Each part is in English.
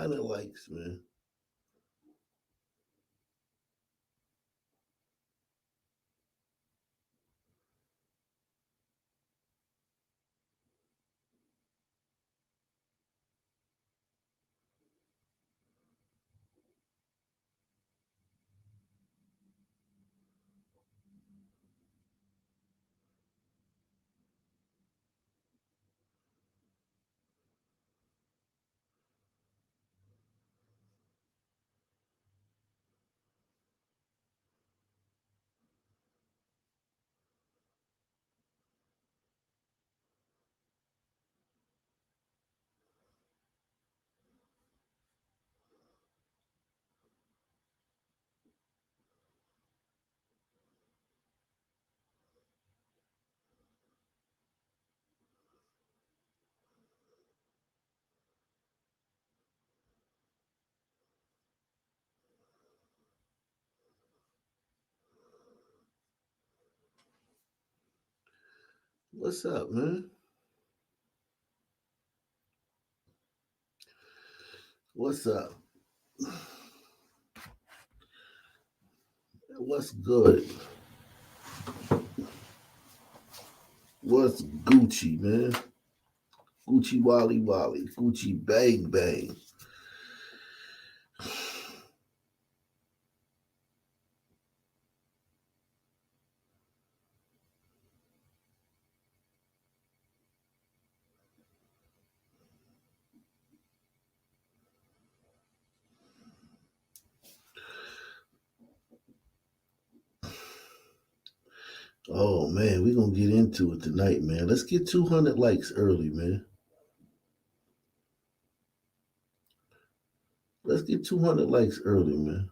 200 likes, man. What's up, man? What's up? What's good? What's Gucci, man? Gucci Wally Wally. Gucci Bang Bang. Oh man, we're gonna get into it tonight, man. Let's get 200 likes early, man. Let's get 200 likes early, man.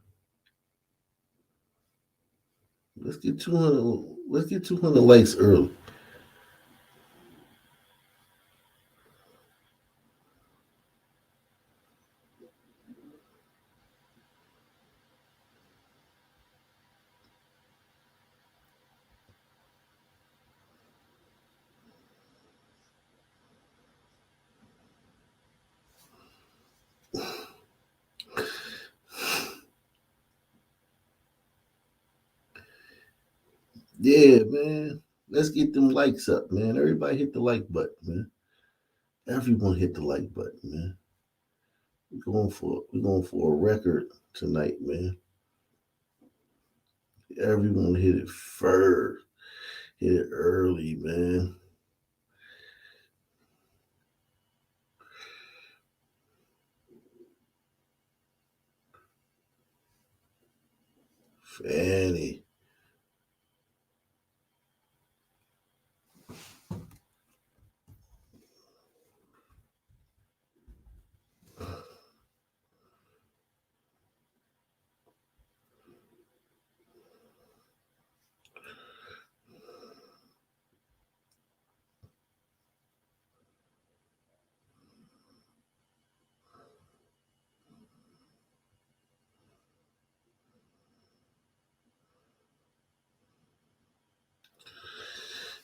Let's get 200. Let's get 200 likes early. Yeah, man. Let's get them likes up, man. Everybody hit the like button, man. Everyone hit the like button, man. We're going for a record tonight, man. Everyone hit it first. Hit it early, man. Fanny.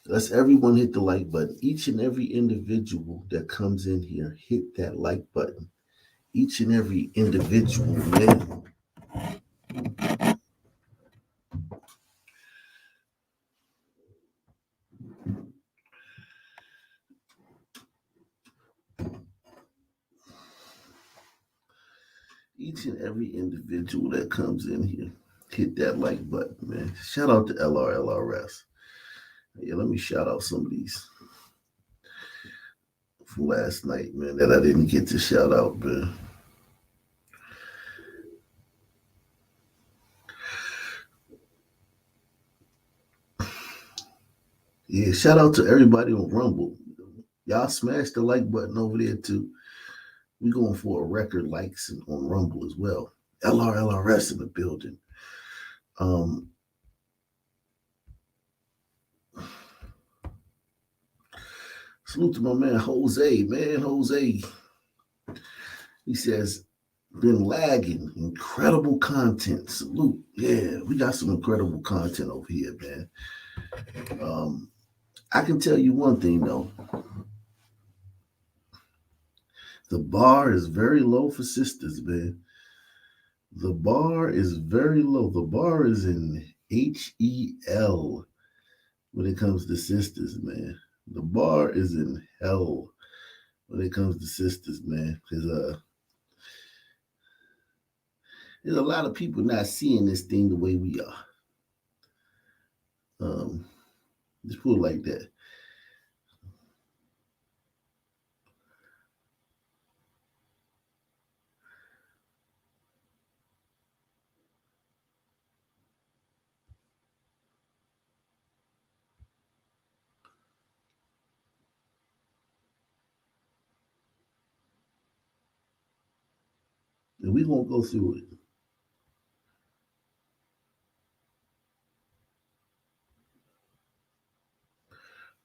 Let's everyone hit the like button. Each and every individual that comes in here, hit that like button. Each and every individual, man. Each and every individual that comes in here, hit that like button, man. Shout out to LRLRS. Yeah, let me shout out some of these from last night, man, that I didn't get to shout out, man. Yeah, shout out to everybody on Rumble. Y'all smash the like button over there too. We going for a record likes on Rumble as well. LRLRS in the building. Um, Salute to my man Jose, man. Jose, he says, been lagging. Incredible content. Salute. Yeah, we got some incredible content over here, man. I can tell you one thing though. The bar is very low for sisters, man. The bar is very low. The bar is in HEL when it comes to sisters, man. The bar is in hell when it comes to sisters, man. Because there's a lot of people not seeing this thing the way we are. Just put it like that. And we're going to go through it.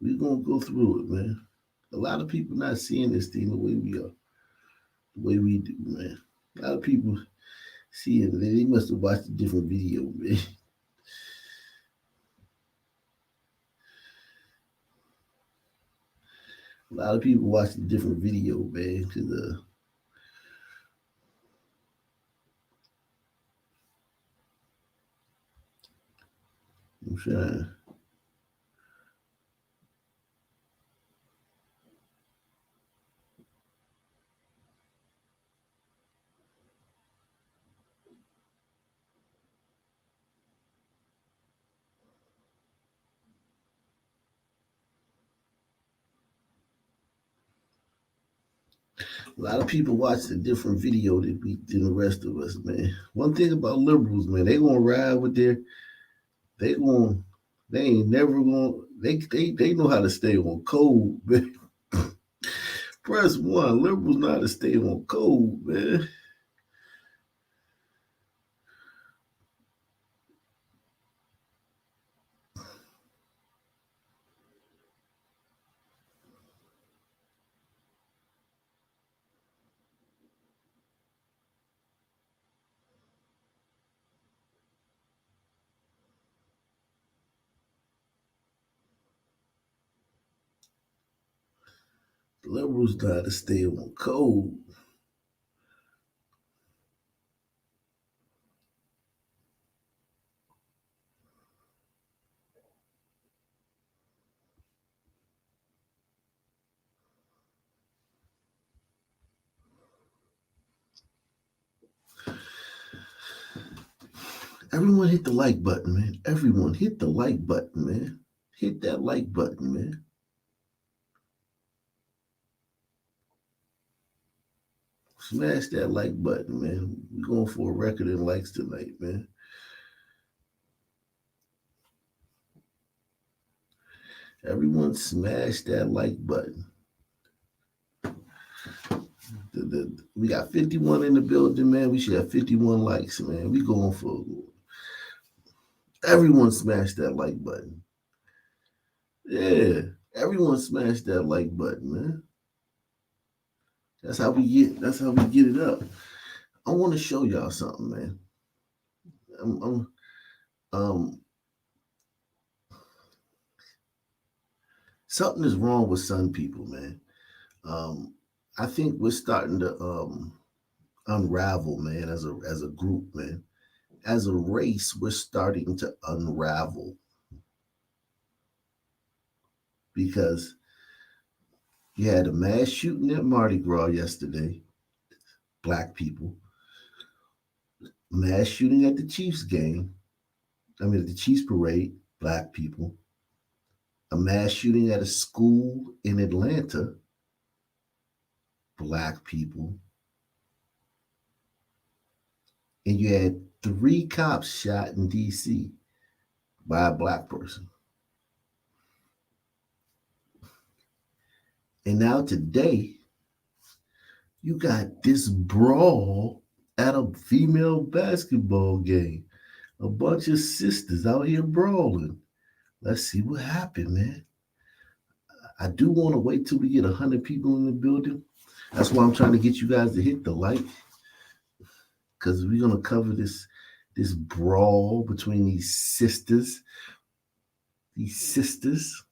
We're going to go through it, man. A lot of people not seeing this thing the way we are, the way we do, man. A lot of people see it. They must have watched a different video, man. A lot of people watch a different video, man. Because I'm trying. A lot of people watch a different video than the rest of us, man. One thing about liberals, man, they gonna ride with they gonna, they ain't never gonna, they know how to stay on code, man. Press one, liberals know how to stay on code, man. Liberals know how to stay on code. Everyone hit the like button, man. Everyone hit the like button, man. Hit that like button, man. Smash that like button, man. We're going for a record in likes tonight, man. Everyone smash that like button. We got 51 in the building, man. We should have 51 likes, man. We going for everyone smash that like button. Yeah, everyone smash that like button, man. That's how we get. That's how we get it up. I want to show y'all something, man. I'm something is wrong with some people, man. I think we're starting to unravel, man, as a group, man. As a race, we're starting to unravel because you had a mass shooting at Mardi Gras yesterday, black people. Mass shooting at the Chiefs game. At the Chiefs parade, black people. A mass shooting at a school in Atlanta, black people. And you had 3 cops shot in DC by a black person. And now today, you got this brawl at a female basketball game. A bunch of sisters out here brawling. Let's see what happened, man. I do want to wait till we get 100 people in the building. That's why I'm trying to get you guys to hit the like, because we're gonna cover this brawl between these sisters. These sisters.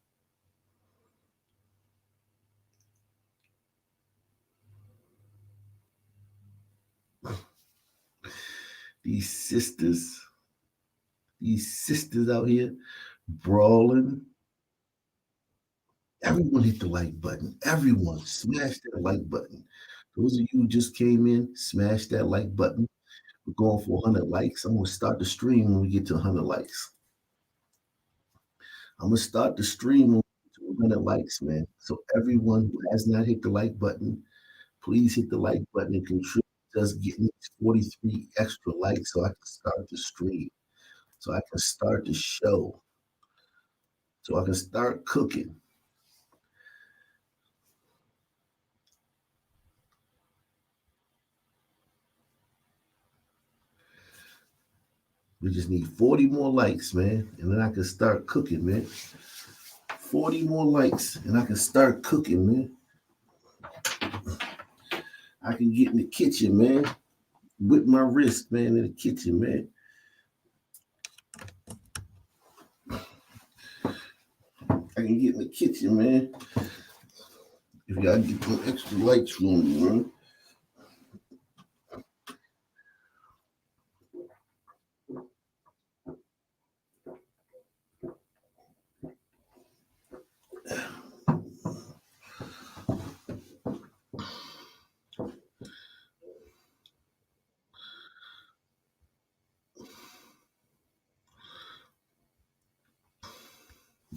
These sisters, these sisters out here brawling. Everyone hit the like button. Everyone smash that like button. Those of you who just came in, smash that like button. We're going for 100 likes. I'm gonna start the stream when we get to 100 likes. I'm gonna start the stream when we get to 100 likes, man. So everyone who has not hit the like button, please hit the like button and contribute to us getting 43 extra likes so I can start the stream, so I can start the show, so I can start cooking. We just need 40 more likes, man, and then I can start cooking, man. 40 more likes, and I can start cooking, man. I can get in the kitchen, man, with my wrist, man, in the kitchen, man. I can get in the kitchen, man. If y'all get some extra likes from me, man.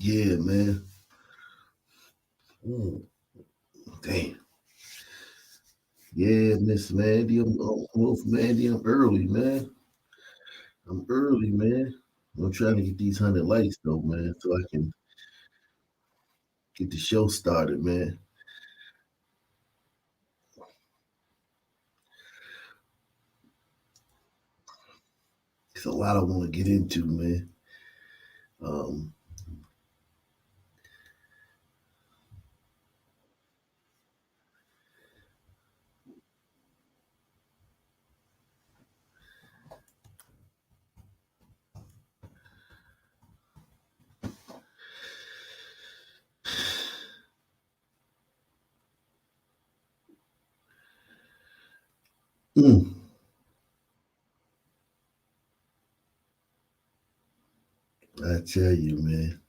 Yeah, man. Damn. Yeah, Miss Mandy. I'm off Mandy. I'm early, man. I'm early, man. I'm trying to get these 100 likes though, man, so I can get the show started, man. It's a lot I want to get into, man. Um, mm, I tell you, man,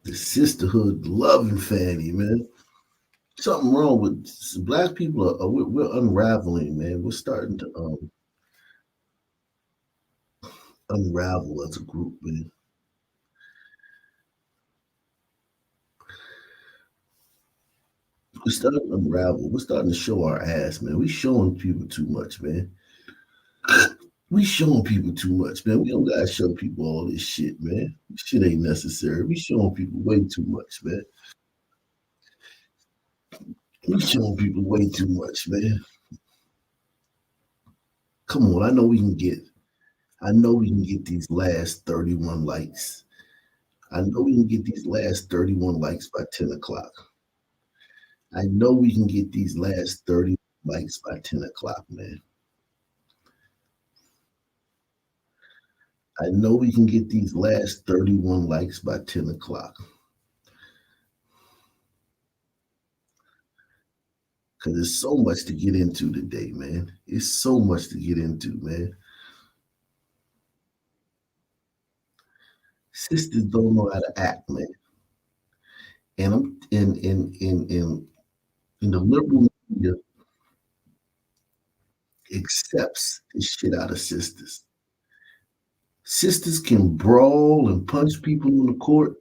the sisterhood loving Fanny, man. Something wrong with black people. We're unraveling, man. We're starting to unravel as a group, man. We're starting to unravel. We're starting to show our ass, man. We showing people too much, man. We showing people too much, man. We don't gotta show people all this shit, man. This shit ain't necessary. We showing people way too much, man. We showing people way too much, man. Come on, I know we can get these last 31 likes. I know we can get these last 31 likes by 10 o'clock. I know we can get these last 30 likes by 10 o'clock, man. I know we can get these last 31 likes by 10 o'clock. Because there's so much to get into today, man. It's so much to get into, man. Sisters don't know how to act, man. And I'm in the liberal media accepts the shit out of sisters. Sisters can brawl and punch people in the court,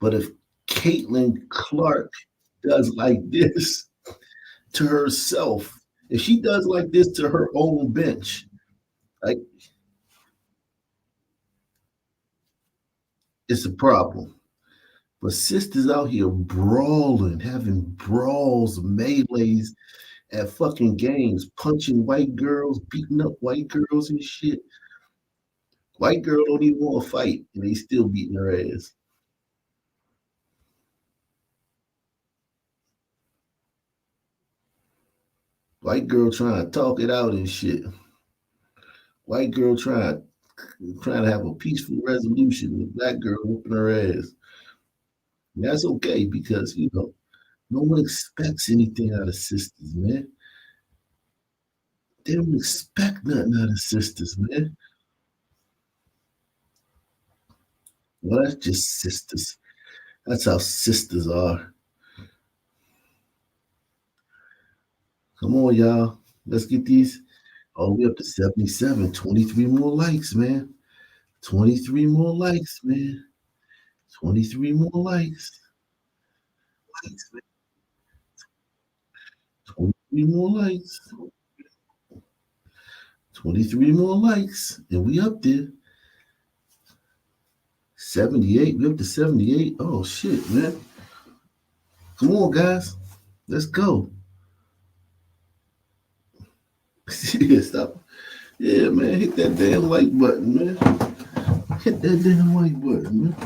but if Caitlin Clark does like this to herself, if she does like this to her own bench, like it's a problem. But sisters out here brawling, having brawls, melees at fucking games, punching white girls, beating up white girls and shit. White girl don't even want to fight, and they still beating her ass. White girl trying to talk it out and shit. White girl trying to have a peaceful resolution. The black girl whooping her ass. And that's okay because no one expects anything out of sisters, man. They don't expect nothing out of sisters, man. Well, that's just sisters. That's how sisters are. Come on, y'all. Let's get these all the way up to 77. 23 more likes, man. 23 more likes, man. 23 more likes. Likes, man. 23 more likes. 23 more likes. And we up there. 78. We up to 78. Oh shit, man. Come on, guys. Let's go. Yeah, stop. Yeah, man. Hit that damn like button, man. Hit that damn like button, man.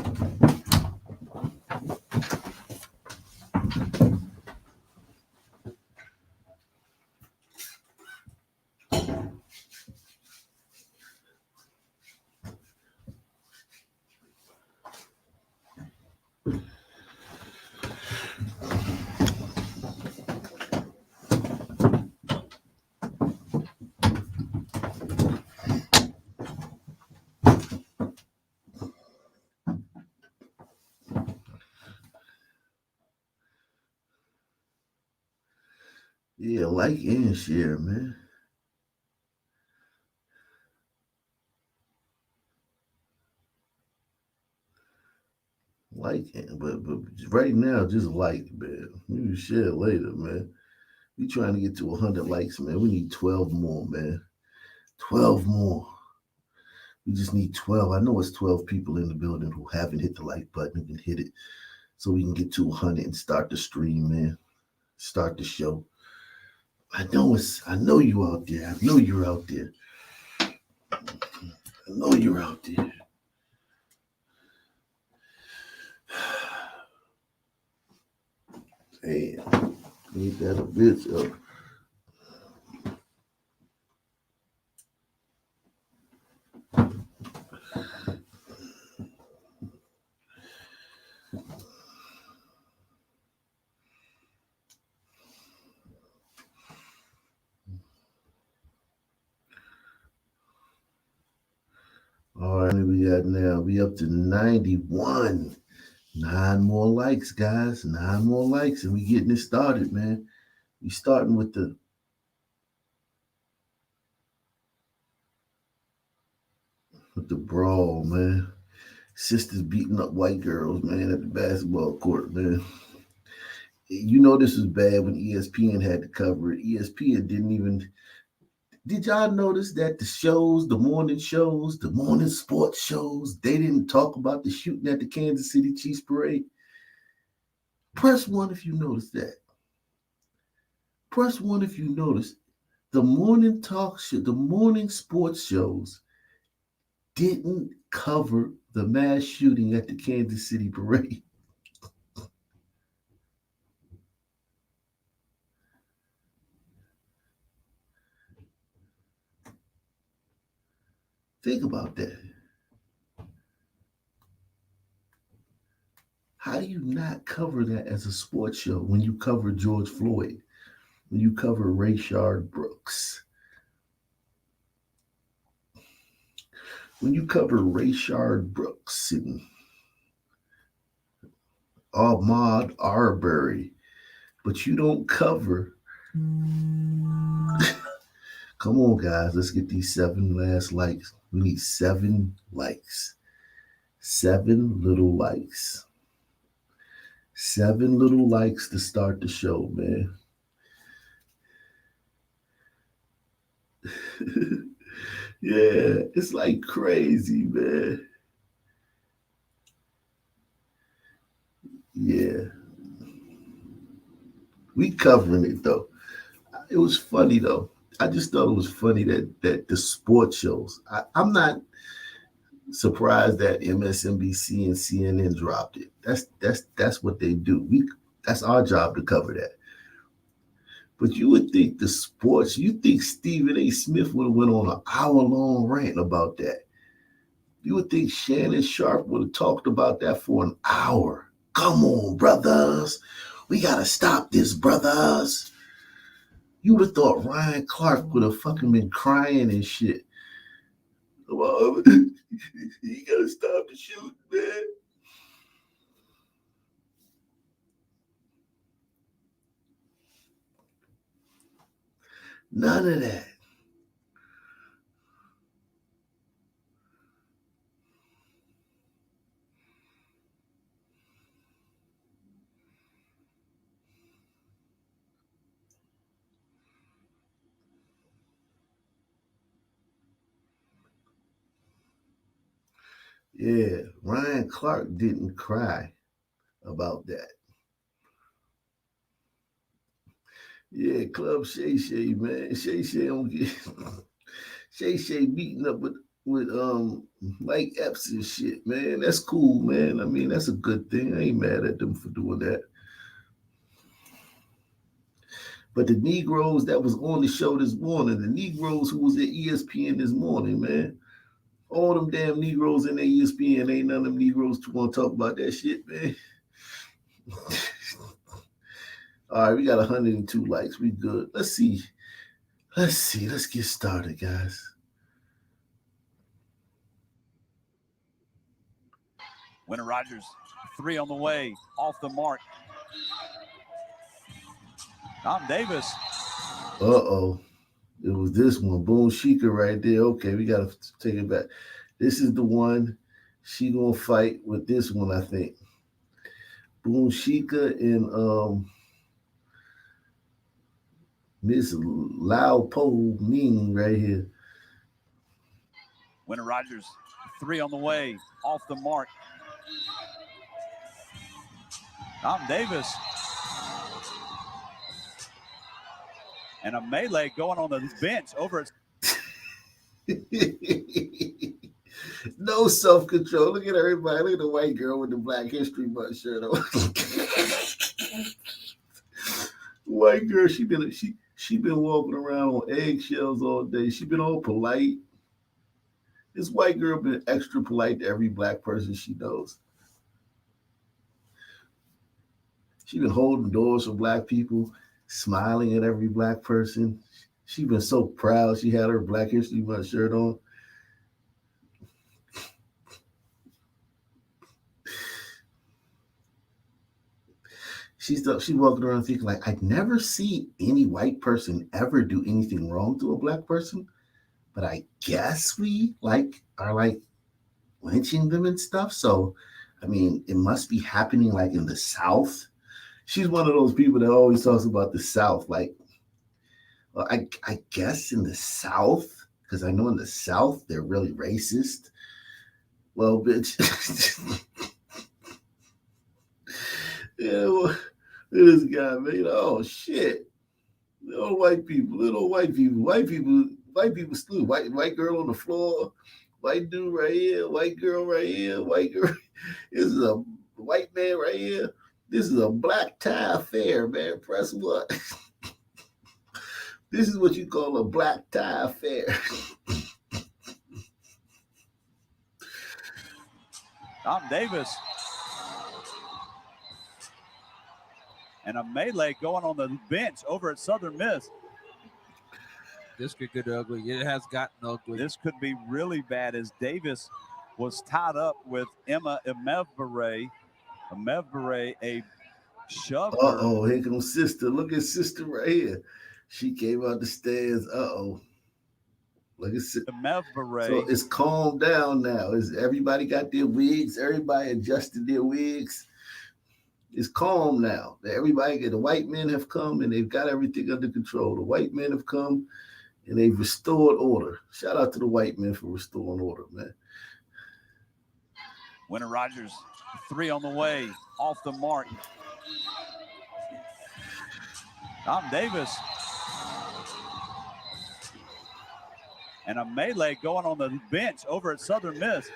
Yeah, like and share, man. Like, but right now, just like, man. We can share later, man. We trying to get to 100 likes, man. We need 12 more, man. 12 more. We just need 12. I know it's 12 people in the building who haven't hit the like button who can hit it so we can get to 100 and start the stream, man. Start the show. I know you out there. I know you're out there. I know you're out there. Hey, need that a bitch up. All right, we got now. We up to 91. 9 more likes, guys. 9 more likes, and we getting it started, man. We starting with the brawl, man. Sisters beating up white girls, man, at the basketball court, man. You know this was bad when ESPN had to cover it. ESPN didn't even. Did y'all notice that the morning shows, the morning sports shows, they didn't talk about the shooting at the Kansas City Chiefs parade? Press one if you noticed that. Press one if you noticed. The morning talk show, the morning sports shows didn't cover the mass shooting at the Kansas City parade. Think about that. How do you not cover that as a sports show when you cover George Floyd, when you cover Rayshard Brooks, when you cover Rayshard Brooks and Ahmaud Arbery, but you don't cover. Come on, guys, let's get these 7 last likes. We need 7 likes. 7 little likes. 7 little likes to start the show, man. Yeah, it's like crazy, man. Yeah. We covering it though. It was funny though. I just thought it was funny that the sports shows. I'm not surprised that MSNBC and CNN dropped it. That's what they do. That's our job to cover that. But you would think the sports, you think Stephen A. Smith would have went on an hour-long rant about that. You would think Shannon Sharp would have talked about that for an hour. Come on, brothers. We got to stop this, brothers. You would have thought Ryan Clark would have fucking been crying and shit. Well, you gotta stop the shooting, man. None of that. Yeah, Ryan Clark didn't cry about that. Yeah, Club Shay Shay, man. Shay Shay don't get Shay Shay beating up with Mike Epps and shit, man. That's cool, man. I mean, that's a good thing. I ain't mad at them for doing that. But the Negroes that was on the show this morning, the Negroes who was at ESPN this morning, man. All them damn Negroes in the ESPN, ain't none of them Negroes to want to talk about that shit, man. All right, we got 102 likes. We good. Let's see. Let's get started, guys. Winter Rogers, 3 on the way, off the mark. Tom Davis. Uh-oh. It was this one. Boom Shika right there. Okay, we got to take it back. This is the one. She going to fight with this one, I think. Boom Shika and Miss Lao Po Ming right here. Winter Rogers, 3 on the way, off the mark. Tom Davis. And a melee going on the bench over at... No self-control. Look at everybody. Look at the white girl with the Black History Month shirt on. White girl, she been walking around on eggshells all day. She been all polite. This white girl been extra polite to every black person she knows. She been holding doors for black people, smiling at every black person. She been so proud she had her Black History Month shirt on. She's walking around thinking like, I'd never see any white person ever do anything wrong to a black person, but I guess we are lynching them and stuff. So, I mean, it must be happening like in the South. She's one of those people that always talks about the South. Like, well, I guess in the South, because I know in the South they're really racist. Well, bitch. Yeah, well, this guy, man. Oh shit. Little white people, white people sleep. White girl on the floor, white dude right here, white girl right here, white girl. This is a white man right here. This is a black tie affair, man. Press what? This is what you call a black tie affair. Tom Davis. And a melee going on the bench over at Southern Miss. This could get ugly. It has gotten ugly. This could be really bad as Davis was tied up with Emma Emevbere. A shoved her. Uh-oh, here comes sister. Look at sister right here. She came out the stairs. Uh-oh. Look at sister. Emevbere. So it's calmed down now. Everybody got their wigs. Everybody adjusted their wigs. It's calm now. The white men have come and they've got everything under control. The white men have come and they've restored order. Shout out to the white men for restoring order, man. Winter Rogers, 3 on the way, off the mark. Tom Davis. And a melee going on the bench over at Southern Miss.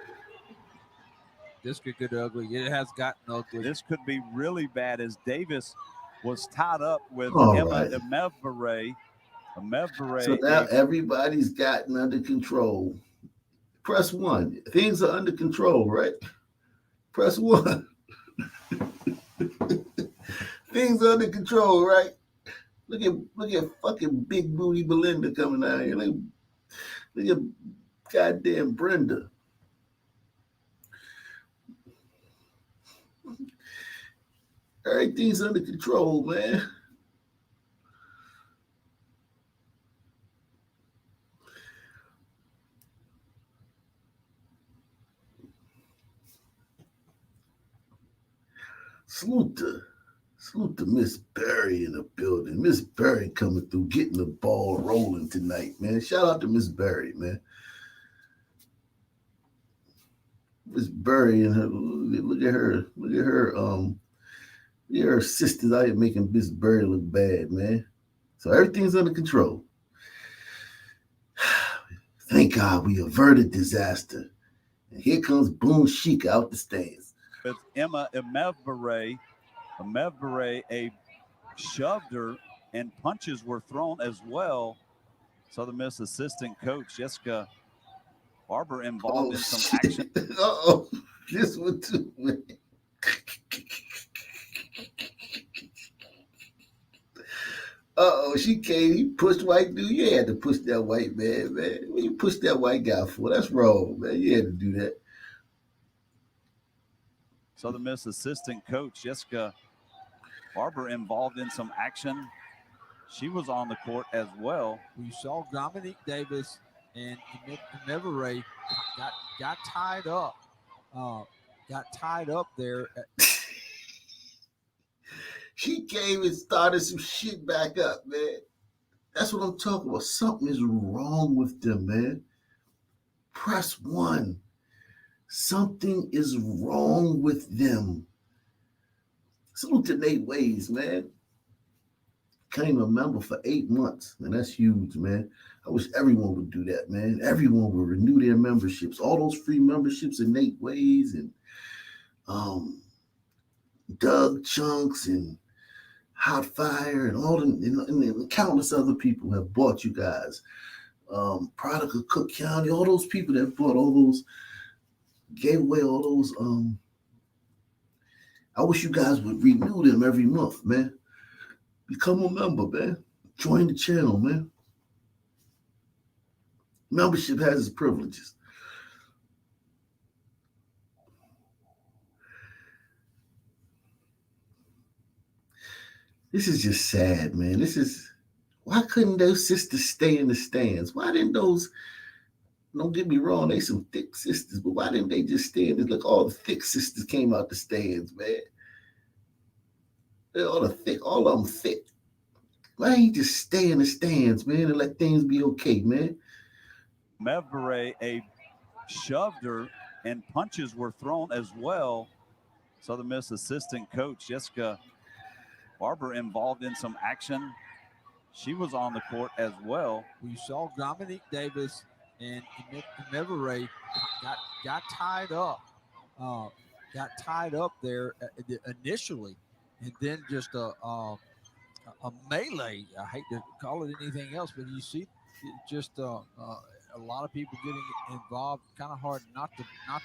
This could get ugly. It has gotten ugly. This could be really bad as Davis was tied up with Emma Emevbere. So now everybody's gotten under control. Press 1. Things are under control, right? Press 1. Things are under control, right? Look at fucking big booty Belinda coming out here. Look at goddamn Brenda. Everything's under control, man. Salute to Miss Berry in the building. Miss Berry coming through, getting the ball rolling tonight, man. Shout out to Miss Berry, man. Miss Berry and her, look at her. Look at her sisters out here making Miss Berry look bad, man. So everything's under control. Thank God we averted disaster. And here comes Boone Sheik out the stands. With Emma Emevere shoved her and punches were thrown as well. Southern Miss assistant coach Jessica Barber involved in some action. Uh-oh. This one too, man. She came, he pushed white dude. You had to push that white man, man. What you push that white guy for? That's wrong, man. You had to do that. Southern Miss assistant coach Jessica Barber involved in some action. She was on the court as well. We saw Dominique Davis and Emevere got tied up. Got tied up there. She came and started some shit back up, man. That's what I'm talking about. Something is wrong with them, man. Press 1. Something is wrong with them. Salute to Nate Ways, man. Became a member for 8 months, and that's huge, man. I wish everyone would do that, man. Everyone would renew their memberships. All those free memberships in Nate Ways and Doug Chunks and Hot Fire and all and countless other people have bought you guys. Product of Cook County, all those people that bought all those, gave away all those. I wish you guys would renew them every month, man. Become a member, man. Join the channel, man. Membership has its privileges. This is just sad, man. Why couldn't those sisters stay in the stands? Why didn't those, don't get me wrong, they some thick sisters, but why didn't they just stay in this? Look, all the thick sisters came out the stands, man. All of them thick. Why ain't you just stay in the stands, man, and let things be okay, man? Emevere shoved her and punches were thrown as well. Southern Miss assistant coach Jessica Barber involved in some action. She was on the court as well. We saw Dominique Davis and Emevere got tied up. Got tied up there initially, and then just a melee. I hate to call it anything else, but you see just a lot of people getting involved. Kind of hard not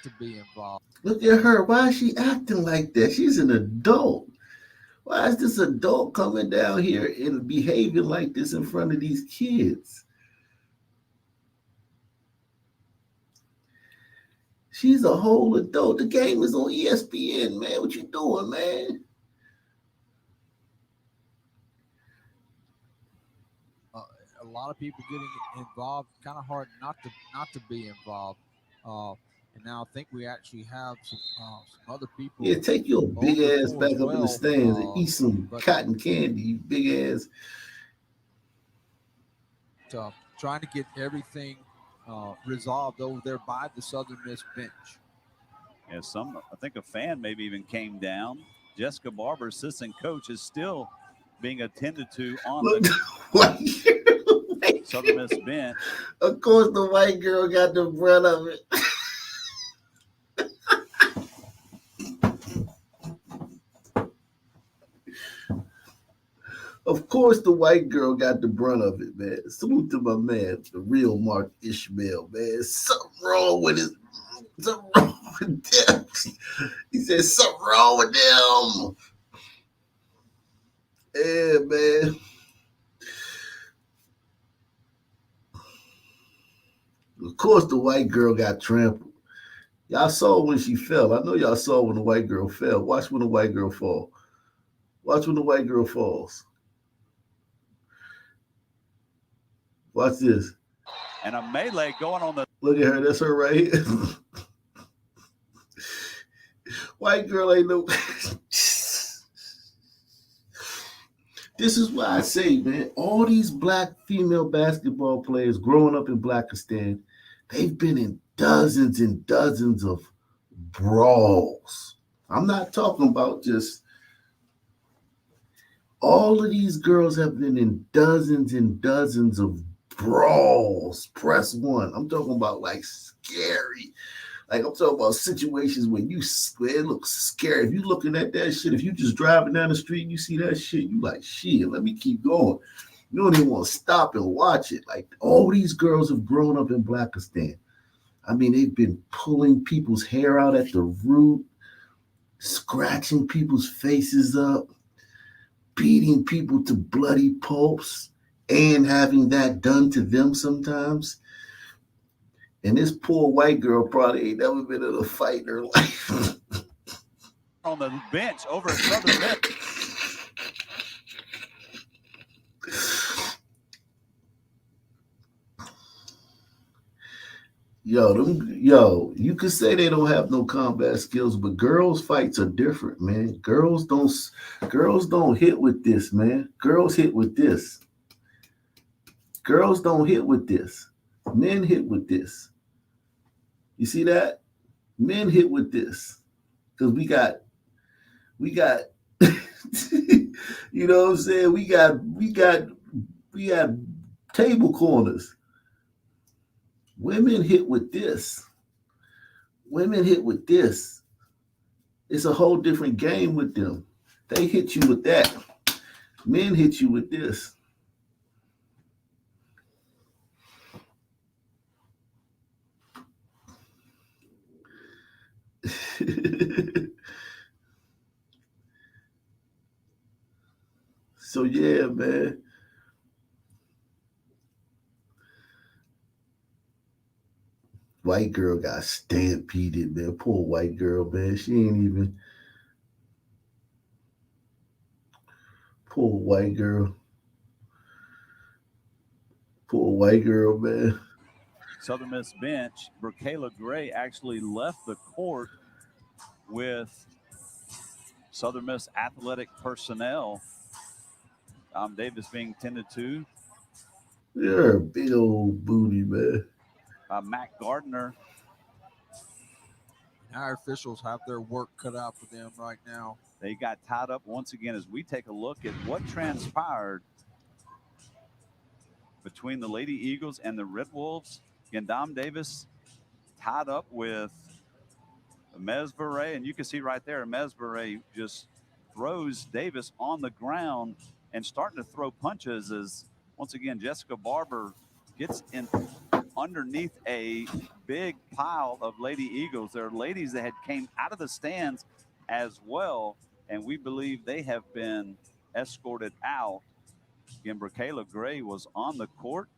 to be involved. Look at her. Why is she acting like that? She's an adult. Why is this adult coming down here and behaving like this in front of these kids? She's a whole adult. The game is on ESPN, man. What you doing, man? A lot of people getting involved. Kind of hard not to be involved. And now I think we actually have some other people. Yeah, take your big ass back up in the stands and eat some cotton candy, you big ass. Trying to get everything resolved over there by the Southern Miss bench. Yeah, I think a fan maybe even came down. Jessica Barber, assistant coach, is still being attended to on the Southern Miss bench. Of course, the white girl got the brunt of it. Of course, the white girl got the brunt of it, man. Salute to my man, the real Mark Ishmael, man. Something wrong with his. Something wrong with them. He said something wrong with them. Yeah, man. Of course, the white girl got trampled. Y'all saw when she fell. I know y'all saw when the white girl fell. Watch when the white girl fall. Watch when the white girl falls. Watch this. And a melee going on the. Look at her. That's her right here. White girl ain't no. This is why I say, man, all these black female basketball players growing up in Blackistan, they've been in dozens and dozens of brawls. I'm not talking about just all of these girls have been in dozens and dozens of brawls. Press one. I'm talking about like scary. Like I'm talking about situations where it looks scary. If you looking at that shit, if you just driving down the street and you see that shit, you like, shit, let me keep going. You don't even want to stop and watch it. Like all these girls have grown up in Blackistan. I mean, they've been pulling people's hair out at the root, scratching people's faces up, beating people to bloody pulps, and having that done to them sometimes. And this poor white girl probably ain't never been in a fight in her life. On the bench over at Southern Miss. You could say they don't have no combat skills, but girls' fights are different, man. Girls don't hit with this, man. Girls hit with this. Girls don't hit with this. Men hit with this. You see that? Men hit with this. Because we got, you know what I'm saying? We got table corners. Women hit with this. Women hit with this. It's a whole different game with them. They hit you with that. Men hit you with this. So yeah, man. White girl got stampeded, man. Poor white girl, man. She ain't even. Poor white girl. Poor white girl, man. Southern Miss bench, Brokayla Gray actually left the court with Southern Miss athletic personnel. Davis being tended to. You're a big old booty, man. Matt Gardner. Our officials have their work cut out for them right now. They got tied up once again as we take a look at what transpired between the Lady Eagles and the Red Wolves. Again, Dom Davis tied up with Mesbere, and you can see right there, Mesbere just throws Davis on the ground and starting to throw punches as, once again, Jessica Barber gets in underneath a big pile of Lady Eagles. There are ladies that had came out of the stands as well, and we believe they have been escorted out. Again, Brokayla Gray was on the court.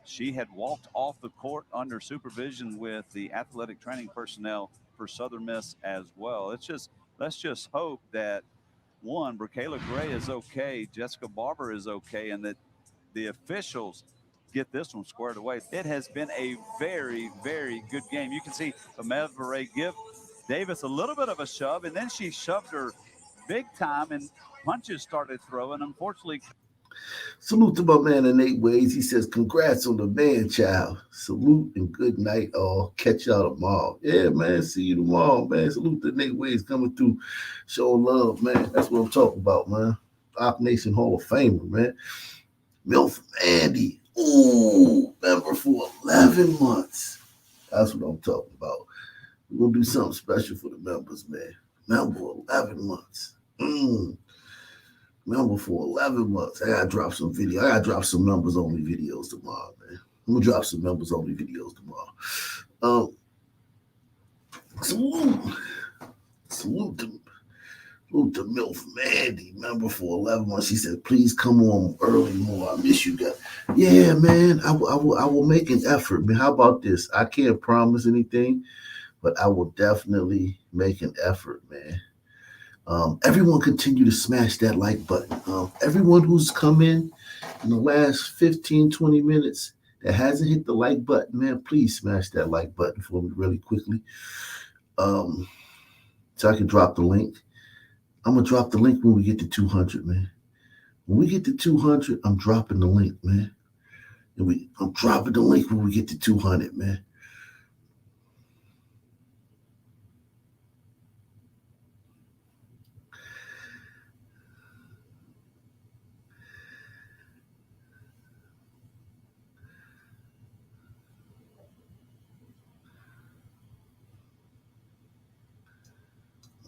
She had walked off the court under supervision with the athletic training personnel for Southern Miss as well. Let's just hope that, one, Brokayla Gray is okay, Jessica Barber is okay, and that the officials get this one squared away. It has been a very, very good game. You can see Mesbere give Davis a little bit of a shove, and then she shoved her big time, and punches started throwing. Unfortunately, salute to my man in 8 ways. He says, congrats on the man child. Salute and good night all. Catch y'all tomorrow. Yeah, man. See you tomorrow, man. Salute to 8 ways coming through. Showing love, man. That's what I'm talking about, man. Op Nation Hall of Famer, man. Milf Andy. Ooh, member for 11 months. That's what I'm talking about. We're going to do something special for the members, man. Member 11 months. Member for 11 months. I gotta drop some video. I gotta drop some members only videos tomorrow, man. I'm gonna drop some members only videos tomorrow. Salute to MILF Mandy, member for 11 months. She said, please come on early more. I miss you guys. Yeah, man, I will make an effort, man. How about this? I can't promise anything, but I will definitely make an effort, man. Everyone continue to smash that like button. Everyone who's come in the last 15, 20 minutes that hasn't hit the like button, man, please smash that like button for me really quickly. So I can drop the link. I'm gonna drop the link when we get to 200, man. When we get to 200, I'm dropping the link, man. I'm dropping the link when we get to 200, man.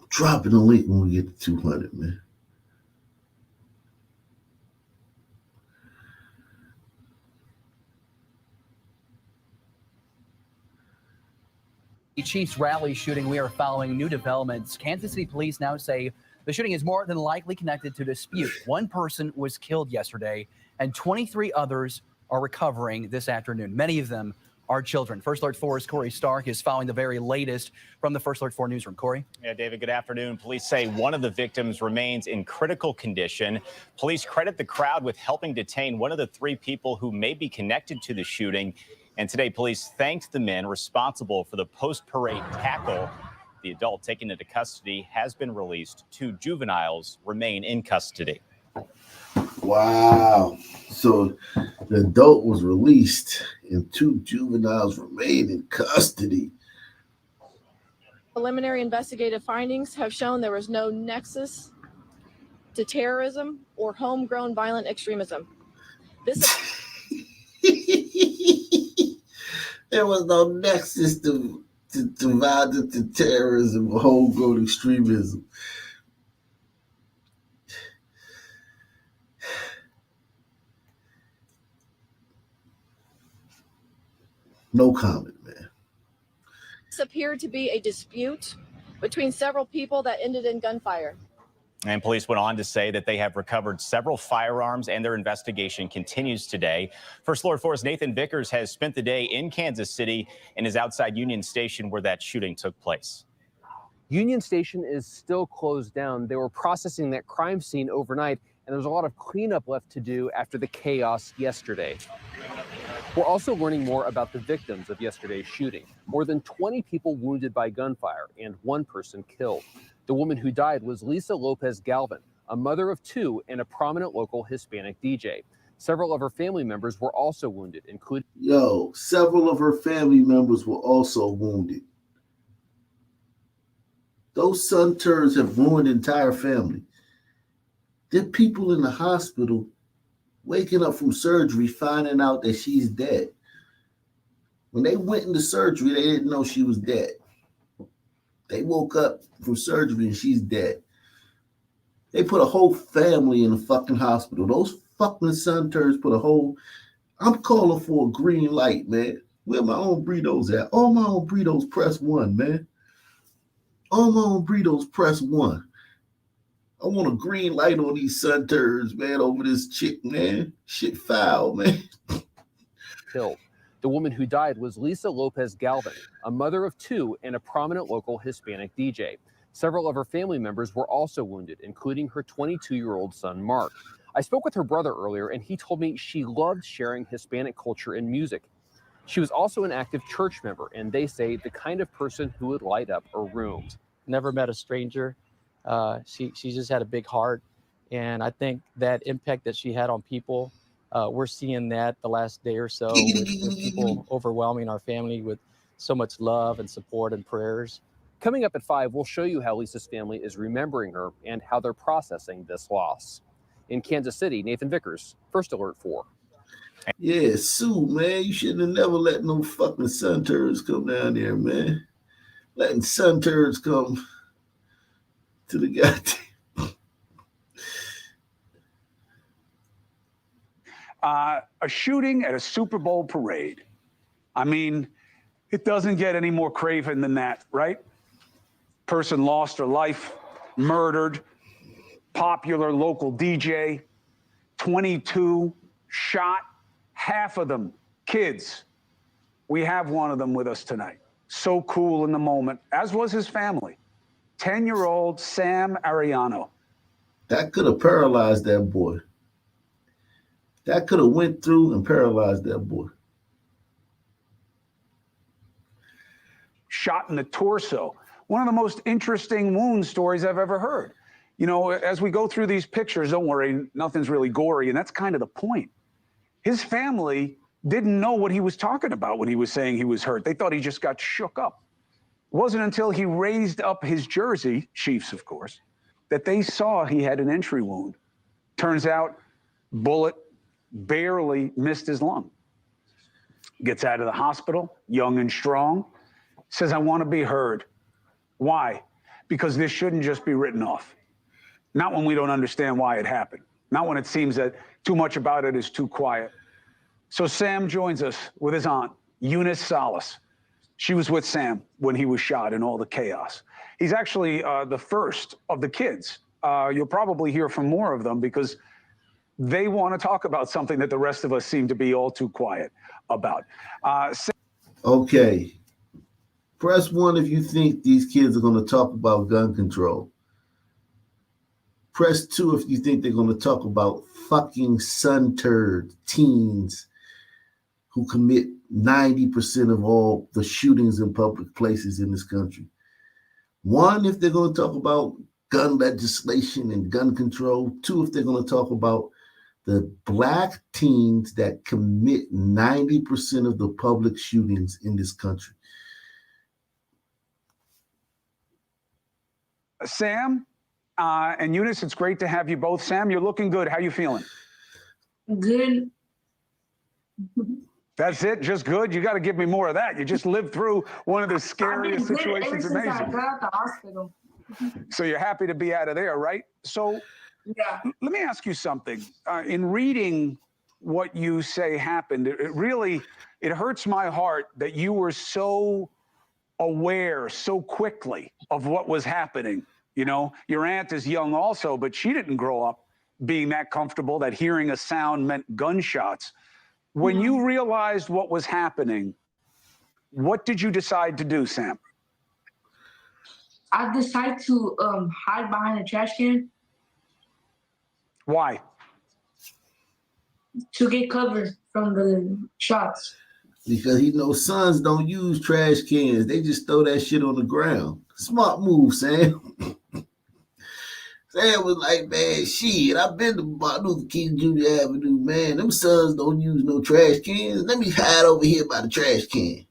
Dropping the link when we get to 200, man. Chiefs rally shooting, we are following new developments. Kansas City police now say the shooting is more than likely connected to dispute. One person was killed yesterday, and 23 others are recovering this afternoon. Many of them are children. First Alert 4's Corey Stark is following the very latest from the First Alert 4 newsroom. Corey? Yeah, David, good afternoon. Police say one of the victims remains in critical condition. Police credit the crowd with helping detain one of the three people who may be connected to the shooting. And today, police thanked the men responsible for the post-parade tackle. The adult taken into custody has been released. 2 juveniles remain in custody. Wow. So the adult was released and 2 juveniles remain in custody. Preliminary investigative findings have shown there was no nexus to terrorism or homegrown violent extremism. There was no nexus to violence, to terrorism, or homegrown extremism. No comment, man. This appeared to be a dispute between several people that ended in gunfire. And police went on to say that they have recovered several firearms and their investigation continues today. First Alert 4's Nathan Vickers has spent the day in Kansas City and is outside Union Station where that shooting took place. Union Station is still closed down. They were processing that crime scene overnight, and there's a lot of cleanup left to do after the chaos yesterday. We're also learning more about the victims of yesterday's shooting. More than 20 people wounded by gunfire and 1 person killed. The woman who died was Lisa Lopez Galvin, a mother of 2 and a prominent local Hispanic DJ. Several of her family members were also wounded, including... Several of her family members were also wounded. Those sun turds have ruined the entire family. There are people in the hospital waking up from surgery, finding out that she's dead. When they went into surgery, they didn't know she was dead. They woke up from surgery and she's dead. They put a whole family in the fucking hospital. Those fucking sun turds put a whole... I'm calling for a green light, man. Where my own burritos at? All my own burritos, press 1, man. All my own burritos, press 1. I want a green light on these sun turds, man, over this chick, man. Shit foul, man. Killed. The woman who died was Lisa Lopez Galvin, a mother of 2 and a prominent local Hispanic DJ. Several of her family members were also wounded, including her 22-year-old son, Mark. I spoke with her brother earlier, and he told me she loved sharing Hispanic culture and music. She was also an active church member, and they say the kind of person who would light up a room. Never met a stranger. She just had a big heart. And I think that impact that she had on people, we're seeing that the last day or so with people overwhelming our family with so much love and support and prayers. Coming up at 5, we'll show you how Lisa's family is remembering her and how they're processing this loss. In Kansas City, Nathan Vickers, First Alert 4. Yeah, Sue, man, you shouldn't have never let no fucking sun turds come down there, man. Letting sun turds come to the goddamn. A shooting at a Super Bowl parade. I mean, it doesn't get any more craven than that, right? Person lost her life, murdered, popular local DJ, 22 shot, half of them kids. We have one of them with us tonight. So cool in the moment, as was his family. 10-year-old Sam Ariano. That could have paralyzed that boy. That could have went through and paralyzed that boy. Shot in the torso. One of the most interesting wound stories I've ever heard. You know, as we go through these pictures, don't worry, nothing's really gory, and that's kind of the point. His family didn't know what he was talking about when he was saying he was hurt. They thought he just got shook up. It wasn't until he raised up his jersey, Chiefs, of course, that they saw he had an entry wound. Turns out, bullet barely missed his lung. Gets out of the hospital, young and strong, says, I want to be heard. Why? Because this shouldn't just be written off. Not when we don't understand why it happened. Not when it seems that too much about it is too quiet. So Sam joins us with his aunt, Eunice Salas. She was with Sam when he was shot in all the chaos. He's actually the first of the kids. You'll probably hear from more of them because they want to talk about something that the rest of us seem to be all too quiet about. Okay. Press 1 if you think these kids are going to talk about gun control. Press 2 if you think they're going to talk about fucking sun-turd teens who commit 90% of all the shootings in public places in this country. 1, if they're going to talk about gun legislation and gun control. 2, if they're going to talk about the black teens that commit 90% of the public shootings in this country. Sam and Eunice, it's great to have you both. Sam, you're looking good. How you feeling? Good. That's it? Just good? You got to give me more of that. You just lived through one of the scariest situations. Ever since I Amazing. got out the hospital. So you're happy to be out of there, right? So Yeah. let me ask you something. In reading what you say happened, it really hurts my heart that you were so aware so quickly of what was happening. You know, your aunt is young also, but she didn't grow up being that comfortable that hearing a sound meant gunshots. When you realized what was happening, what did you decide to do, Sam? I decided to hide behind a trash can Why? to get cover from the shots. Because he knows sons don't use trash cans. They just throw that shit on the ground. Smart move, Sam. Sam was like, man, shit, I've been to Martin Luther King Jr. Avenue, man. Them sons don't use no trash cans. Let me hide over here by the trash can.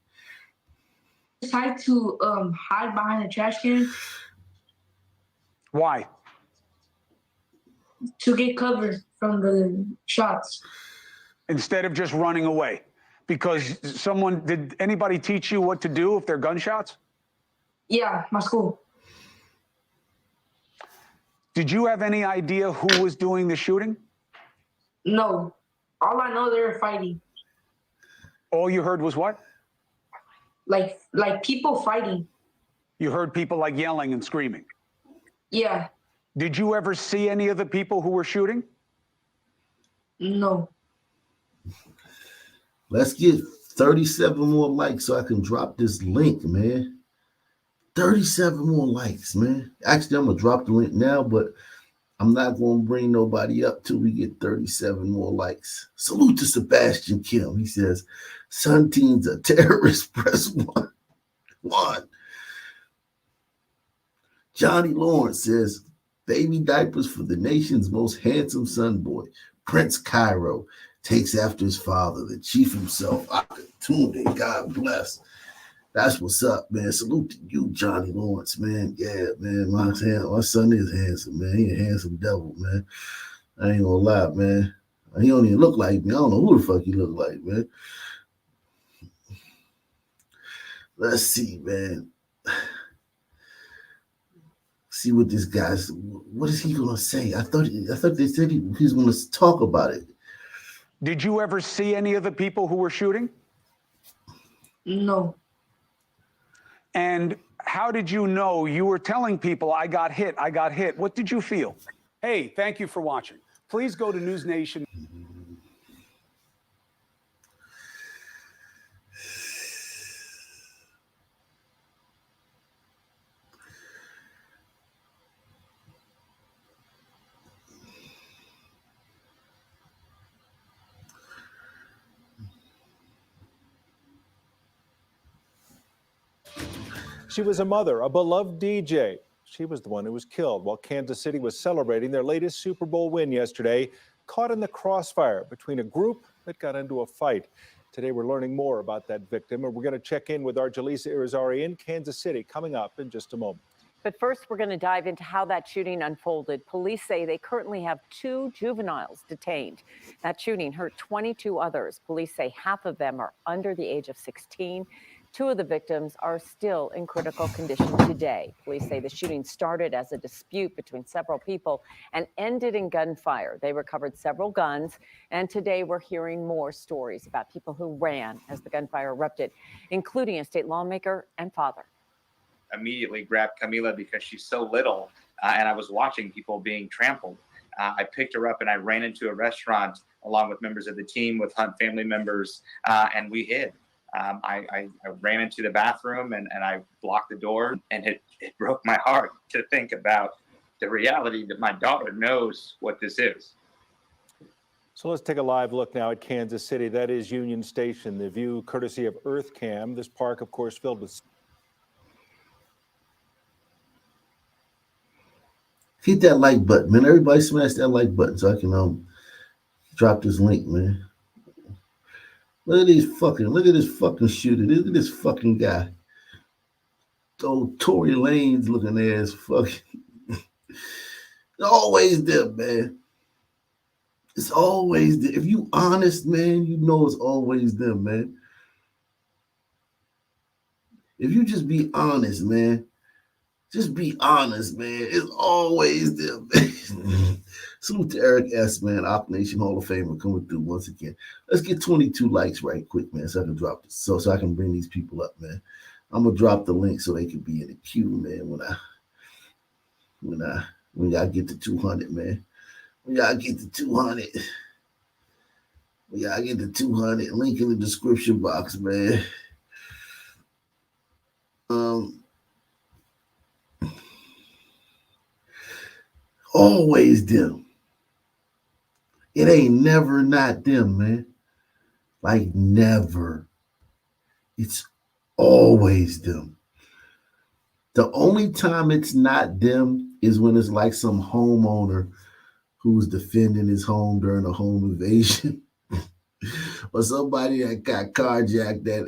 I decided to hide behind a trash can Why? to get cover from the shots. Instead of just running away. Because did anybody teach you what to do if they're gunshots? Yeah, my school. Did you have any idea who was doing the shooting? No. All I know, they were fighting. All you heard was what? Like people fighting. You heard people like yelling and screaming. Yeah. Did you ever see any of the people who were shooting? No. Let's get 37 more likes so I can drop this link, man. 37 more likes, man. Actually, I'm going to drop the link now, but I'm not going to bring nobody up till we get 37 more likes. Salute to Sebastian Kim. He says, Sun teens are terrorists. Press 1. 1. Johnny Lawrence says, baby diapers for the nation's most handsome son boy, Prince Cairo. Takes after his father, the chief himself, Tunde. God bless. That's what's up, man. Salute to you, Johnny Lawrence, man. Yeah, man. My son is handsome, man. He a handsome devil, man. I ain't gonna lie, man. He don't even look like me. I don't know who the fuck he look like, man. Let's see, man. See what this guy's. What is he gonna say? I thought they said he was gonna talk about it. Did you ever see any of the people who were shooting? No. And how did you know? You were telling people, I got hit, I got hit. What did you feel? Hey, thank you for watching. Please go to News Nation. She was a mother, a beloved DJ. She was the one who was killed while Kansas City was celebrating their latest Super Bowl win yesterday, caught in the crossfire between a group that got into a fight. Today, we're learning more about that victim, and we're going to check in with our Jaleesa Irizarry in Kansas City coming up in just a moment. But first, we're going to dive into how that shooting unfolded. Police say they currently have 2 juveniles detained. That shooting hurt 22 others. Police say half of them are under the age of 16. 2 of the victims are still in critical condition today. Police say the shooting started as a dispute between several people and ended in gunfire. They recovered several guns, and today we're hearing more stories about people who ran as the gunfire erupted, including a state lawmaker and father. Immediately grabbed Camila because she's so little, and I was watching people being trampled. I picked her up and I ran into a restaurant along with members of the team, with Hunt family members, and we hid. I ran into the bathroom and I blocked the door, and it broke my heart to think about the reality that my daughter knows what this is. So let's take a live look now at Kansas City. That is Union Station, the view courtesy of EarthCam. This park, of course, filled with... Hit that like button, man. Everybody smash that like button so I can drop this link, man. Look at this fucking shooter. Look at this fucking guy. Old Tory Lanez looking ass fucking. It's always there, man. It's always there. If you honest, man, you know it's always them, man. If you just be honest, man. Just be honest, man. It's always them, man. Salute to Eric S., man. Op Nation Hall of Famer coming through once again. Let's get 22 likes right quick, man, so I can drop this. So I can bring these people up, man. I'm gonna drop the link so they can be in the queue, man. When y'all get to 200, man. When y'all get to 200. When y'all get to 200, link in the description box, man. Always them. It ain't never not them, man. Like never. It's always them. The only time it's not them is when it's like some homeowner who's defending his home during a home invasion. Or somebody that got carjacked that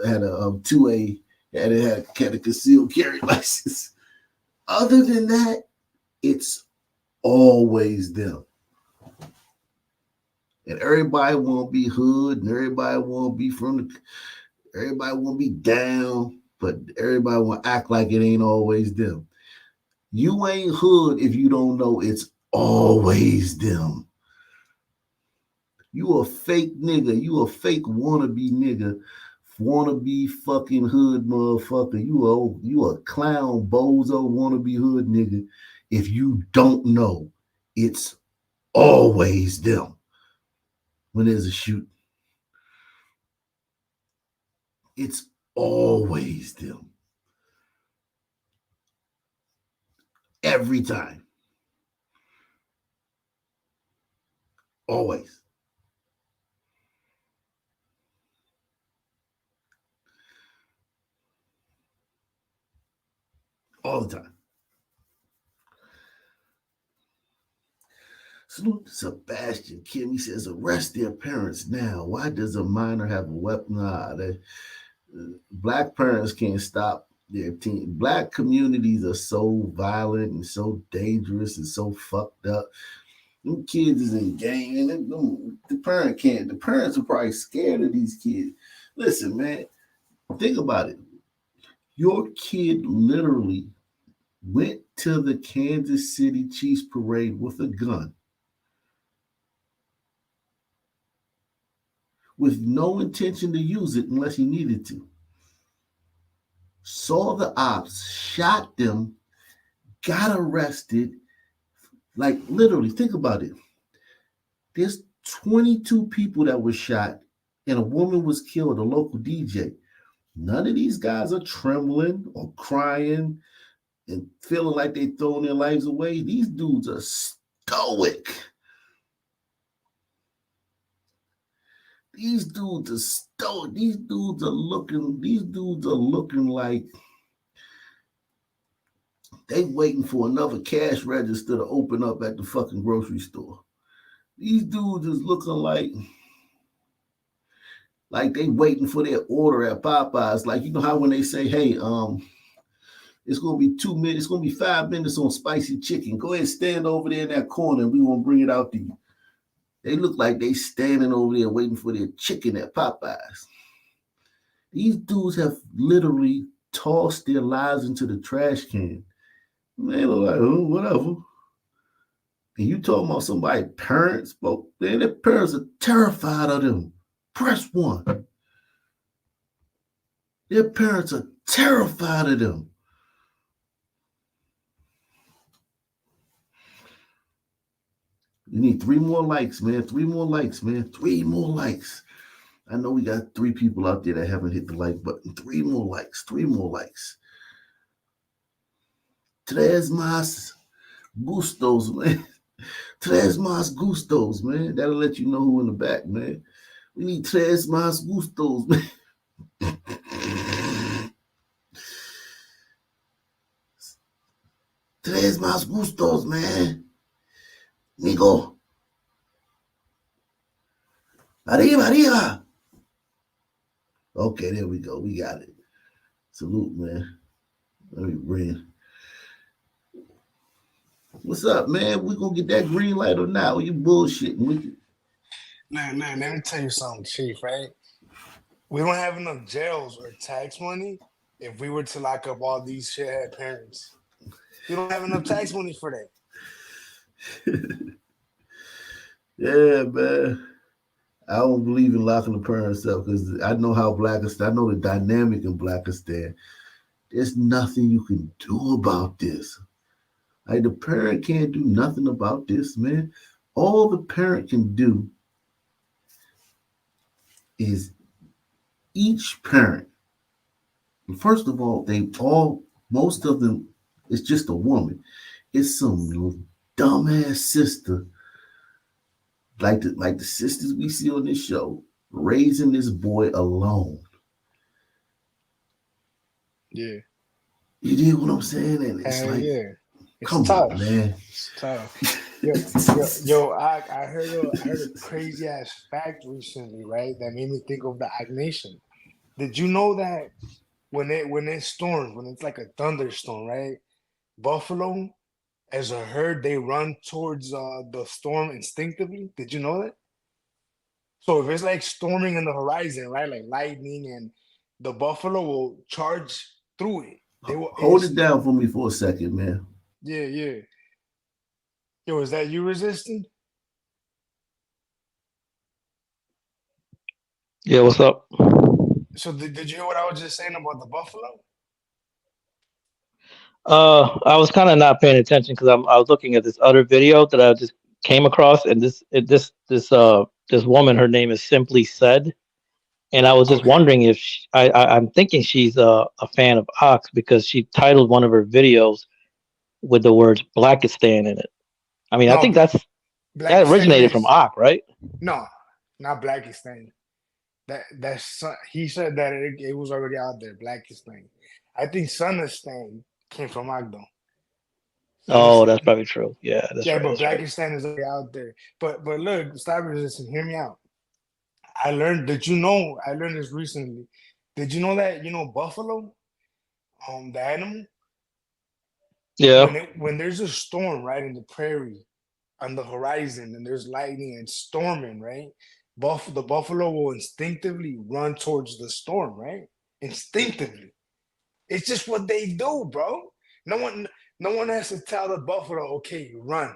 had a 2A, had a concealed carry license. Other than that, it's always them. And everybody won't be hood, and everybody won't be everybody won't be down, but everybody will act like it ain't always them. You ain't hood if you don't know it's always them. You a fake nigga. You a fake wannabe nigga. Wannabe fucking hood motherfucker. You a clown bozo wannabe hood nigga. If you don't know, it's always them when there's a shoot. It's always them. Every time. Always. All the time. Salute to Sebastian Kim. He says, arrest their parents now. Why does a minor have a weapon? Black parents can't stop their teen. Black communities are so violent and so dangerous and so fucked up. Them kids is in gang, and the parent can't. The parents are probably scared of these kids. Listen, man, think about it. Your kid literally went to the Kansas City Chiefs parade with a gun with no intention to use it unless he needed to. Saw the ops, shot them, got arrested. Like literally, think about it. There's 22 people that were shot and a woman was killed, a local DJ. None of these guys are trembling or crying and feeling like they're throwing their lives away. These dudes are stoic. These dudes are stoic. These dudes are looking like they waiting for another cash register to open up at the fucking grocery store. These dudes is looking like they waiting for their order at Popeyes. Like, you know how when they say, hey, it's gonna be 2 minutes, it's gonna be 5 minutes on spicy chicken. Go ahead, stand over there in that corner and we gonna bring it out to you. They look like they standing over there waiting for their chicken at Popeyes. These dudes have literally tossed their lives into the trash can. They look like, oh, whatever. And you talking about somebody's parents, but man, their parents are terrified of them. Press 1. Their parents are terrified of them. You need 3 more likes, man. 3 more likes, man. 3 more likes. I know we got 3 people out there that haven't hit the like button. 3 more likes. 3 more likes. Tres más gustos, man. Tres más gustos, man. That'll let you know who in the back, man. We need tres más gustos, man. Tres más gustos, man. Migo. Arriba, arriba. Okay, there we go. We got it. Salute, man. Let me bring. What's up, man? We gonna get that green light or not? Or you bullshitting with it? Man, let me tell you something, Chief, right? We don't have enough jails or tax money if we were to lock up all these shithead parents. We don't have enough tax money for that. Yeah, man. I don't believe in locking the parents up because I know how Blackistan, I know the dynamic in Blackistan. There's nothing you can do about this. Like, the parent can't do nothing about this, man. All the parent can do is each parent. First of all, most of them, it's just a woman. It's some little dumbass sister, like the sisters we see on this show, raising this boy alone. Yeah. You dig what I'm saying? And it's Hell like, yeah. It's come tough. on, man. It's tough. I heard a crazy ass fact recently, right? That made me think of the Ag Nation. Did you know that when it storms, when it's like a thunderstorm, right? Buffalo, as a herd, they run towards the storm instinctively. Did you know that? So if it's like storming in the horizon, right, like lightning, and the buffalo will charge through it. They will Hold it down for me for a second, man. Yeah. Yo, is that you resisting? Yeah, what's up? So did you hear what I was just saying about the buffalo? I was kind of not paying attention because I was looking at this other video that I just came across, and this woman, her name is Simply Said, and I was just wondering if I'm thinking she's a fan of Ox because she titled one of her videos with the words Blackistan in it. I mean, I think that originated from Ock, right? No, not Blackistan. He said that it was already out there, Blackistan. I think Sunistan came from Agdo. Oh, that's probably true. Yeah, that's right. But Blackistan is already out there. But look, stop resisting. Hear me out. I learned this recently. Did you know that buffalo, the animal? Yeah. When there's a storm, right, in the prairie, on the horizon, and there's lightning and storming, right? The buffalo will instinctively run towards the storm, right? Instinctively. It's just what they do, bro. No one has to tell the buffalo, okay, run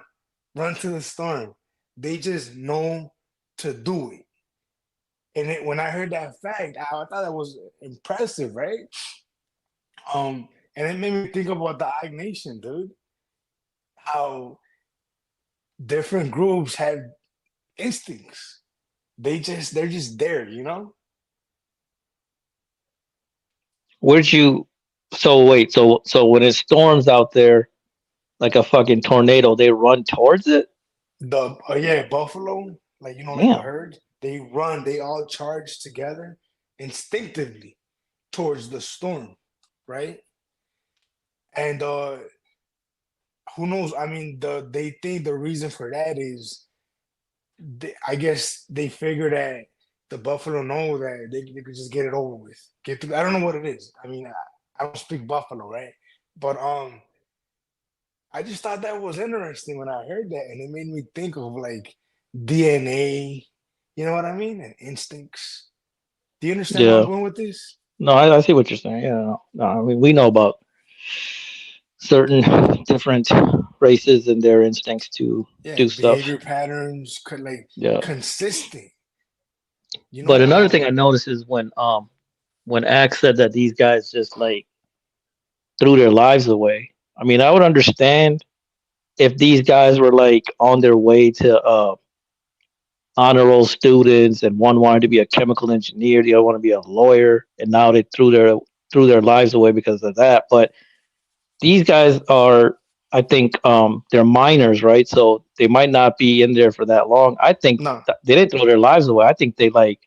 to the storm. They just know to do it. And when I heard that fact, I thought that was impressive, right? And it made me think about the Ag Nation, dude. How different groups have instincts. They're just there, So when it storms out there like a fucking tornado, they run towards it? Buffalo, like the herd, they run, they all charge together instinctively towards the storm, right? And who knows? I mean, they think the reason for that is, I guess they figure that the Buffalo know that they could just get it over with, get through. I don't know what it is. I mean, I don't speak Buffalo, right? But I just thought that was interesting when I heard that, and it made me think of like DNA. You know what I mean? And instincts. Do you understand where I'm Yeah. going with this? No, I see what you're saying. Yeah. No, I mean, we know about certain different races and their instincts to Yeah, do stuff. behavior patterns could like Yeah. consistent. You But know, another thing I noticed is when Axe said that these guys just like threw their lives away. I mean, I would understand if these guys were like on their way to honor roll students, and one wanted to be a chemical engineer, the other wanted to be a lawyer, and now they threw their lives away because of that. But these guys are, I think, they're minors, right? So they might not be in there for that long. I think no. they didn't throw their lives away. I think they like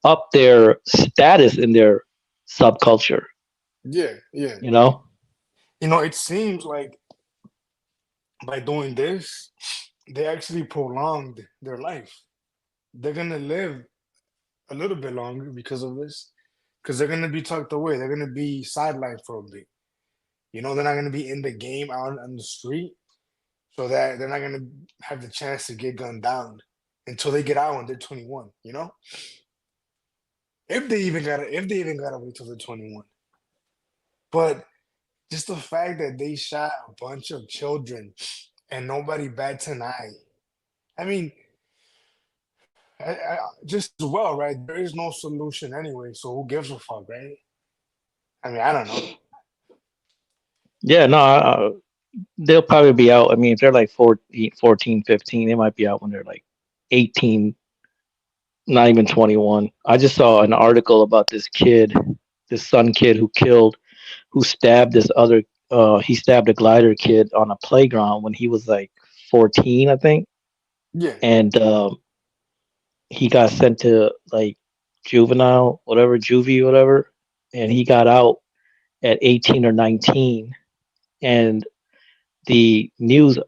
up their status in their subculture. Yeah, yeah. You know? You know, it seems like by doing this, they actually prolonged their life. They're gonna live a little bit longer because of this, because they're gonna be tucked away. They're gonna be sidelined for a bit. You know, they're not gonna be in the game out on the street, so that they're not gonna have the chance to get gunned down until they get out when they're 21. You know, if they even gotta wait till they're 21. But just the fact that they shot a bunch of children and nobody bats an eye. I mean, just as well, right? There is no solution anyway, so who gives a fuck, right? I mean, I don't know. Yeah, no, they'll probably be out. I mean, if they're like 14, 15, they might be out when they're like 18, not even 21. I just saw an article about this kid, this son kid who stabbed this other, he stabbed a glider kid on a playground when he was like 14, I think. Yeah. And he got sent to like juvenile, whatever, juvie, whatever. And he got out at 18 or 19. And the news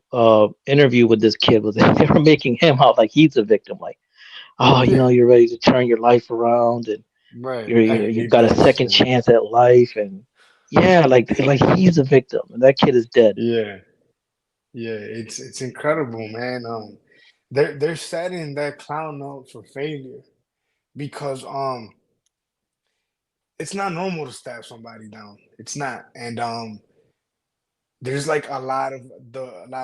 interview with this kid was they were making him out like he's a victim, like, oh, Yeah. you're ready to turn your life around, and Right. you're, I you're you've hate got a that second shit. chance at life, and yeah, like he's a victim, and that kid is dead. Yeah. Yeah. It's incredible, man. They're setting that clown up for failure because it's not normal to stab somebody down. It's not. And there's like a lot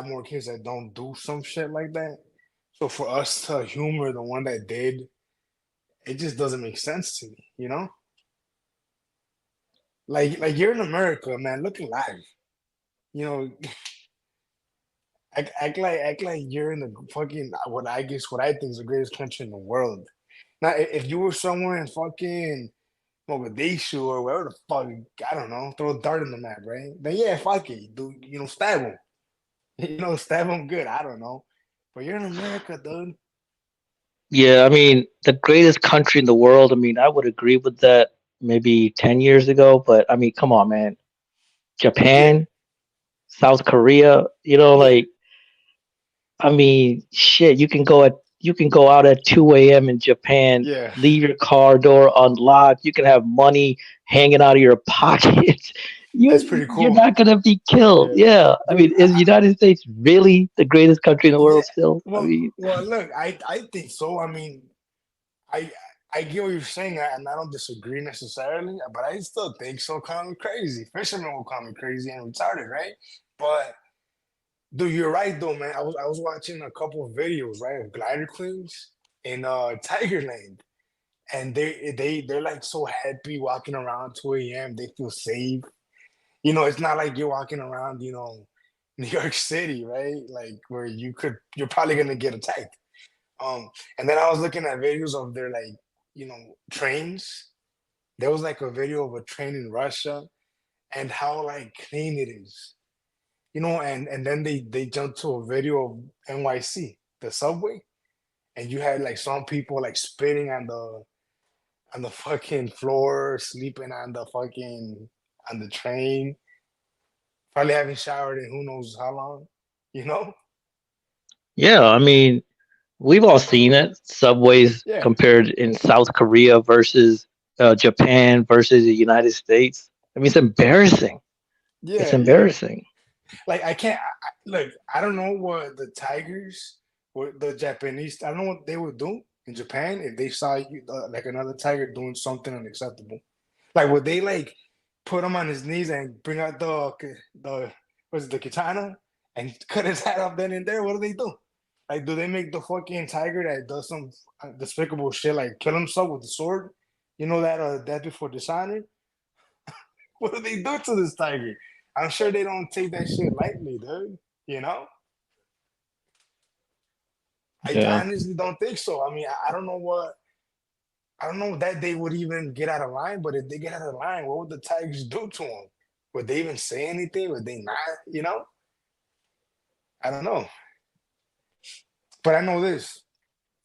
more kids that don't do some shit like that. So for us to humor the one that did, it just doesn't make sense to me, you know? Like you're in America, man. Look alive. You know, act like you're in the fucking what I think is the greatest country in the world. Now, if you were somewhere in fucking Mogadishu or wherever the fuck, I don't know, throw a dart in the map, right? Then yeah, fuck it, dude. You know, stab him. You know, stab him good. I don't know, but you're in America, dude. Yeah, I mean, the greatest country in the world. I mean, I would agree with that maybe 10 years ago, but I mean, come on, man, Yeah, Japan, South Korea, yeah, like, I mean, shit, you can go out at 2 a.m. in Japan, yeah. leave your car door unlocked. You can have money hanging out of your pockets. That's You pretty you're cool. not gonna be killed. Yeah, Yeah, I dude. mean, is the United States really the greatest country in the Yeah. world still? I Well, mean, well. Look, I think so. I mean, I I get what you're saying, and I don't disagree necessarily, but I still think so. Call me crazy. Fishermen will call me crazy and retarded, right? But dude, you're right though, man. I was watching a couple of videos, right, of glider queens in Tigerland, and they're like so happy walking around 2 a.m. They feel safe. You know, it's not like you're walking around, you know, New York City, right? Like where you're probably gonna get attacked. And then I was looking at videos of their like, you know, trains. There was like a video of a train in Russia and how like clean it is. You know, and then they jumped to a video of NYC, the subway, and you had like some people like spitting on the fucking floor, sleeping on the train, probably haven't showered in who knows how long, you know? Yeah, I mean, we've all seen it. Subways Yeah, compared in South Korea versus Japan versus the United States. I mean, it's embarrassing. It's yeah, yeah. embarrassing. Like I can't look. I don't know what the tigers or the Japanese. I don't know what they would do in Japan if they saw you like another tiger doing something unacceptable. Like would they like put him on his knees and bring out the what's it, the katana and cut his head off then and there? What do they do? Like do they make the fucking tiger that does some despicable shit like kill himself with the sword? You know that death before dishonor. What do they do to this tiger? I'm sure they don't take that shit lightly, dude. You know? I Yeah. honestly don't think so. I mean, I don't know that they would even get out of line, but if they get out of line, what would the Tigers do to them? Would they even say anything? Would they not? You know? I don't know. But I know this.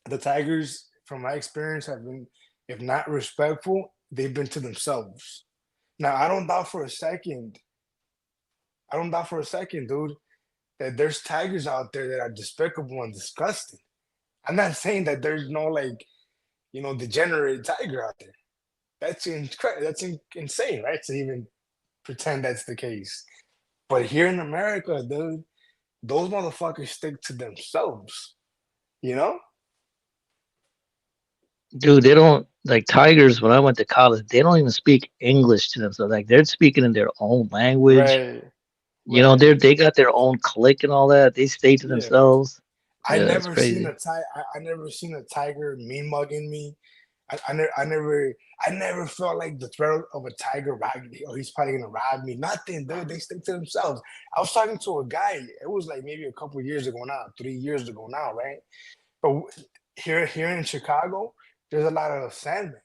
The Tigers, from my experience, have been, if not respectful, they've been to themselves. Now, I don't doubt for a second, dude, that there's tigers out there that are despicable and disgusting. I'm not saying that there's no like, degenerate tiger out there. That's incredible. That's insane, right? To even pretend that's the case. But here in America, dude, those motherfuckers stick to themselves. You know? Dude, they don't like tigers. When I went to college, they don't even speak English to them. So like they're speaking in their own language. Right. You know, Right. they got their own clique and all that. They stay to Yeah. themselves. I Yeah, it's never seen crazy. I never seen a tiger mean mugging me. I never felt like the threat of a tiger robbing me. Oh, he's probably gonna rob me. Nothing, dude. They stick to themselves. I was talking to a guy. It was like maybe a couple years ago now, 3 years ago now, right? But here in Chicago, there's a lot of Sandmen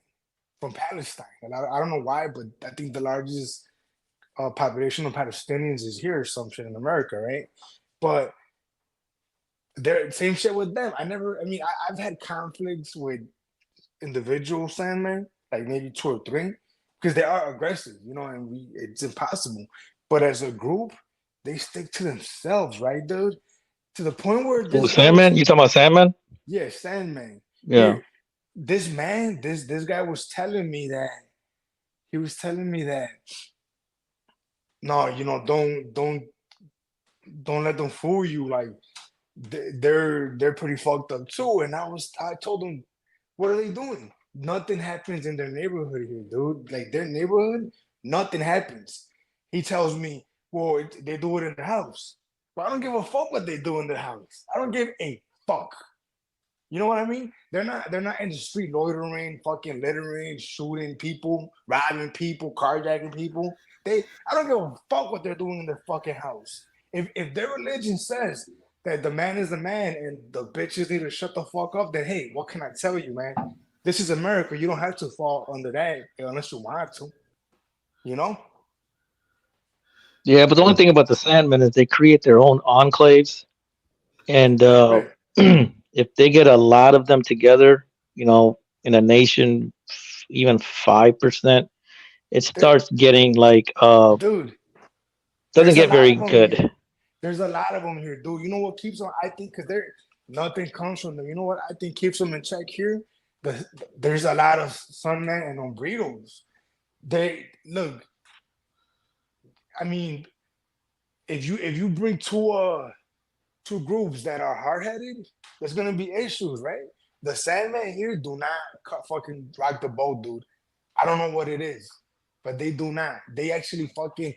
from Palestine, and I don't know why, but I think the largest population of Palestinians is here or some shit in America, right? But there, same shit with them. I've had conflicts with individual Sandmen, like maybe 2 or 3, because they are aggressive, and it's impossible. But as a group, they stick to themselves, right, dude? To the point where Oh, this guy was, Sandman? You talking about Sandman? yeah, Sandman. Yeah. This man, this guy was telling me that no, don't let them fool you. Like they're pretty fucked up too. And I told him, what are they doing? Nothing happens in their neighborhood here, dude. Like their neighborhood, nothing happens. He tells me, well, they do it in the house. Well, I don't give a fuck what they do in the house. I don't give a fuck. You know what I mean? They're not in the street loitering, fucking littering, shooting people, robbing people, carjacking people. I don't give a fuck what they're doing in their fucking house. If their religion says that the man is the man and the bitches need to shut the fuck up, then hey, what can I tell you, man? This is America. You don't have to fall under that unless you want to. You know? Yeah, but the only thing about the Sandmen is they create their own enclaves. And Right. if they get a lot of them together, in a nation, even 5%, it starts getting like Dude, doesn't there's a get lot very of them here. good. There's a lot of them here, dude. You know what keeps them? I think because nothing comes from them. You know what I think keeps them in check here? There's a lot of Sunmen and Hombreros. They look. I mean, if you bring two groups that are hard headed, there's gonna be issues, right? The Sandmen here do not fucking rock the boat, dude. I don't know what it is, but they do not. They actually fucking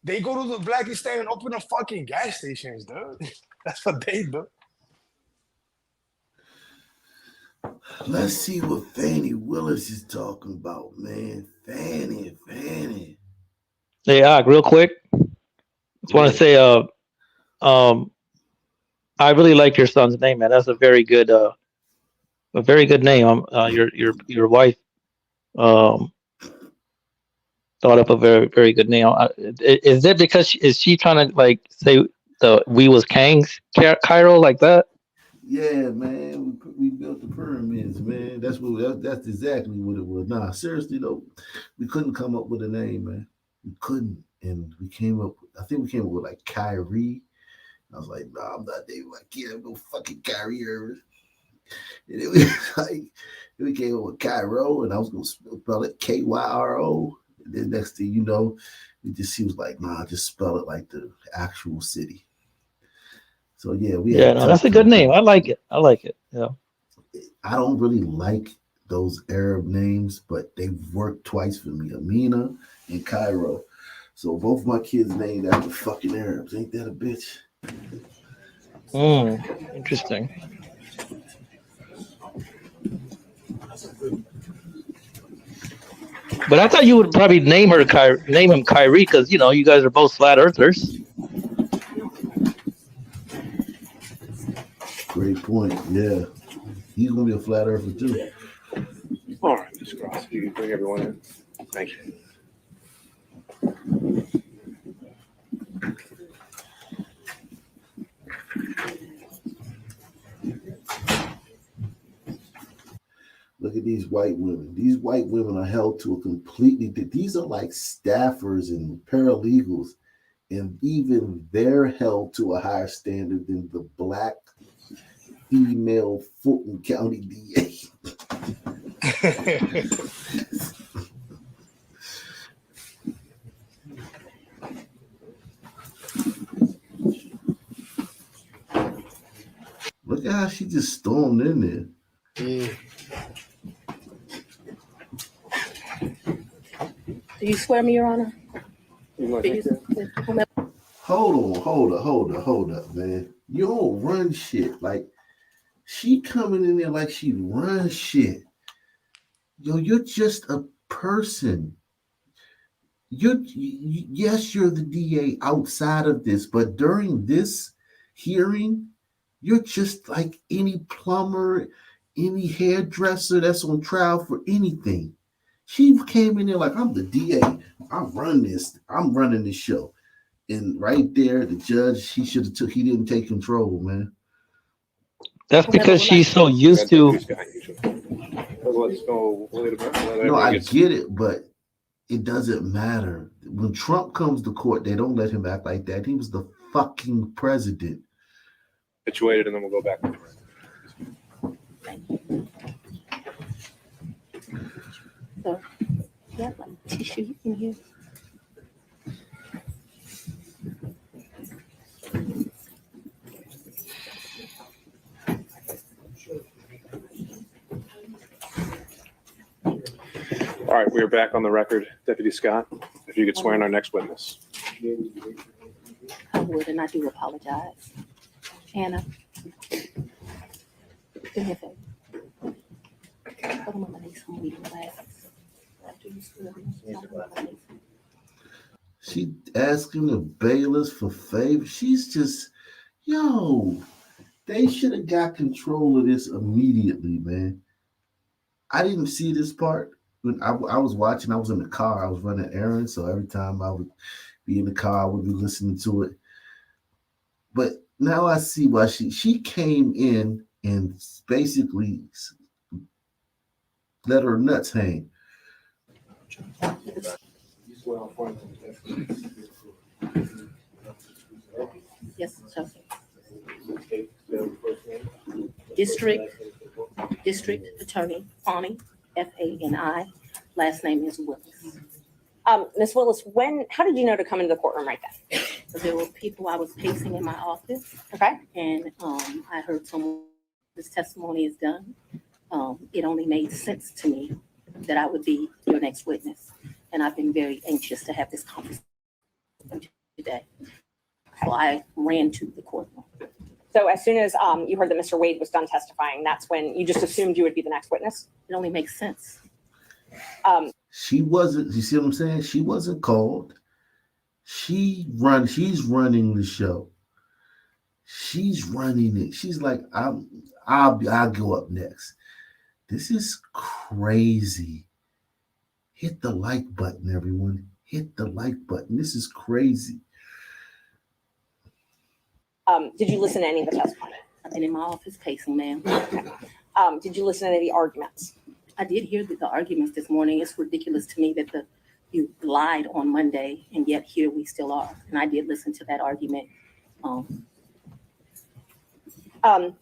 they go to the Blackistan and open up fucking gas stations, dude. That's what they do. Let's see what Fani Willis is talking about, man. Fani. Hey, real quick, just want to say, I really like your son's name, man. That's a very good name. Your wife thought up a very, very good name. Is it because is she trying to like say we was Kangs, Cairo like that? Yeah, man, we built the pyramids, man. That's exactly what it was. Nah, seriously though, we couldn't come up with a name, man. We couldn't, and we came up. I think we came up with like Kyrie. I was like, nah, I'm not naming my kid. I'm no fucking Kyrie Irving. And it was like we came up with Cairo, and I was gonna spell it Kyro. And then next thing you know, he was like, nah, just spell it like the actual city. So yeah, we Yeah, had no, tough that's a good time. name. I like it. I like it. Yeah. I don't really like those Arab names, but they've worked twice for me, Amina and Cairo. So both my kids named after fucking Arabs. Ain't that a bitch? Interesting. But I thought you would probably name him Kyrie, because you guys are both flat earthers. Great point. Yeah, he's gonna be a flat earther too. All right, Ms. Cross, you can bring everyone in. Thank you. Look at these white women. These white women are held to a completely. These are like staffers and paralegals, and even they're held to a higher standard than the black female Fulton County DA. Look at how she just stormed in there. Do you swear me, Your Honor? Hold up, man. You don't run shit. Like, she coming in there like she runs shit. Yo, you're just a person. Yes, you're the DA outside of this, but during this hearing, you're just like any plumber, any hairdresser that's on trial for anything. She came in there like, I'm the DA. I'm running this show. And right there, the judge, he didn't take control, man. That's because she's so used to. No, I get it, but it doesn't matter. When Trump comes to court, they don't let him act like that. He was the fucking president. Situated, and then we'll go back. So, you have like tissue in here. All right, we are back on the record. Deputy Scott, if you could swear in our next witness. I would, and I do apologize. Anna, do me a favor. Put them on my knees for me to relax. After you swear me. She asking the bailiffs for favors. She's just, yo, they should have got control of this immediately, man. I didn't see this part. When I was watching, I was in the car. I was running errands, so every time I would be in the car, I would be listening to it. But now I see why she came in and basically let her nuts hang. Yes, Chelsea. District Attorney Fani, Fani. Last name is Willis. Ms. Willis, how did you know to come into the courtroom right then? There were people I was pacing in my office. Okay. And I heard someone, this testimony is done. It only made sense to me that I would be your next witness. And I've been very anxious to have this conversation today. So I ran to the courtroom. So as soon as you heard that Mr. Wade was done testifying, that's when you just assumed you would be the next witness? It only makes sense. She wasn't, you see what I'm saying? She wasn't called. She's running the show. She's running it. She's like, I'll go up next. This is crazy. Hit the like button, everyone. Hit the like button. This is crazy. Did you listen to any of the testimony? I've been in my office pacing, ma'am. Did you listen to any of the arguments? I did hear the arguments this morning. It's ridiculous to me that you lied on Monday, and yet here we still are. And I did listen to that argument. All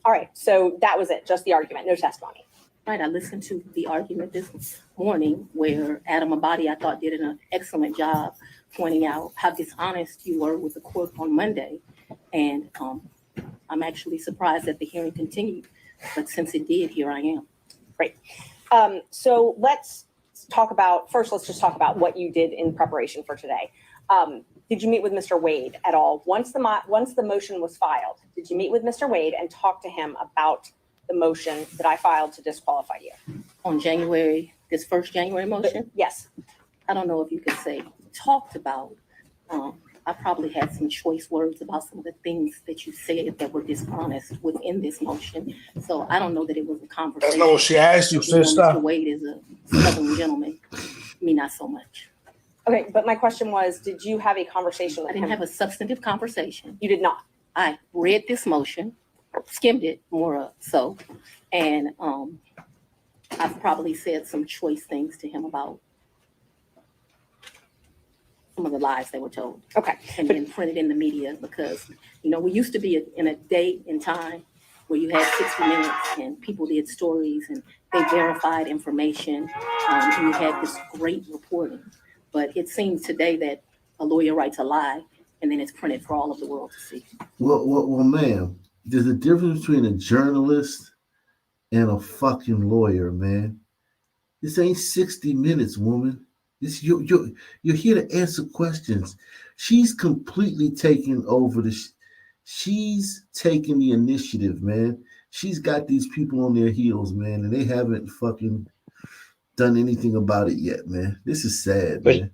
right, so that was it, just the argument, no testimony. Right, I listened to the argument this morning where Adam Abadi, I thought, did an excellent job pointing out how dishonest you were with the court on Monday. And I'm actually surprised that the hearing continued, but since it did, here I am. Great. So let's just talk about what you did in preparation for today. Did you meet with Mr. Wade at all? Once the motion was filed, did you meet with Mr. Wade and talk to him about the motion that I filed to disqualify you? On this first January motion? Yes. I don't know if you could say talked about. I probably had some choice words about some of the things that you said that were dishonest within this motion. So I don't know that it was a conversation. That's not what she asked you, sister. Mr. Wade is a Southern gentleman. Me, not so much. Okay, but my question was, did you have a conversation with him? I didn't have a substantive conversation. You did not? I read this motion, skimmed it more so, and I've probably said some choice things to him about some of the lies they were told. Okay. And then printed in the media because, we used to be in a day and time where you had 60 minutes and people did stories and they verified information and you had this great reporting. But it seems today that a lawyer writes a lie and then it's printed for all of the world to see. Well, ma'am, there's a difference between a journalist and a fucking lawyer, man. This ain't 60 minutes, woman. You're here to answer questions. She's completely taken over she's taking the initiative, man. She's got these people on their heels, man, and they haven't fucking done anything about it yet, man. This is sad, man.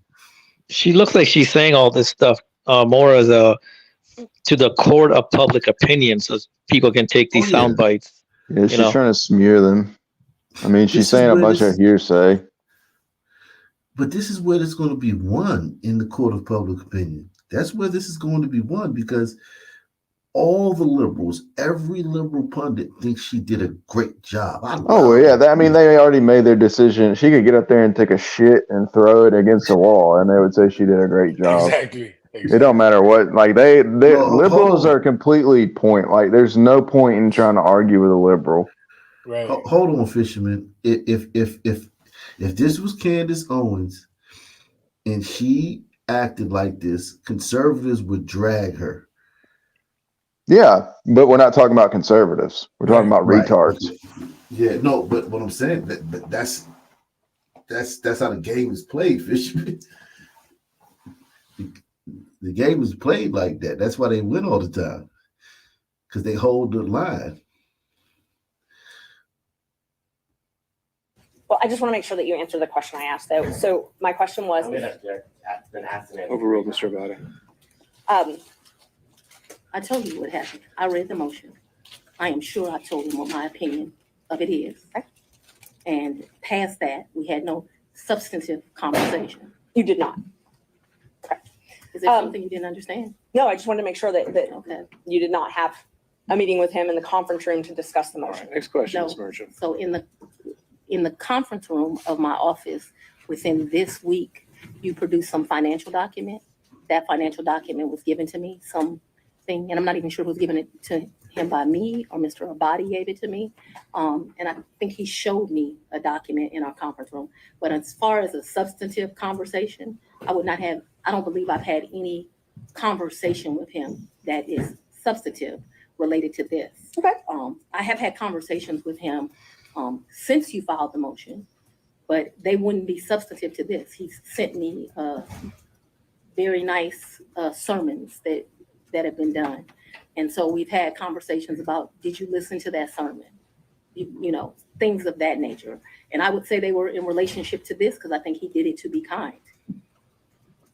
She looks like she's saying all this stuff more as to the court of public opinion, so people can take these sound bites. Yeah, she's trying to smear them. I mean, she's saying a bunch of hearsay. But this is where it's going to be won in the court of public opinion. That's where this is going to be won because all the liberals, every liberal pundit thinks she did a great job. They already made their decision. She could get up there and take a shit and throw it against the wall, and they would say she did a great job. Exactly. It don't matter what. Like liberals are completely point. Like there's no point in trying to argue with a liberal. Right. Hold on, Fisherman. If this was Candace Owens and she acted like this, conservatives would drag her. Yeah, but we're not talking about conservatives. We're talking about retards. Yeah, no, but what I'm saying that's how the game is played, Fisherman. The game is played like that. That's why they win all the time because they hold the line. Well, I just want to make sure that you answer the question I asked, though. So my question was, Overruled, Mr. Abadi. I told you what happened. I read the motion. I am sure I told him what my opinion of it is. Okay. And past that, we had no substantive conversation. You did not. Correct. Is there something you didn't understand? No, I just wanted to make sure that okay. You did not have a meeting with him in the conference room to discuss the motion. Right, next question, No. Ms. Merchant. So in the conference room of my office within this week, you produced some financial document. That financial document was given to me, something, and I'm not even sure who's given it to him by me or Mr. Abadi gave it to me. And I think he showed me a document in our conference room. But as far as a substantive conversation, I don't believe I've had any conversation with him that is substantive related to this. Okay. I have had conversations with him since you filed the motion, but they wouldn't be substantive to this. He sent me very nice sermons that have been done. And so we've had conversations about, did you listen to that sermon? You know, things of that nature. And I would say they were in relationship to this because I think he did it to be kind.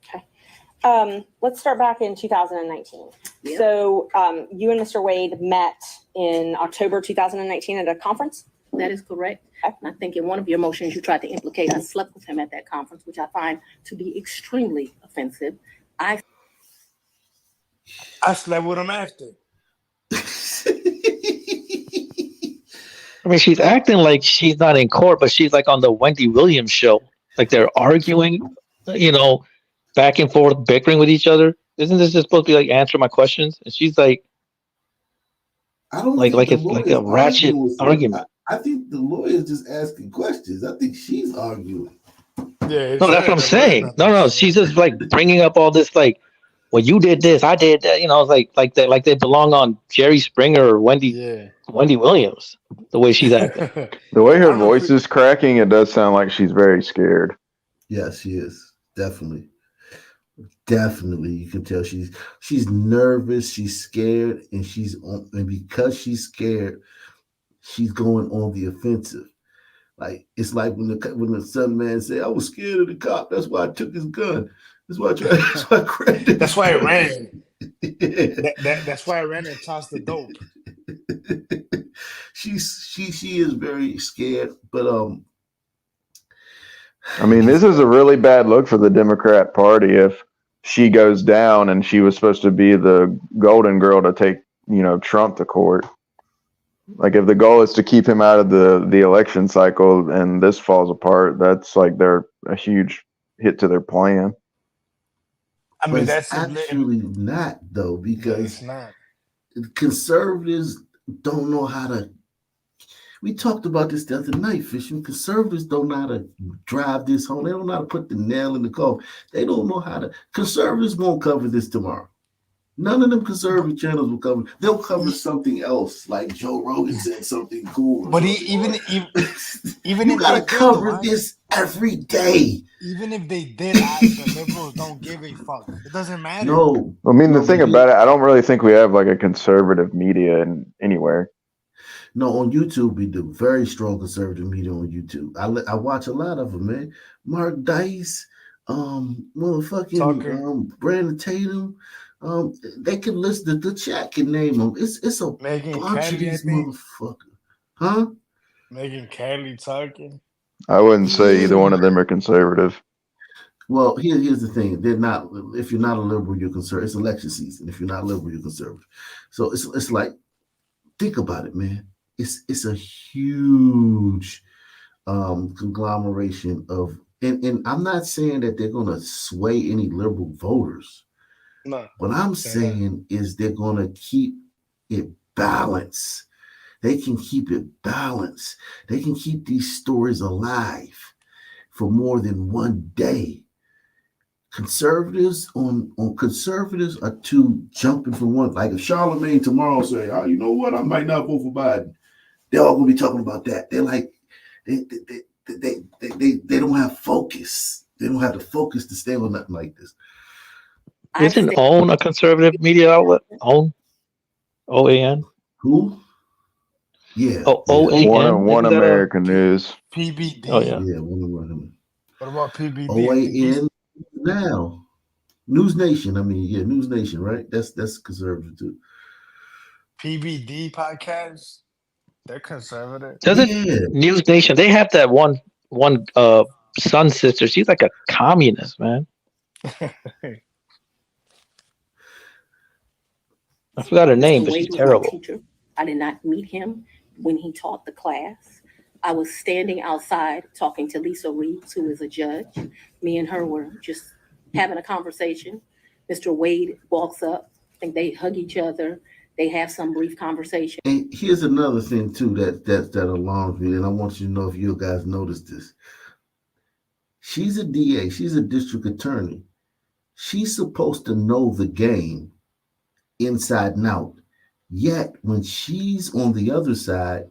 Okay. Let's start back in 2019. Yeah. So you and Mr. Wade met in October 2019 at a conference? That is correct. And I think in one of your motions, you tried to implicate I slept with him at that conference, which I find to be extremely offensive. I slept with him after. I mean, she's acting like she's not in court, but she's like on the Wendy Williams show. Like they're arguing, back and forth, bickering with each other. Isn't this just supposed to be like answer my questions? And she's like, I don't like think the it's like a lawyer's ratchet arguing with her. argument. I think the lawyer's just asking questions. I think she's arguing. Yeah, No, that's what I'm saying. No, she's just like bringing up all this, like, well, you did this, I did that. Like they belong on Jerry Springer or Wendy Williams. The way she's acting. The way her voice is cracking, it does sound like she's very scared. Yes, she is. Definitely. You can tell she's nervous, she's scared, and because she's scared, she's going on the offensive. Like it's like when the son man said, "I was scared of the cop. That's why I took his gun. That's why I tried. That's why I grabbed it. That's why I ran. That's why I ran and tossed the dope." She is very scared, but I mean, this is a really bad look for the Democrat Party if she goes down and she was supposed to be the golden girl to take, Trump to court. Like if the goal is to keep him out of the election cycle and this falls apart, that's like they're a huge hit to their plan. I mean, that's actually not though, because conservatives don't know how to. We talked about this the other night, Fishman. Conservatives don't know how to drive this home. They don't know how to put the nail in the coffin. They don't know how to. Conservatives won't cover this tomorrow. None of them conservative channels will cover. They'll cover something else, like Joe Rogan said something cool. But even you if gotta they cover did, this every day. Even if they did, the liberals don't give a fuck. It doesn't matter. No. I mean, the thing about it, I don't really think we have like a conservative media anywhere. No, on YouTube we do. Very strong conservative media on YouTube. I watch a lot of them, man. Mark Dice, motherfucking Brandon Tatum. They can list the chat can name them. It's a Megan bunch of Kelly, these motherfuckers. Huh? Megan Kelly talking. I wouldn't say either one of them are conservative. Well, here's the thing. They're not. If you're not a liberal, you're conservative. It's election season. If you're not liberal, you're conservative. So it's like, think about it, man. It's a huge conglomeration of, and I'm not saying that they're going to sway any liberal voters. No. What I'm saying is they're going to keep it balanced. They can keep it balanced. They can keep these stories alive for more than one day. Conservatives are too jumping from one. Like if Charlemagne tomorrow say, "Oh, you know what? I might not vote for Biden." They're all gonna be talking about that. They're like, they don't have focus. They don't have the focus to stay on nothing like this. Isn't OWN a conservative media outlet? OWN? OAN? Who? Yeah. OAN? One American News. PBD. Oh, yeah. Yeah, One. What about PBD? OAN now. News Nation. News Nation, right? That's conservative too. PBD podcast. They're conservative. Doesn't News Nation? They have that one Sun sister. She's like a communist, man. I forgot her name, but she's terrible. Teacher. I did not meet him when he taught the class. I was standing outside talking to Lisa Reeves, who is a judge. Me and her were just having a conversation. Mr. Wade walks up. I think they hug each other. They have some brief conversation. And here's another thing too that alarms me, and I want you to know if you guys noticed this. She's a DA. She's a district attorney. She's supposed to know the game inside and out. Yet when she's on the other side,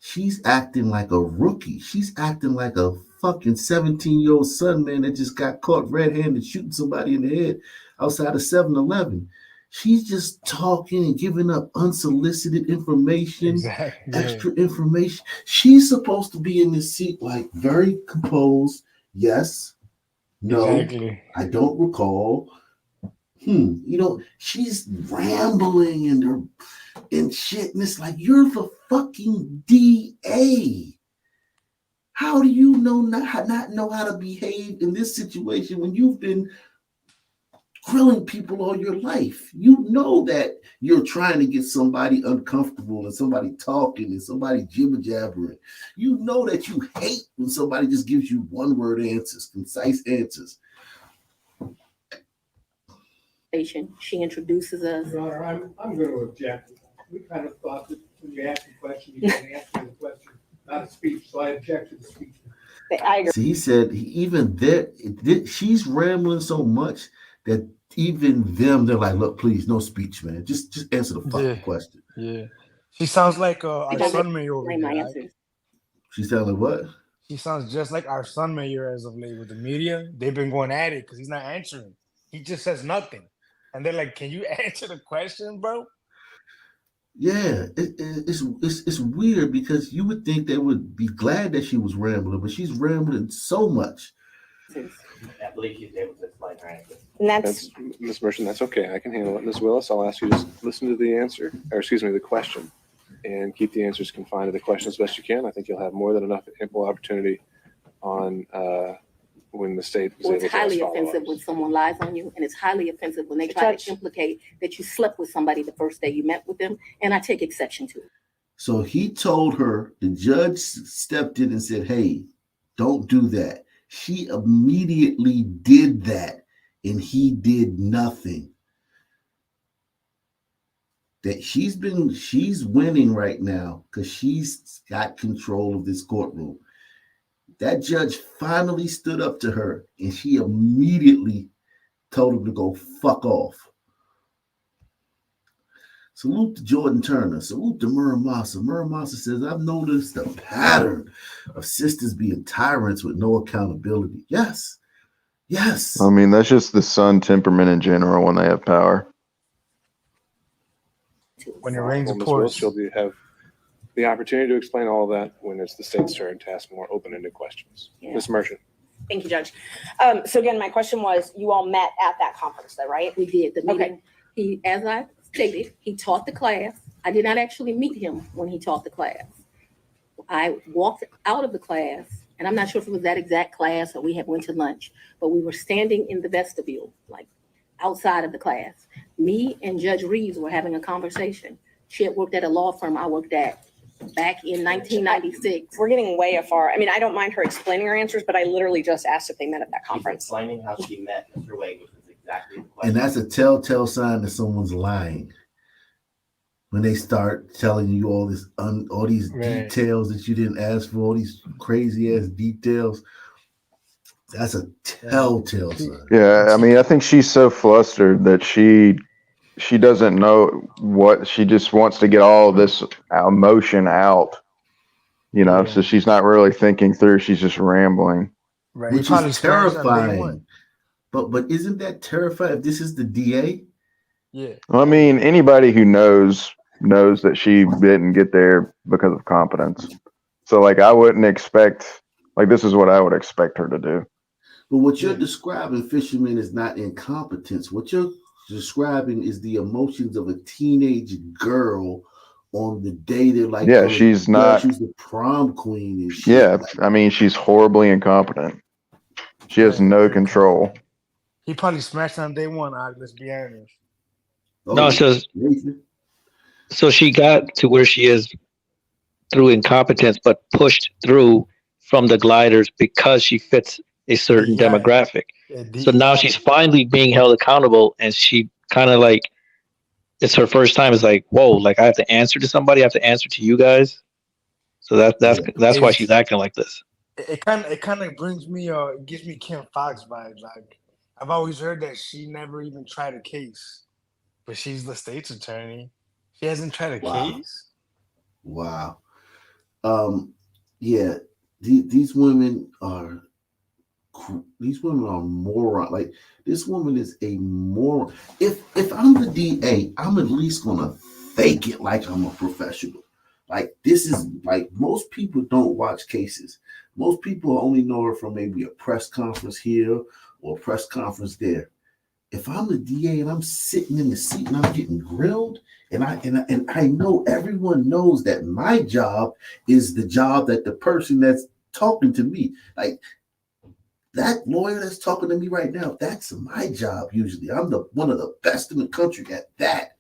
she's acting like a rookie. She's acting like a fucking 17-year-old son, man, that just got caught red-handed shooting somebody in the head outside of 7-Eleven. She's just talking and giving up unsolicited information, extra information. She's supposed to be in this seat like very composed. Yes, no, I don't recall. She's rambling and shit, and it's like, you're the fucking DA. How do you not know how to behave in this situation when you've been grilling people all your life. You know that you're trying to get somebody uncomfortable and somebody talking and somebody jibber jabbering. You know that you hate when somebody just gives you one word answers, concise answers. She introduces us. Your Honor, I'm going to object. We kind of thought that when you ask a question, you can answer the question, not a speech. So I object to the speech. I agree. See, he said even there, she's rambling so much that even them, they're like, look, please, no speech, man. Just answer the fucking question. Yeah. She sounds like our son mayor over there. Right? She sounded what? She sounds just like our son mayor as of late with the media. They've been going at it because he's not answering. He just says nothing. And they're like, can you answer the question, bro? Yeah, it's weird because you would think they would be glad that she was rambling, but she's rambling so much. I believe she's able to explain her answer. And that's Ms. Merchant, that's okay. I can handle it. Ms. Willis, I'll ask you to just listen to the answer, or excuse me, the question, and keep the answers confined to the question as best you can. I think you'll have more than enough ample opportunity on when the state is able to It's highly ask offensive follow-ups. when someone lies on you, and it's highly offensive when they try to implicate that you slept with somebody the first day you met with them, and I take exception to it. So he told her, the judge stepped in and said, hey, don't do that. She immediately did that, and he did nothing. That she's winning right now because she's got control of this courtroom. That judge finally stood up to her, and she immediately told him to go fuck off. Salute to Jordan Turner. Salute to Muramasa. Muramasa says, I've noticed a pattern of sisters being tyrants with no accountability. Yes. Yes. I mean, that's just the son temperament in general when they have power. When it rains, it Ms. pours. Willis, you'll have the opportunity to explain all of that when it's the state's turn to ask more open-ended questions. Yeah. Ms. Merchant. Thank you, Judge. So again, my question was, you all met at that conference, though, right? We did. The meeting, he, as I stated, he taught the class. I did not actually meet him when he taught the class. I walked out of the class, and I'm not sure if it was that exact class or we had went to lunch, but we were standing in the vestibule, like outside of the class. Me and Judge Reeves were having a conversation. She had worked at a law firm I worked at back in 1996. We're getting way afar. I mean, I don't mind her explaining her answers, but I literally just asked if they met at that conference. She's explaining how she met Mr. Wade, which is exactly the question. And that's a telltale sign that someone's lying. When they start telling you all these details that you didn't ask for, all these crazy ass details, that's a telltale sign. Yeah, I mean, I think she's so flustered that she doesn't know what she just wants to get all of this emotion out, so she's not really thinking through. She's just rambling. Right. Which is terrifying. But isn't that terrifying if this is the DA? Yeah. Well, I mean, anybody who knows that she didn't get there because of competence. So I wouldn't expect, this is what I would expect her to do. But what you're describing, Fisherman, is not incompetence. What you're describing is the emotions of a teenage girl on the day they're she's not. She's the prom queen. And shit. Yeah, I mean, she's horribly incompetent. She has no control. He probably smashed on day one. Let's be honest. No, so she got to where she is through incompetence, but pushed through from the gliders because she fits a certain demographic. So now she's finally being held accountable, and she kind of it's her first time. It's whoa, I have to answer to somebody. I have to answer to you guys. So that's why she's acting like this. It kind of brings me gives me Kim Fox vibes. I've always heard that she never even tried a case, but she's the state's attorney. She hasn't tried a case. Wow. Yeah. These women are moron. This woman is a moron. If I'm the DA, I'm at least gonna fake it like I'm a professional. This is most people don't watch cases. Most people only know her from maybe a press conference here or a press conference there. If I'm the DA and I'm sitting in the seat and I'm getting grilled, and I know everyone knows that my job is the job that the person that's talking to me, that lawyer that's talking to me right now, that's my job usually. I'm one of the best in the country at that.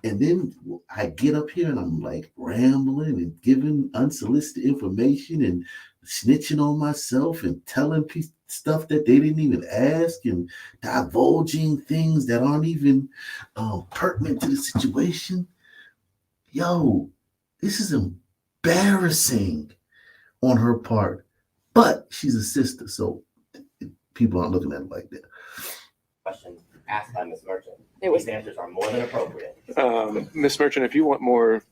And then I get up here and I'm like rambling and giving unsolicited information and snitching on myself and telling stuff that they didn't even ask and divulging things that aren't even pertinent to the situation. Yo, this is embarrassing on her part, but she's a sister, so people aren't looking at it like that. Question asked by Ms. Merchant. These answers are more than appropriate. Ms. Merchant, if you want more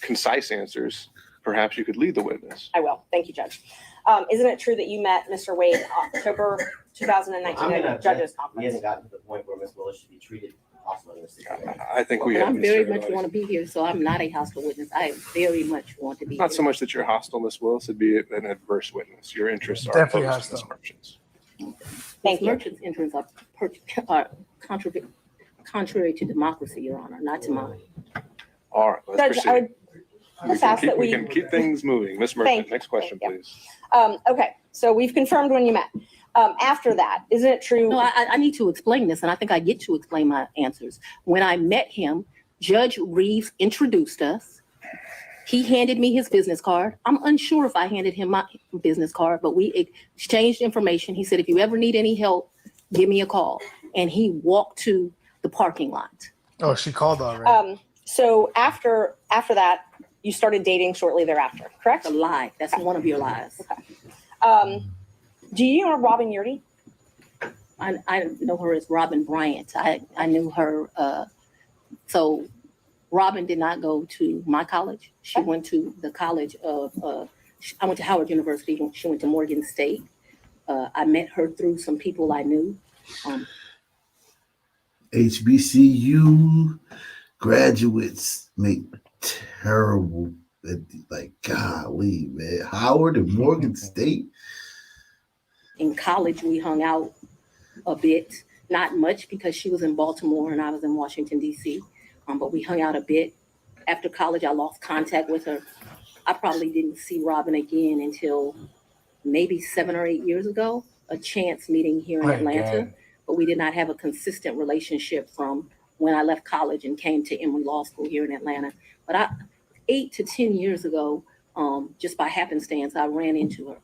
concise answers, perhaps you could lead the witness. I will. Thank you, Judge. Isn't it true that you met Mr. Wade October 2019 at a judges He conference? hasn't gotten to the point where Ms. Willis should be treated hostile in this situation. I think we Well, have. I'm very much want to be here, so I'm not a hostile witness. I very much want to be Not here. so much that you're hostile, Ms. Willis, it'd be an adverse witness. Your interests are Definitely opposed to Ms. hostile. Merchant's. Thank you. Merchant's interests are contrary to democracy, Your Honor, not to mine. All right, let's Judge, I proceed. would just ask that We can keep things moving. Ms. Thank Merchant, you. next question, Thank you. please. Okay, so we've confirmed when you met. After that, isn't it true? No, I need to explain this, and I think I get to explain my answers. When I met him, Judge Reeves introduced us. He handed me his business card. I'm unsure if I handed him my business card, but we exchanged information. He said, if you ever need any help, give me a call. And he walked to the parking lot. Oh, she called already. So after that, you started dating shortly thereafter, correct? A lie. That's one of your lies. Okay. Do you know Robin Yurdy? I know her as Robin Bryant. I knew her. So Robin did not go to my college. She went to the college of, I went to Howard University. She went to Morgan State. I met her through some people I knew. HBCU graduates make terrible, like, golly, man. Howard and Morgan State. In college, we hung out a bit, not much because she was in Baltimore and I was in Washington, D.C. But we hung out a bit. After college, I lost contact with her. I probably didn't see Robin again until maybe 7 or 8 years ago, a chance meeting here in Atlanta. But we did not have a consistent relationship from when I left college and came to Emory Law School here in Atlanta. But 8 to 10 years ago, just by happenstance, I ran into her.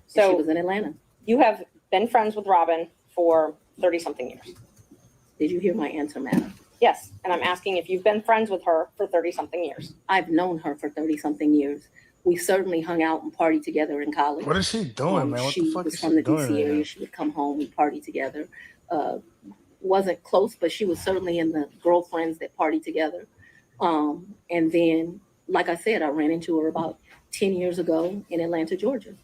So she was in Atlanta. You have been friends with Robin for 30-something years. Did you hear my answer, madam? Yes, and I'm asking if you've been friends with her for 30-something years. I've known her for 30-something years. We certainly hung out and partied together in college. What is she doing, man? What she the fuck was is from she the doing? DC area. She would come home, we'd party together. Wasn't close, but she was certainly in the girlfriends that partied together. And then, like I said, I ran into her about 10 years ago in Atlanta, Georgia.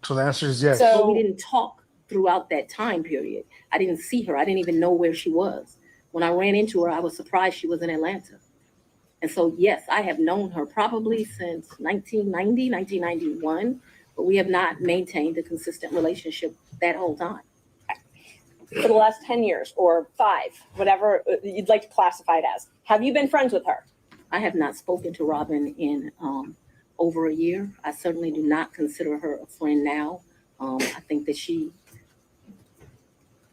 So the answer is yes. So we didn't talk throughout that time period. I didn't see her. I didn't even know where she was. When I ran into her, I was surprised she was in Atlanta. And so, yes, I have known her probably since 1990, 1991, but we have not maintained a consistent relationship that whole time. For the last 10 years or 5, whatever you'd like to classify it as, have you been friends with her? I have not spoken to Robin in over a year. I certainly do not consider her a friend now. I think that she,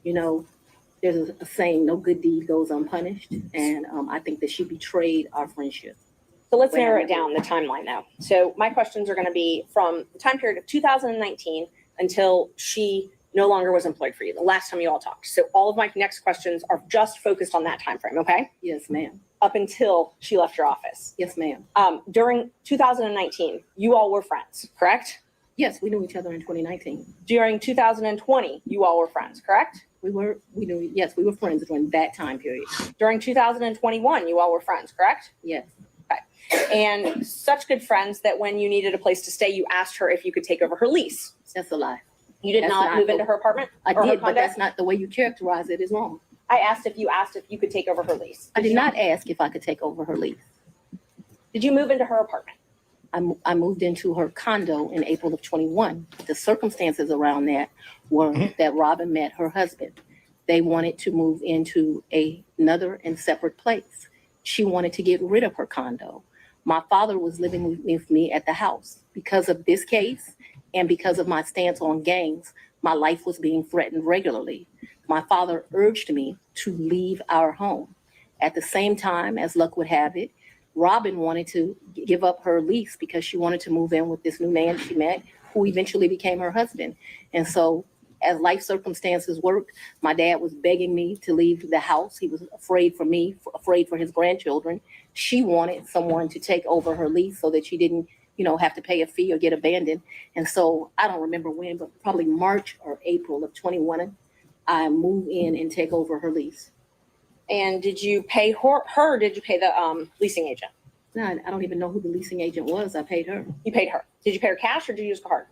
there's a saying, no good deed goes unpunished. And I think that she betrayed our friendship. So let's narrow it down, the timeline now. So my questions are going to be from the time period of 2019 until she no longer was employed for you, the last time you all talked. So all of my next questions are just focused on that time frame, okay? Yes, ma'am. Up until she left your office. Yes, ma'am. During 2019, you all were friends, correct? Yes, we knew each other in 2019. During 2020, you all were friends, correct? We were friends during that time period. During 2021, you all were friends, correct? Yes. Okay. And such good friends that when you needed a place to stay, you asked her if you could take over her lease. That's a lie. You did That's not move into her apartment? I or her did, but condo? that's not the way you characterize it is wrong. I asked if you could take over her lease. I did not ask if I could take over her lease. Did you move into her apartment? I moved into her condo in April of 21. The circumstances around that were that Robin met her husband. They wanted to move into another and separate place. She wanted to get rid of her condo. My father was living with me at the house. Because of this case And because of my stance on gangs, my life was being threatened regularly. My father urged me to leave our home. At the same time, as luck would have it, Robin wanted to give up her lease because she wanted to move in with this new man she met, who eventually became her husband. And so as life circumstances worked, my dad was begging me to leave the house. He was afraid for me, afraid for his grandchildren. She wanted someone to take over her lease so that she didn't, have to pay a fee or get abandoned. And so I don't remember when, but probably March or April of 21, I moved in and take over her lease. And did you pay her or did you pay the leasing agent? No, I don't even know who the leasing agent was. I paid her. You paid her. Did you pay her cash or did you use a card?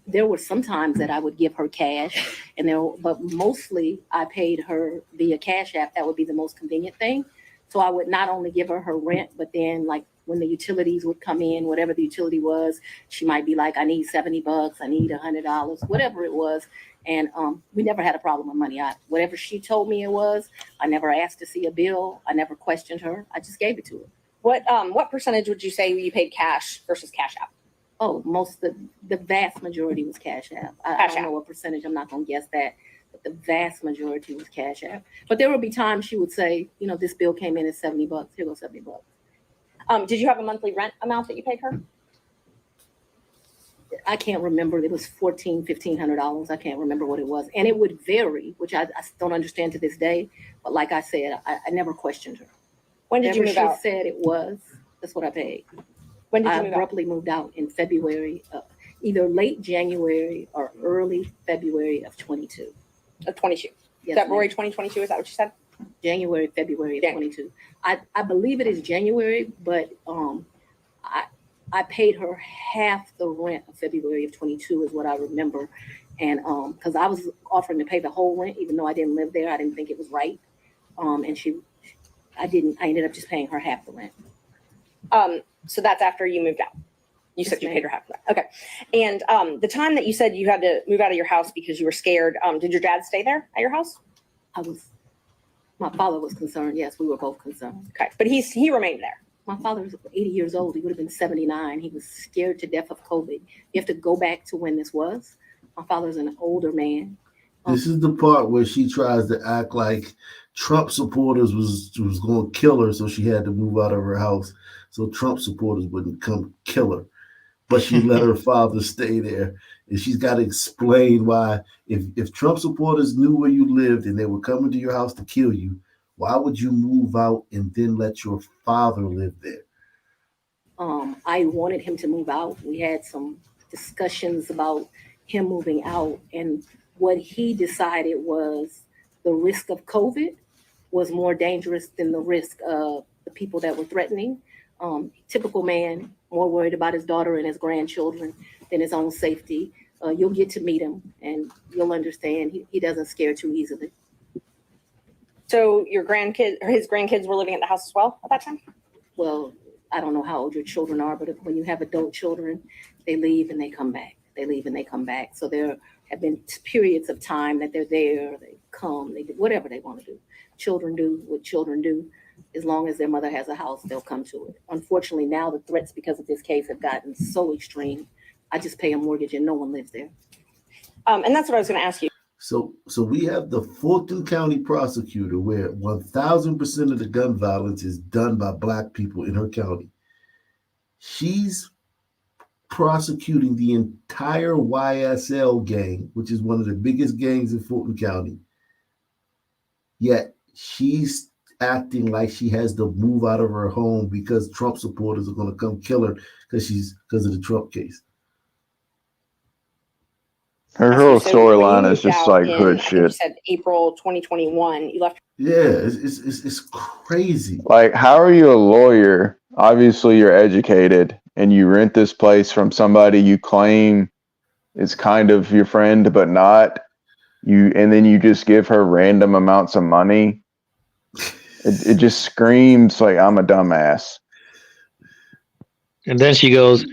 There were some times that I would give her cash, but mostly I paid her via Cash App. That would be the most convenient thing. So I would not only give her rent, but then like when the utilities would come in, whatever the utility was, she might be like, I need $70, I need $100, whatever it was. And we never had a problem with money. Whatever she told me it was, I never asked to see a bill. I never questioned her. I just gave it to her. What percentage would you say you paid cash versus Cash App? Oh, the vast majority was Cash App. I don't know what percentage. I'm not going to guess that. But the vast majority was Cash App. But there would be times she would say, this bill came in at $70. Here goes $70. Did you have a monthly rent amount that you paid her? I can't remember. It was $1,500. I can't remember what it was. And it would vary, which I don't understand to this day. But like I said, I never questioned her. When did you move out? She said it was, that's what I paid. When did you I move abruptly moved out in February, either late January or early February of 22. Of 22. Yes, February ma'am. 2022, is that what you said? February of 22. I believe it is January, but I paid her half the rent of February of 22 is what I remember. And because I was offering to pay the whole rent, even though I didn't live there, I didn't think it was right. And I ended up just paying her half the rent. So that's after you moved out. You said you paid her half of that. Okay. And the time that you said you had to move out of your house because you were scared, did your dad stay there at your house? My father was concerned. Yes, we were both concerned. Okay. But he remained there. My father was 80 years old. He would have been 79. He was scared to death of COVID. You have to go back to when this was. My father's an older man. This is the part where she tries to act like Trump supporters was going to kill her, so she had to move out of her house so Trump supporters wouldn't come kill her. But she let her father stay there. And she's got to explain why, if Trump supporters knew where you lived and they were coming to your house to kill you, why would you move out and then let your father live there? I wanted him to move out. We had some discussions about him moving out, and what he decided was the risk of COVID was more dangerous than the risk of the people that were threatening. Typical man, more worried about his daughter and his grandchildren than his own safety. You'll get to meet him and you'll understand he doesn't scare too easily. So his grandkids were living at the house as well at that time? Well, I don't know how old your children are, but when you have adult children, they leave and they come back. They leave and they come back. So there have been periods of time that they're there, they come, they do whatever they want to do. Children do what children do. As long as their mother has a house, they'll come to it. Unfortunately, now the threats because of this case have gotten so extreme. I just pay a mortgage and no one lives there. And that's what I was going to ask you. So we have the Fulton County prosecutor where 1,000% of the gun violence is done by Black people in her county. She's prosecuting the entire YSL gang, which is one of the biggest gangs in Fulton County. Yet she's acting like she has to move out of her home because Trump supporters are going to come kill her because of the Trump case. Her whole storyline is just like hood shit. You said April 2021. You left. Yeah, it's crazy. Like, how are you a lawyer? Obviously, you're educated, and you rent this place from somebody you claim is kind of your friend, but not. And then you just give her random amounts of money. It just screams like I'm a dumbass. And then she goes,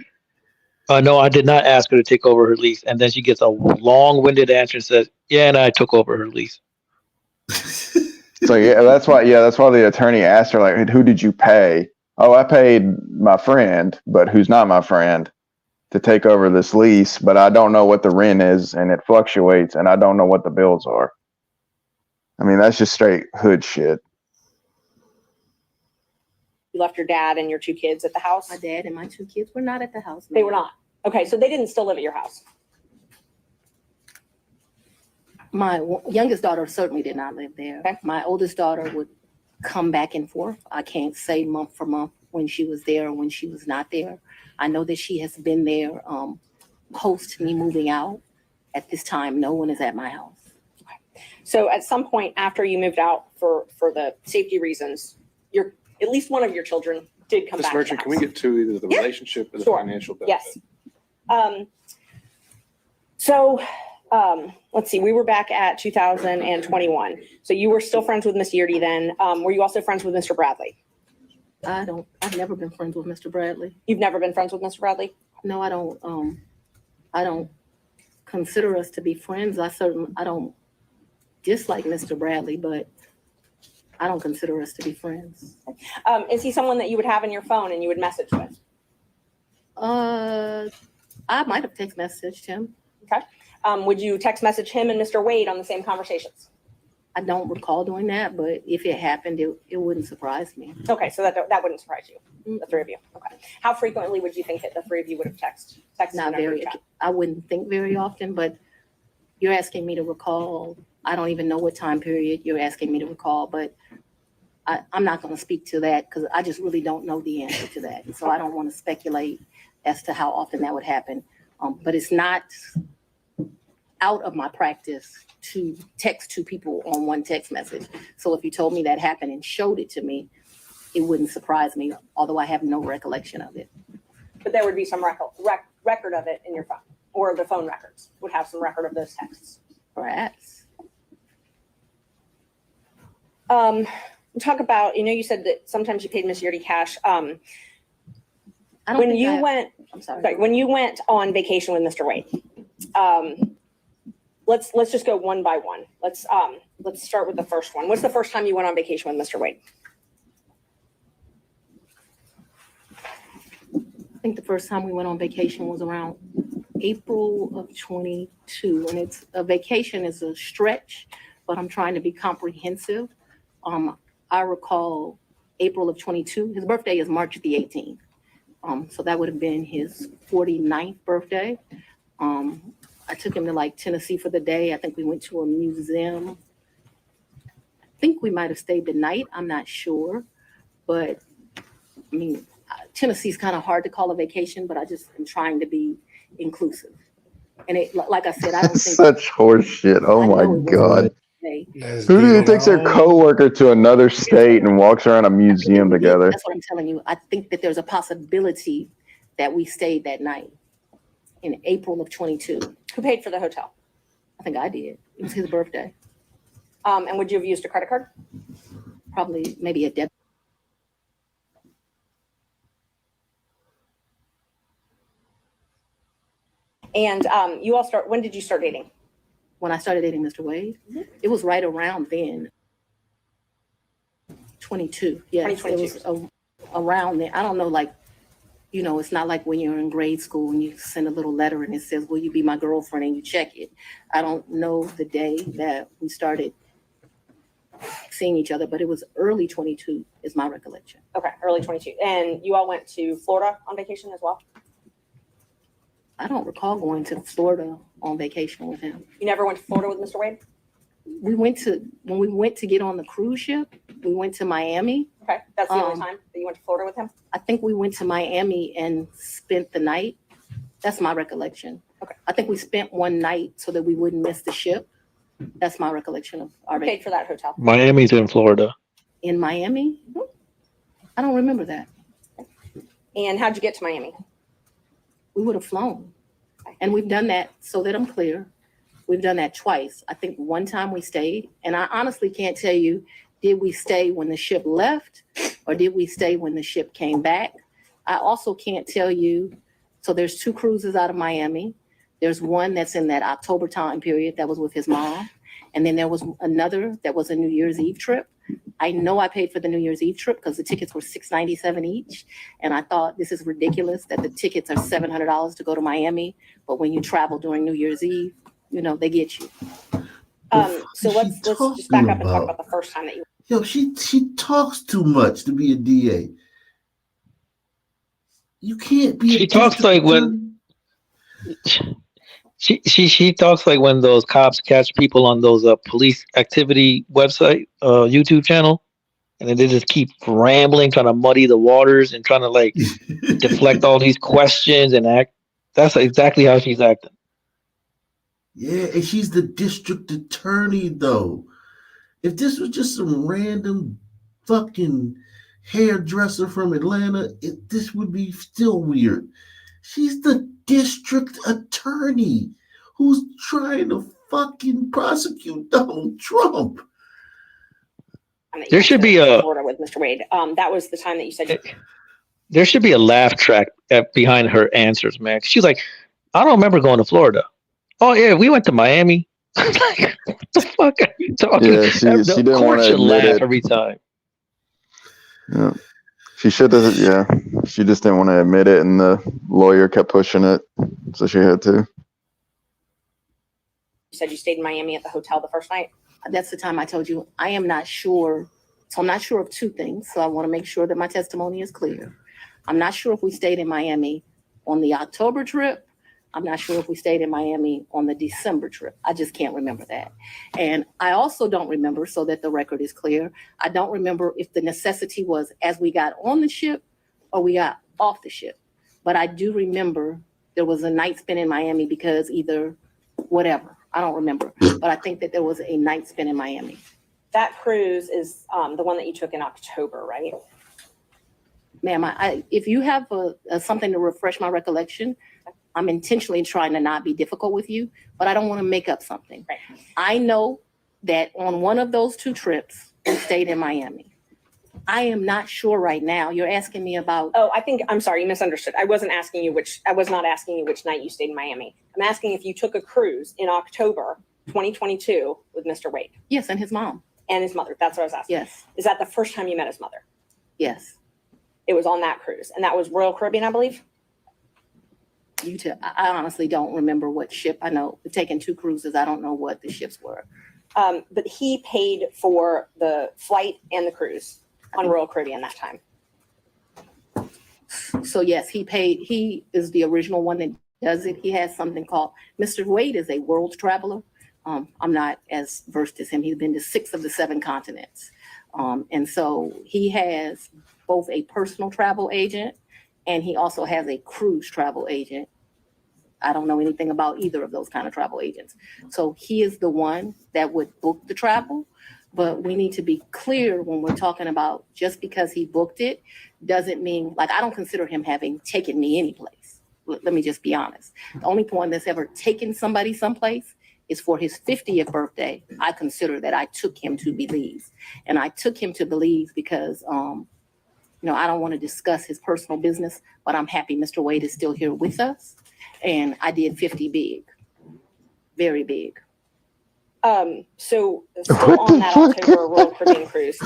no, I did not ask her to take over her lease. And then she gets a long-winded answer and says, yeah, and I took over her lease. So yeah, that's why the attorney asked her, like, who did you pay? Oh, I paid my friend, but who's not my friend. to take over this lease, but I don't know what the rent is, and it fluctuates, and I don't know what the bills are. I mean, that's just straight hood shit. You left your dad and your 2 kids at the house? My dad and my 2 kids were not at the house. They were not. Okay, so they didn't still live at your house. My youngest daughter certainly did not live there. Okay. My oldest daughter would come back and forth. I can't say month for month when she was there or when she was not there. I know that she has been there post me moving out. At this time, no one is at my house. So at some point after you moved out for the safety reasons, at least one of your children did come Ms. back. Merchant, can we get to either the relationship or the financial benefit? Yes. Let's see, we were back at 2021. So you were still friends with Miss Yeardy then. Were you also friends with Mr. Bradley? I've never been friends with Mr. Bradley. You've never been friends with Mr. Bradley? No, I don't consider us to be friends. I don't dislike Mr. Bradley, but I don't consider us to be friends. Is he someone that you would have in your phone and you would message with? I might have text messaged him. Okay. Would you text message him and Mr. Wade on the same conversations? I don't recall doing that, but if it happened, it wouldn't surprise me. Okay, so that wouldn't surprise you, the 3 of you. Okay. How frequently would you think that the 3 of you would have texted? Not very. I wouldn't think very often, but you're asking me to recall. I don't even know what time period you're asking me to recall, but I'm not going to speak to that because I just really don't know the answer to that. So I don't want to speculate as to how often that would happen. But it's not out of my practice to text 2 people on one text message. So if you told me that happened and showed it to me, it wouldn't surprise me, although I have no recollection of it. But there would be some record of it in your phone, or the phone records would have some record of those texts. Perhaps. Talk about, you said that sometimes you paid Miss Yeardy cash. When you went on vacation with Mr. Wade, let's just go one by one. Let's start with the first one. What's the first time you went on vacation with Mr. Wade? I think the first time we went on vacation was around April of 22. And it's a vacation is a stretch, but I'm trying to be comprehensive. I recall April of 22. His birthday is March the 18th. So that would have been his 49th birthday. I took him to Tennessee for the day. I think we went to a museum. I think we might have stayed the night. I'm not sure. But I mean, Tennessee's kind of hard to call a vacation, but I just am trying to be inclusive. And it, like I said, I don't think such horse shit. Oh my God. Who Who do you think's their coworker to another state and walks around a museum together? That's what I'm telling you. I think that there's a possibility that we stayed that night in April of 22. Who paid for the hotel? I think I did. It was his birthday. And would you have used a credit card? Probably, maybe a debit. And when did you start dating? When I started dating Mr. Wade, it was right around then. 22. Yes, 2022. It was around then. I don't know, it's not like when you're in grade school and you send a little letter and it says, will you be my girlfriend, and you check it. I don't know the day that we started seeing each other, but it was early 22 is my recollection. Okay, early 22. And you all went to Florida on vacation as well? I don't recall going to Florida on vacation with him. You never went to Florida with Mr. Wade? When we went to get on the cruise ship, we went to Miami. Okay, that's the only time that you went to Florida with him? I think we went to Miami and spent the night. That's my recollection. Okay. I think we spent one night so that we wouldn't miss the ship. That's my recollection of our Who paid for that hotel? Miami's in Florida. In Miami? I don't remember that. And how'd you get to Miami? We would have flown. And we've done that, so that I'm clear. We've done that twice. I think one time we stayed, and I honestly can't tell you, did we stay when the ship left or did we stay when the ship came back? I also can't tell you. So there's 2 cruises out of Miami. There's one that's in that October time period that was with his mom. And then there was another that was a New Year's Eve trip. I know I paid for the New Year's Eve trip because the tickets were $697 each. And I thought this is ridiculous that the tickets are $700 to go to Miami. But when you travel during New Year's Eve, you know, they get you. So let's just back up and talk about the first time that you. Yo, she talks too much to be a DA. You can't be. She talks like when she talks like when those cops catch people on those police activity website, YouTube channel, and then they just keep rambling, trying to muddy the waters and trying to like deflect all these questions and act. That's exactly how she's acting. Yeah, and she's the district attorney, though. If this was just some random fucking hairdresser from Atlanta, this would be still weird. She's the district attorney who's trying to fucking prosecute Donald Trump. There should be a Florida with Mr. Wade. That was the time that you said. There should be a laugh track behind her answers, man. She's like, I don't remember going to Florida. Oh yeah, we went to Miami. I'm like, what the fuck are you talking? Yeah, she didn't want to admit it every time. Yeah, she should have. Yeah, she just didn't want to admit it, and the lawyer kept pushing it, so she had to. You said you stayed in Miami at the hotel the first night. That's the time I told you I am not sure. So I'm not sure of two things. So I want to make sure that my testimony is clear. I'm not sure if we stayed in Miami on the October trip. I'm not sure if we stayed in Miami on the December trip. I just can't remember that. And I also don't remember, so that the record is clear, I don't remember if the necessity was as we got on the ship or we got off the ship. But I do remember there was a night spent in Miami because either whatever, I don't remember. But I think that there was a night spent in Miami. That cruise is the one that you took in October, right? Ma'am, if you have something to refresh my recollection, I'm intentionally trying to not be difficult with you, but I don't want to make up something. Right. I know that on one of those two trips, we stayed in Miami. I am not sure right now. You're asking me about. Oh, I'm sorry, you misunderstood. I was not asking you which night you stayed in Miami. I'm asking if you took a cruise in October 2022 with Mr. Wade. Yes, and his mom. And his mother. That's what I was asking. Yes. Is that the first time you met his mother? Yes. It was on that cruise. And that was Royal Caribbean, I believe? I honestly don't remember what ship. I know we've taken two cruises. I don't know what the ships were. But he paid for the flight and the cruise on Royal Caribbean that time. So yes, he paid. He is the original one that does it. He has something called, Mr. Wade is a world traveler. I'm not as versed as him. He's been to 6 of the 7 continents. And so he has both a personal travel agent and he also has a cruise travel agent. I don't know anything about either of those kind of travel agents. So he is the one that would book the travel, but we need to be clear when we're talking about just because he booked it doesn't mean, like, I don't consider him having taken me anyplace. Let me just be honest. The only point that's ever taken somebody someplace is for his 50th birthday. I consider that I took him to Belize. And I took him to Belize because, I don't want to discuss his personal business, but I'm happy Mr. Wade is still here with us. And I did 50 big, very big. So still on that October Royal Caribbean cruise,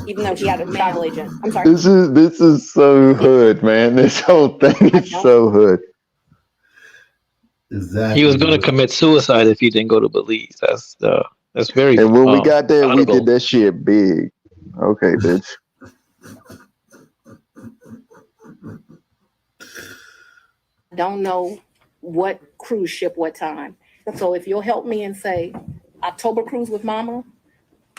even though he had a travel agent. I'm sorry. This is so hood, man. This whole thing is so hood. Exactly. He was going to commit suicide if he didn't go to Belize. That's very. And when we got there, honorable. we did that shit big. Okay, bitch. Don't know what cruise ship, what time. So if you'll help me and say October cruise with mama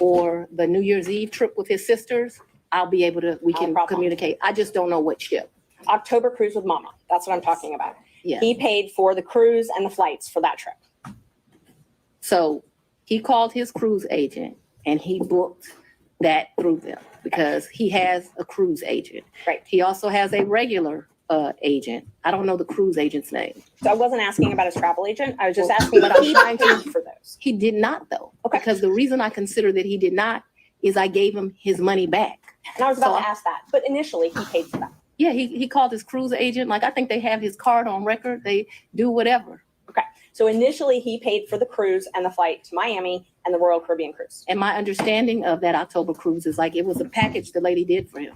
or the New Year's Eve trip with his sisters, I'll be able to, we can communicate. I just don't know what ship. October cruise with mama. That's what I'm talking about. Yeah. He paid for the cruise and the flights for that trip. So he called his cruise agent and he booked that through them because he has a cruise agent. Right. He also has a regular agent. I don't know the cruise agent's name. So I wasn't asking about his travel agent. I was just asking but if I'm he trying paid to for those. He did not though. Okay. Because the reason I consider that he did not is I gave him his money back. And I was about to ask that, but initially he paid for that. Yeah, he called his cruise agent. Like, I think they have his card on record. They do whatever. Okay. So initially he paid for the cruise and the flight to Miami, and the Royal Caribbean cruise. And my understanding of that October cruise is like it was a package the lady did for him.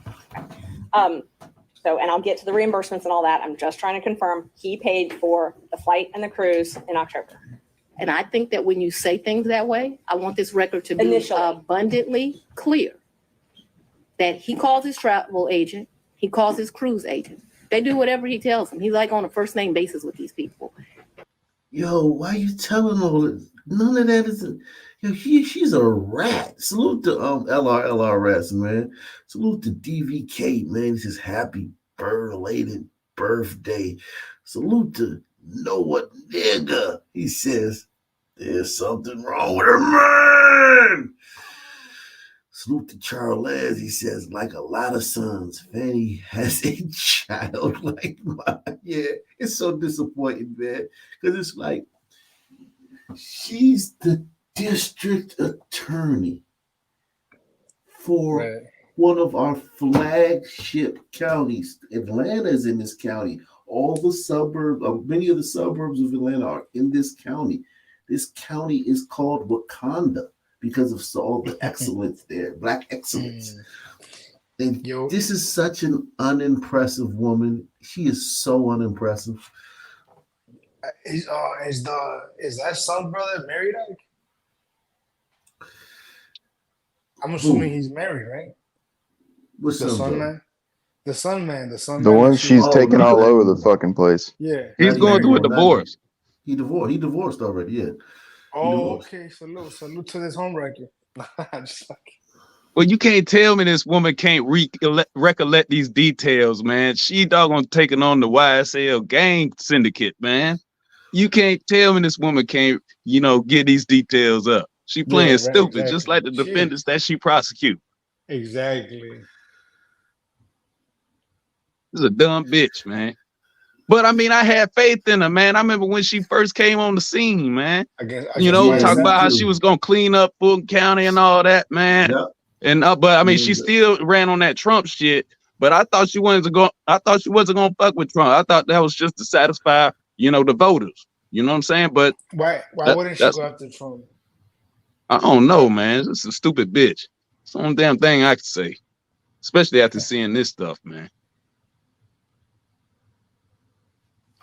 So, and I'll get to the reimbursements and all that. I'm just trying to confirm he paid for the flight and the cruise in October. And I think that when you say things that way, I want this record to be Initially. abundantly clear that he calls his travel agent, he calls his cruise agent. They do whatever he tells them. He's like on a first name basis with these people. Yo, why you telling all this? None of that is. Yo, she's a rat. Salute to LRS, man. Salute to DVK, man. It's his happy belated birthday. Salute to know what nigga. He says there's something wrong with her man. Salute to Charles. He says, like a lot of sons, Fani has a child like mine. Yeah, it's so disappointing, man. Because it's like, she's the district attorney for one of our flagship counties. Atlanta is in this county. All the suburbs, many of the suburbs of Atlanta are in this county. This county is called Wakanda because of all the excellence there, Black excellence. And this is such an unimpressive woman. She is so unimpressive. Is that son brother married? I'm assuming he's married, right? What's the son son brother? man? The son man. The one she's taking all over the fucking place. Yeah. He's going through a divorce. He divorced already, yeah. Oh, okay. Salute to this homewrecker. Just like, Well, you can't tell me this woman can't recollect these details, man. She doggone taking on the YSL gang syndicate, man. You can't tell me this woman can't, get these details up. She playing stupid, just like the defendants that she prosecute. Exactly. This is a dumb bitch, man. But I mean, I had faith in her, man. I remember when she first came on the scene, man. Talk about how she was gonna clean up Fulton County and all that, man. Yep. And but I mean, she still ran on that Trump shit. But I thought she wasn't gonna fuck with Trump. I thought that was just to satisfy, the voters. You know what I'm saying? But why wouldn't she go after Trump? I don't know, man. This is a stupid bitch. It's the only damn thing I can say, especially after seeing this stuff, man.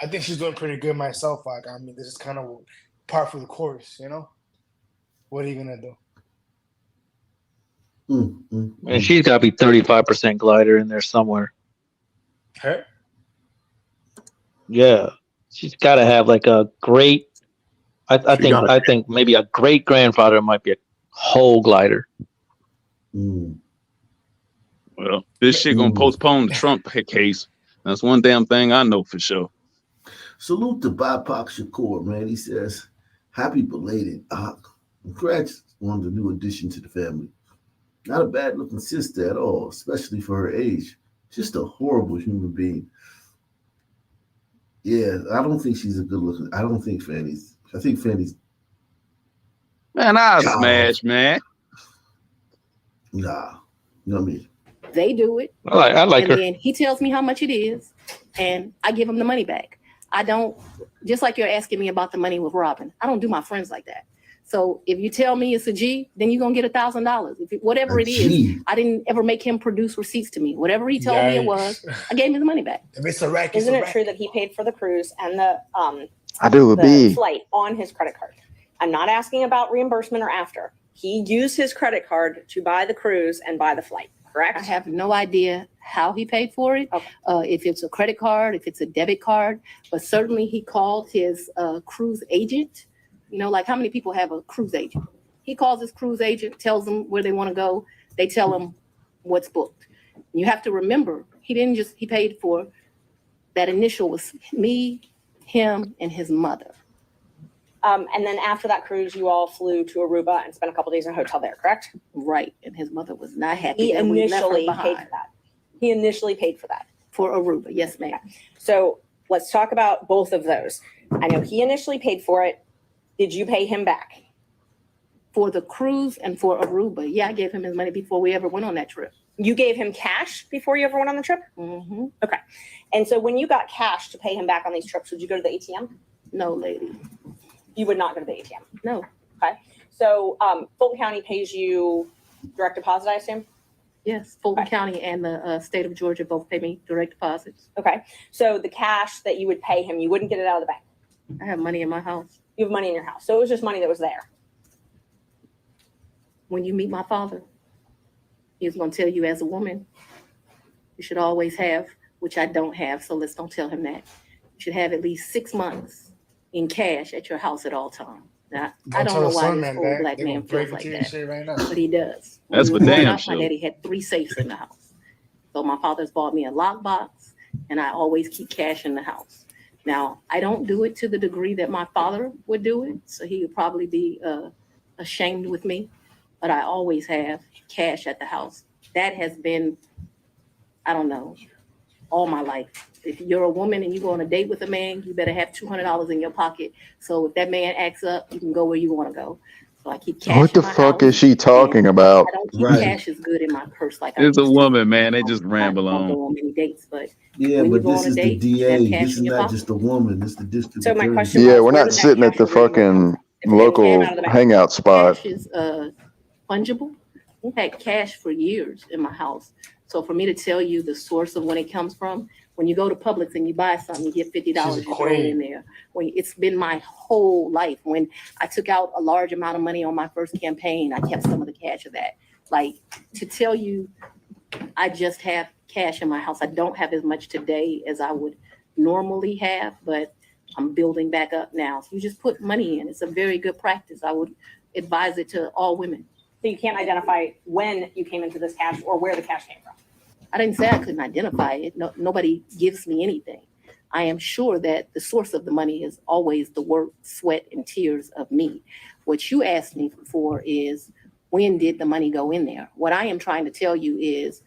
I think she's doing pretty good myself. Like, I mean, this is kind of par for the course, What are you gonna do? And she's got to be 35% glider in there somewhere. Her? Yeah, she's got to have like a great. I think maybe a great grandfather might be a whole glider. Well, this shit gonna postpone the Trump case. That's one damn thing I know for sure. Salute to BIPOC Shakur, man. He says, happy belated. Congrats on the new addition to the family. Not a bad looking sister at all, especially for her age. Just a horrible human being. Yeah, I don't think she's a good looking. I think Fani's. Man, I'll smash, man. Nah, you know what I mean? They do it. I like her. And then he tells me how much it is, and I give him the money back. I don't, just like you're asking me about the money with Robin, I don't do my friends like that. So if you tell me it's a G, then you're going to get $1,000. Whatever it is, I didn't ever make him produce receipts to me. Whatever he told me it was, I gave him the money back. If it's a rack, Isn't it true that he paid for the cruise and the flight on his credit card? I'm not asking about reimbursement or after. He used his credit card to buy the cruise and buy the flight, correct? I have no idea how he paid for it, if it's a credit card, if it's a debit card, but certainly he called his cruise agent. Like how many people have a cruise agent? He calls his cruise agent, tells them where they want to go. They tell him what's booked. You have to remember, he paid for that initial was me, him, and his mother. And then after that cruise, you all flew to Aruba and spent a couple days in a hotel there, correct? Right. And his mother was not happy. He that we left her initially paid behind. for that. He initially paid for that. For Aruba, yes, ma'am. So let's talk about both of those. I know he initially paid for it. Did you pay him back? For the cruise and for Aruba. Yeah, I gave him his money before we ever went on that trip. You gave him cash before you ever went on the trip? Mm-hmm. Okay. And so when you got cash to pay him back on these trips, would you go to the ATM? No, lady. You would not go to the ATM? No. Okay. So Fulton County pays you direct deposit, I assume? Yes, Fulton County and the state of Georgia both pay me direct deposits. Okay. So the cash that you would pay him, you wouldn't get it out of the bank? I have money in my house. You have money in your house. So it was just money that was there. When you meet my father, he's going to tell you as a woman, you should always have, which I don't have, so let's don't tell him that. You should have at least 6 months in cash at your house at all times. Now, I don't know why this old black man feels like that, right now. but he does. That's When for we were growing damn up, my sure. daddy had 3 safes in the house. So my father's bought me a lockbox, and I always keep cash in the house. Now, I don't do it to the degree that my father would do it, so he would probably be ashamed with me, but I always have cash at the house. That has been, I don't know, all my life. If you're a woman and you go on a date with a man, you better have $200 in your pocket. So if that man acts up, you can go where you want to go. So I keep cash What the in my fuck house. is she talking about? I don't keep Right. cash as good in my purse like I It's a used to. woman, man. They just ramble I don't on. go on many dates, but Yeah, when you but go this on a is the date, you have DA. cash This is in your not pocket. just a woman. It's the district So my attorney. question Yeah, was, we're where not did that sitting at cash the originally come from? fucking If it came local out of the bank. hangout spot. Cash is fungible. We've had cash for years in my house. So for me to tell you the source of when it comes from, when you go to Publix and you buy something, you get $50, you throw it in there. It's been my whole life. When I took out a large amount of money on my first campaign, I kept some of the cash of that. Like, to tell you, I just have cash in my house. I don't have as much today as I would normally have, but I'm building back up now. So you just put money in. It's a very good practice. I would advise it to all women. So you can't identify when you came into this cash or where the cash came from? I didn't say I couldn't identify it. No, nobody gives me anything. I am sure that the source of the money is always the work, sweat, and tears of me. What you asked me for is, when did the money go in there? What I am trying to tell you is,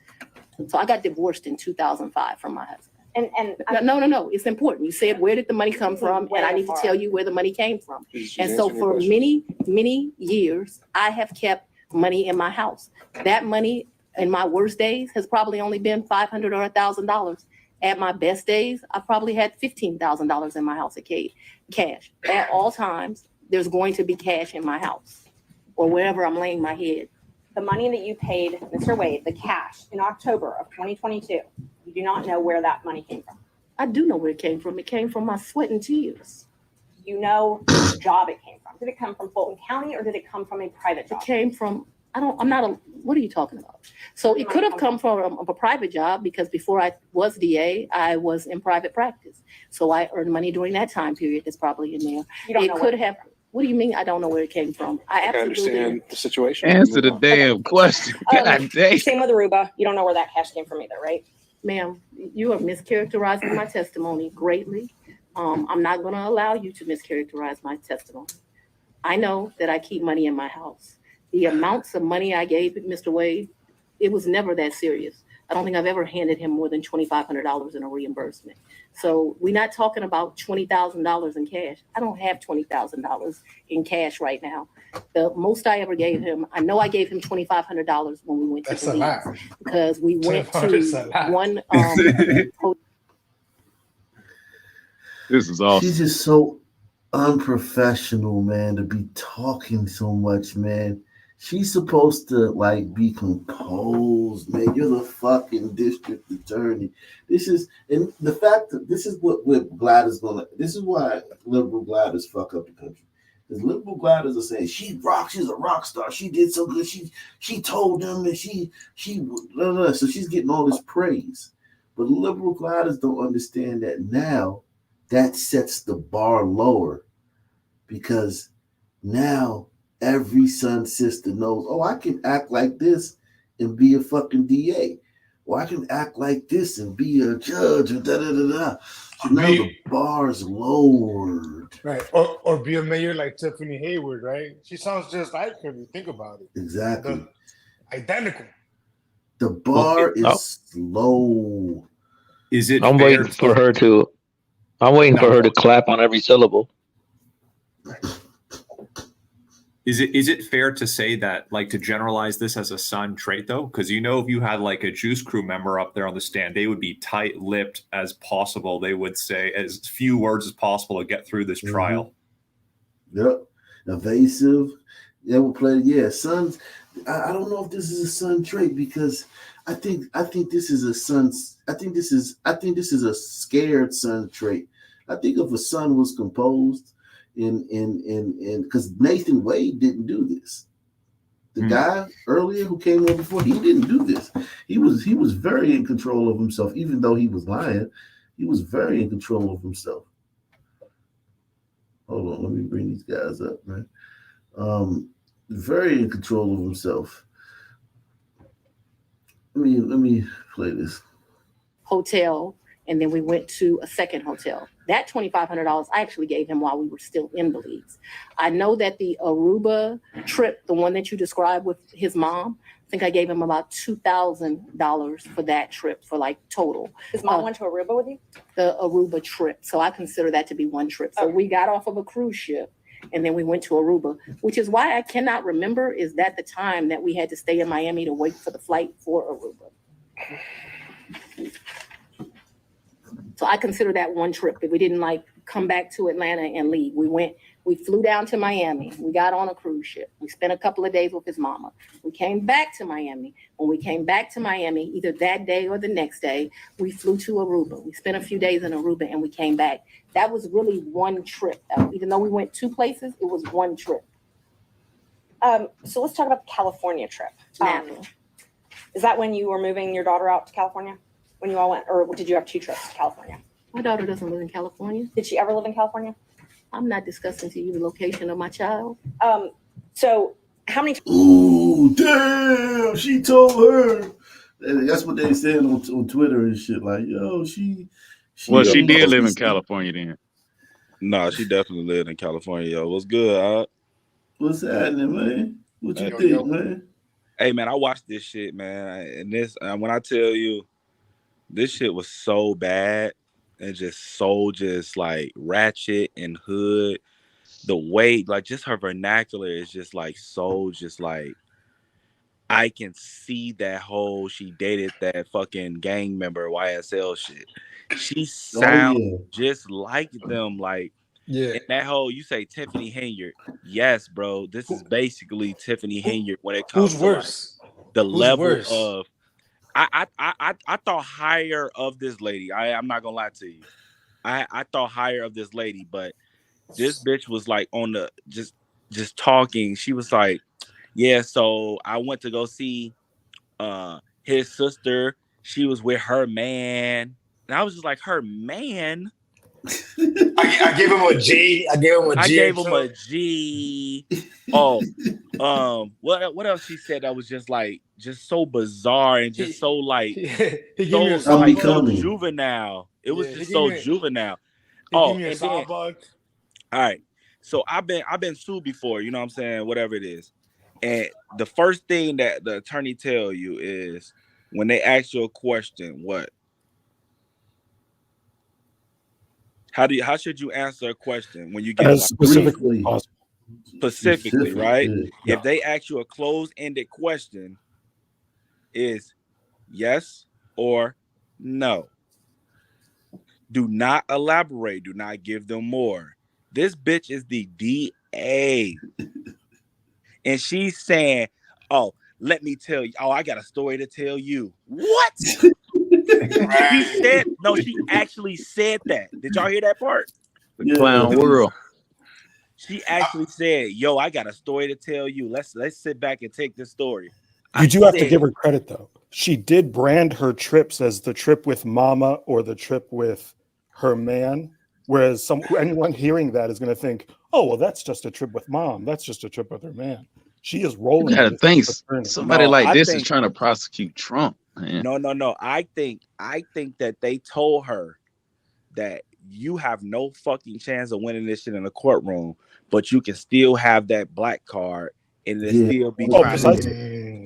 so I got divorced in 2005 from my husband. No, it's important. You said, where did the money come from? And I need to tell you where the money came from. And so for many, many years, I have kept money in my house. That money in my worst days has probably only been $500 or $1,000. At my best days, I probably had $15,000 in my house at cash. At all times, there's going to be cash in my house or wherever I'm laying my head. The money that you paid Mr. Wade, the cash, in October of 2022, you do not know where that money came from. I do know where it came from. It came from my sweat and tears. You know the job it came from. Did it come from Fulton County or did it come from a private job? It came from, what are you talking about? So it could have come from a private job, because before I was DA, I was in private practice. So I earned money during that time period. That's probably in there. You don't It know could have, what do you mean? I don't know where it came from. I I absolutely understand the situation. Answer the damn question. God damn. Same with Aruba. You don't know where that cash came from either, right? Ma'am, you are mischaracterizing my testimony greatly. I'm not going to allow you to mischaracterize my testimony. I know that I keep money in my house. The amounts of money I gave Mr. Wade, it was never that serious. I don't think I've ever handed him more than $2,500 in a reimbursement. So we're not talking about $20,000 in cash. I don't have $20,000 in cash right now. The most I ever gave him, I know I gave him $2,500 when we went to That's a lot. Belize, because we went That's a to lot. one This is awesome. She's just so unprofessional, man, to be talking so much, man. She's supposed to be composed, man. You're the fucking district attorney. This is, and the fact that this is what Gladys this is why liberal Gladys fuck up the country. Because liberal Gladys are saying she's a rock star. She did so good. She told them that she blah, blah. So she's getting all this praise. But liberal Gladys don't understand that now that sets the bar lower, because now every son, sister knows, oh, I can act like this and be a fucking DA. Or I can act like this and be a judge, or da-da-da-da. So now the bar's lowered. Right. Or be a mayor like Tiffany Hayward, right? She sounds just like her if you think about it. Exactly. Identical. The bar is low. Is it I'm fair waiting for her to clap on every syllable. Is it fair to say that, to generalize this as a son trait, though? Because if you had a Juice Crew member up there on the stand, they would be tight-lipped as possible. They would say as few words as possible to get through this trial. Yep. Evasive, Yeah, we played. Yeah, sons. I don't know if this is a son trait because I think this is a son's. I think this is a scared son trait. I think if a son was composed in because Nathan Wade didn't do this. The guy earlier who came on before, he didn't do this. He was very in control of himself, even though he was lying. He was very in control of himself. Hold on, let me bring these guys up, man. Very in control of himself. Let me play this. Hotel, and then we went to a second hotel. That $2,500 I actually gave him while we were still in Belize. I know that the Aruba trip, the one that you described with his mom, I think I gave him about $2,000 for that trip for like total. His mom went to Aruba with you? The Aruba trip. So I consider that to be one trip. So we got off of a cruise ship and then we went to Aruba, which is why I cannot remember is that the time that we had to stay in Miami to wait for the flight for Aruba. So I consider that one trip that we didn't like come back to Atlanta and leave. We flew down to Miami. We got on a cruise ship. We spent a couple of days with his mama. We came back to Miami. When we came back to Miami, either that day or the next day, we flew to Aruba. We spent a few days in Aruba and we came back. That was really one trip. Even though we went two places, it was one trip. So let's talk about the California trip. Is that when you were moving your daughter out to California? When you all went, or did you have two trips to California? My daughter doesn't live in California. Did she ever live in California? I'm not discussing to you the location of my child. So how many? Ooh, damn! She told her. That's what they said on Twitter and shit. Like, yo, she Well, she did live in California then. Nah, she definitely lived in California. Yo, what's good? What's happening, man? What you think, man? Hey, man, I watched this shit, man, and this when I tell you, this shit was so bad and just so like ratchet and hood. The way, like, just her vernacular is just like so, just like I can see that whole she dated that fucking gang member YSL shit. She sounds just like them, like and that whole you say Tiffany Henyard. Yes, bro, this is basically Tiffany Henyard when it comes to like, the level of. I thought higher of this lady. I'm not gonna lie to you. I thought higher of this lady, but this bitch was like on the just talking. She was like, yeah, so I went to go see his sister. She was with her man. And I was just like, her man? I gave him a G. I gave him a G. I gave him a G. Oh, what else she said that was just so bizarre and just so like so juvenile. It was just so juvenile. Oh, and then, all right. So I've been sued before, you know what I'm saying? Whatever it is. And the first thing that the attorney tell you is when they ask you a question, what? How should you answer a question when you get specifically possible? Specifically, right? Yeah. If they ask you a closed-ended question, is yes or no. Do not elaborate. Do not give them more. This bitch is the DA. And she's saying, oh, let me tell you. Oh, I got a story to tell you. What? She actually said that. Did y'all hear that part? The clown world. She actually said, yo, I got a story to tell you. Let's sit back and take this story. You do have to give her credit, though. She did brand her trips as the trip with mama or the trip with her man. Whereas anyone hearing that is going to think, oh, well, that's just a trip with mom. That's just a trip with her man. She is rolling. You gotta think somebody is trying to prosecute Trump. Man. No. I think that they told her that you have no fucking chance of winning this shit in a courtroom, but you can still have that black card and it still be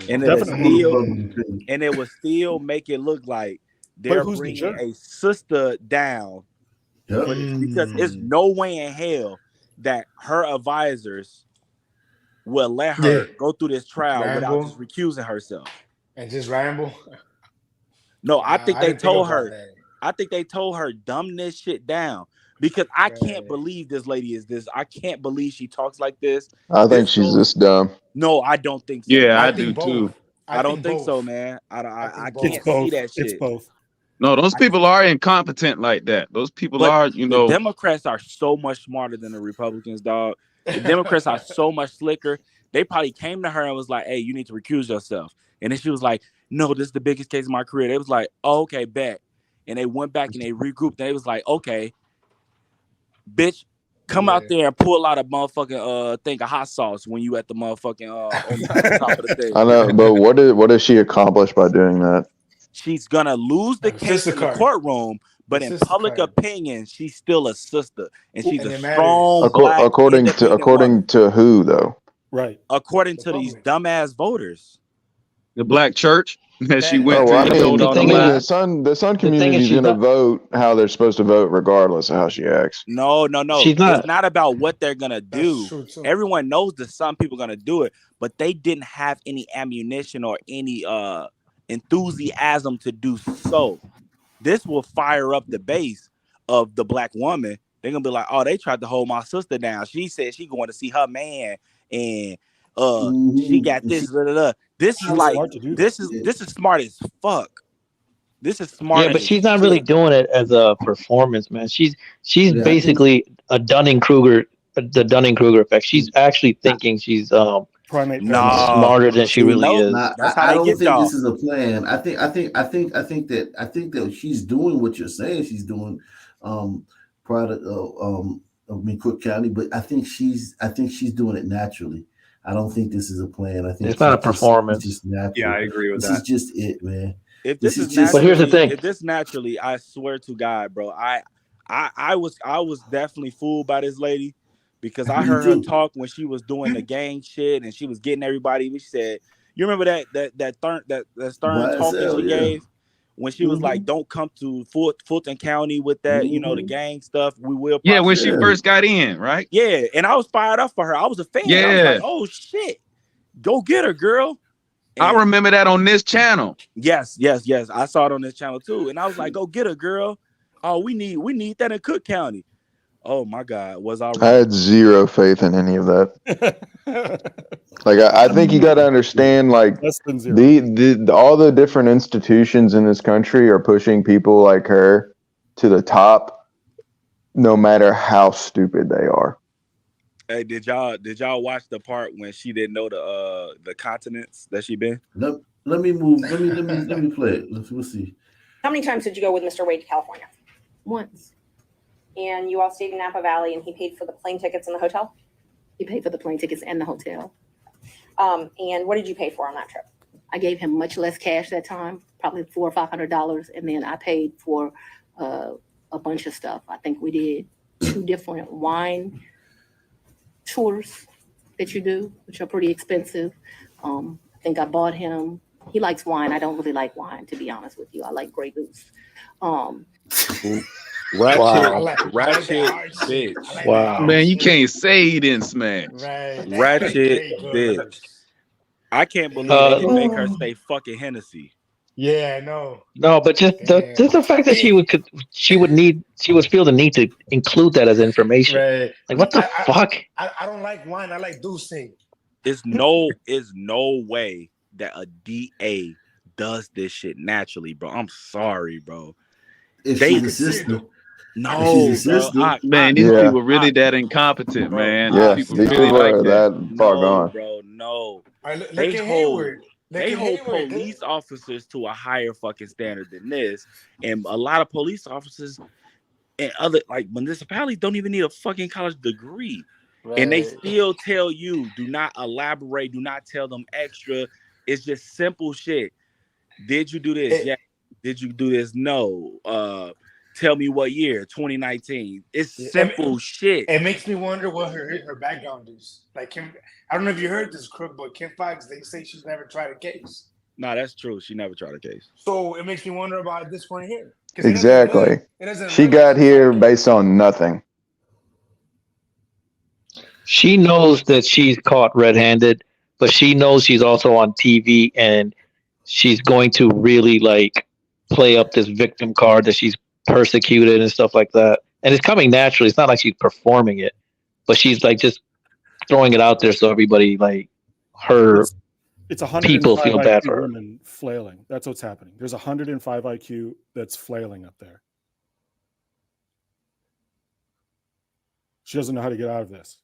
and it will still make it look like they're bringing a sister down because it's no way in hell that her advisors will let her go through this trial without just recusing herself and just ramble. No, I think they told her. I think they told her dumb this shit down because I can't believe this lady is this. I can't believe she talks like this. I think she's this dumb. No, I don't think so. Yeah, man. I do too. I don't think so, man. I It's can't both. see that shit. It's both. No, those people are incompetent like that. Those people But are, the Democrats are so much smarter than the Republicans, dog. The Democrats are so much slicker. They probably came to her and was like, "Hey, you need to recuse yourself." And then she was like, "No, this is the biggest case of my career." They was like, "Oh, okay, bet." And they went back and they regrouped. And they was like, "Okay, bitch, come out there and pull out a motherfucking thing of hot sauce when you at the motherfucking on the top of the thing." I know, but what does she accomplish by doing that? She's gonna lose the case in the courtroom, but in public opinion, she's still a sister, and she's a strong black According to who though? Right. According to these dumbass voters. The black church that she went Oh, to. well, and I mean, told all the lies. the Sun community is going to vote how they're supposed to vote, regardless of how she acts. No. She's not. It's not about what they're gonna do. Everyone knows that some people are gonna do it, but they didn't have any ammunition or any enthusiasm to do so. This will fire up the base of the black woman. They're gonna be like, "Oh, they tried to hold my sister down. She said she going to see her man, and she got this." This is like this is smart as fuck. This is smart. Yeah, but she's not really doing it as a performance, man. She's basically a Dunning-Kruger, the Dunning-Kruger effect. She's actually thinking she's smarter than she really is. I don't think this is a plan. I think that she's doing what you're saying she's doing. Cook County, but I think she's doing it naturally. I don't think this is a plan. I think it's not a performance. It's just natural. Yeah, I agree with this that. This is just it, man. If this is just. But here's the thing. If this naturally, I swear to God, bro, I was definitely fooled by this lady because I heard her talk when she was doing the gang shit and she was getting everybody. She said, "You remember that stern talk that she gave when she was like, don't come to Fulton County with that, the gang stuff. We will." Yeah, when she first got in, right? Yeah, and I was fired up for her. I was a fan. Yeah. I was like, "Oh shit, go get her, girl." And I remember that on this channel. Yes. I saw it on this channel too. And I was like, "Go get her, girl. Oh, we need that in Cook County." Oh my God, was I wrong? I had zero faith in any of that. Like I think you got to understand, like the all the different institutions in this country are pushing people like her to the top, no matter how stupid they are. Hey, did y'all watch the part when she didn't know the continents that she been? Let me move. Let me play it. We'll see. How many times did you go with Mr. Wade to California? Once. And you all stayed in Napa Valley, and he paid for the plane tickets and the hotel? He paid for the plane tickets and the hotel. And what did you pay for on that trip? I gave him much less cash that time, probably $400 or $500, and then I paid for a bunch of stuff. I think we did 2 different wine tours that you do, which are pretty expensive. I think I bought him. He likes wine. I don't really like wine, to be honest with you. I like Grey Goose. Ratchet bitch. Wow, man, you can't say he didn't smash. Ratchet bitch. I can't believe they can make her stay fucking Hennessy. Yeah, no. No, but just the fact that she would feel the need to include that as information. Right. Like what the fuck? I don't like wine. I like Dulce. It's no way that a DA does this shit naturally, bro. I'm sorry, bro. If she's a sister. No, bro. Man, these people really that incompetent, man. Yeah, these these people are that far gone. Bro, no. Right, They hold police officers to a higher fucking standard than this, and a lot of police officers and other like municipalities don't even need a fucking college degree, and they still tell you do not elaborate, do not tell them extra. It's just simple shit. Did you do this? Yeah. Did you do this? No. Tell me what year? 2019. It's simple shit. It makes me wonder what her background is. Like Kim, I don't know if you heard this, Crook, but Kim Fox, they say she's never tried a case. No, that's true. She never tried a case. So it makes me wonder about this one here. Exactly. She got here based on nothing. She knows that she's caught red-handed, but she knows she's also on TV, and she's going to really like play up this victim card that she's persecuted and stuff like that. and it's coming naturally. It's not like she's performing it, but she's like just throwing it out there so everybody like her It's people 105 feel bad IQ for her. women flailing. That's what's happening. There's 105 IQ that's flailing up there. She doesn't know how to get out of this.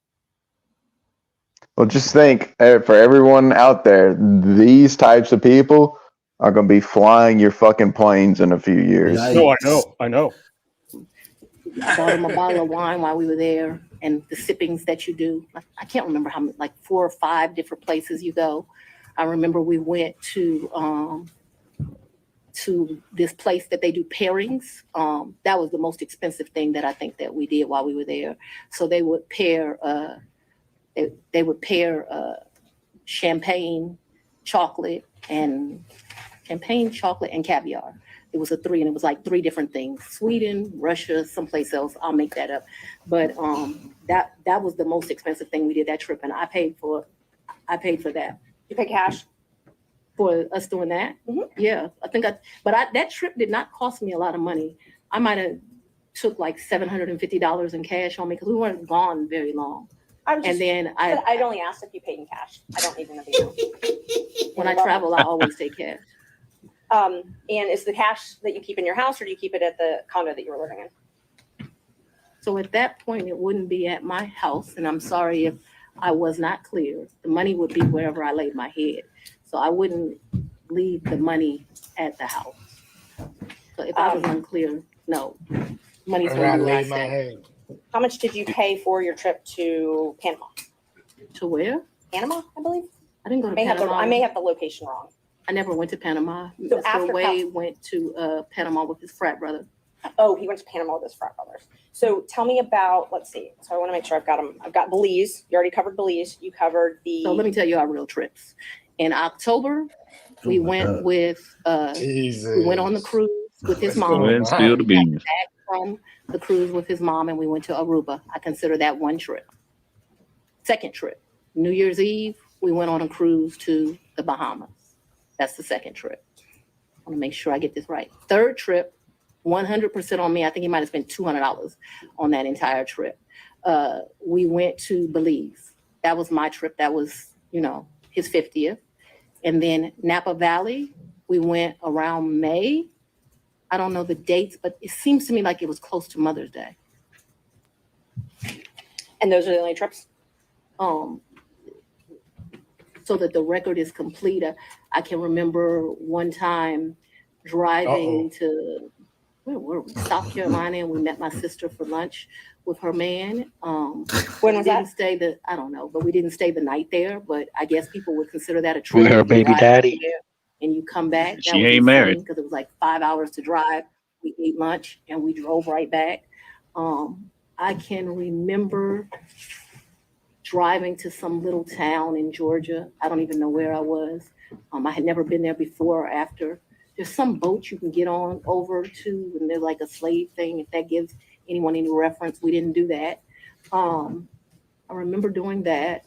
Well, just think for everyone out there, these types of people are going to be flying your fucking planes in a few years. No, I know. I bought him a bottle of wine while we were there, and the sippings that you do. I can't remember how many, like 4 or 5 different places you go. I remember we went to this place that they do pairings. That was the most expensive thing that I think that we did while we were there. So they would pair champagne, chocolate, and caviar. It was a 3, and it was like 3 different things: Sweden, Russia, someplace else. I'll make that up. But that was the most expensive thing we did that trip, and I paid for that. You pay cash for us doing that? Mm-hmm. Yeah, that trip did not cost me a lot of money. I might have took like $750 in cash on me because we weren't gone very long. I'd only asked if you paid in cash. I don't even know the amount. When I travel, I always take cash. And is the cash that you keep in your house, or do you keep it at the condo that you were living in? So at that point, it wouldn't be at my house, and I'm sorry if I was not clear. The money would be wherever I laid my head. So I wouldn't leave the money at the house. So if I was unclear, no. Money's Where I going to be where I laid my stay. head. How much did you pay for your trip to Panama? To where? Panama, I believe. I didn't go to Panama. I may have the location wrong. I never went to Panama. So Mr. after Wade went to Panama with his frat brother. Oh, he went to Panama with his frat brothers. So tell me about, let's see. So I want to make sure I've got them. I've got Belize. You already covered Belize. You covered the. So let me tell you our real trips. In October, we went with we went on the cruise with his mom. Go ahead and spill the beans. Back from the cruise with his mom, and we went to Aruba. I consider that one trip. Second trip, New Year's Eve, we went on a cruise to the Bahamas. That's the second trip. I want to make sure I get this right. Third trip, 100% on me. I think he might have spent $200 on that entire trip. We went to Belize. That was my trip. That was, his 50th. And then Napa Valley, we went around May. I don't know the dates, but it seems to me like it was close to Mother's Day. And those are the only trips? So that the record is complete. I can remember one time driving to, where were we? South Carolina, and we met my sister for lunch with her man. When was that? I don't know, but we didn't stay the night there. But I guess people would consider that a trip. With her baby daddy. And you come back. She ain't married. Because it was like 5 hours to drive. We ate lunch and we drove right back. I can remember driving to some little town in Georgia. I don't even know where I was. I had never been there before or after. There's some boat you can get on over to, and there's like a slave thing, if that gives anyone any reference. We didn't do that. I remember doing that.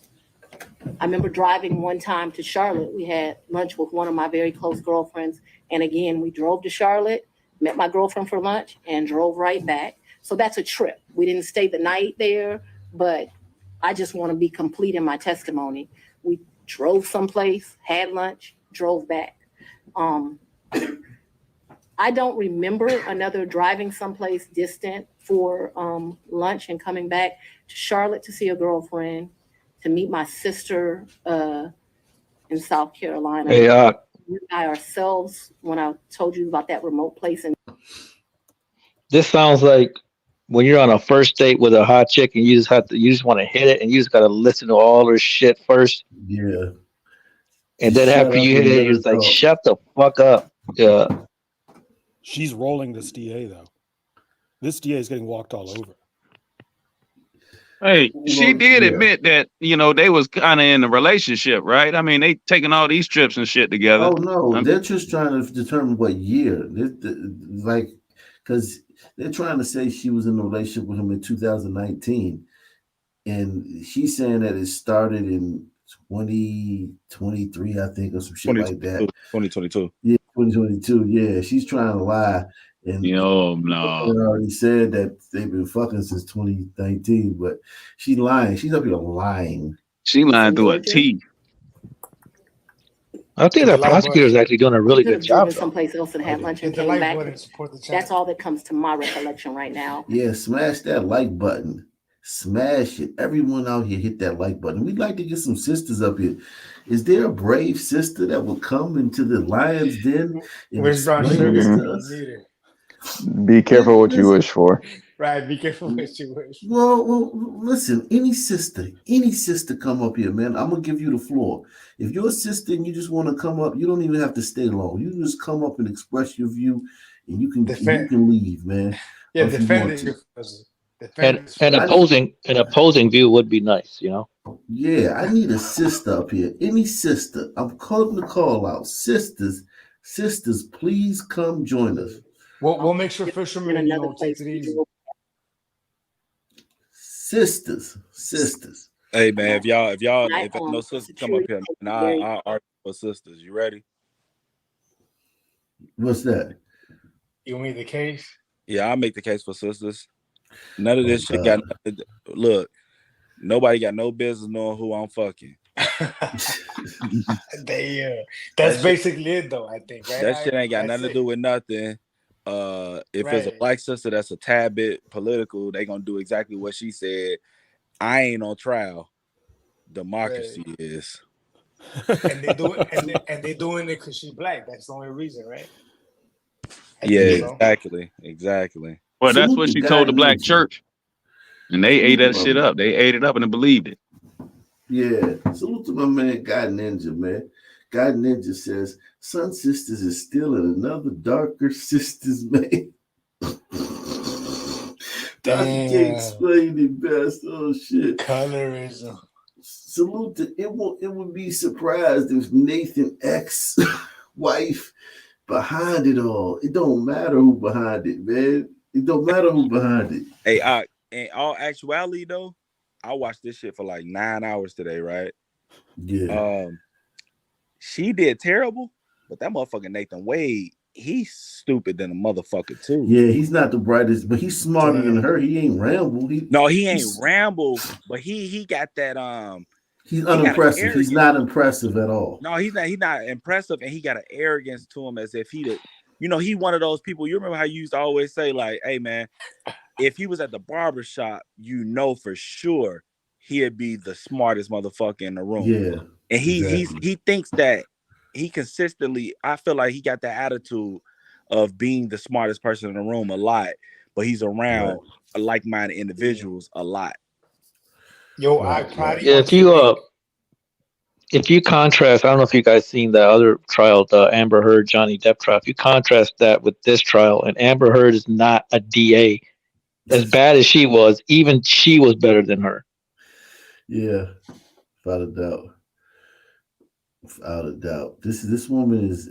I remember driving one time to Charlotte. We had lunch with one of my very close girlfriends. And again, we drove to Charlotte, met my girlfriend for lunch, and drove right back. So that's a trip. We didn't stay the night there, but I just want to be complete in my testimony. We drove someplace, had lunch, drove back. I don't remember another driving someplace distant for lunch and coming back to Charlotte to see a girlfriend, to meet my sister in South Carolina. Hey, we by ourselves when I told you about that remote place. And this sounds like when you're on a first date with a hot chick and you just want to hit it and you just got to listen to all her shit first. Yeah. And then after you hit it, you're like, shut the fuck up. Yeah. She's rolling this DA, though. This DA is getting walked all over. Hey, she did admit that, they was kind of in a relationship, right? I mean, they taking all these trips and shit together. Oh, no. They're just trying to determine what year. Because they're trying to say she was in a relationship with him in 2019. And she's saying that it started in 2023, I think, or some shit like that. 2022. Yeah, 2022. Yeah, she's trying to lie And Yo, they no. already said that they've been fucking since 2019, but she's lying. She's up here lying. She lying through her teeth. I think that prosecutor is actually doing a really Could good have driven job. Though. someplace else and had lunch and Hit the came like back. button, support the chat. That's all that comes to my recollection right now. Yeah, smash that like button. Smash it. Everyone out here hit that like button. We'd like to get some sisters up here. Is there a brave sister that will come into the lion's den and Where's Brown explain this Sugar? to us? Be careful what you wish for. Right, be careful what you wish. Well, listen, any sister come up here, man. I'm gonna give you the floor. If you're a sister and you just want to come up, you don't even have to stay long. You can just come up and express your view, and you can leave, man. Yeah, if you defend want it. to. And an opposing view would be nice, you know. Yeah, I need a sister up here. Any sister. I'm calling the call out. Sisters, please come join us. We'll make sure fishermen, takes it easy. Sisters. Hey man, if no sisters come up here, man, I'll argue for sisters. You ready? What's that? You mean the case? Yeah, I'll make the case for sisters. None of this shit got look. Nobody got no business knowing who I'm fucking. That's basically it, though. I think right? That shit ain't got nothing to do with nothing. If it's a black sister that's a tad bit political, they gonna do exactly what she said. I ain't on trial. Democracy is. And they do it, and they doing it because she's black. That's the only reason, right? Exactly. Well, that's what she told the black church, and they ate that shit up. They ate it up and they believed it. Yeah, salute to my man God Ninja, man. God Ninja says, Sun Sisters is still in another darker sisters, man. Dr. King explained it best. Oh shit. Colorism. Salute to it would be surprised if Nathan X wife behind it all. It don't matter who behind it, man. It don't matter who behind it. Hey, in all actuality though, I watched this shit for like 9 hours today, right? Yeah. She did terrible, but that motherfucking Nathan Wade, he's stupid than a motherfucker too. Yeah, he's not the brightest, but he's smarter than her. He ain't Rambo. He ain't Rambo, but he got that he's unimpressive. He's not impressive at all. No, he's not impressive, and he got an arrogance to him as if he one of those people. You remember how you used to always say, like, hey man, if he was at the barber shop, for sure he'd be the smartest motherfucker in the room. Yeah. And he thinks that he consistently, I feel like he got the attitude of being the smartest person in the room a lot, but he's around like-minded individuals a lot. If you contrast, I don't know if you guys seen the other trial, the Amber Heard Johnny Depp trial. If you contrast that with this trial, and Amber Heard is not a DA, as bad as she was, even she was better than her. Yeah, without a doubt. Without a doubt. This woman is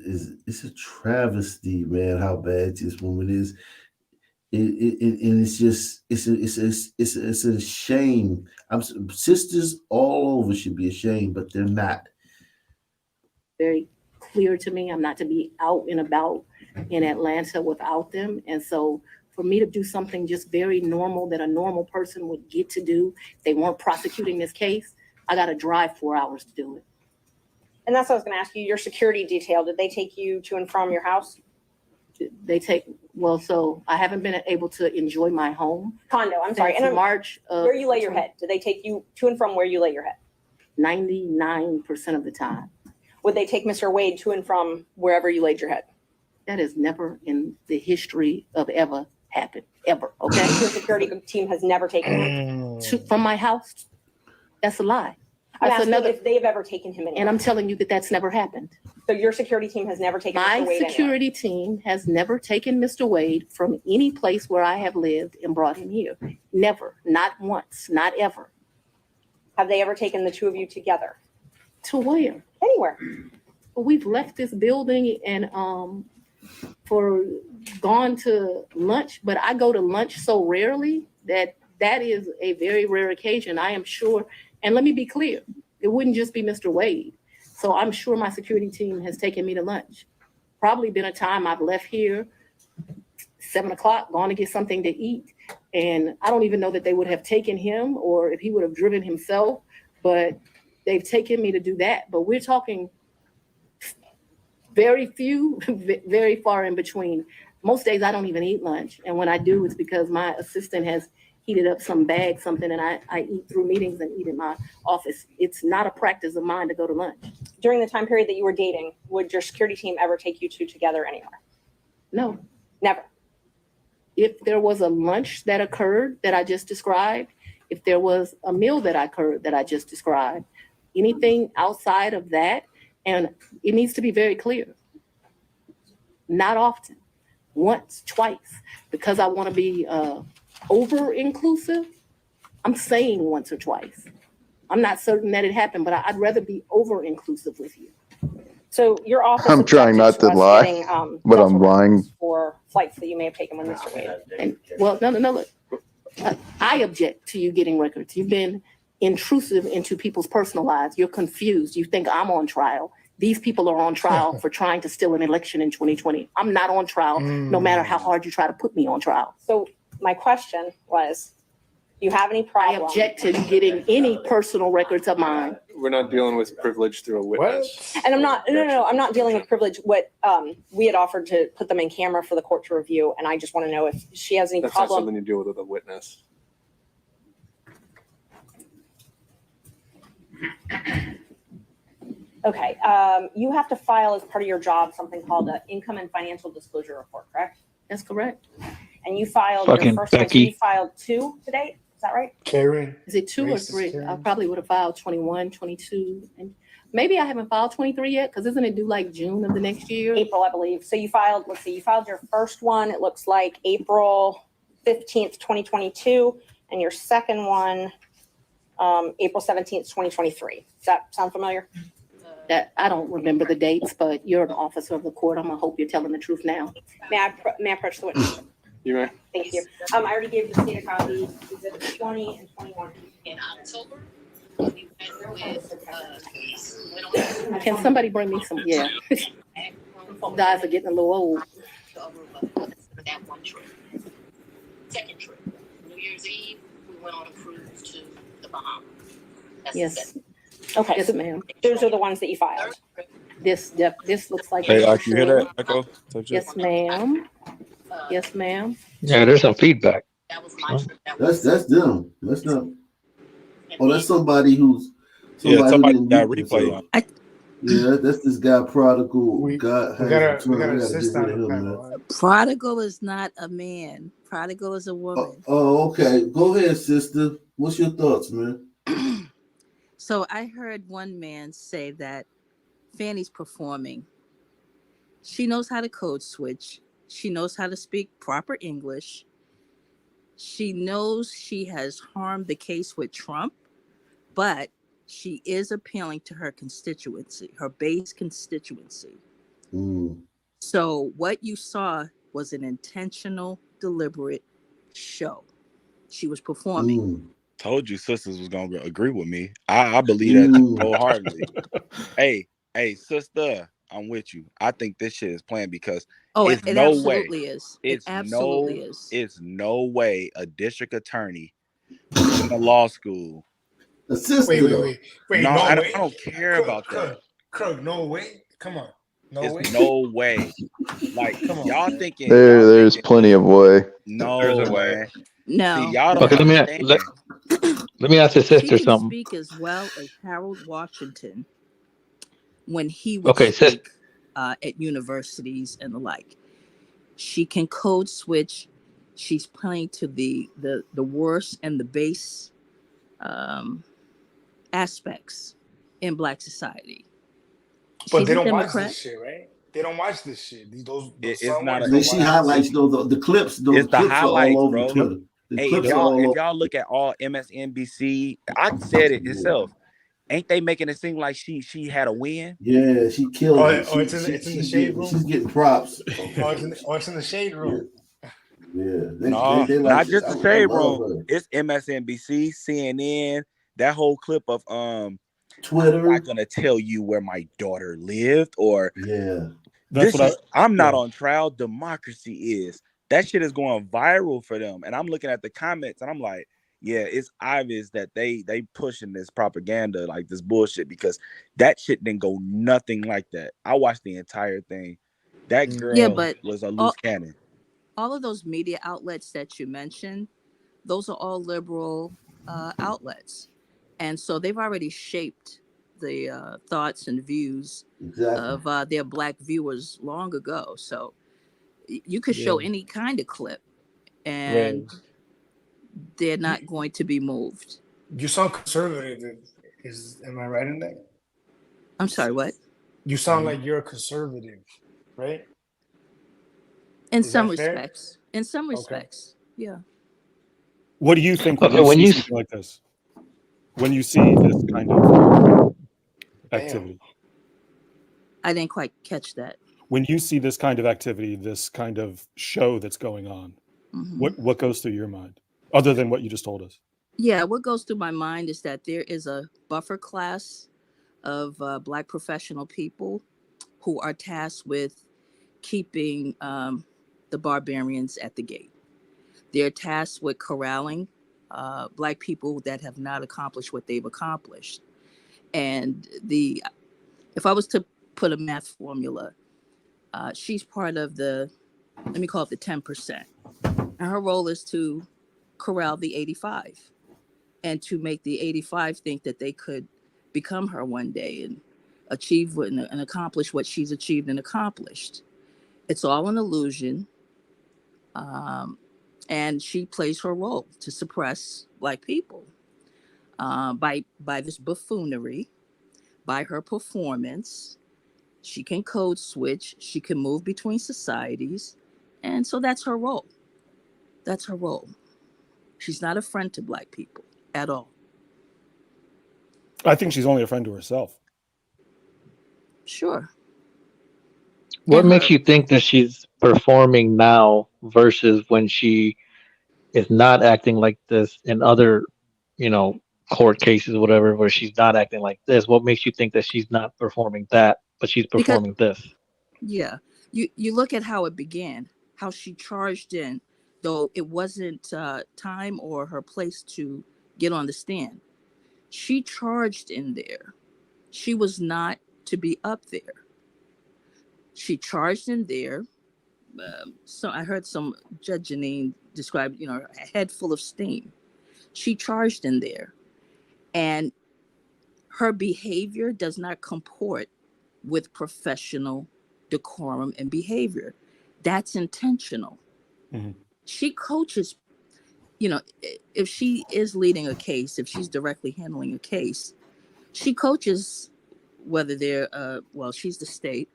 it's a travesty, man, how bad this woman is. And it's just it's a shame. Sisters all over should be ashamed, but they're not. Very clear to me. I'm not to be out and about in Atlanta without them. And so for me to do something just very normal that a normal person would get to do, if they weren't prosecuting this case, I got to drive 4 hours to do it. And that's what I was going to ask you. Your security detail, did they take you to and from your house? So I haven't been able to enjoy my home. Condo, I'm sorry. And March. Where you lay your head? Did they take you to and from where you lay your head? 99% of the time. Would they take Mr. Wade to and from wherever you laid your head? That has never in the history of ever happened. Ever. Okay. Your security team has never taken him from my house. That's a lie. That's another. If they've ever taken him anywhere. And I'm telling you that that's never happened. So your security team has never taken my Mr. Wade security team has never taken Mr. Wade from any place where I have lived and brought him here. Never. Not once. Not ever. Have they ever taken the two of you together? To where? Anywhere. We've left this building and gone to lunch, but I go to lunch so rarely that is a very rare occasion. I am sure. And let me be clear, it wouldn't just be Mr. Wade. So I'm sure my security team has taken me to lunch. Probably been a time I've left here 7 o'clock, gone to get something to eat. And I don't even know that they would have taken him or if he would have driven himself, but they've taken me to do that. But we're talking very few, very far in between. Most days I don't even eat lunch. And when I do, it's because my assistant has heated up some bag, something, and I eat through meetings and eat in my office. It's not a practice of mine to go to lunch. During the time period that you were dating, would your security team ever take you two together anywhere? No. Never. If there was a lunch that occurred that I just described, if there was a meal that occurred that I just described, anything outside of that, and it needs to be very clear. Not often, once, twice, because I want to be over-inclusive, I'm saying once or twice. I'm not certain that it happened, but I'd rather be over-inclusive with you. So your office I'm trying not to lie, but I'm lying. For flights that you may have taken with Mr. Wade. And, well, no, look. I object to you getting records. You've been intrusive into people's personal lives. You're confused. You think I'm on trial. These people are on trial for trying to steal an election in 2020. I'm not on trial, no matter how hard you try to put me on trial. So my question was, do you have any problem? I object to getting any personal records of mine. We're not dealing with privilege through a witness. And I'm not, no, I'm not dealing with privilege. What we had offered to put them in camera for the court to review, and I just want to know if she has any That's not problem. something you deal with a witness. Okay, you have to file as part of your job something called an income and financial disclosure report, correct? That's correct. And you filed Fucking your first one. So Becky. you filed 2 to date, is that right? Karen. Is it 2 or 3? I probably would have filed 21, 22, and maybe I haven't filed 23 yet, because isn't it due like June of the next year? April, I believe. So you filed, let's see, you filed your first one, it looks like April 15th, 2022, and your second one, April 17th, 2023. Does that sound familiar? That I don't remember the dates, but you're an officer of the court. I'm gonna hope you're telling the truth now. May I approach the witness? You may. Thank you. I already gave the state a copy, exhibit 20 and 21. In October, can somebody bring me some? Yeah. Guys are getting a little old. That one trip. Second trip, New Year's Eve, we went on a cruise to the Bahamas. That's Yes. Okay, Yes, so ma'am. those are the ones that you filed. This looks like. Hey, you hear that echo? Yes, ma'am. Yes, ma'am. Yeah, there's some feedback. That's them. That's not. Oh, that's somebody who's. Somebody who got didn't replay so- on. Yeah, that's this guy Prodigal. We God, gotta we assist on the man. panel. Prodigal is not a man. Prodigal is a woman. Oh, okay. Go ahead, sister. What's your thoughts, man? So I heard one man say that Fani's performing. She knows how to code switch. She knows how to speak proper English. She knows she has harmed the case with Trump, but she is appealing to her constituency, her base constituency. So what you saw was an intentional, deliberate show. She was performing. Told you sisters was gonna agree with me. I believe that wholeheartedly. Hey, sister, I'm with you. I think this shit is planned because it's it no absolutely way. is. It's It absolutely is. It's no way a district attorney in a law school. Wait. No, No I way. don't care about that. Krug, no way. Come on. No way. It's no way. Like y'all thinking There's plenty of way. no There's a way. man. No. See, y'all don't Okay, understand. let me ask your She sister can something. speak as well as Harold Washington when he would Okay, sis. speak at universities and the like. She can code switch. She's playing to the worst and the base aspects in Black society. But She's they a don't watch Democrat. this shit, right? They don't watch this shit. It's some not ones a- don't She watch highlights this. the clips. Those It's the clips are highlights, all over bro. Twitter. The Hey, clips if are all over. y'all look at all MSNBC, I said it itself. Ain't they making it seem like she had a win? Yeah, she killed it. Oh, it's in the shade room. She's getting props. It's in the shade room. Yeah, No, they like not it. just the I shade love room. her. It's MSNBC, CNN. That whole clip of Twitter. I'm not gonna tell you where my daughter lived, or yeah. I'm not on trial. Democracy is. that shit is going viral for them. And I'm looking at the comments and I'm like, yeah, it's obvious that they pushing this propaganda, like this bullshit, because that shit didn't go nothing like that. I watched the entire thing. That girl Yeah, but was a loose cannon. all of those media outlets that you mentioned, those are all liberal outlets. And so they've already shaped the thoughts and views of their black viewers long ago. So you could show Yeah. any kind of clip and Right. they're not going to be moved. You sound conservative. Am I right in that? I'm sorry, what? You sound like you're a conservative, right? In Is some that fair? respects. In some Okay. respects. Yeah. What do you think when Okay, you when see you something like this? When you see this kind of activity? I didn't quite catch that. When you see this kind of activity, this kind of show that's going on, what goes through your mind other than what you just told us? Yeah, what goes through my mind is that there is a buffer class of Black professional people who are tasked with keeping the barbarians at the gate. They're tasked with corralling Black people that have not accomplished what they've accomplished. And if I was to put a math formula, she's part of let me call it the 10%. And her role is to corral the 85 and to make the 85 think that they could become her one day and achieve and accomplish what she's achieved and accomplished. It's all an illusion. And she plays her role to suppress Black people by this buffoonery, by her performance. She can code switch. She can move between societies. And so that's her role. That's her role. She's not a friend to Black people at all. I think she's only a friend to herself. Sure. What makes you think that she's performing now versus when she is not acting like this in other, court cases, whatever, where she's not acting like this? What makes you think that she's not performing that, but she's Because performing this? yeah, you look at how it began, how she charged in, though it wasn't time or her place to get on the stand. She charged in there. She was not to be up there. She charged in there. So I heard some Judge Janine describe, a head full of steam. She charged in there, and her behavior does not comport with professional decorum and behavior. That's intentional. She coaches, if she is leading a case, if she's directly handling a case, she coaches whether they're, she's the state.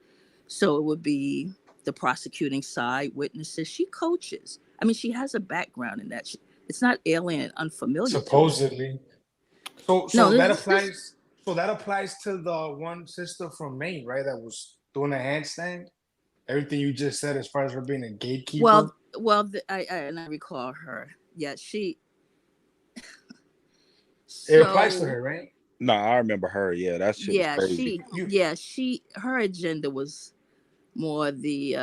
So it would be the prosecuting side, witnesses. She coaches. I mean, she has a background in that. It's not alien and unfamiliar. Supposedly. So No, that this- applies. So that applies to the one sister from Maine, right? That was doing a handstand. Everything you just said, as far as her being a gatekeeper. I recall her. Yeah, she. It applies to her, right? No, I remember her. Yeah, that shit was crazy. Her agenda was more the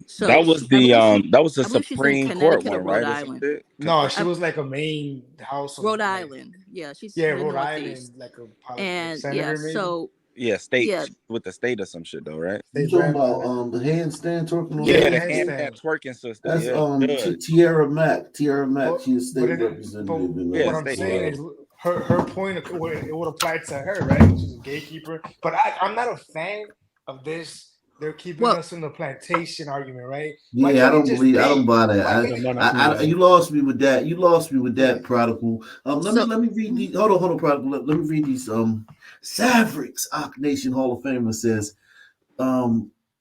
so that was the I believe she's in Supreme Court Connecticut or one, Rhode right? Island. No, she was like a Maine house. Rhode Island. Yeah, she's in the Rhode Northeast. Island, like a And senator, maybe? State with the state or some shit though, right? You talking about the handstand twerking? Yeah, the handstand twerking sister. That's Judge. Tierra Mack. Tierra Mack, she's a state representative. What I'm saying is her point, it would apply to her, right? She's a gatekeeper. But I'm not a fan of this. They're keeping us in the plantation argument, right? Yeah, I don't buy that. You lost me with that. You lost me with that, Prodigal. Let me read these. Hold on, Prodigal. Let me read these. Savrix, Ock Nation Hall of Famer says.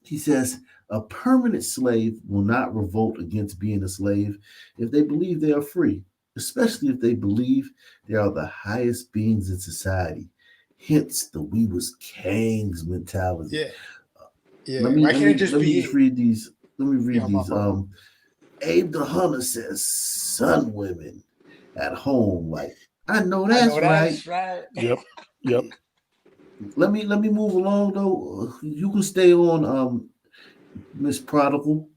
He says a permanent slave will not revolt against being a slave if they believe they are free, especially if they believe they are the highest beings in society. Hence the "we was kings" mentality. Yeah. Yeah. Let me read these. Abe the Hunter says, "Son, women at home, like I know that's right." Yep. Let me move along though. You can stay on, Miss Prodigal.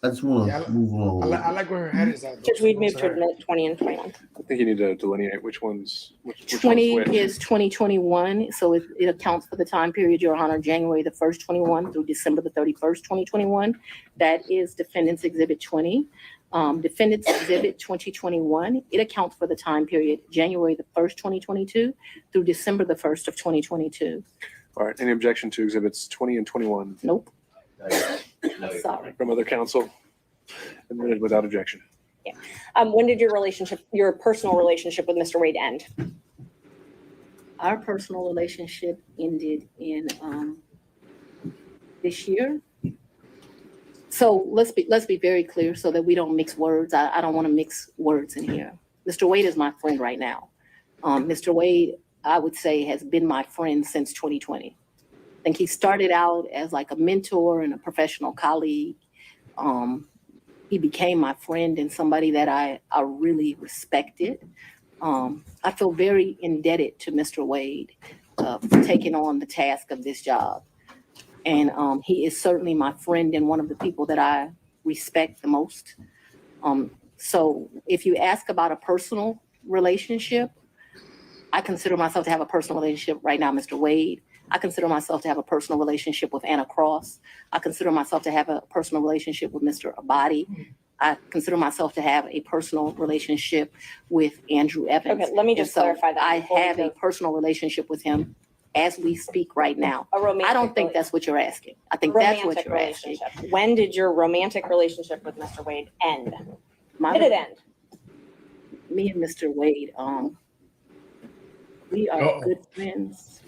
I just want Yeah, to move on. I like where her head is at. Judge, we'd move to admit 20 and 21. I think you need to delineate which one's which 20 one's which. is 2021, so it accounts for the time period, Your Honor, January the 1st, 21 through December the 31st, 2021. That is Defendant's Exhibit 20. Defendant's Exhibit 2021, it accounts for the time period, January the 1st, 2022 through December the 1st of 2022. All right. Any objection to exhibits 20 and 21? Nope. Sorry. From other counsel? Admitted without objection. Yeah. When did your personal relationship with Mr. Wade end? Our personal relationship ended in this year. So let's be very clear so that we don't mix words. I don't want to mix words in here. Mr. Wade is my friend right now. Mr. Wade, I would say, has been my friend since 2020. I think he started out as like a mentor and a professional colleague. He became my friend and somebody that I really respected. I feel very indebted to Mr. Wade for taking on the task of this job. And he is certainly my friend and one of the people that I respect the most. So if you ask about a personal relationship, I consider myself to have a personal relationship right now, Mr. Wade. I consider myself to have a personal relationship with Anna Cross. I consider myself to have a personal relationship with Mr. Abadi. I consider myself to have a personal relationship with Andrew Evans. Okay, let me just clarify that. I have a personal relationship with him as we speak right now. I don't think that's what you're asking. I think that's what you're asking. When did your romantic relationship with Mr. Wade end? My- Did it end? Me and Mr. Wade, we are good friends.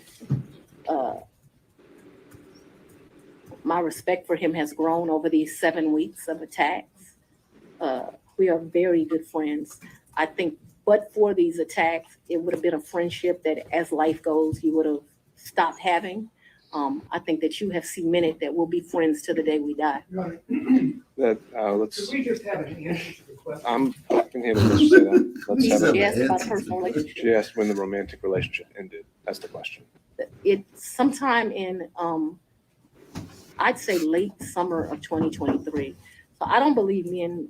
My respect for him has grown over these 7 weeks of attacks. We are very good friends. I think, but for these attacks, it would have been a friendship that, as life goes, you would have stopped having. I think that you have cemented that we'll be friends to the day we die. That let's. Could we just have an answer to the question? I can handle this. Say that. Let's have She it. asked about a personal relationship. She asked when the romantic relationship ended. That's the question. It's sometime in, I'd say late summer of 2023. So I don't believe me in,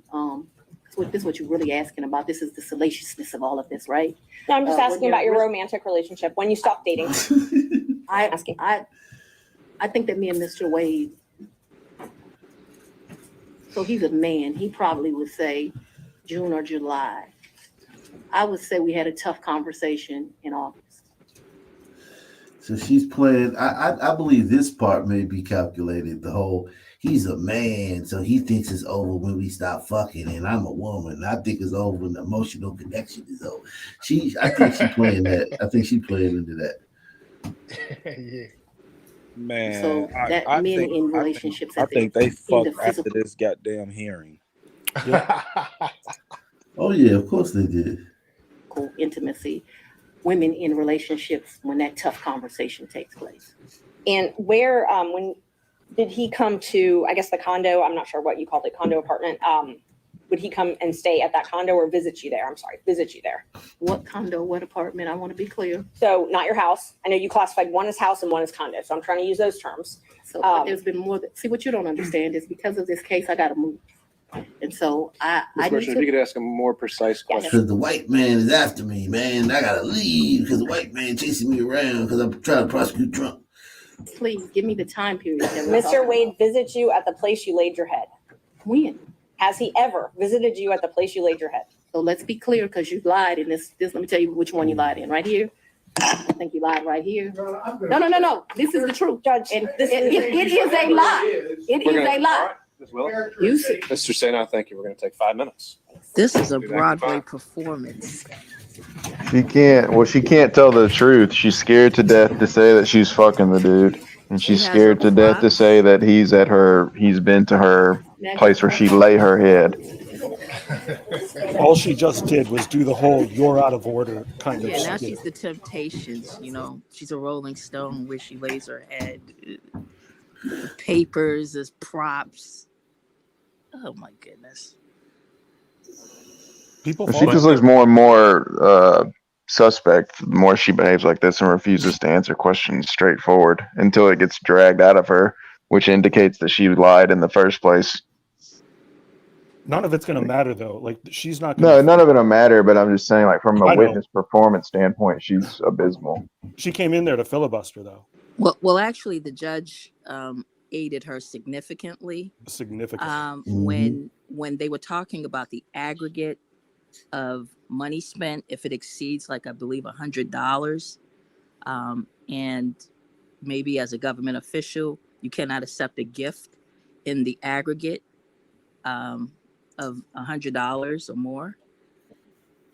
this is what you're really asking about. This is the salaciousness of all of this, right? No, I'm just When asking you're about your romantic relationship, when you stopped dating. I think that me and Mr. Wade, so he's a man, he probably would say June or July. I would say we had a tough conversation in August. So she's playing. I believe this part may be calculated. The whole he's a man, so he thinks it's over when we stop fucking, and I'm a woman. I think it's over when the emotional connection is over. I think she's playing that. I think she's playing into that. Yeah. Man, So that I men think, in relationships, I think they in fucked the after physical, this goddamn hearing. Oh yeah, of course they did. intimacy, women in relationships when that tough conversation takes place. And where, when did he come to, I guess the condo, I'm not sure what you called it, condo apartment, would he come and stay at that condo or visit you there? I'm sorry, visit you there. What condo, what apartment? I want to be clear. So not your house. I know you classified one as house and one as condo. So I'm trying to use those terms. So but there's been more. See, what you don't understand is because of this case, I got to move. And so I need If you to. could ask a more precise question. Because the white man is after me, man. I gotta leave because the white man chasing me around because I'm trying to prosecute Trump. Please give me the time period. that we're Mr. talking Wade visits you at the place you laid your head. When? Has he ever visited you at the place you laid your head? So let's be clear, because you lied in this. Let me tell you which one you lied in. Right here. I think you lied right here. No. This is the truth, Judge. And it is a lie. It is a lie. Ms. Willis? You Mr. Sena, thank you. We're going to take 5 minutes. This is a Do that. Broadway performance. She can't tell the truth. She's scared to death to say that she's fucking the dude. And she's She has scared her to death to props. say that he's been to her place where she lay her head. All she just did was do the whole "you're out of order" kind of Yeah, now skit. she's the Temptations. You know, she's a Rolling Stone where she lays her head. Papers as props. Oh my goodness. People She fall just looks more and more suspect the more she behaves like this and refuses to answer questions straightforward until it gets dragged out of her, which indicates that she lied in the first place. None of it's going to matter though. Like she's not. No, none of it'll matter. But I'm just saying, like from a I know. witness performance standpoint, she's abysmal. She came in there to filibuster though. Well, actually, the judge aided her significantly. When they were talking about the aggregate of money spent, if it exceeds, like I believe, $100, and maybe as a government official, you cannot accept a gift in the aggregate of $100 or more.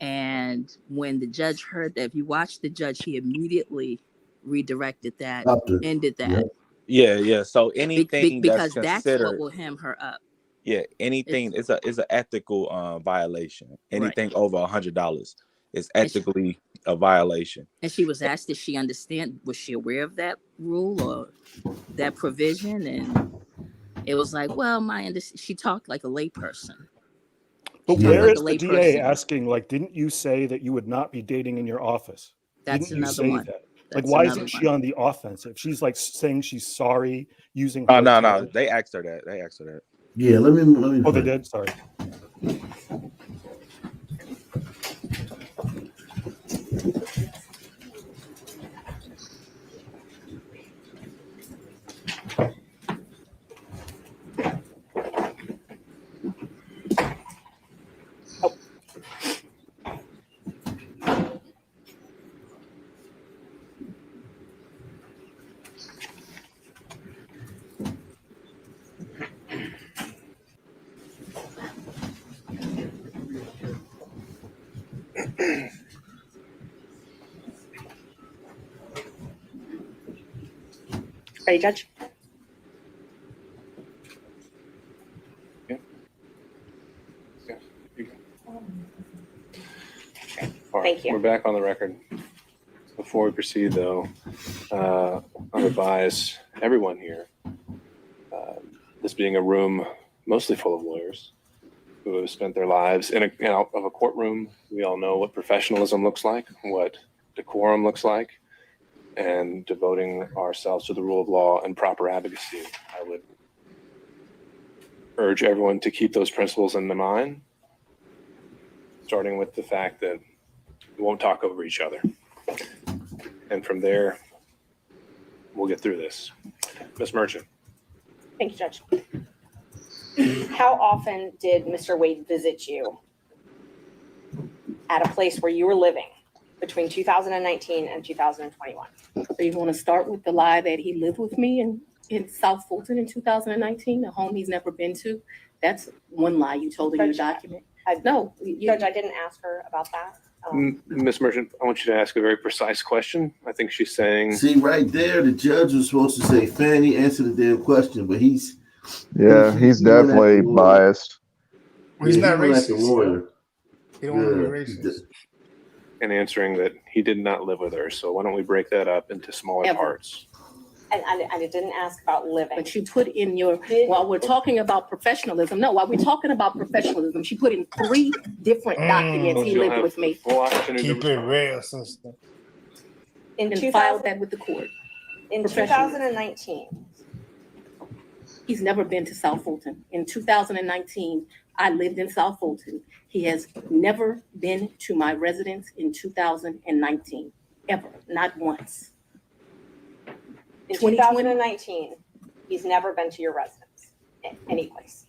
And when the judge heard that, if you watch the judge, he immediately redirected that, ended that. Yeah. So anything because that's that's considered, what will hem her up. yeah, anything is an ethical violation. Anything over $100 is ethically a violation. And she was asked, did she understand? Was she aware of that rule or that provision? And it was like, well, she talked like a layperson. But where is the DA asking, like, didn't you say that you would not be dating in your office? That's didn't you another say one. that? That's Like, why another isn't she on the offensive? She's like saying she's sorry using. Oh, no. They asked her that. Yeah, let me. Oh, they did? Sorry. Ready, Judge? Yeah. All right, Thank you. We're back on the record. Before we proceed, though, I advise everyone here, this being a room mostly full of lawyers who have spent their lives in a courtroom. We all know what professionalism looks like, what decorum looks like, and devoting ourselves to the rule of law and proper advocacy. I would urge everyone to keep those principles in mind, starting with the fact that we won't talk over each other. And from there, we'll get through this. Ms. Merchant. Thank you, Judge. How often did Mr. Wade visit you at a place where you were living between 2019 and 2021? So you want to start with the lie that he lived with me in South Fulton in 2019, a home he's never been to? That's one lie you told in your document. Judge, I didn't ask her about that. Ms. Merchant, I want you to ask a very precise question. I think she's saying... See, right there, the judge was supposed to say, Fani, answer the damn question, but he's definitely biased. He's not he went at racist. the lawyer. He don't want to be racist. And answering that he did not live with her. So why don't we break that up into smaller parts? And I didn't ask about living. But you put in your, while we're talking about professionalism, she put in 3 different documents he lived with me. Keep it real, sister. And filed that with the court. In 2019. He's never been to South Fulton. In 2019, I lived in South Fulton. He has never been to my residence in 2019, ever, not once. In 2019, he's never been to your residence, any place.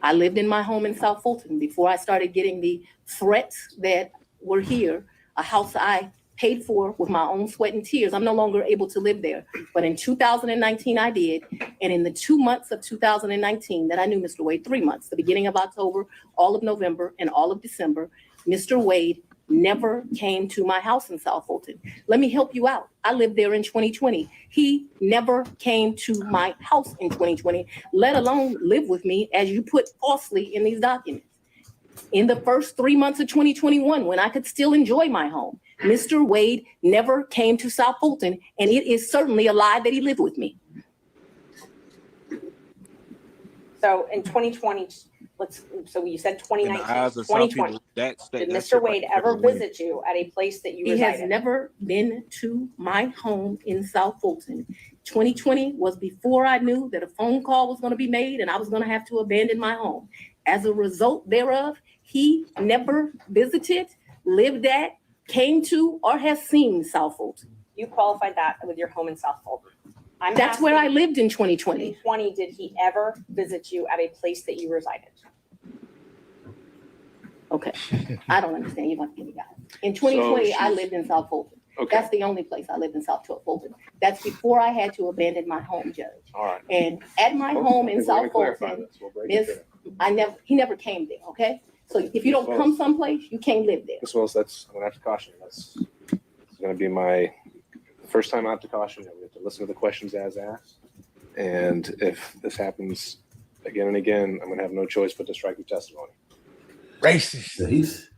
I lived in my home in South Fulton before I started getting the threats that were here, a house I paid for with my own sweat and tears. I'm no longer able to live there. But in 2019, I did. And in the 2 months of 2019 that I knew Mr. Wade, 3 months, the beginning of October, all of November, and all of December, Mr. Wade never came to my house in South Fulton. Let me help you out. I lived there in 2020. He never came to my house in 2020, let alone live with me, as you put falsely in these documents. In the first 3 months of 2021, when I could still enjoy my home, Mr. Wade never came to South Fulton, and it is certainly a lie that he lived with me. So in 2020, so you said 2019, In the eyes of some 2020. people, Did Mr. Wade ever visit you at a place that you He resided? has never been to my home in South Fulton. 2020 was before I knew that a phone call was going to be made and I was going to have to abandon my home. As a result thereof, he never visited, lived at, came to, or has seen South Fulton. You qualified that with your home in South Fulton. That's where I asking, lived in 2020. in 2020, did he ever visit you at a place that you resided? Okay, I don't understand. You must give me that. In 2020, I lived in South Fulton. Okay. That's the only place I lived in South Fulton. That's before I had to abandon my home, Judge. All right. And at my home in South Fulton, he never came there. Okay, so if you don't come someplace, you can't live there. Ms. Willis, I'm gonna have to caution you. That's gonna be my first time out to caution you. We have to listen to the questions as asked. And if this happens again and again, I'm gonna have no choice but to strike your testimony. Racist. Yeah,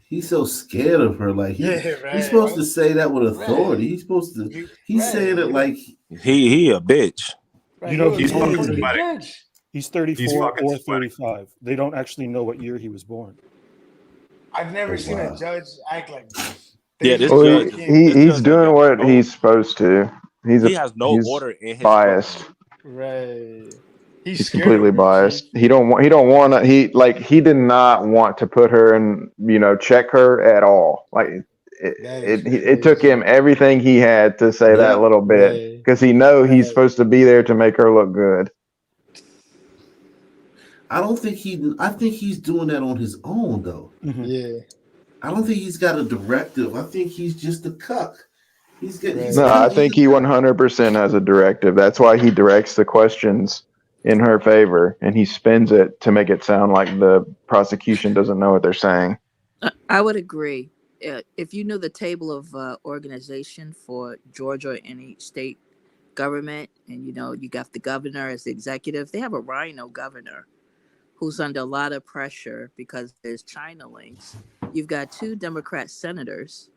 he's so scared of her. Like he's supposed to say that with authority. He's supposed to. He's saying it like he a bitch. You know, He's fucking he's somebody. He's 34 He's fucking or somebody. 35. They don't actually know what year he was born. I've never Oh, seen wow. a judge act like this. Yeah, this Well, judge. he's doing what he's supposed to. He has no he's order in his biased. Right. He's completely biased. He don't want to. He did not want to put her and check her at all. Like it took him everything he had to say that little bit because he's supposed to be there to make her look good. I think he's doing that on his own though. Yeah. I don't think he's got a directive. I think he's just a cuck. I think he 100% has a directive. That's why he directs the questions in her favor, and he spins it to make it sound like the prosecution doesn't know what they're saying. I would agree. If you knew the table of organization for Georgia or any state government, and you got the governor as the executive, they have a rhino governor who's under a lot of pressure because there's China links. You've got 2 Democrat senators,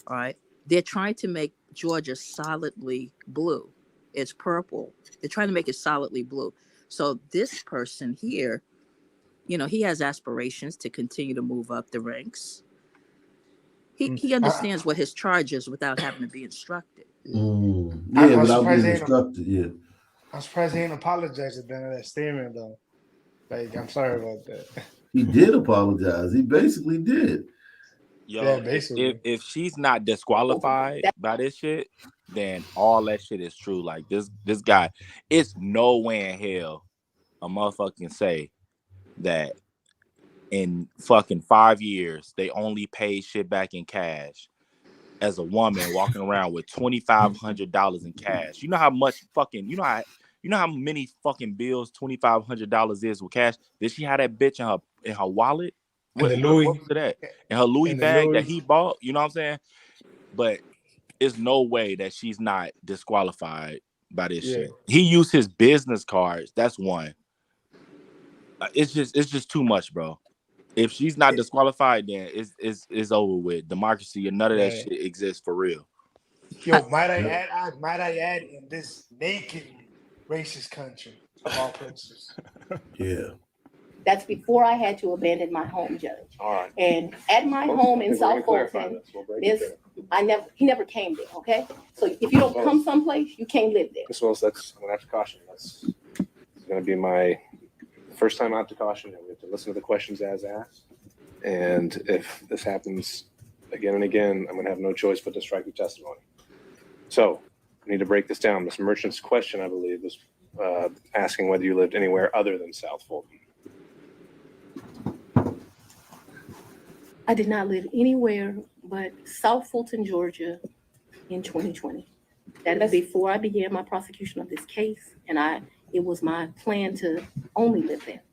all right? They're trying to make Georgia solidly blue. It's purple. They're trying to make it solidly blue. So this person here, he has aspirations to continue to move up the ranks. He understands what his charge is without having to be instructed. Yeah, without being instructed, yeah. I'm surprised he ain't apologized at the end of that statement, though. Like, I'm sorry about that. He did apologize. He basically did. Yo, Yeah, basically. if she's not disqualified by this shit, then all that shit is true. Like this guy, it's no way in hell a motherfucker can say that in fucking 5 years they only paid shit back in cash as a woman walking around with $2,500 in cash. You know how much fucking you know how many fucking bills $2,500 is with cash? Did she have that bitch in her wallet? What was that? In her Louis bag that he bought? You know what I'm saying? But there's no way that she's not disqualified by this shit. He used his business cards. That's one. It's just too much, bro. If she's not disqualified, then it's over with. Democracy and none of that shit exists for real. Yo, might I add, in this naked racist country of all places. Yeah. That's before I had to abandon my home, Judge. All right. And at my home in South Fulton, he never came there. Okay, so if you don't come someplace, you can't live there. Ms. Willis, I'm gonna have to caution you. That's gonna be my first time out to caution you. We have to listen to the questions as asked. And if this happens again and again, I'm gonna have no choice but to strike your testimony. So we need to break this down. Ms. Merchant's question, I believe, was asking whether you lived anywhere other than South Fulton. I did not live anywhere but South Fulton, Georgia in 2020. That is before I began my prosecution of this case, and it was my plan to only live there.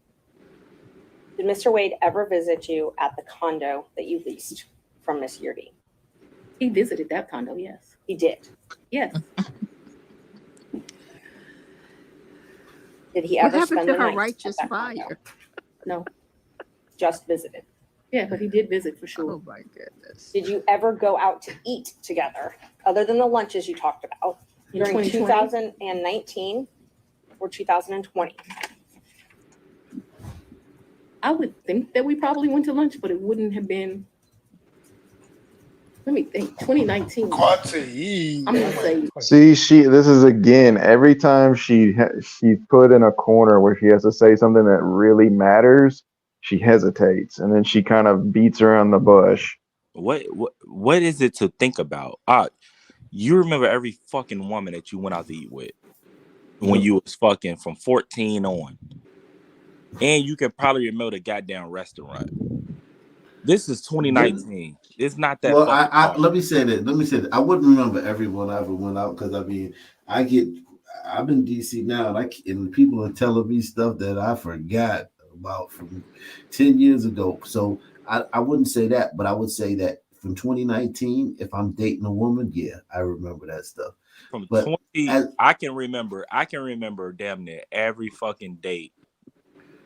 Did Mr. Wade ever visit you at the condo that you leased from Miss Yurdi? He visited that condo, yes. He did? Yes. Did he What ever happened spend to the her night righteous at that condo? fire? No. Just visited? Yeah, but he did visit for sure. Oh my goodness. Did you ever go out to eat together, other than the lunches you talked about, In during 2020? 2019 or 2020? I would think that we probably went to lunch, but it wouldn't have been. Let me think. 2019. Got to eat. I'm gonna say. See, this is again every time she's put in a corner where she has to say something that really matters. she hesitates, and then she kind of beats around the bush. What is it to think about? You remember every fucking woman that you went out to eat with when you was fucking from 14 on. And you can probably remember the goddamn restaurant. This is 2019. It's not that Well, fucking hard. let me say that. I wouldn't remember everyone I ever went out because I'm in DC now, and people are telling me stuff that I forgot about from 10 years ago. So I wouldn't say that, but I would say that from 2019, if I'm dating a woman, yeah, I remember that stuff. From But 20, I can remember damn near every fucking date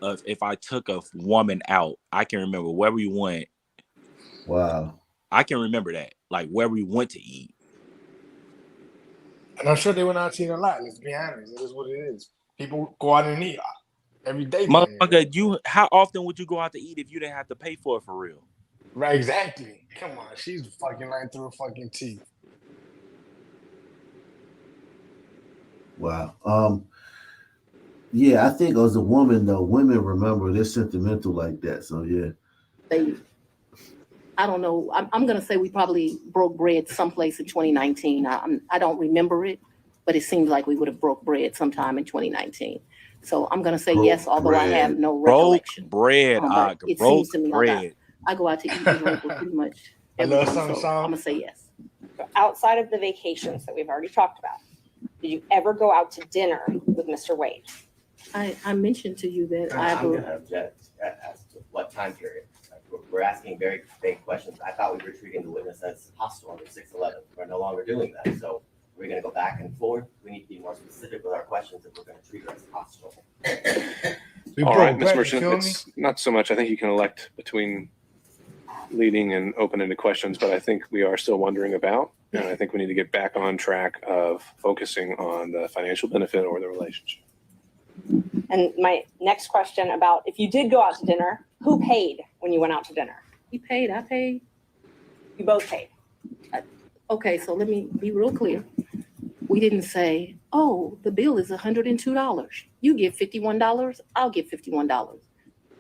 of if I took a woman out. I can remember where we went. Wow. I can remember that, like where we went to eat. And I'm sure they went out to eat a lot. Let's be honest. It is what it is. People go out and eat every day. Motherfucker, how often would you go out to eat if you didn't have to pay for it for real? Right, exactly. Come on. She's fucking lying through her fucking teeth. Wow. Yeah, I think as a woman though, women remember they're sentimental like that. So yeah. I don't know. I'm going to say we probably broke bread someplace in 2019. I don't remember it, but it seems like we would have broke bread sometime in 2019. So I'm going to say yes, although I have no recollection. Bread. It seems to me like I go out to eat and drink with pretty much everyone, so I'm going to say yes. So outside of the vacations that we've already talked about, did you ever go out to dinner with Mr. Wade? I mentioned to you that I'm going to object as to what time period. We're asking very vague questions. I thought we were treating the witness as hostile under 611. We're no longer doing that. So we're going to go back and forth. We need to be more specific with our questions if we're going to treat her as hostile. All right, Ms. Merchant, it's not so much. I think you can elect between leading and open-ended questions, but I think we are still wondering about, and I think we need to get back on track of focusing on the financial benefit or the relationship. And my next question about if you did go out to dinner, who paid when you went out to dinner? You paid, I paid. You both paid. Okay, so let me be real clear. We didn't say, oh, the bill is $102. You give $51, I'll give $51.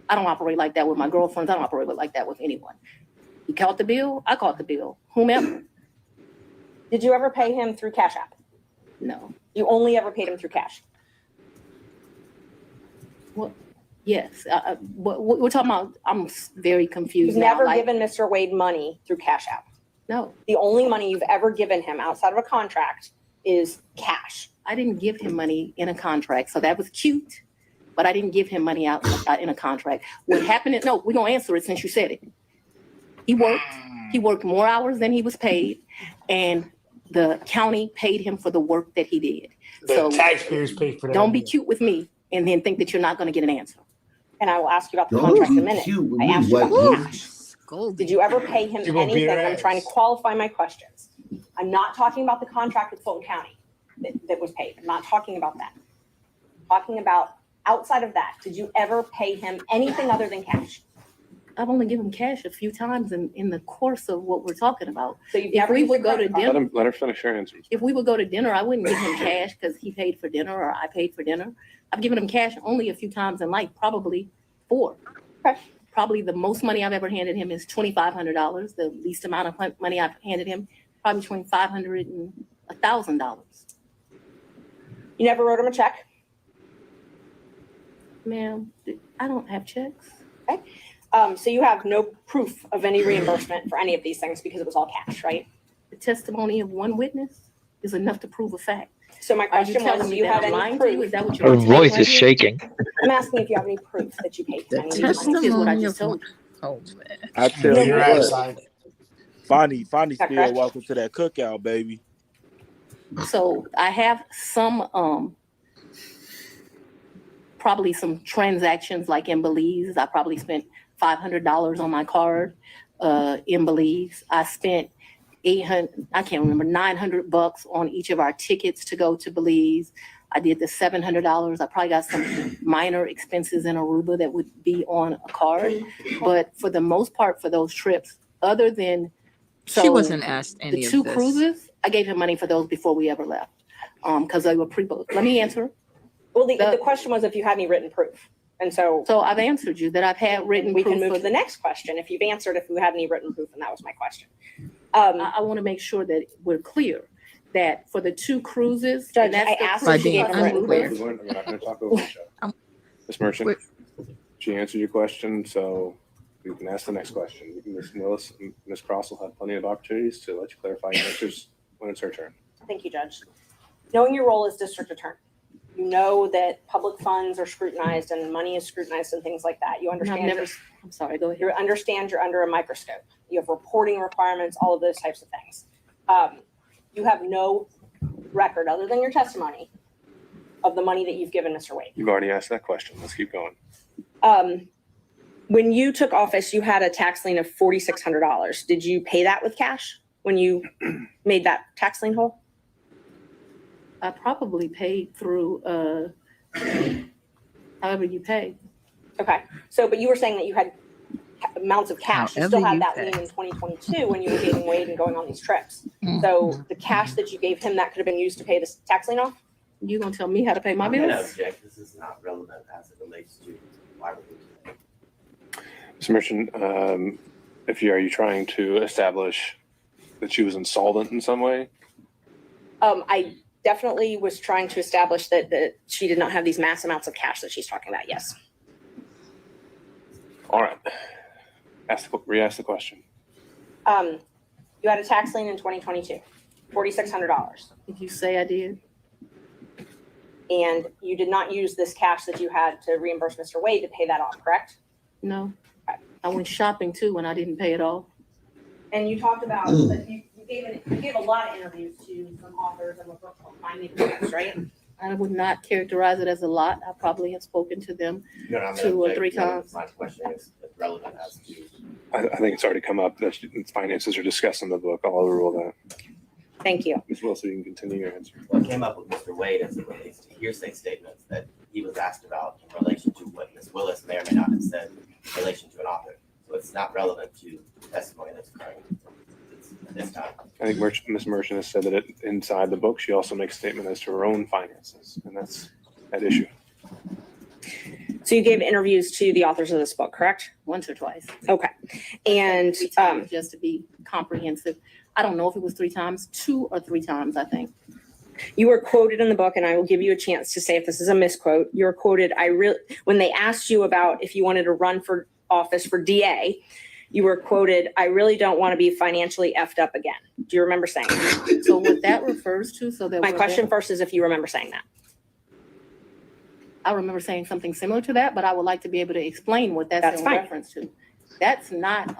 I don't operate like that with my girlfriends. I don't operate like that with anyone. You caught the bill, I caught the bill. Whomever. Did you ever pay him through Cash App? No. You only ever paid him through cash? Well, yes. We're talking about, I'm very confused. You've never given Mr. Wade money through Cash App? No. The only money you've ever given him outside of a contract is cash. I didn't give him money in a contract, so that was cute, but I didn't give him money out in a contract. What happened is, no, we're going to answer it since you said it. He worked more hours than he was paid, and the county paid him for the work that he did. The taxpayers paid for that. Don't be cute with me and then think that you're not going to get an answer. And I will ask you about the contract in a minute. I asked you about cash. Did you ever pay him anything? I'm trying to qualify my questions. I'm not talking about the contract with Fulton County that was paid. I'm not talking about that. I'm talking about outside of that. Did you ever pay him anything other than cash? I've only given him cash a few times in the course of what we're talking about. So if we would go to dinner, Let her finish her answer. if we would go to dinner, I wouldn't give him cash because he paid for dinner or I paid for dinner. I've given him cash only a few times in life, probably 4. Okay. Probably the most money I've ever handed him is $2,500. The least amount of money I've handed him, probably between $500 and $1,000. You never wrote him a check? Ma'am, I don't have checks. Okay. So you have no proof of any reimbursement for any of these things because it was all cash, right? The testimony of one witness is enough to prove a fact. So my question was, do you have any proof? Is that what Her you're voice is shaking. I'm asking if you have any proof that you paid for any of these things. Testimony is what I just told you. Oh, man. I tell you Right, what, side. Fani that still correct? welcome to that cookout, baby. So I have some probably some transactions like in Belize. I probably spent $500 on my card in Belize. I spent $900 on each of our tickets to go to Belize. I did the $700. I probably got some minor expenses in Aruba that would be on a card. But for the most part, for those trips, other than She wasn't asked any the of 2 this. cruises, I gave him money for those before we ever left because they were pre-booked. Let me answer. Well, the question was if you had any written proof And so I've answered you that I've had written we proof. can move for to the next question. If you've answered, if you had any written proof, and that was my question. I want to make sure that we're clear that for the 2 cruises, Judge, and that's I the asked cruise if you gave plus him written Aruba. proof. We're not going to talk over each other. Ms. Merchant, she answered your question, so you can ask the next question. Ms. Willis and Ms. Cross will have plenty of opportunities to let you clarify your answers when it's her turn. Thank you, Judge. Knowing your role as district attorney, you know that public funds are scrutinized and money is scrutinized and things like that. You understand. I'm sorry, go ahead. You understand you're under a microscope. You have reporting requirements, all of those types of things. You have no record other than your testimony of the money that you've given Mr. Wade. You've already asked that question. Let's keep going. When you took office, you had a tax lien of $4,600. Did you pay that with cash when you made that tax lien whole? I probably paid through however you pay. Okay. So, but you were saying that you had amounts of cash. You still However had you that pay. lien in 2022 when you were gaining weight and going on these trips. So the cash that you gave him, that could have been used to pay this tax lien off? You gonna tell me how to pay my I'm going to bills? object. This is not relevant as it relates to why we're here today. Ms. Merchant, are you trying to establish that she was insolvent in some way? I definitely was trying to establish that she did not have these mass amounts of cash that she's talking about. Yes. All right. Re-ask the question. You had a tax lien in 2022, $4,600. Did you say I did? And you did not use this cash that you had to reimburse Mr. Wade to pay that off, correct? No. I went shopping too when I didn't pay it all. And you talked about that you gave a lot of interviews to some authors of a book called Fani Willis, right? I would not characterize it as a lot. I probably have spoken to them 2 or 3 times. My question is relevant as to. I think it's already come up that finances are discussed in the book. I'll overrule that. Thank you. Ms. Wilson, you can continue your answer. What came up with Mr. Wade as it relates to hearsay statements that he was asked about in relation to what Ms. Willis may or may not have said in relation to an author. So it's not relevant to testimony that's occurring at this time. I think Ms. Merchant has said that inside the book, she also makes a statement as to her own finances, and that's that issue. So you gave interviews to the authors of this book, correct? Once or twice. Okay. And just to be comprehensive, I don't know if it was 3 times, 2 or 3 times, I think. you were quoted in the book, and I will give you a chance to say if this is a misquote. You were quoted, when they asked you about if you wanted to run for office for DA, you were quoted, "I really don't want to be financially effed up again." Do you remember saying that? So what that refers to, My question first is if you remember saying that. I remember saying something similar to that, but I would like to be able to explain what that's in fine. reference to. That's not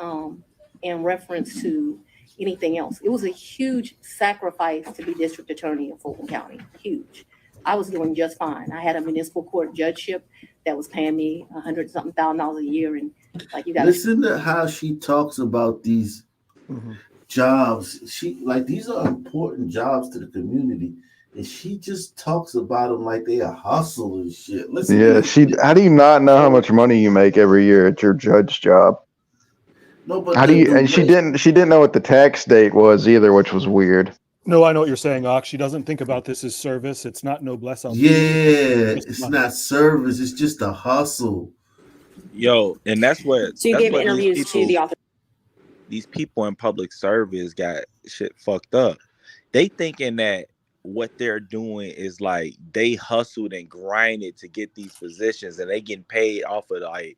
in reference to anything else. It was a huge sacrifice to be district attorney in Fulton County, huge. I was doing just fine. I had a municipal court judgeship that was paying me $100-something thousand a year, and like you got listen to how she talks about these jobs. These are important jobs to the community, and she just talks about them like they are hustle and shit. Listen, How do you not know how much money you make every year at your judge job? No, but how do you? And she didn't know what the tax date was either, which was weird. No, I know what you're saying, Ox. She doesn't think about this as service. It's not noblesse. Yeah, it's not service. It's just a hustle. Yo, and that's what. So you that's gave what interviews to the author. These people in public service got shit fucked up. They thinking that what they're doing is like they hustled and grinded to get these positions, and they getting paid off of like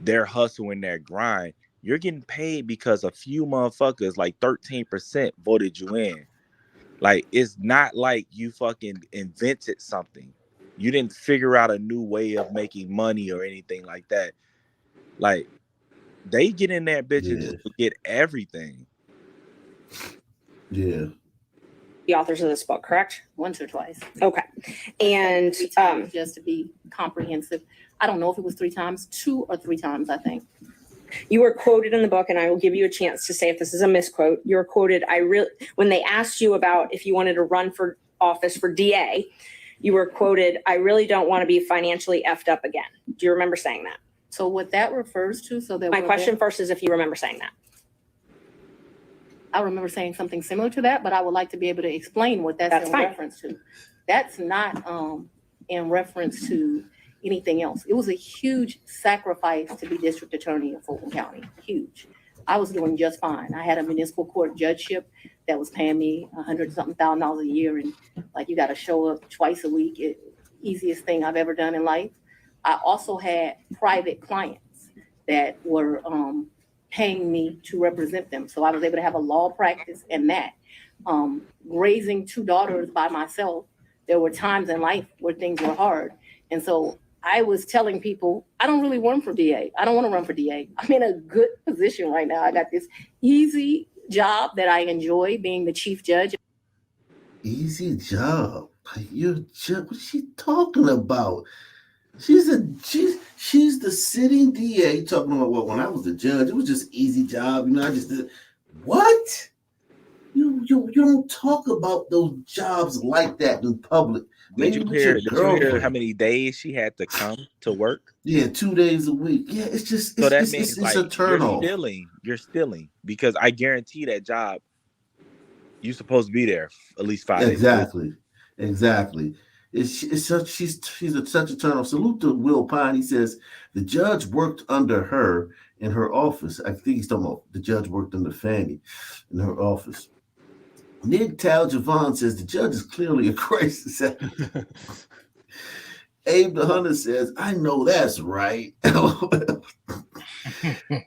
their hustle and their grind. You're getting paid because a few motherfuckers, like 13%, voted you in. Like, it's not like you fucking invented something. You didn't figure out a new way of making money or anything like that. Like, they get in that bitch and just forget everything. Yeah. The authors of this book, correct? Once or twice. Okay. And just to be comprehensive, I don't know if it was 3 times, 2 or 3 times, I think. You were quoted in the book, and I will give you a chance to say if this is a misquote. You were quoted, when they asked you about if you wanted to run for office for DA, you were quoted, "I really don't want to be financially effed up again." Do you remember saying that? So what that refers to, My question first is if you remember saying that. I remember saying something similar to that, but I would like to be able to explain what that's in fine. reference to. That's not in reference to anything else. It was a huge sacrifice to be district attorney in Fulton County, huge. I was doing just fine. I had a municipal court judgeship that was paying me $100-something thousand a year, and like you got to show up twice a week. Easiest thing I've ever done in life. I also had private clients that were paying me to represent them, so I was able to have a law practice and that. Raising 2 daughters by myself, there were times in life where things were hard, and so I was telling people, I don't really run for DA. I don't want to run for DA. I'm in a good position right now. I got this easy job that I enjoy, being the chief judge. Easy job. What is she talking about? She's the sitting DA talking about what when I was the judge, it was just easy job. You know, I just did what? You don't talk about those jobs like that in public. Did you hear how many days she had to come to work? Yeah, 2 days a week. Yeah, it's just So that it's means a like turnoff. you're stealing because I guarantee that job you're supposed to be there at least 5 days. Exactly. She's such a turnoff. Salute to Will Pine. He says the judge worked under her in her office. I think he's talking about the judge worked under Fani in her office. Nick Taljavon says the judge is clearly a crisis. Abe the Hunter says, I know that's right.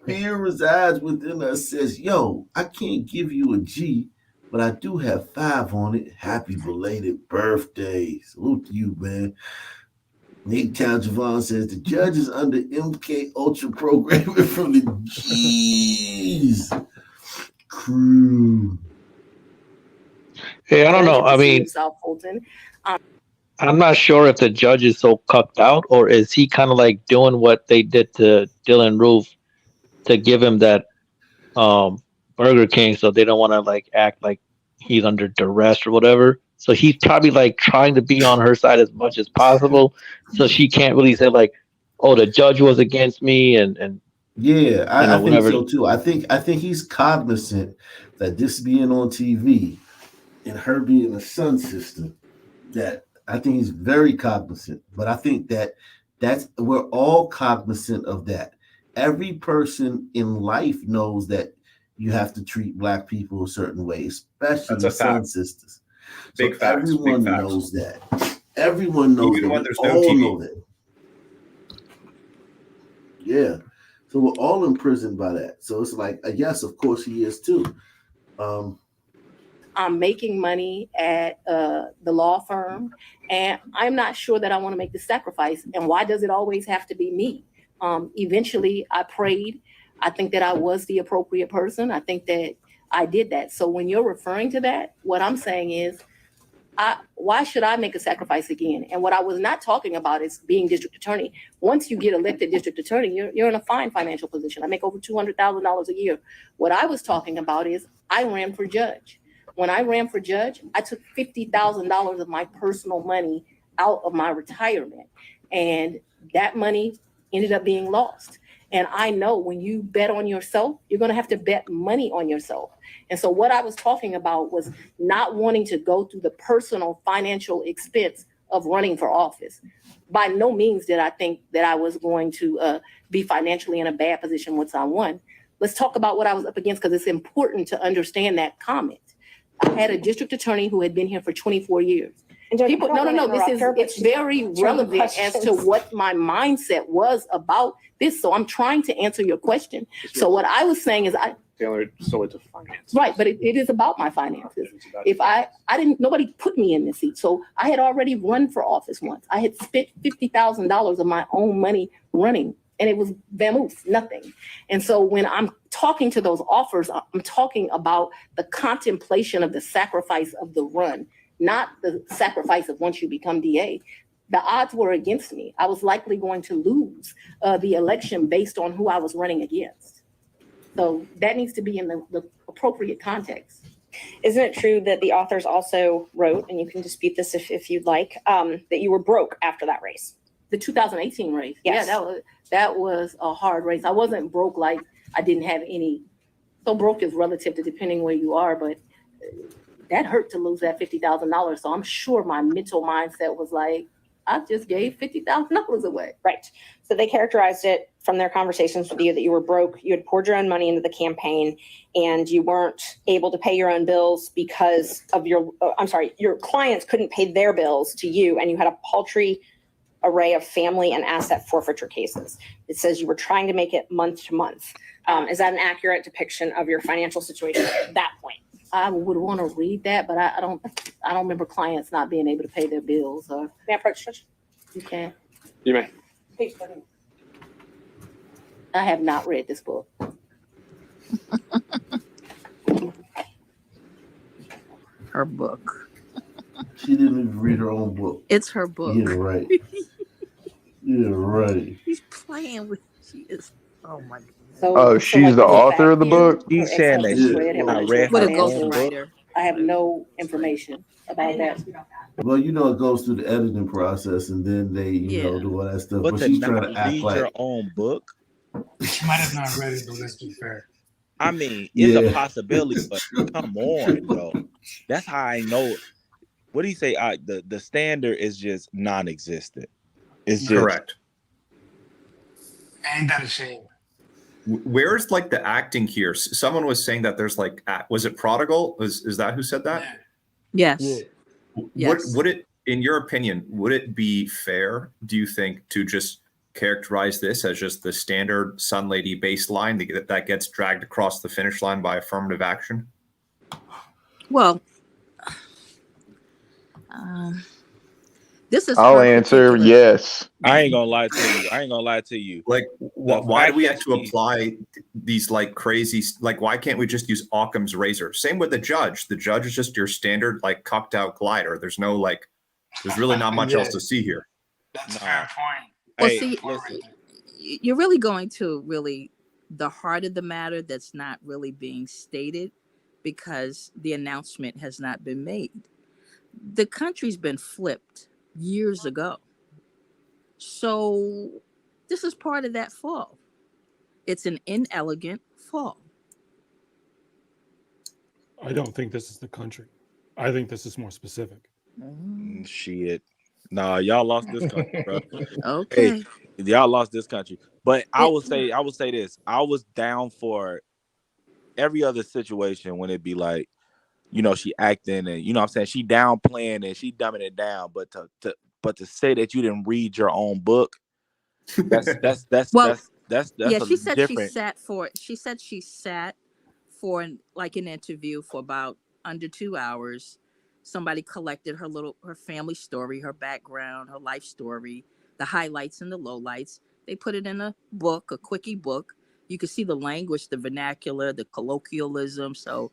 Fear resides within us says, yo, I can't give you a G, but I do have 5 on it. Happy belated birthday. Salute to you, man. Nick Taljavon says the judge is under MK Ultra programming from the G's crew. Hey, I don't know. I mean, South Fulton. I'm not sure if the judge is so cucked out or is he kind of like doing what they did to Dylan Roof to give him that Burger King, so they don't want to like act like he's under duress or whatever. So he's probably like trying to be on her side as much as possible, so she can't really say like, "Oh, the judge was against me," and yeah, I think whatever. so too. I think he's cognizant that this being on TV and her being a Sun sister, that I think he's very cognizant. But I think we're all cognizant of that. Every person in life knows that you have to treat Black people a certain way, especially the Sun sisters. Big facts. Everyone knows that. Everyone knows Even that. when there's We no all TV. know that. Yeah. So we're all imprisoned by that. So it's like, yes, of course he is too. I'm making money at the law firm, and I'm not sure that I want to make the sacrifice. And why does it always have to be me? Eventually, I prayed. I think that I was the appropriate person. I think that I did that. So when you're referring to that, what I'm saying is, why should I make a sacrifice again? And what I was not talking about is being district attorney. Once you get elected district attorney, you're in a fine financial position. I make over $200,000 a year. What I was talking about is I ran for judge. When I ran for judge, I took $50,000 of my personal money out of my retirement, and that money ended up being lost. And I know when you bet on yourself, you're going to have to bet money on yourself. And so what I was talking about was not wanting to go through the personal financial expense of running for office. By no means did I think that I was going to be financially in a bad position once I won. Let's talk about what I was up against, because it's important to understand that comment. I had a district attorney who had been here for 24 years. People, no. It's very relevant as to what my mindset was about this. So I'm trying to answer your question. So what I was saying is Tailored solely to finance. right, but it is about my finances. If I didn't, nobody put me in this seat. So I had already run for office once. I had spent $50,000 of my own money running, and it was vamoose, nothing. And so when I'm talking to those offers, I'm talking about the contemplation of the sacrifice of the run, not the sacrifice of once you become DA. The odds were against me. I was likely going to lose the election based on who I was running against. So that needs to be in the appropriate context. Isn't it true that the authors also wrote, and you can dispute this if you'd like, that you were broke after that race? The 2018 race. Yes. Yeah, that was a hard race. I wasn't broke like I didn't have any. So broke is relative to depending where you are, but that hurt to lose that $50,000. So I'm sure my mental mindset was like, I just gave $50,000 away. Right. So they characterized it from their conversations with you that you were broke, you had poured your own money into the campaign, and you weren't able to pay your own bills because of your clients couldn't pay their bills to you, and you had a paltry array of family and asset forfeiture cases. It says you were trying to make it month to month. Is that an accurate depiction of your financial situation at that point? I would want to read that, but I don't remember clients not being able to pay their bills. Or may I approach, Judge? You can. You may. Page 30. I have not read this book. Her book. She didn't even read her own book. It's her book. Yeah, right. Yeah, right. He's playing with. She is. Oh my God. Oh, she's the author of the book? She's saying that she read What a her own book. ghostwriter. I have no information about that. Well, you know, it goes through the editing process, and then they, you know, do all that stuff. But But to she's not trying to act read like your own book, She might have not read it, but let's be fair. I mean, it's a Yeah. possibility, but come on, bro. That's how I know. What do you say? The standard is just non-existent. It's just Correct. Ain't that a shame? Where's like the acting here? Someone was saying that there's like, was it Prodigal? Is that who said that? Yes. Yes. Would it, in your opinion, would it be fair, do you think, to just characterize this as just the standard Sun Lady baseline that gets dragged across the finish line by affirmative action? Well, this is. I'll answer yes. I ain't gonna lie to you. Like, why do we have to apply these like crazy? Like, why can't we just use Occam's razor? Same with the judge. The judge is just your standard like cucked out glider. There's no like, there's really not much else to see here. That's a fair point. Well, Hey, see, listen. you're really going to the heart of the matter that's not really being stated because the announcement has not been made. The country's been flipped years ago. So this is part of that fall. It's an inelegant fall. I don't think this is the country. I think this is more specific. Shit. Nah, y'all lost this country, bro. Okay. Hey, y'all lost this country. But I will say this. I was down for every other situation when it be like, you know, she acting and you know what I'm saying, she downplaying and she dumbing it down. But to say that you didn't read your own book, that's yeah, she said different. she said she sat for an interview for about under 2 hours. Somebody collected her family story, her background, her life story, the highlights and the lowlights. They put it in a book, a quickie book. You can see the language, the vernacular, the colloquialism. So,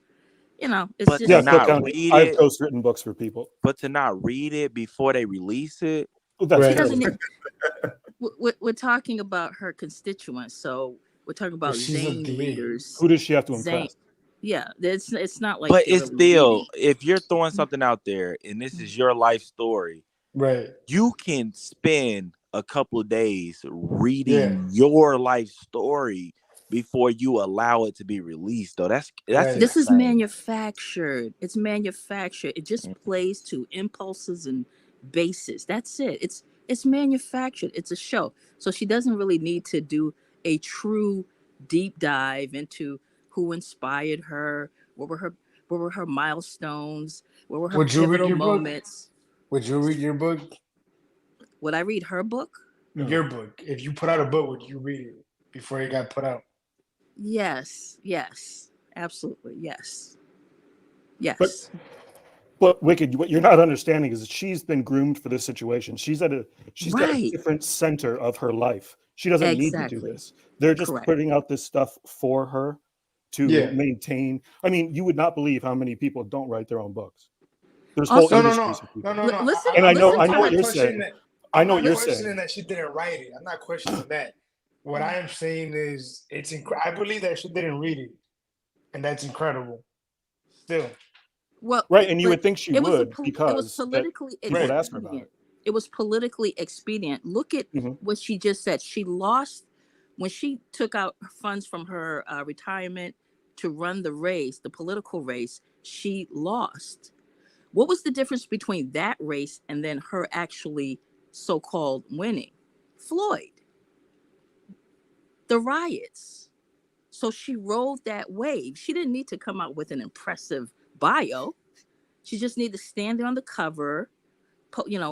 you know, it's But just to not read I've it, ghostwritten books for people. but to not read it before they release it. That's she doesn't. We're talking about her constituents, so we're talking about Zane readers. Who does she have to Zane, impress? yeah, it's not like. But they're it's really still, reading. if you're throwing something out there and this is your life story, right? You can spend a couple of days reading your life story before you allow it to be released. Though that's This is insane. manufactured. It's manufactured. It just plays to impulses and bases. That's it. It's manufactured. It's a show. So she doesn't really need to do a true deep dive into who inspired her. What were her milestones? What were her Would you read pivotal your moments? book? Would you read your book? Would I read her book? Your book. If you put out a book, would you read it before it got put out? Yes, absolutely, yes. But Wicked, what you're not understanding is that she's been groomed for this situation. She's got a different center of her life. She doesn't need to do this. They're just putting out this stuff for her to maintain. I mean, you would not believe how many people don't write their own books. There's whole industries of people. No. And I know what you're saying. I know what you're I'm not questioning saying. that she didn't write it. I'm not questioning that. What I am saying is, I believe that she didn't read it, and that's incredible. Still. Well, right, and you would think she it was would because it was politically people would ask her about it. It was politically expedient. Look at what she just said. She lost when she took out funds from her retirement to run the race, the political race. She lost. What was the difference between that race and then her actually so-called winning? Floyd, the riots. So she rode that wave. She didn't need to come out with an impressive bio. She just needed to stand there on the cover,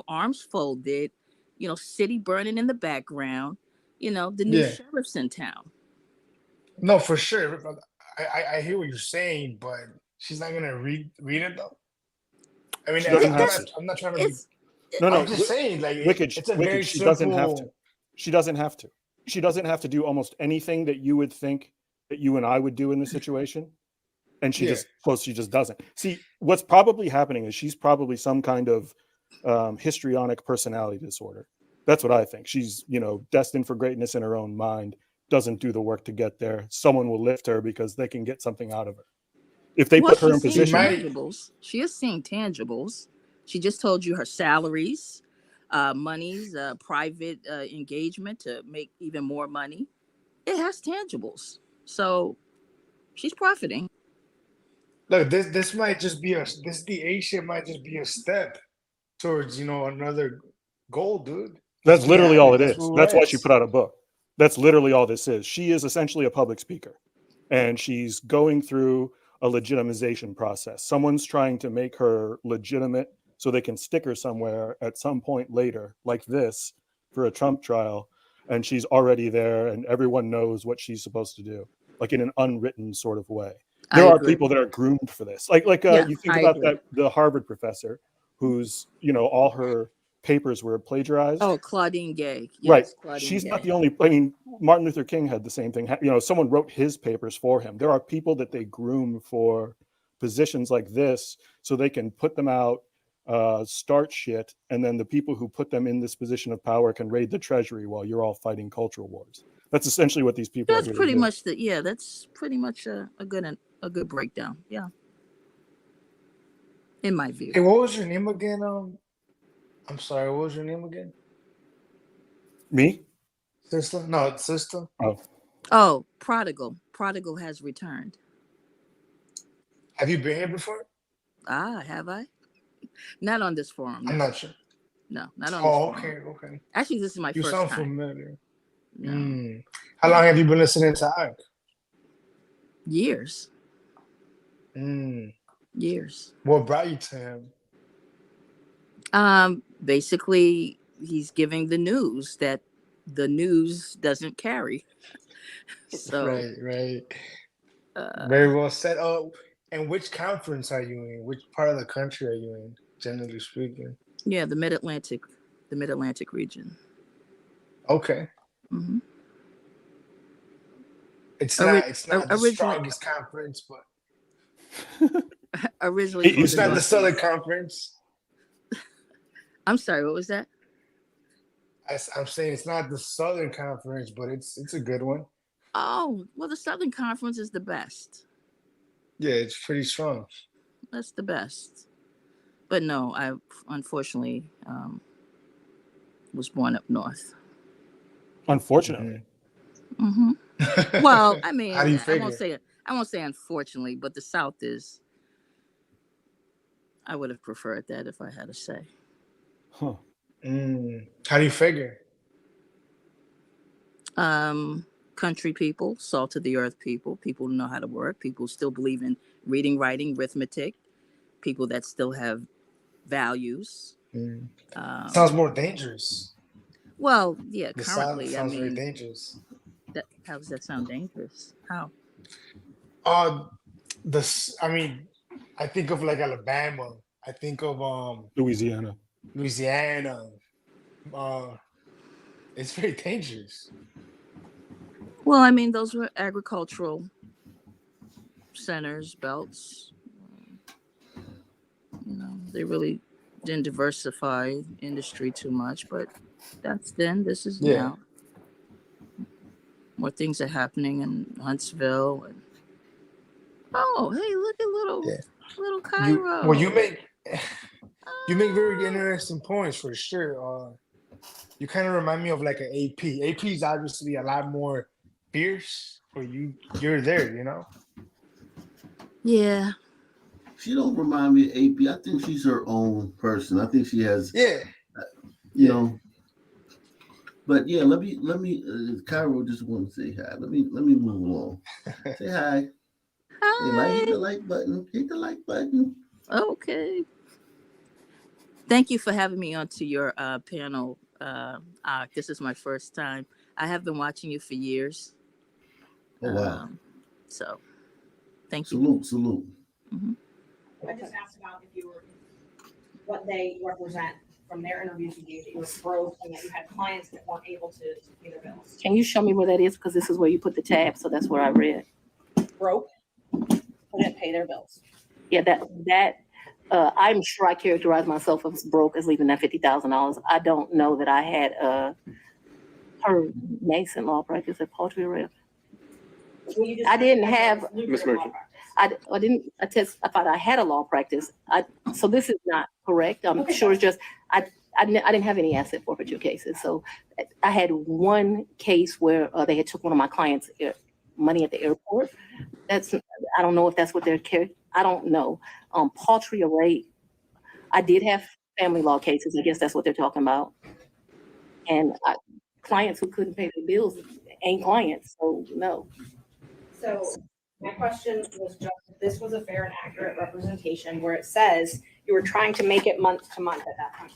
arms folded, city burning in the background, the new Yeah. sheriff's in town. No, for sure. I hear what you're saying, but she's not gonna read it though. I mean, She doesn't have to. I'm not trying to be. No, I'm just saying, like, Wicked, it's a Wicked, very she doesn't have to. simple. She doesn't have to. She doesn't have to do almost anything that you would think that you and I would do in this situation. And she just doesn't. See, what's probably happening is she's probably some kind of histrionic personality disorder. That's what I think. She's, destined for greatness in her own mind, doesn't do the work to get there. Someone will lift her because they can get something out of her. If they put her in position. Tangibles. She is seeing tangibles. She just told you her salaries, monies, private engagement to make even more money. It has tangibles. So she's profiting. Look, this might just be this DA shit might just be a step towards, another goal, dude. That's literally all it is. That's why she at. put out a book. That's literally all this is. She is essentially a public speaker, and she's going through a legitimization process. Someone's trying to make her legitimate so they can stick her somewhere at some point later, like this, for a Trump trial, and she's already there, and everyone knows what she's supposed to do, like in an unwritten sort of way. There are people that are groomed for this. Like you think about the Harvard professor who's, all her papers were plagiarized. Oh, Claudine Gay. Yes, Right. Claudine She's Gay. not the only, Martin Luther King had the same thing. Someone wrote his papers for him. There are people that they groom for positions like this so they can put them out, start shit, and then the people who put them in this position of power can raid the treasury while you're all fighting cultural wars. That's essentially what these people are That's here to pretty do. much that's pretty much a good breakdown. Yeah. In my view. Hey, what was your name again? I'm sorry, what was your name again? Me? Sister? No, sister. Oh, Prodigal. Prodigal has returned. Have you been here before? Have I? Not on this forum. I'm not sure. No, not on this forum. Okay. Actually, this is my You first sound time. familiar. No. How long have you been listening to Ike? Years. Years. What brought you to him? Basically, he's giving the news that the news doesn't carry. So Right. Very well said. Oh, and which conference are you in? Which part of the country are you in, generally speaking? Yeah, the Mid-Atlantic region. Okay. Mm-hmm. It's not the strongest conference, but originally it's not the Southern Conference. I'm sorry, what was that? I'm saying it's not the Southern Conference, but it's a good one. Oh, well, the Southern Conference is the best. Yeah, it's pretty strong. That's the best. But no, I unfortunately was born up north. Unfortunately. Mm-hmm. Well, I mean, How do you I figure? won't say unfortunately, but the South is. I would have preferred that if I had to say. Huh. How do you figure? Country people, salt of the earth people who know how to work, people who still believe in reading, writing, arithmetic, people that still have values. Sounds more dangerous. Well, yeah, The currently, South sounds very dangerous. How does that sound dangerous? How? I think of like Alabama. I think of Louisiana. It's very dangerous. Well, I mean, those were agricultural centers, belts. They really didn't diversify industry too much, but that's then. This is now. More things are happening in Huntsville. And, hey, look at little Cairo. You make very interesting points for sure. You kind of remind me of like an AP. AP is obviously a lot more fierce, but you're there, Yeah. She don't remind me of AP. I think she's her own person. I think she has, But yeah, let me. Cairo just want to say hi. Let me move along. Say hi. Hey, hit the like button. Hit the like button. Okay. Thank you for having me onto your panel. This is my first time. I have been watching you for years. Oh wow. So, thank you. Salute. Mm-hmm. I just asked about if you were, what they represent from their interviews you gave, that you were broke and that you had clients that weren't able to pay their bills. Can you show me where that is? Because this is where you put the tab, so that's where I read. Broke, couldn't pay their bills. Yeah, that I'm sure I characterize myself as broke as leaving that $50,000. I don't know that I had her Mason law practice at Poultry Rep. I didn't have. Ms. Merchant. I thought I had a law practice. So this is not correct. I'm sure it's just I didn't have any asset forfeiture cases. So I had one case where they had took one of my clients' money at the airport. I don't know if that's what they're carrying. I don't know. Paltry array. I did have family law cases. I guess that's what they're talking about. And clients who couldn't pay their bills ain't clients. So no. So my question was just, if this was a fair and accurate representation where it says you were trying to make it month to month at that time.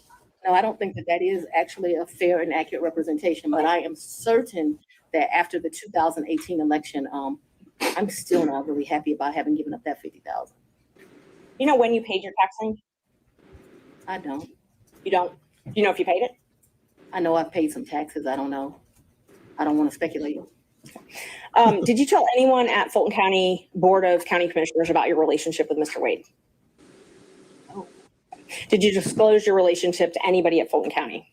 No, I don't think that is actually a fair and accurate representation, but I am certain that after the 2018 election, I'm still not really happy about having given up that $50,000. You know when you paid your tax lien? I don't. You don't? You know if you paid it? I know I've paid some taxes. I don't know. I don't want to speculate. Did you tell anyone at Fulton County Board of County Commissioners about your relationship with Mr. Wade? No. Did you disclose your relationship to anybody at Fulton County?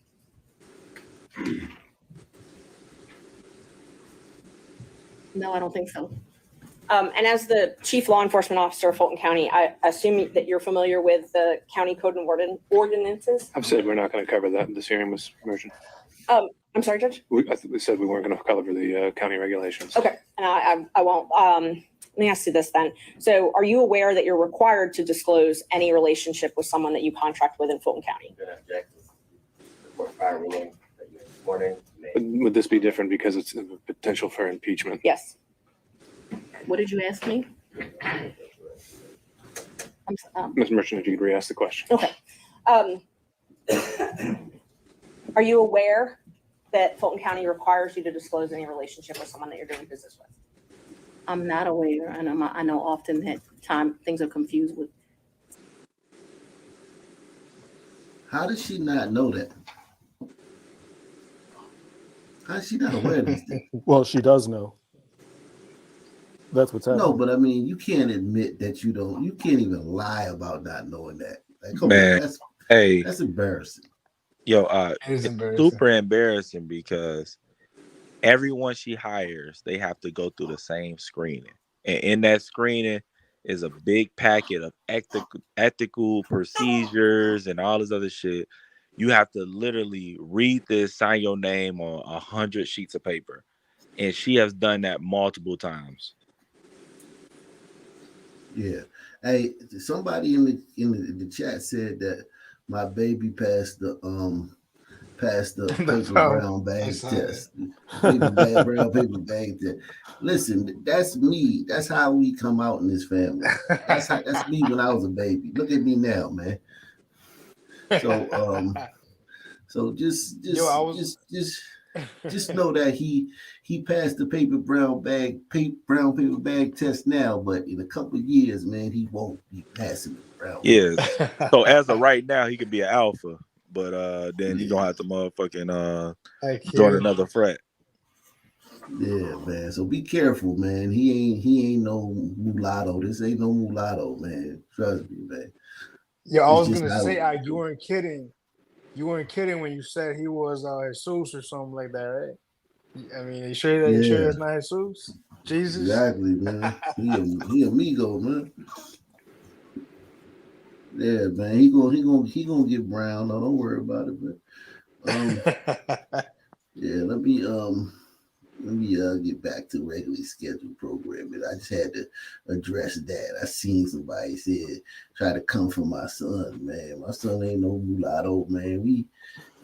No, I don't think so. And as the chief law enforcement officer of Fulton County, I assume that you're familiar with the county code and ordinances? I've said we're not going to cover that in this hearing, Ms. Merchant. I'm sorry, Judge? We said we weren't going to cover the county regulations. Okay, and I won't. Let me ask you this then. So are you aware that you're required to disclose any relationship with someone that you contract with in Fulton County? Would this be different because it's a potential for impeachment? Yes. What did you ask me? Ms. Merchant, if you could re-ask the question. Okay. Are you aware that Fulton County requires you to disclose any relationship with someone that you're doing business with? I'm not aware, and I know often that things are confused with. How does she not know that? How is she not aware of this thing? Well, she does know. That's what's happening. No, but I mean, you can't admit that you don't. You can't even lie about not knowing that. Like, come Man, on, that's embarrassing. Yo, It is it's embarrassing. super embarrassing because everyone she hires, they have to go through the same screening. And in that screening is a big packet of ethical procedures and all this other shit. You have to literally read this, sign your name on 100 sheets of paper. And she has done that multiple times. Yeah. Hey, somebody in the chat said that my baby passed the paper brown bag test. Brown paper bag test. Listen, that's me. That's how we come out in this family. That's me when I was a baby. Look at me now, man. So just know that he passed the brown paper bag test now, but in a couple of years, man, he won't be passing the brown. Yes. So as of right now, he could be an alpha, but then you're gonna have to motherfucking join another frat. Yeah, man. So be careful, man. He ain't no mulatto. This ain't no mulatto, man. Trust me, man. Yeah, I was gonna say, you weren't kidding. You weren't kidding when you said he was Jesus or something like that, right? I mean, you sure that's not Jesus? Jesus? Exactly, man. He amigo, man. Yeah, man. He gonna get brown. No, don't worry about it, but yeah, let me get back to regularly scheduled programming. I just had to address that. I seen somebody said try to come for my son, man. My son ain't no mulatto, man.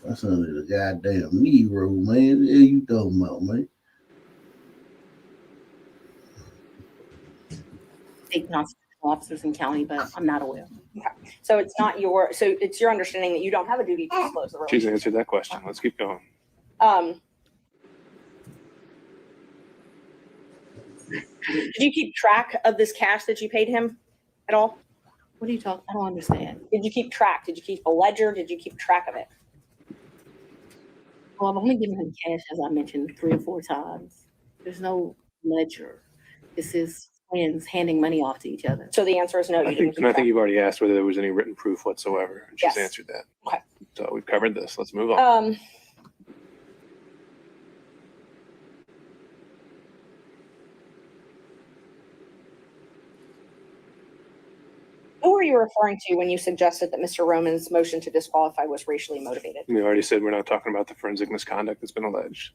That's under the goddamn Negro, man. What the hell you talking about, man? State constitutional officers in county, but I'm not aware. Okay. So it's not your, so it's your understanding that you don't have a duty to disclose the She's relationship. answered that question. Let's keep going. Did you keep track of this cash that you paid him at all? What are you talking? I don't understand. Did you keep track? Did you keep a ledger? Did you keep track of it? Well, I've only given him cash, as I mentioned, 3 or 4 times. There's no ledger. This is friends handing money off to each other. So the answer is no. You didn't keep I think track. you've already asked whether there was any written proof whatsoever, and she's Yes. answered that. Okay. So we've covered this. Let's move on. Who were you referring to when you suggested that Mr. Roman's motion to disqualify was racially motivated? We already said we're not talking about the forensic misconduct that's been alleged.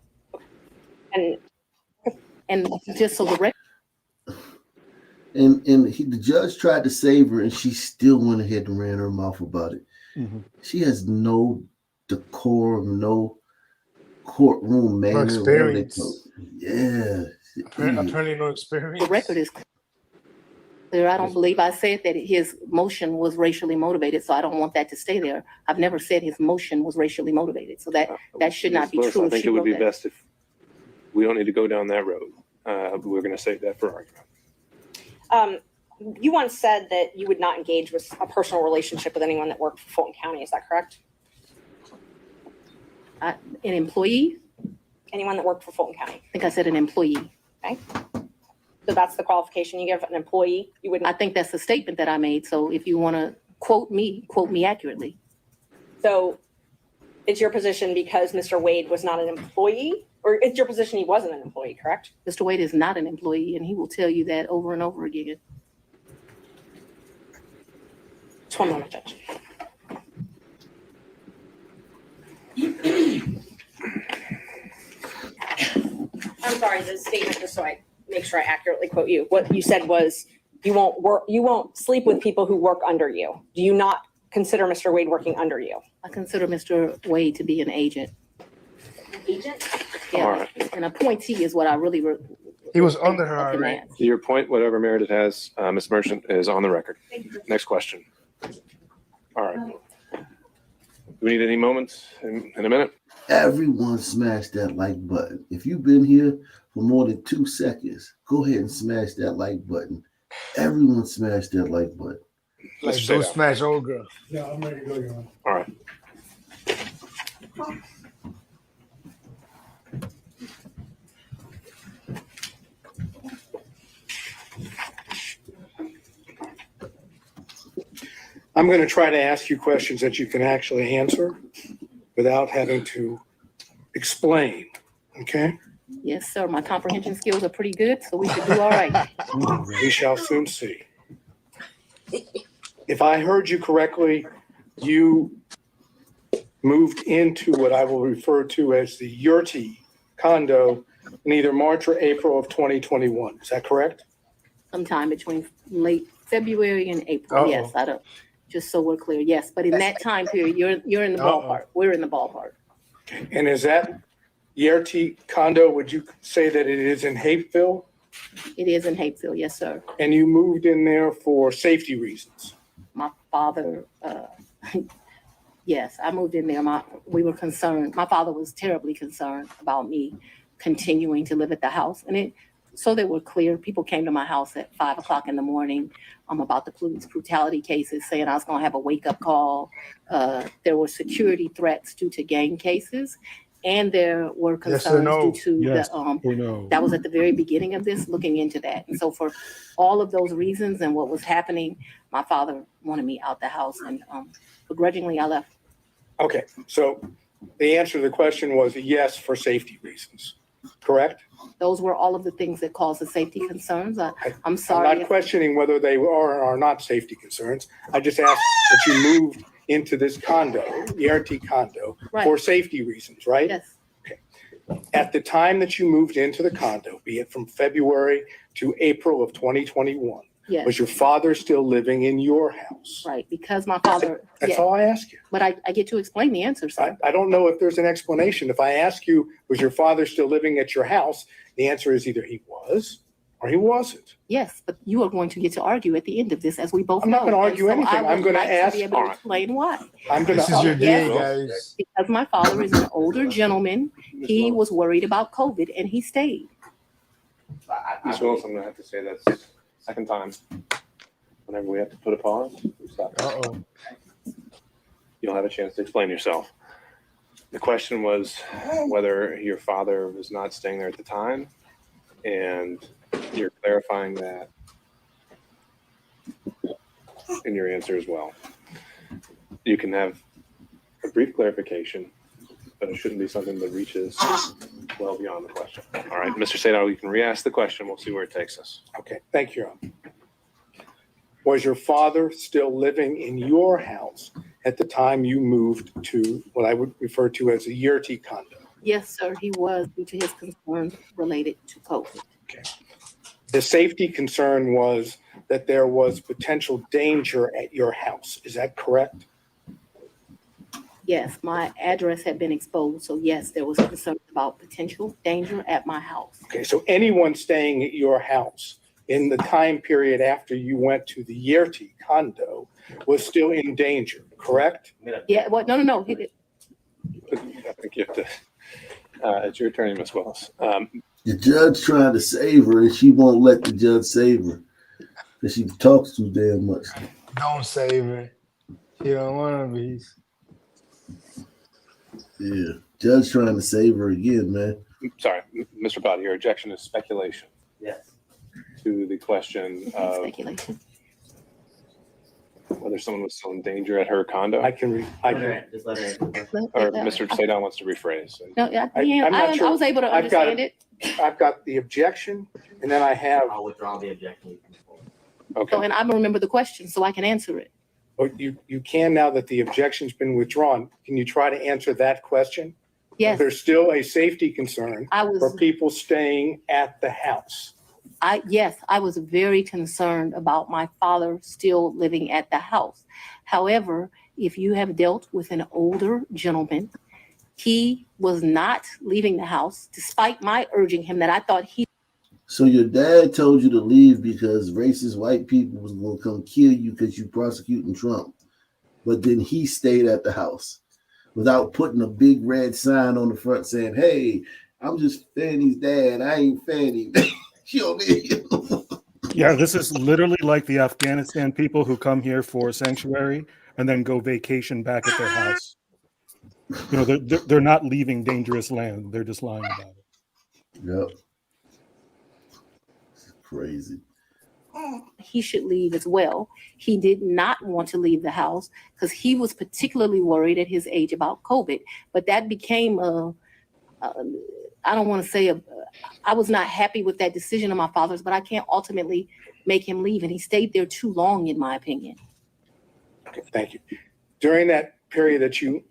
And just so the record. And the judge tried to save her, and she still went ahead and ran her mouth about it. Mm-hmm. She has no decorum, no courtroom manner. whatever they experience. call it. Yeah. Attorney, no experience. The record is clear. I don't believe I said that his motion was racially motivated, so I don't want that to stay there. I've never said his motion was racially motivated, so that should not be Ms. Willis, true. I if think she it would wrote be that. best if we don't need to go down that road. We're going to save that for argument. You once said that you would not engage with a personal relationship with anyone that worked for Fulton County. Is that correct? An employee? Anyone that worked for Fulton County. I think I said an employee. Okay. So that's the qualification you give an employee? You wouldn't. I think that's the statement that I made. So if you want to quote me accurately. So it's your position because Mr. Wade was not an employee? Or it's your position he wasn't an employee, correct? Mr. Wade is not an employee, and he will tell you that over and over again. Just 1 moment, Judge. I'm sorry, the statement, just so I make sure I accurately quote you. What you said was you won't sleep with people who work under you. Do you not consider Mr. Wade working under you? I consider Mr. Wade to be an agent. Agent? Yeah, All right. an appointee is what I really. He was under her already. Your point, whatever merit it has, Ms. Merchant, is on the record. Next question. All right. Do we need any moments in a minute? Everyone smash that like button. If you've been here for more than 2 seconds, go ahead and smash that like button. Everyone smash that like button. Like don't smash old girl. Yeah, I'm ready to go, Your Honor. All right. I'm going to try to ask you questions that you can actually answer without having to explain, okay? Yes, sir. My comprehension skills are pretty good, so we should do all right. We shall soon see. If I heard you correctly, you moved into what I will refer to as the Yurti condo in either March or April of 2021. Is that correct? Sometime between late February and April. Uh-oh. Yes, I don't. Just so we're clear, yes. But in that time period, you're in the Uh-oh. ballpark. We're in the ballpark. And is that Yurti condo, would you say that it is in Hapeville? It is in Hapeville, yes, sir. And you moved in there for safety reasons? My father, yes, I moved in there. We were concerned. My father was terribly concerned about me continuing to live at the house. And so they were clear. People came to my house at 5 o'clock in the morning about the police brutality cases, saying I was going to have a wake-up call. There were security threats due to gang cases. And there were concerns due to that was at the very beginning of this, looking into that. And so for all of those reasons and what was happening, my father wanted me out the house, and begrudgingly I left. Okay, so the answer to the question was a yes for safety reasons, correct? Those were all of the things that caused the safety concerns. I'm sorry. I'm not questioning whether they are or are not safety concerns. I just asked that you moved into this condo, the RT condo, for safety reasons, right? Yes. Okay. At the time that you moved into the condo, be it from February to April of 2021, Yes. Was your father still living in your house? Right, because my father. That's all I ask you. But I get to explain the answer, sir. I don't know if there's an explanation. If I ask you, was your father still living at your house? The answer is either he was or he wasn't. Yes, but you are going to get to argue at the end of this, as we both I'm know. not going to argue And so anything. I I'm would going to like ask. be able to explain why. I'm going to. This is your day, Yes, guys. because my father is an older gentleman. He was worried about COVID and he stayed. Ms. Willis, I'm going to have to say that's second time. Whenever we have to put a pause, we stop. Uh-oh. You'll have a chance to explain yourself. The question was whether your father was not staying there at the time, and you're clarifying that in your answer as well. You can have a brief clarification, but it shouldn't be something that reaches well beyond the question. All right, Mr. Sadar, you can re-ask the question. We'll see where it takes us. Okay, thank you. Was your father still living in your house at the time you moved to what I would refer to as a Yurti condo? Yes, sir, he was, due to his concerns related to COVID. Okay. The safety concern was that there was potential danger at your house. Is that correct? Yes, my address had been exposed, so yes, there was concern about potential danger at my house. Okay, so anyone staying at your house in the time period after you went to the Yurti condo was still in danger, correct? Yeah, well, no. I think you have to. It's your turn, Ms. Willis. The judge trying to save her, and she won't let the judge save her because she talks too damn much. Don't save her. You don't want to be. Yeah, judge trying to save her again, man. Sorry, Mr. Body, your objection is speculation. Yes. To the question of Speculation. whether someone was still in danger at her condo. I can Just let her answer. Or Mr. Sadon wants to rephrase. No, I'm not sure. I was able to understand it. I've got the objection, and then I have. I'll withdraw the objection. Okay. So, and I remember the question, so I can answer it. But you can, now that the objection's been withdrawn, can you try to answer that question? Yes. There's still a safety concern I was- for people staying at the house. Yes, I was very concerned about my father still living at the house. However, if you have dealt with an older gentleman, he was not leaving the house, despite my urging him that I thought he. So your dad told you to leave because racist white people was going to come kill you because you prosecuting Trump. But then he stayed at the house without putting a big red sign on the front saying, hey, I'm just Fanny's dad. I ain't Fanny. Yeah, this is literally like the Afghanistan people who come here for sanctuary and then go vacation back at their house. You know, they're not leaving dangerous land. They're just lying about it. Yep. It's crazy. He should leave as well. He did not want to leave the house because he was particularly worried at his age about COVID. But that became I don't want to say I was not happy with that decision of my father's, but I can't ultimately make him leave. And he stayed there too long, in my opinion. Okay, thank you. During that period that you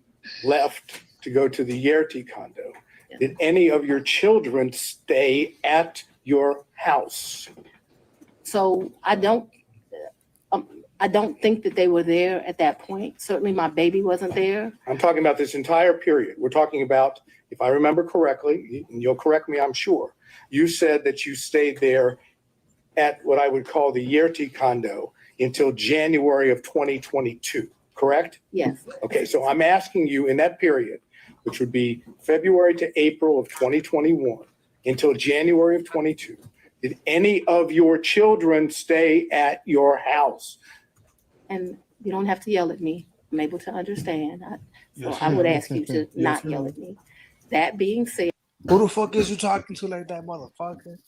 left to go to the Yerti condo, did any of your children stay at your house? So I don't think that they were there at that point. Certainly my baby wasn't there. I'm talking about this entire period. We're talking about, if I remember correctly, and you'll correct me, I'm sure, you said that you stayed there at what I would call the Yerti condo until January of 2022, correct? Yes. Okay, so I'm asking you in that period, which would be February to April of 2021 until January of 22, did any of your children stay at your house? And you don't have to yell at me. I'm able to understand. So Yes, I would ma'am. ask you to Yes, not ma'am. yell at me. That being said, Who the fuck is you talking to like that, motherfucker?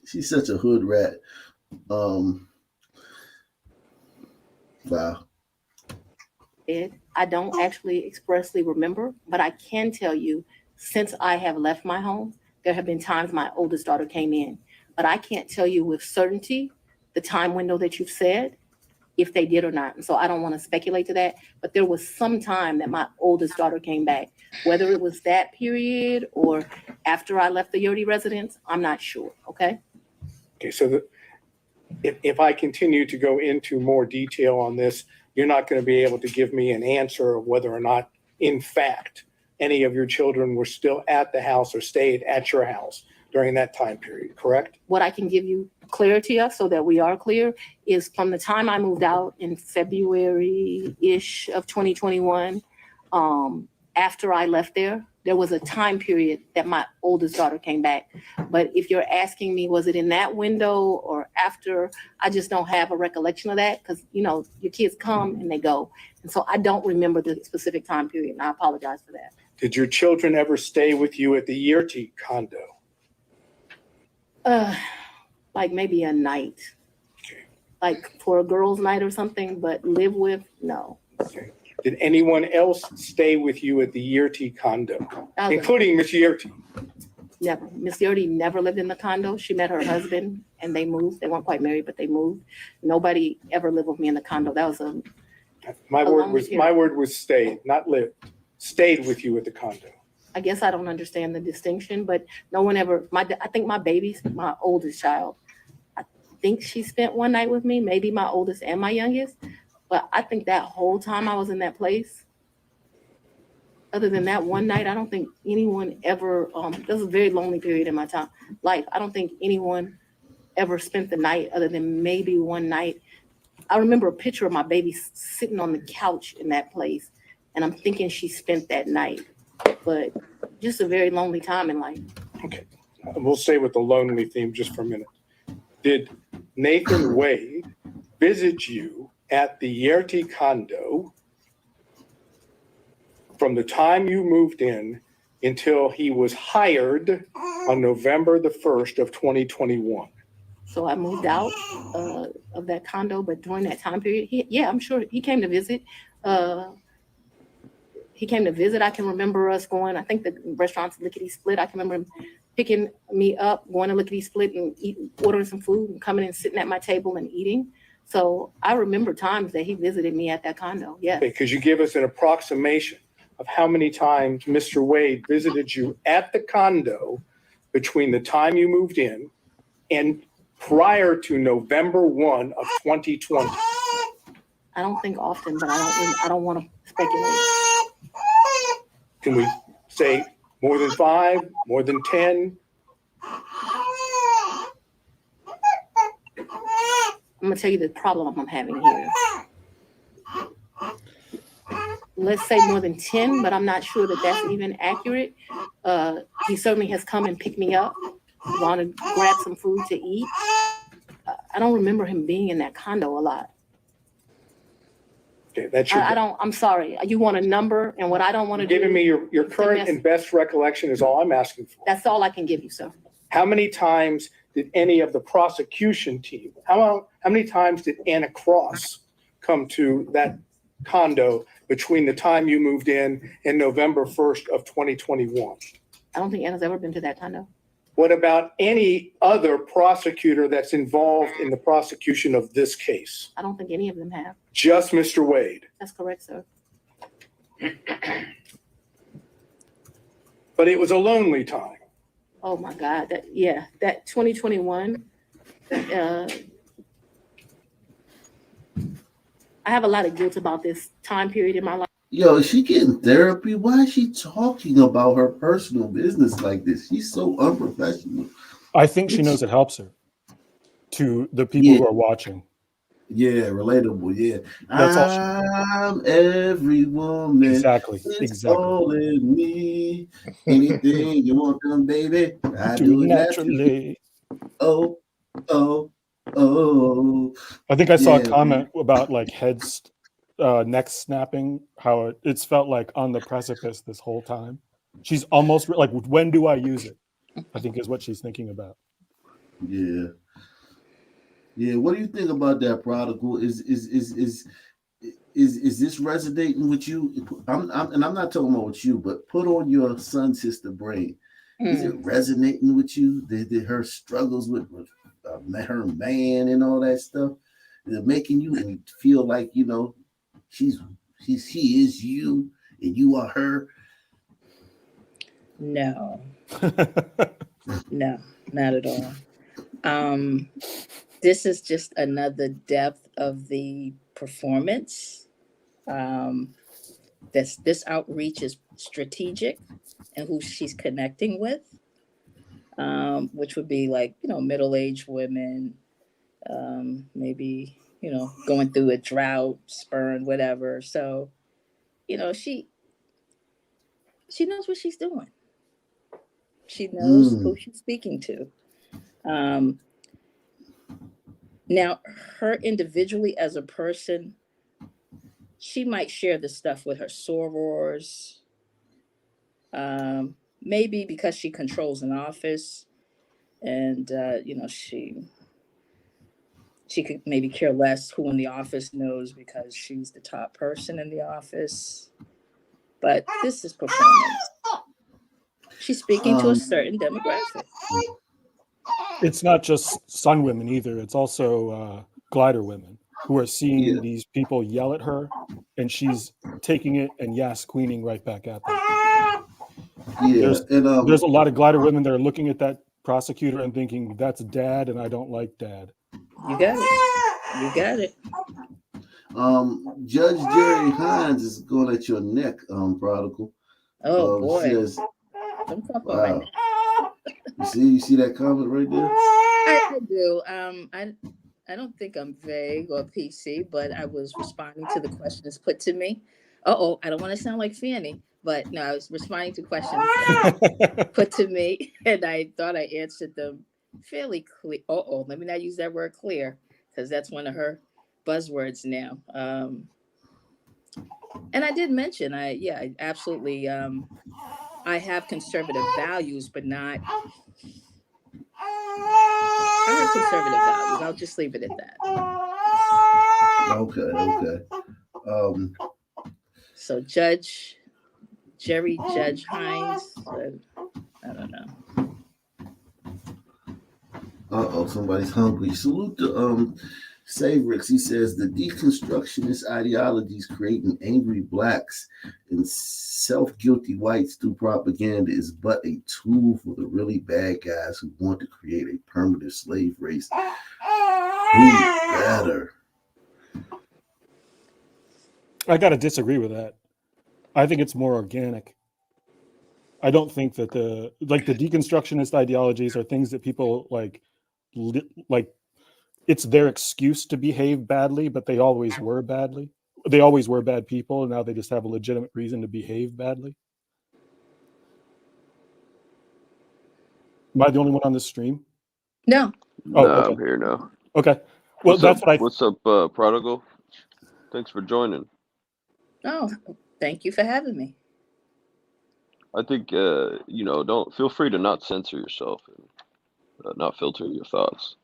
She's such a hood rat. Wow. Ed, I don't actually expressly remember, but I can tell you since I have left my home, there have been times my oldest daughter came in, but I can't tell you with certainty the time window that you've said, if they did or not. And so I don't want to speculate to that, but there was some time that my oldest daughter came back, whether it was that period or after I left the Yurti residence, I'm not sure. Okay. Okay, so if I continue to go into more detail on this, you're not going to be able to give me an answer of whether or not, in fact, any of your children were still at the house or stayed at your house during that time period, correct? What I can give you clarity of, so that we are clear, is from the time I moved out in February-ish of 2021, after I left there was a time period that my oldest daughter came back. But if you're asking me, was it in that window or after, I just don't have a recollection of that, because, you know, your kids come and they go. And so I don't remember the specific time period, and I apologize for that. Did your children ever stay with you at the Yurti condo? Like maybe a night, like for a girls' night or something, but live with, no. Okay. Did anyone else stay with you at the Yurti condo, including Miss Yurti? Never. Miss Yurti never lived in the condo. She met her husband and they moved. They weren't quite married, but they moved. Nobody ever lived with me in the condo. That was my word was stayed, not lived. Stayed with you at the condo. I guess I don't understand the distinction, but no one ever, I think my oldest child, I think she spent one night with me, maybe my oldest and my youngest. But I think that whole time I was in that place, other than that one night, I don't think anyone ever, this was a very lonely period in my life. I don't think anyone ever spent the night other than maybe one night. I remember a picture of my baby sitting on the couch in that place, and I'm thinking she spent that night, but just a very lonely time in life. Okay, we'll stay with the lonely theme just for a minute. Did Nathan Wade visit you at the Yurti condo from the time you moved in until he was hired on November the 1st of 2021? So I moved out of that condo, but during that time period, I'm sure he came to visit. He came to visit. I can remember us going, I think the restaurant's Lickety Split. I can remember him picking me up, going to Lickety Split and ordering some food and coming and sitting at my table and eating. So I remember times that he visited me at that condo. Yeah. Could you give us an approximation of how many times Mr. Wade visited you at the condo between the time you moved in and prior to November 1 of 2020? I don't think often, but I don't want to speculate. Can we say more than 5, more than 10? I'm gonna tell you the problem I'm having here. Let's say more than 10, but I'm not sure that that's even accurate. He certainly has come and picked me up, gone to grab some food to eat. I don't remember him being in that condo a lot. Okay, that's I'm sorry. You want a number, and what I don't want to do. Giving me your current and best recollection is all I'm asking for. That's all I can give you, sir. How many times did any of the prosecution team, how many times did Anna Cross come to that condo between the time you moved in and November 1st of 2021? I don't think Anna's ever been to that condo. What about any other prosecutor that's involved in the prosecution of this case? I don't think any of them have. Just Mr. Wade. That's correct, sir. But it was a lonely time. Oh my God, that 2021, I have a lot of guilt about this time period in my life. Yo, is she getting therapy? Why is she talking about her personal business like this? She's so unprofessional. I think she knows it helps her to the people who are watching. Yeah, relatable. Yeah, That's all I'm every woman. Exactly. It's all in me. Anything you want them, baby, I do it naturally. Oh. I think I saw a comment about like heads, neck snapping. How it's felt like on the precipice this whole time. She's almost like, when do I use it? I think is what she's thinking about. Yeah. Yeah, what do you think about that, Prodigal? Is this resonating with you? I'm not talking about with you, but put on your son sister brain. Is it resonating with you? Did her struggles with her man and all that stuff? Is it making you feel like he is you and you are her? No, no, not at all. This is just another depth of the performance. Um, this outreach is strategic and who she's connecting with, which would be like, middle-aged women, maybe, going through a drought, spurn, whatever. So, she knows what she's doing. She knows who she's speaking to. Now, her individually as a person, she might share this stuff with her sorors. Maybe because she controls an office, and she could maybe care less who in the office knows because she's the top person in the office. But this is performance. She's speaking to a certain demographic. It's not just Sun women either. It's also glider women who are seeing these people yell at her, and she's taking it and queening right back at them. Yeah, There's a lot of glider women that are looking at that prosecutor and thinking, that's dad, and I don't like dad. You got it. You got it. Judge Jerry Hines is going at your neck, Prodigal. Oh boy. Says, Don't talk about my neck. You see that comment right there? I do. I don't think I'm vague or PC, but I was responding to the questions put to me. I don't want to sound like Fanny, but no, I was responding to questions put to me, and I thought I answered them fairly clear. Let me not use that word clear, because that's one of her buzzwords now. And I did mention, I absolutely, I have conservative values, but not. I have conservative values. I'll just leave it at that. Okay. So Judge Hines, I don't know. Somebody's hungry. Salute to Savrix. He says the deconstructionist ideologies creating angry blacks and self-guilty whites through propaganda is but a tool for the really bad guys who want to create a permanent slave race. Who better? I got to disagree with that. I think it's more organic. I don't think that the deconstructionist ideologies are things that people like it's their excuse to behave badly, but they always were badly. They always were bad people, and now they just have a legitimate reason to behave badly. Am I the only one on this stream? No. Oh, Nah, okay. I'm here now. Okay. Well, What's up, Prodigal? Thanks for joining. Oh, thank you for having me. I think don't feel free to not censor yourself and not filter your thoughts,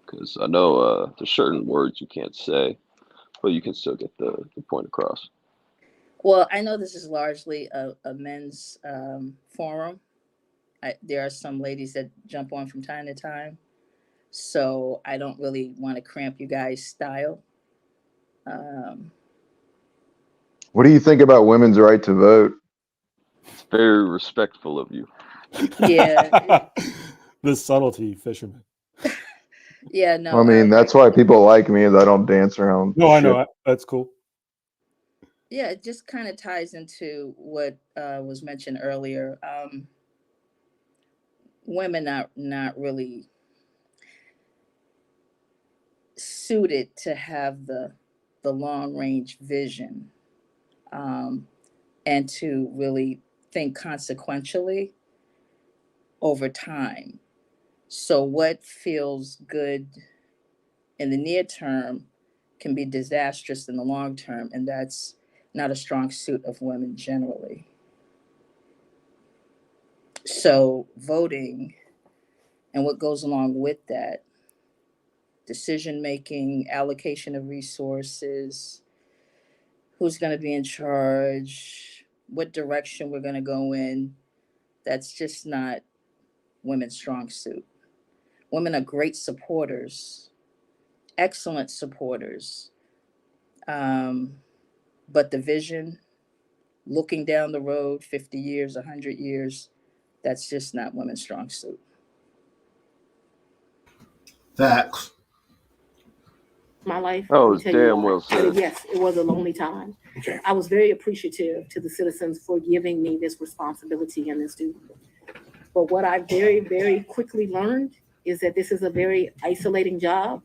because I know there's certain words you can't say, but you can still get the point across. Well, I know this is largely a men's forum. There are some ladies that jump on from time to time, so I don't really want to cramp you guys' style. What do you think about women's right to vote? It's very respectful of you. Yeah. The subtlety, fisherman. Yeah, no. I mean, that's why people like me, is I don't dance around. No, I shit. know. That's cool. Yeah, it just kind of ties into what was mentioned earlier. Women not really suited to have the long range vision, and to really think consequentially over time. So what feels good in the near term can be disastrous in the long term, and that's not a strong suit of women generally. So voting and what goes along with that, decision making, allocation of resources, who's going to be in charge, what direction we're going to go in, that's just not women's strong suit. Women are great supporters, excellent supporters, but the vision looking down the road 50 years, 100 years, that's just not women's strong suit. Facts. My life. Oh, Let me tell you damn why. well But said. yes, it was a lonely time. Okay. I was very appreciative to the citizens for giving me this responsibility and this duty. But what I very, very quickly learned is that this is a very isolating job,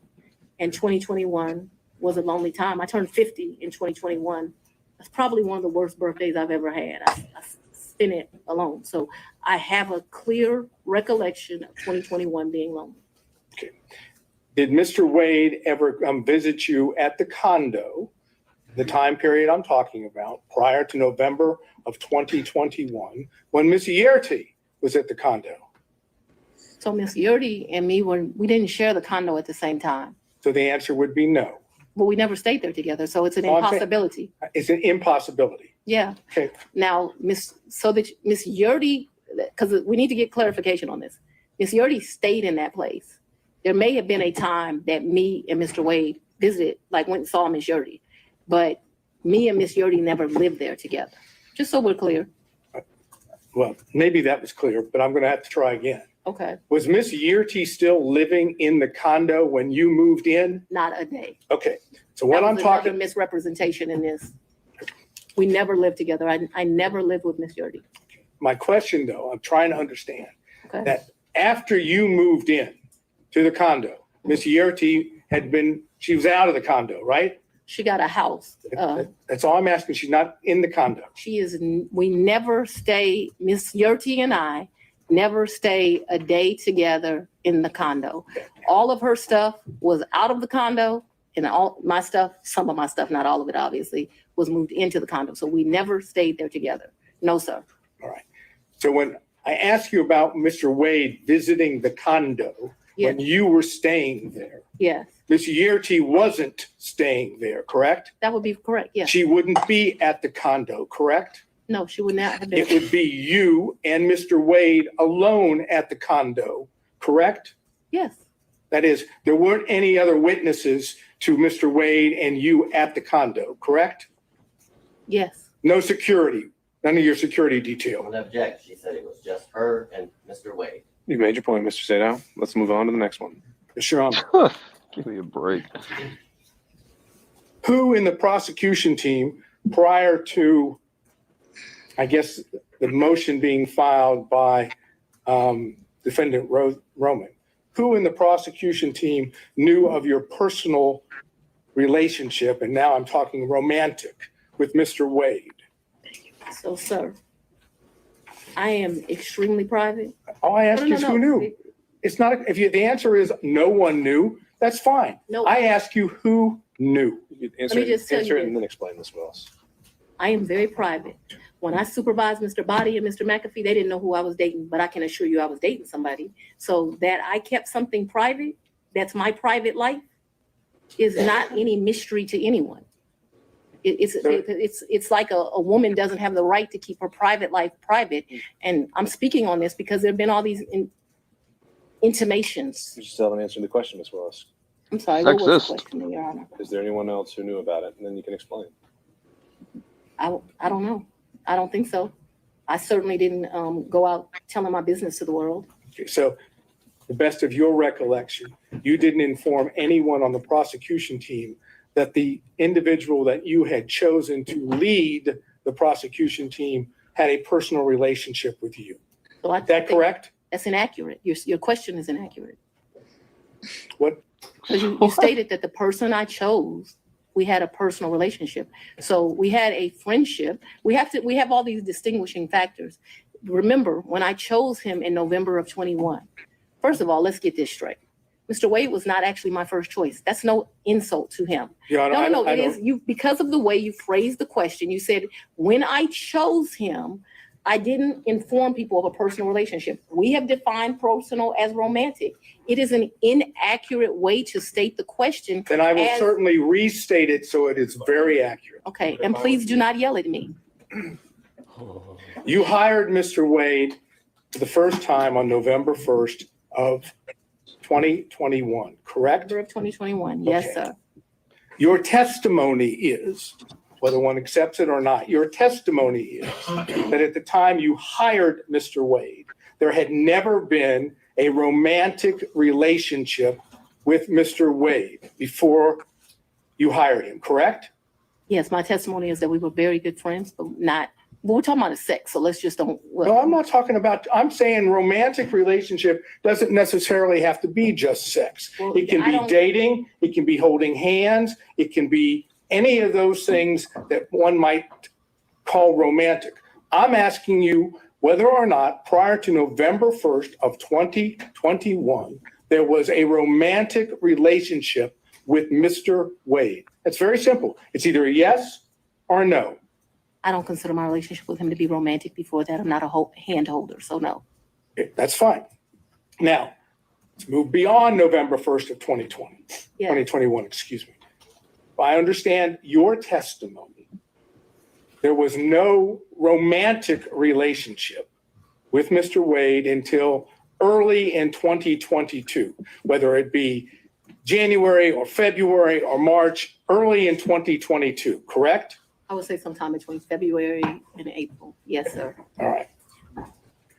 and 2021 was a lonely time. I turned 50 in 2021. That's probably one of the worst birthdays I've ever had. I spent it alone. So I have a clear recollection of 2021 being lonely. Okay. Did Mr. Wade ever come visit you at the condo, the time period I'm talking about, prior to November of 2021, when Miss Yerty was at the condo? So Miss Yurdy and me, we didn't share the condo at the same time. So the answer would be no. But we never stayed there together, so it's an So I'm saying- impossibility. It's an impossibility. Yeah. Okay. Now, Miss Yurdy, because we need to get clarification on this. Miss Yurdy stayed in that place. There may have been a time that me and Mr. Wade visited, like went and saw Miss Yurdy, but me and Miss Yurdy never lived there together. Just so we're clear. Well, maybe that was clear, but I'm going to have to try again. Okay. Was Miss Yerty still living in the condo when you moved in? Not a day. Okay. So what That I'm was another talking, misrepresentation in this. We never lived together. I never lived with Miss Yurdy. my question though, I'm trying to understand Okay. that after you moved in to the condo, Miss Yerty she was out of the condo, right? She got a house. That's all I'm asking. She's not in the condo. We never stay, Miss Yerty and I never stay a day together in the condo. All of her stuff was out of the condo, and all my stuff, some of my stuff, not all of it obviously, was moved into the condo. So we never stayed there together. No, sir. All right. So when I ask you about Mr. Wade visiting the condo, Yes. when you were staying there, Yes, Miss Yerty wasn't staying there, correct? that would be correct. Yes. She wouldn't be at the condo, correct? No, she would not have been. It would be you and Mr. Wade alone at the condo, correct? Yes. That is, there weren't any other witnesses to Mr. Wade and you at the condo, correct? Yes. No security, none of your security detail. Don't object. She said it was just her and Mr. Wade. You made your point, Mr. Sadow. Let's move on to the next one. Sure. Give me a break. Who in the prosecution team prior to, I guess, the motion being filed by defendant Roman, who in the prosecution team knew of your personal relationship, and now I'm talking romantic, with Mr. Wade? So, sir, I am extremely private. All I ask No, you no, is no. who knew. It's not, the answer is no one knew, that's fine. No. I ask you who knew. You Let me just tell you answer it this. and then explain this, Willis. I am very private. When I supervised Mr. Body and Mr. McAfee, they didn't know who I was dating, but I can assure you I was dating somebody. So that I kept something private, that's my private life, is not any mystery to anyone. It's like a woman doesn't have the right to keep her private life private. And I'm speaking on this because there have been all these intimations. You still haven't answered the question, Ms. Willis. I'm sorry, what was the Sexist. question, Your Honor? Is there anyone else who knew about it? And then you can explain. I don't know. I don't think so. I certainly didn't go out telling my business to the world. Okay, so the best of your recollection, you didn't inform anyone on the prosecution team that the individual that you had chosen to lead the prosecution team had a personal relationship with you. So I Is that think correct? That's inaccurate. Your question is inaccurate. What? Because you stated that the person I chose, we had a personal relationship. So we had a friendship. We have all these distinguishing factors. Remember, when I chose him in November of 21, first of all, let's get this straight. Mr. Wade was not actually my first choice. That's no insult to him. Yeah, No, it is you, because of the way you phrased the question. You said, when I chose him, I didn't inform people of a personal relationship. We have defined personal as romantic. It is an inaccurate way to state the question. Then I will as- certainly restate it so it is very accurate. Okay, and please do not yell at me. You hired Mr. Wade for the first time on November 1st of 2021, correct? November of 2021, yes, Okay. sir. Your testimony is whether one accepts it or not, your testimony is that at the time you hired Mr. Wade, there had never been a romantic relationship with Mr. Wade before you hired him, correct? Yes, my testimony is that we were very good friends, but not, well, we're talking about sex, so let's just don't. Well, No, I'm not talking about, I'm saying romantic relationship doesn't necessarily have to be just sex. Well, It can I be don't- dating, it can be holding hands, it can be any of those things that one might call romantic. I'm asking you whether or not prior to November 1st of 2021, there was a romantic relationship with Mr. Wade. It's very simple. It's either a yes or a no. I don't consider my relationship with him to be romantic before that. I'm not a hand holder, so no. Okay, that's fine. Now, let's move beyond November 1st of 2020, Yeah. 2021, excuse me. If I understand your testimony, there was no romantic relationship with Mr. Wade until early in 2022, whether it be January or February or March, early in 2022, correct? I would say sometime between February and April. Yes, sir. All right.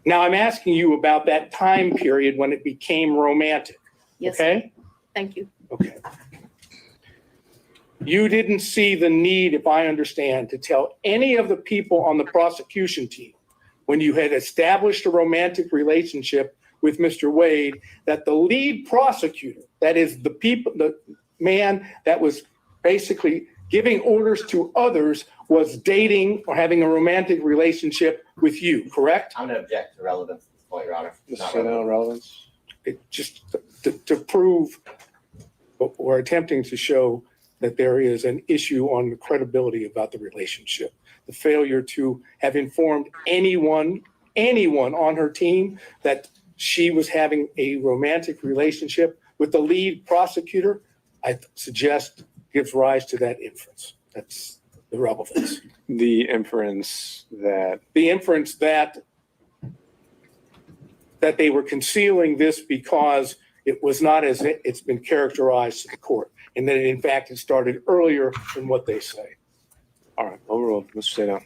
Now I'm asking you about that time period when it became romantic. Yes, sir. Okay? Thank you. Okay. You didn't see the need, if I understand, to tell any of the people on the prosecution team when you had established a romantic relationship with Mr. Wade that the lead prosecutor, that is the man that was basically giving orders to others, was dating or having a romantic relationship with you, correct? I'm going to object to relevance at this point, Your Honor. It's not Sit down, relevance. Just to prove what we're attempting to show that there is an issue on the credibility about the relationship. The failure to have informed anyone on her team that she was having a romantic relationship with the lead prosecutor, I suggest gives rise to that inference. That's the relevance. The inference that that they were concealing this because it was not as it's been characterized to the court, and that in fact it started earlier than what they say. All right, overruled. Mr. Sadon.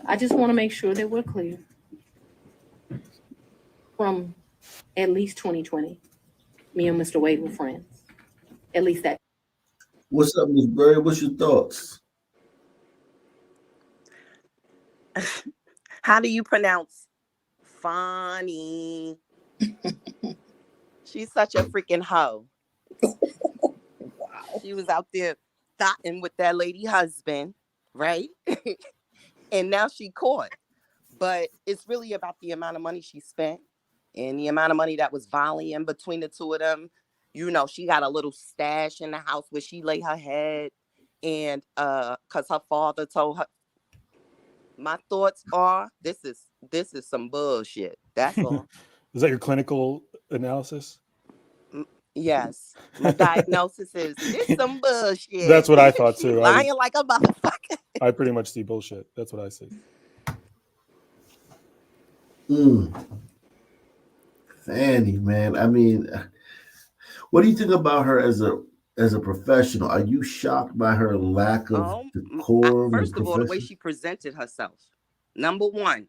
I just want to make sure that we're clear. From at least 2020, me and Mr. Wade were friends. At least that. What's up, Ms. Bird? What's your thoughts? How do you pronounce Fani? She's such a freaking hoe. She was out there thotting with that lady husband, right? And now she caught. But it's really about the amount of money she spent and the amount of money that was volleying between the two of them. You know, she got a little stash in the house where she lay her head, and because her father told her. My thoughts are this is some bullshit. That's all. Is that your clinical analysis? Yes. My diagnosis is it's some bullshit. That's what I thought too. Lying like a motherfucker. I pretty much see bullshit. That's what I see. Fani, man. I mean, what do you think about her as a professional? Are you shocked by her lack of decorum? First of all, the way she presented herself. Number one,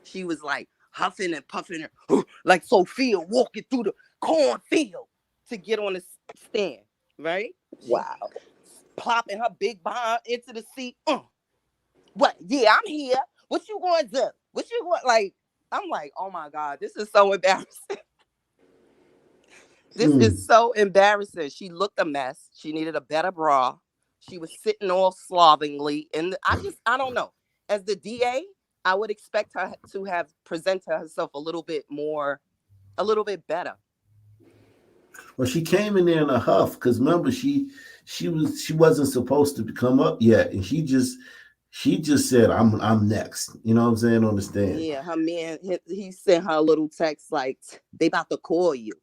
she was like huffing and puffing her, like Sophia walking through the cornfield to get on the stand, right? Wow. Plopping her big behind into the seat. What? Yeah, I'm here. What you going to do? What you going like? I'm like, oh my God, this is so embarrassing. This is so embarrassing. She looked a mess. She needed a better bra. She was sitting all slovenly. And I don't know. As the DA, I would expect her to have presented herself a little bit better. Well, she came in there in a huff because remember she wasn't supposed to come up yet, and she just said I'm next. You know what I'm saying on the stand. Yeah, her man he sent her a little text like they about to call you.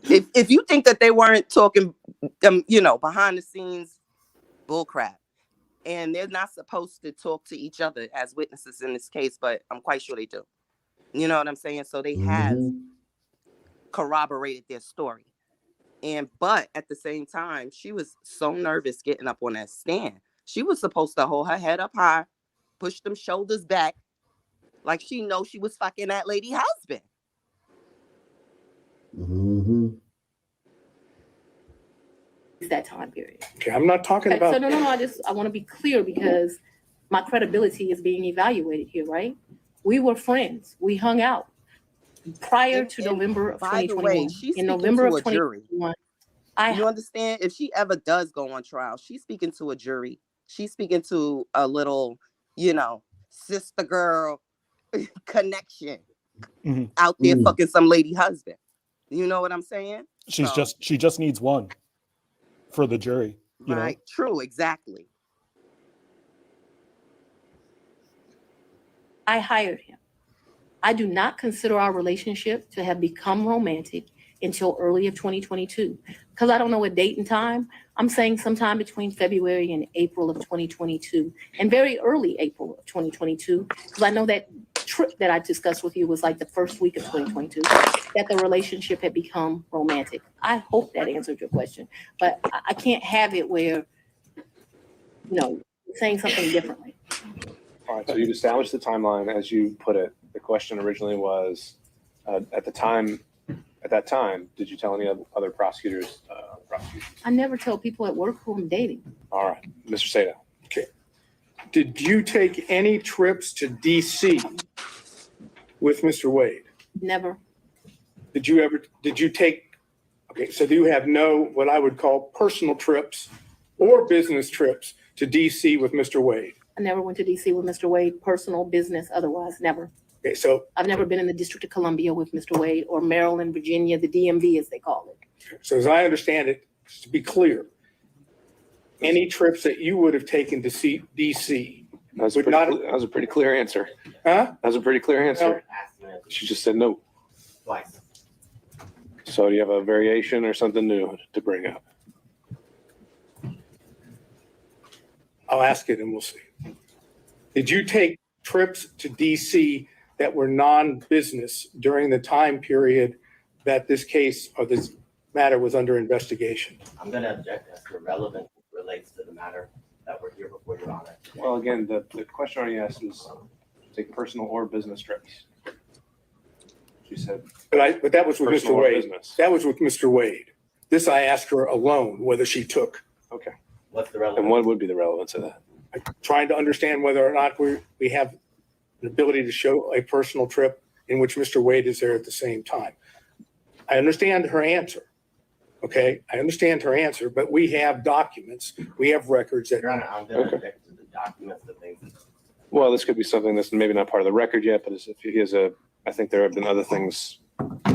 If you think that they weren't talking, behind the scenes, bullcrap, and they're not supposed to talk to each other as witnesses in this case, but I'm quite sure they do. You know what I'm saying? So they have corroborated their story. But at the same time, she was so nervous getting up on that stand. She was supposed to hold her head up high, push them shoulders back, like she knows she was fucking that lady husband. Mm-hmm. It's that time period. Okay, I'm not talking Okay, about. so no, I want to be clear because my credibility is being evaluated here, right? We were friends. We hung out prior to November of By the way, 2021. she's In speaking November to of a jury. 2021, You understand? If she ever does go on trial, she's speaking to a jury. She's speaking to a little, sister girl connection out there fucking some lady husband. You know what I'm saying? She just needs one for the jury. You know? True, exactly. I hired him. I do not consider our relationship to have become romantic until early of 2022. Because I don't know a date and time. I'm saying sometime between February and April of 2022, and very early April of 2022, because I know that trip that I discussed with you was like the first week of 2022, that the relationship had become romantic. I hope that answered your question, but I can't have it where, saying something differently. All right, so you've established the timeline as you put it. The question originally was, at that time, did you tell any other prosecutors? I never tell people at work who I'm dating. All right, Mr. Seda. Okay. Did you take any trips to DC with Mr. Wade? Never. Did you take, okay, so do you have no, what I would call personal trips or business trips to DC with Mr. Wade? I never went to DC with Mr. Wade, personal, business, otherwise, never. Okay, so I've never been in the District of Columbia with Mr. Wade or Maryland, Virginia, the DMV as they call it. So as I understand it, just to be clear, any trips that you would have taken to see DC That was a pretty clear answer. Huh? That was a pretty clear answer. She just said no. Twice. So do you have a variation or something new to bring up? I'll ask it and we'll see. Did you take trips to DC that were non-business during the time period that this case or this matter was under investigation? I'm going to object as to relevant relates to the matter that we're here before Your Honor. Well, again, the question already asked is take personal or business trips. She said. But that was with personal Mr. or Wade. business. That was with Mr. Wade. This I asked her alone whether she took. Okay. What's the relevance? And what would be the relevance of that? Trying to understand whether or not we have the ability to show a personal trip in which Mr. Wade is there at the same time. I understand her answer. Okay, I understand her answer, but we have documents, we have records that. Your Honor, I'm going to object to the documents, the things. Well, this could be something that's maybe not part of the record yet, but if he has I think there have been other things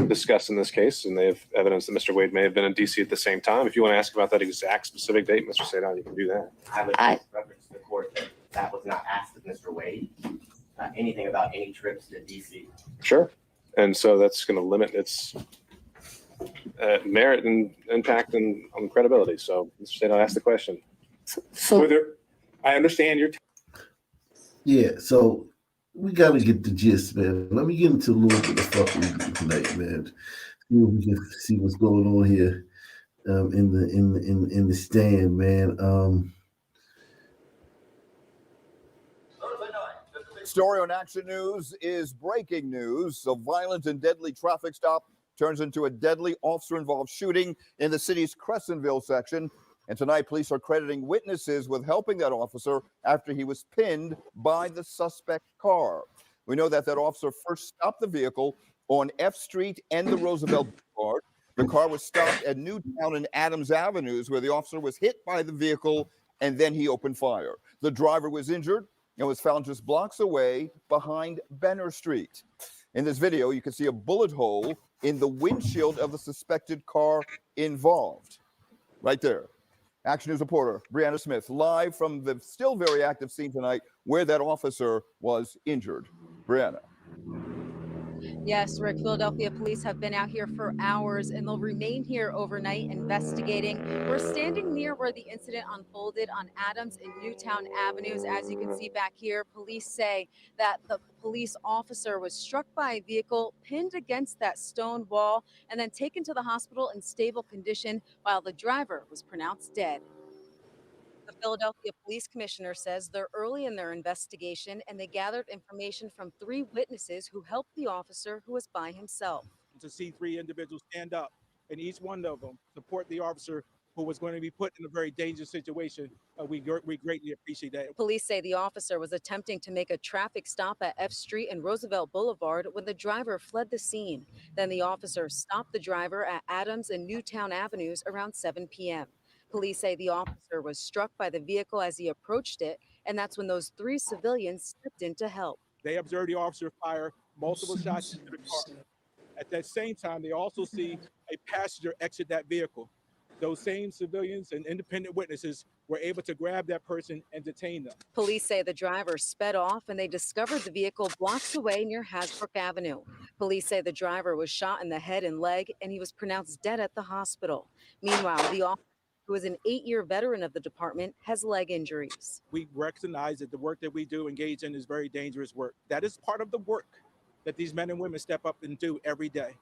discussed in this case, and they have evidence that Mr. Wade may have been in DC at the same time. If you want to ask about that exact specific date, Mr. Sadon, you can do that. I would reference to the court that was not asked of Mr. Wade. Anything about any trips to DC. Sure. And so that's going to limit its merit and impact and on credibility. So Mr. Sadon, ask the question. So whether I understand your. Yeah, so we gotta get the gist, man. Let me get into a little bit of the fuck we do tonight, man. See if we can see what's going on here in the stand, man. Story on Action News is breaking news. A violent and deadly traffic stop turns into a deadly officer-involved shooting in the city's Crescentville section. And tonight, police are crediting witnesses with helping that officer after he was pinned by the suspect car. We know that officer first stopped the vehicle on F Street and the Roosevelt Boulevard. The car was stopped at Newtown and Adams Avenues, where the officer was hit by the vehicle, and then he opened fire. The driver was injured and was found just blocks away behind Benner Street. In this video, you can see a bullet hole in the windshield of the suspected car involved. Right there. Action News reporter Brianna Smith, live from the still very active scene tonight where that officer was injured. Brianna. Yes, Rick, Philadelphia police have been out here for hours and they'll remain here overnight investigating. We're standing near where the incident unfolded on Adams and Newtown Avenues. As you can see back here, police say that the police officer was struck by a vehicle, pinned against that stone wall, and then taken to the hospital in stable condition while the driver was pronounced dead. The Philadelphia Police Commissioner says they're early in their investigation and they gathered information from 3 witnesses who helped the officer who was by himself. To see 3 individuals stand up and each one of them support the officer who was going to be put in a very dangerous situation. We greatly appreciate that. Police say the officer was attempting to make a traffic stop at F Street and Roosevelt Boulevard when the driver fled the scene. Then the officer stopped the driver at Adams and Newtown Avenues around 7 p.m. Police say the officer was struck by the vehicle as he approached it, and that's when those 3 civilians stepped in to help. They observed the officer fire multiple shots into the car. At that same time, they also see a passenger exit that vehicle. Those same civilians and independent witnesses were able to grab that person and detain them. Police say the driver sped off and they discovered the vehicle blocks away near Hasbrook Avenue. Police say the driver was shot in the head and leg and he was pronounced dead at the hospital. Meanwhile, the officer, who is an 8-year veteran of the department, has leg injuries. We recognize that the work that we do engage in is very dangerous work. That is part of the work that these men and women step up and do every day.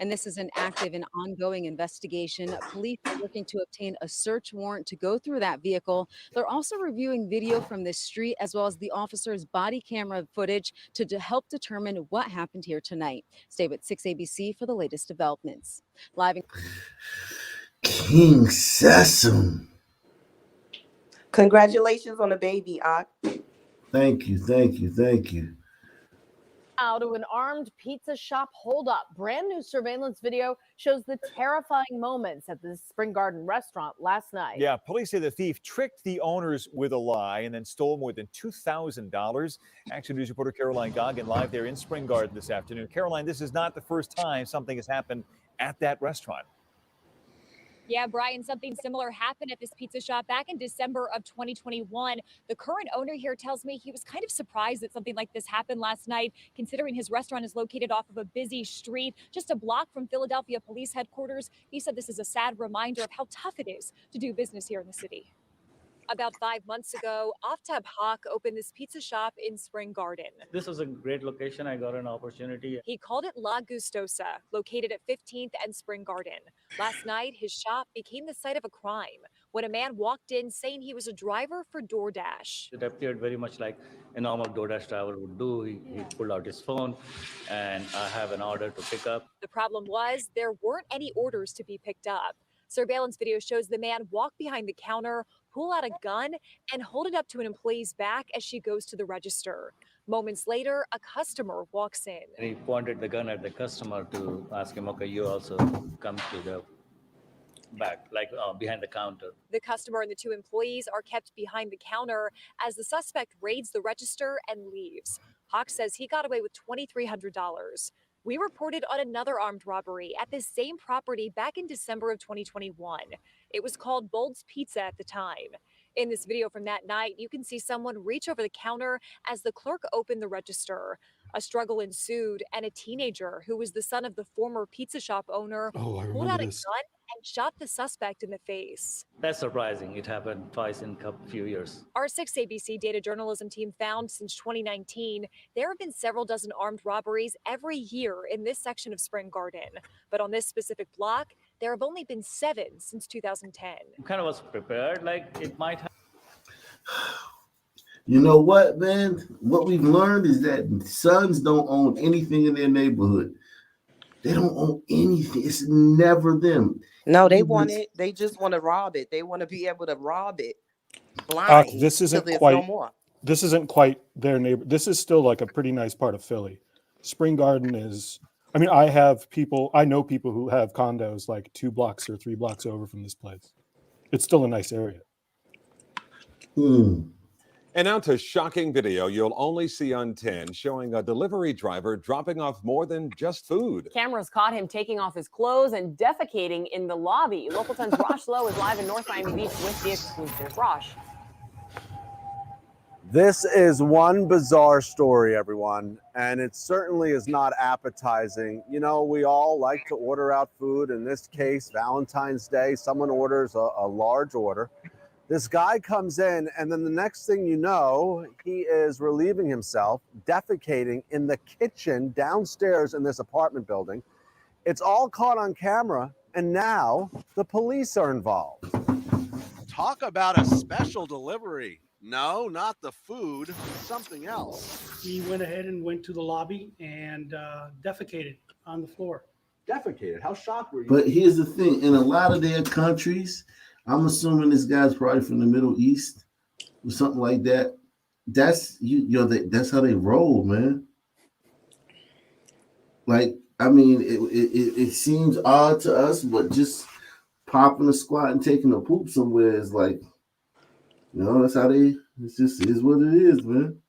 And this is an active and ongoing investigation. Police are looking to obtain a search warrant to go through that vehicle. They're also reviewing video from this street as well as the officer's body camera footage to help determine what happened here tonight. Stay with 6 ABC for the latest developments. Live in King Sesame. Congratulations on the baby, Ak. Thank you, thank you, thank you. Out of an armed pizza shop holdup. Brand new surveillance video shows the terrifying moments at the Spring Garden restaurant last night. Yeah, police say the thief tricked the owners with a lie and then stole more than $2,000. Action News reporter Caroline Goggin live there in Spring Garden this afternoon. Caroline, this is not the first time something has happened at that restaurant. Yeah, Brian, something similar happened at this pizza shop back in December of 2021. The current owner here tells me he was kind of surprised that something like this happened last night, considering his restaurant is located off of a busy street just a block from Philadelphia Police Headquarters. He said this is a sad reminder of how tough it is to do business here in the city. About 5 months ago, Aftab Haq opened this pizza shop in Spring Garden. This was a great location. I got an opportunity. He called it La Gustosa, located at 15th and Spring Garden. Last night, his shop became the site of a crime when a man walked in saying he was a driver for DoorDash. It appeared very much like a normal DoorDash driver would do. He pulled out his phone and I have an order to pick up. The problem was there weren't any orders to be picked up. Surveillance video shows the man walk behind the counter, pull out a gun, and hold it up to an employee's back as she goes to the register. Moments later, a customer walks in. And he pointed the gun at the customer to ask him, okay, you also come to the back, like behind the counter. The customer and the 2 employees are kept behind the counter as the suspect raids the register and leaves. Hawk says he got away with $2,300. We reported on another armed robbery at this same property back in December of 2021. It was called Bold's Pizza at the time. In this video from that night, you can see someone reach over the counter as the clerk opened the register. A struggle ensued, and a teenager who was the son of the former pizza shop owner pulled out a gun and shot the suspect in the face. That's surprising. It happened twice in a few years. Our 6 ABC data journalism team found since 2019, there have been several dozen armed robberies every year in this section of Spring Garden. But on this specific block, there have only been 7 since 2010. I kind of was prepared, like it might happen. You know what, man? What we've learned is that sons don't own anything in their neighborhood. They don't own anything. It's never them. No, they want it. They just want to rob it. They want to be able to rob it blind. This isn't till there's quite. no more. This isn't quite their neighbor. This is still like a pretty nice part of Philly. Spring Garden is. I mean, I know people who have condos like 2 blocks or 3 blocks over from this place. It's still a nice area. And now to shocking video you'll only see on 10, showing a delivery driver dropping off more than just food. Cameras caught him taking off his clothes and defecating in the lobby. Local 10's Rosh Lowe is live in North Miami Beach with the exclusive. Rosh. This is one bizarre story, everyone, and it certainly is not appetizing. You know, we all like to order out food. In this case, Valentine's Day, someone orders a large order. This guy comes in, and then the next thing you know, he is relieving himself, defecating in the kitchen downstairs in this apartment building. It's all caught on camera, and now the police are involved. Talk about a special delivery. No, not the food, something else. He went ahead and went to the lobby and defecated on the floor. Defecated? How shocked were you? But here's the thing: in a lot of their countries, I'm assuming this guy's probably from the Middle East or something like that. That's that's how they roll, man. Like, I mean, it seems odd to us, but just popping a squat and taking a poop somewhere is like, you know, that's how they. It's just is what it is, man.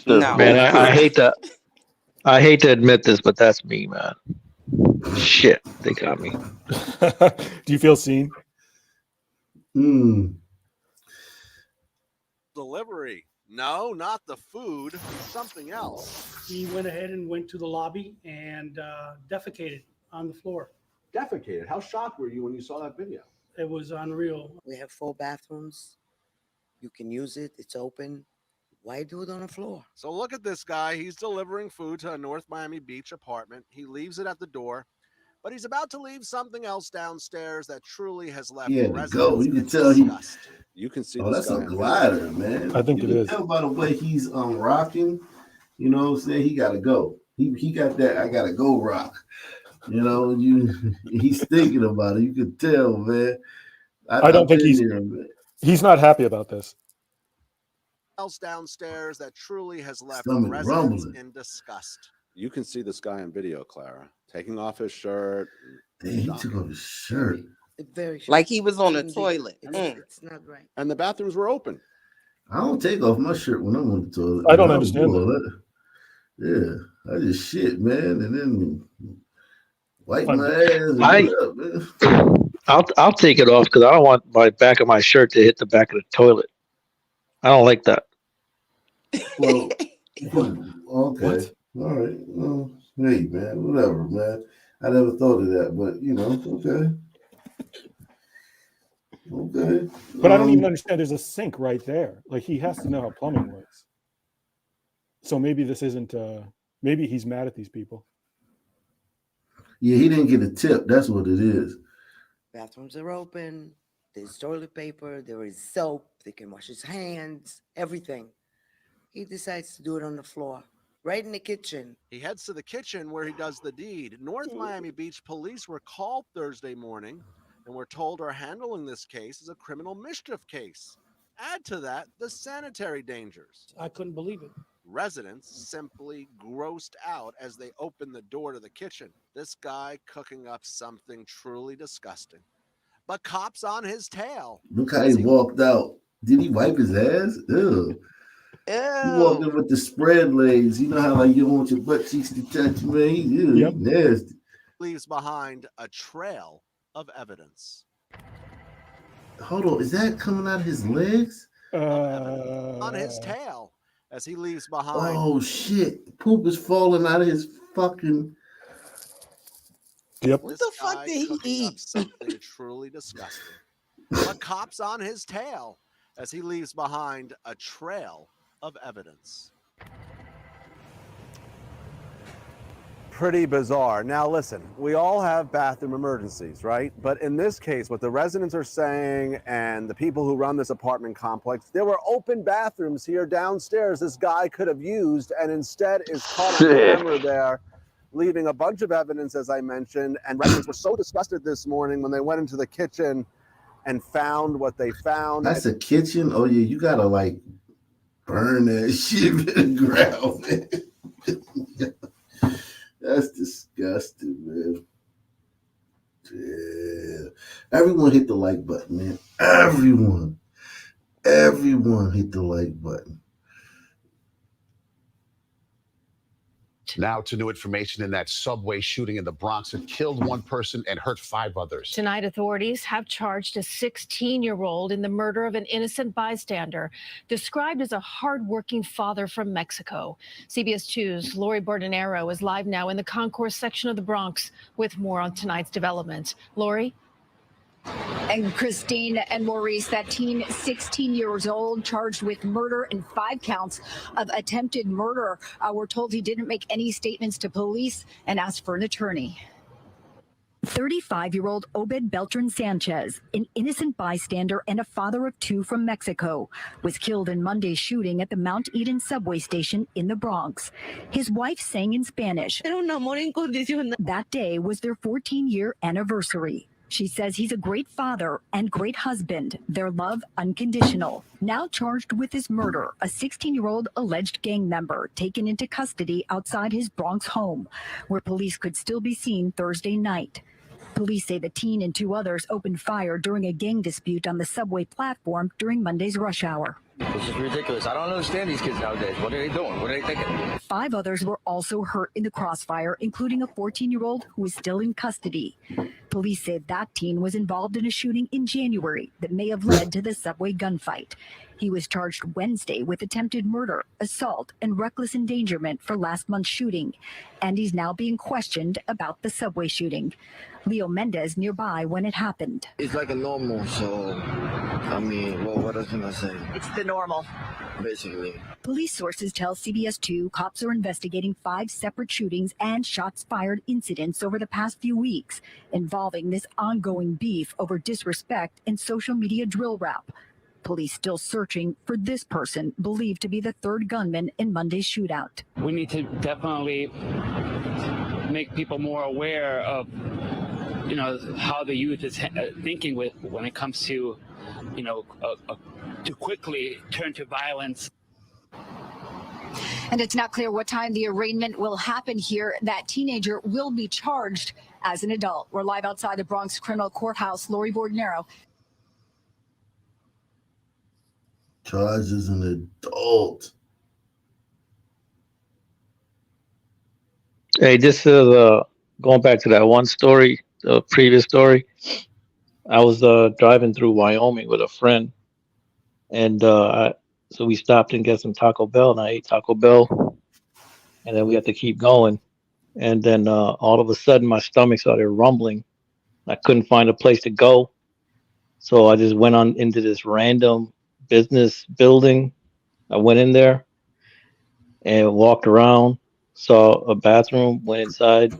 Man, I hate to admit this, but that's me, man. Shit, they got me. Do you feel seen? Delivery. No, not the food, something else. He went ahead and went to the lobby and defecated on the floor. Defecated? How shocked were you when you saw that video? It was unreal. We have 4 bathrooms. You can use it. It's open. Why do it on the floor? So look at this guy. He's delivering food to a North Miami Beach apartment. He leaves it at the door, but he's about to leave something else downstairs that truly has left residents go. You can tell he. You can see. Oh, that's a glider, man. I think you it can is. Tell by the way he's rocking. You know what I'm saying? He gotta go. He got that. I gotta go rock. You know, he's thinking about it. You can tell, man. I don't think he's not happy about this. Else downstairs that truly has left Stomach residents rumbling. in disgust. You can see this guy on video, Clara, taking off his shirt. Damn, he took off his shirt. Very Like he was on the Indeed. toilet. It's not right. And the bathrooms were open. I don't take off my shirt when I'm on the toilet. I don't understand that. Yeah, I just shit, man, and then wipe Fun. my ass. And I- get up, man. I'll take it off because I don't want my back of my shirt to hit the back of the toilet. I don't like that. Well, okay, all right. Well, hey, man, whatever, man. I never thought of that, but you know, okay. Okay. But I don't even understand. There's a sink right there. Like, he has to know how plumbing works. So maybe this isn't. Maybe he's mad at these people. Yeah, he didn't get a tip. That's what it is. Bathrooms are open. There's toilet paper. There is soap. They can wash his hands. Everything. He decides to do it on the floor, right in the kitchen. He heads to the kitchen where he does the deed. North Miami Beach police were called Thursday morning and were told are handling this case as a criminal mischief case. Add to that the sanitary dangers. I couldn't believe it. Residents simply grossed out as they opened the door to the kitchen. This guy cooking up something truly disgusting. But cops on his tail. Look how he walked out. Did he wipe his ass? Ew. He walked in with the spread legs. You know how like you don't want your butt cheeks to touch, man. He nasty. Leaves behind a trail of evidence. Hold on, is that coming out of his legs? On his tail as he leaves behind. Oh shit! Poop is falling out of his fucking. Yep. What the fuck did he eat? Something truly disgusting. But cops on his tail as he leaves behind a trail of evidence. Pretty bizarre. Now, listen, we all have bathroom emergencies, right? But in this case, what the residents are saying and the people who run this apartment complex, there were open bathrooms here downstairs this guy could have used, and instead is caught on camera there, leaving a bunch of evidence, as I mentioned. And residents were so disgusted this morning when they went into the kitchen and found what they found. That's a kitchen. Oh yeah, you gotta like burn that shit in the ground, man. That's disgusting, man. Yeah. Everyone hit the like button, man. Everyone hit the like button. arrest. Now to new information in that subway shooting in the Bronx. It killed one person and hurt 5 others. Tonight, authorities have charged a 16-year-old in the murder of an innocent bystander, described as a hardworking father from Mexico. CBS 2's Lori Bordenero is live now in the concourse section of the Bronx with more on tonight's developments. Lori? And Christine and Maurice, that teen, 16 years old, charged with murder and 5 counts of attempted murder. We're told he didn't make any statements to police and asked for an attorney. 35-year-old Obed Beltran Sanchez, an innocent bystander and a father of 2 from Mexico, was killed in Monday's shooting at the Mount Eden subway station in the Bronx. His wife sang in Spanish. That day was their 14-year anniversary. She says he's a great father and great husband, their love unconditional. Now charged with his murder, a 16-year-old alleged gang member taken into custody outside his Bronx home, where police could still be seen Thursday night. Police say the teen and 2 others opened fire during a gang dispute on the subway platform during Monday's rush hour. This is ridiculous. I don't understand these kids nowadays. What are they doing? What are they thinking? 5 others were also hurt in the crossfire, including a 14-year-old who is still in custody. Police said that teen was involved in a shooting in January that may have led to the subway gunfight. He was charged Wednesday with attempted murder, assault, and reckless endangerment for last month's shooting, and he's now being questioned about the subway shooting. Leo Mendez nearby when it happened. It's like a normal, so, I mean, well, what else can I say? It's the normal. Basically. Police sources tell CBS 2 cops are investigating 5 separate shootings and shots fired incidents over the past few weeks involving this ongoing beef over disrespect and social media drill rap. Police still searching for this person believed to be the 3rd gunman in Monday's shootout. We need to definitely make people more aware of, how the youth is thinking when it comes to, to quickly turn to violence. And it's not clear what time the arraignment will happen here. That teenager will be charged as an adult. We're live outside the Bronx Criminal Courthouse. Lori Bordenero. Charged as an adult. Hey, this is going back to that one story, the previous story. I was driving through Wyoming with a friend, and so we stopped and get some Taco Bell, and I ate Taco Bell, and then we had to keep going. And then all of a sudden, my stomach started rumbling. I couldn't find a place to go, so I just went on into this random business building. I went in there and walked around, saw a bathroom, went inside.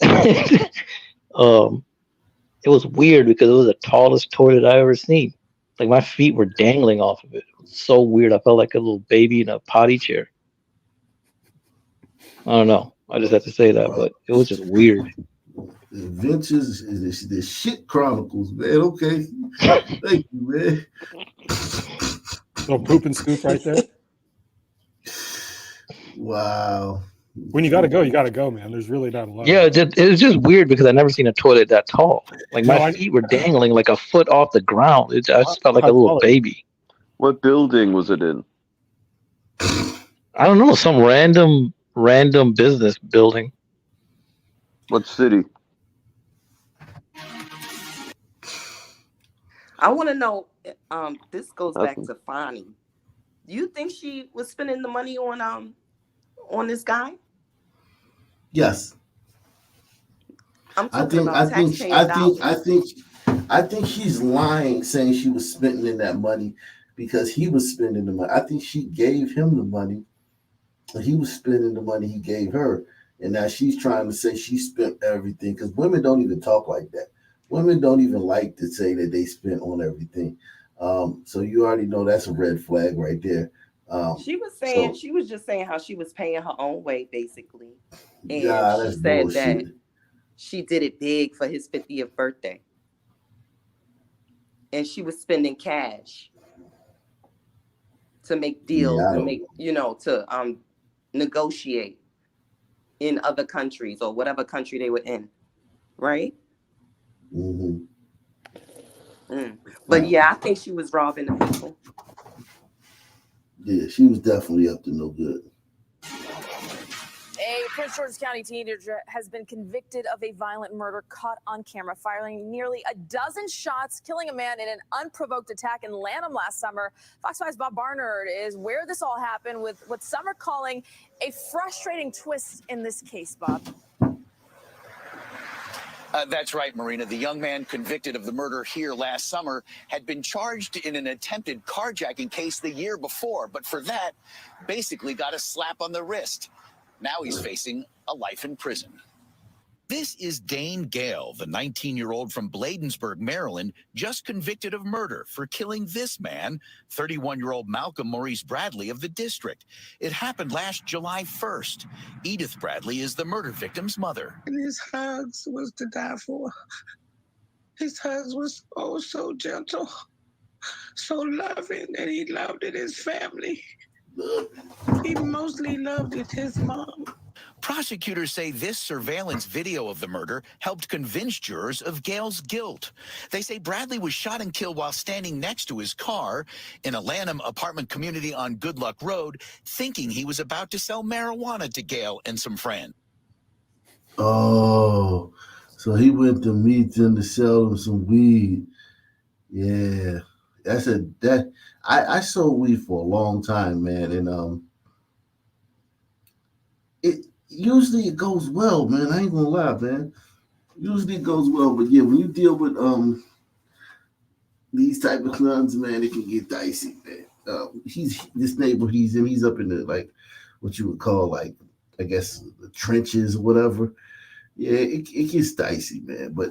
It was weird because it was the tallest toilet I ever seen. Like my feet were dangling off of it. It was so weird. I felt like a little baby in a potty chair. I don't know. I just had to say that, but it was just weird. Adventures is the shit chronicles, man. Okay. Thank you, man. No poop and scoop right there. Wow. When you gotta go, man. There's really not a lot. Yeah, it was just weird because I never seen a toilet that tall. Like my feet were dangling like a foot off the ground. I just felt like a little baby. What building was it in? I don't know, some random business building. What city? I want to know. This goes back to Fani. Do you think she was spending the money on this guy? Yes. I think she's lying, saying she was spending that money because he was spending the money. I think she gave him the money, and he was spending the money he gave her. And now she's trying to say she spent everything, because women don't even talk like that. Women don't even like to say that they spent on everything. So you already know that's a red flag right there. She was just saying how she was paying her own way, basically. And she said bullshit. that she did it big for his 50th birthday. And she was spending cash to make deals, to negotiate in other countries or whatever country they were in. Right? Mm-hmm. But yeah, I think she was robbing the people. Yeah, she was definitely up to no good. Prince George's County teenager has been convicted of a violent murder caught on camera, firing nearly a dozen shots, killing a man in an unprovoked attack in Lanham last summer. Fox 5's Bob Barnard is where this all happened with what some are calling a frustrating twist in this case, Bob. That's right, Marina. The young man convicted of the murder here last summer had been charged in an attempted carjacking case the year before, but for that, basically got a slap on the wrist. Now he's facing a life in prison. This is Dane Gale, the 19-year-old from Bladensburg, Maryland, just convicted of murder for killing this man, 31-year-old Malcolm Maurice Bradley of the district. It happened last July 1st. Edith Bradley is the murder victim's mother. And his hugs was to die for. His hugs was oh so gentle, so loving, and he loved it his family. He mostly loved it his mom. Prosecutors say this surveillance video of the murder helped convince jurors of Gale's guilt. They say Bradley was shot and killed while standing next to his car in a Lanham apartment community on Good Luck Road, thinking he was about to sell marijuana to Gale and some friends. Oh, so he went to meet them to sell them some weed. Yeah, I sold weed for a long time, man, and usually it goes well, man. I ain't gonna lie, man. Usually it goes well, but yeah, when you deal with these type of guns, man, it can get dicey, man. This neighborhood he's in, he's up in the like what you would call like I guess the trenches or whatever. Yeah, it gets dicey, man. But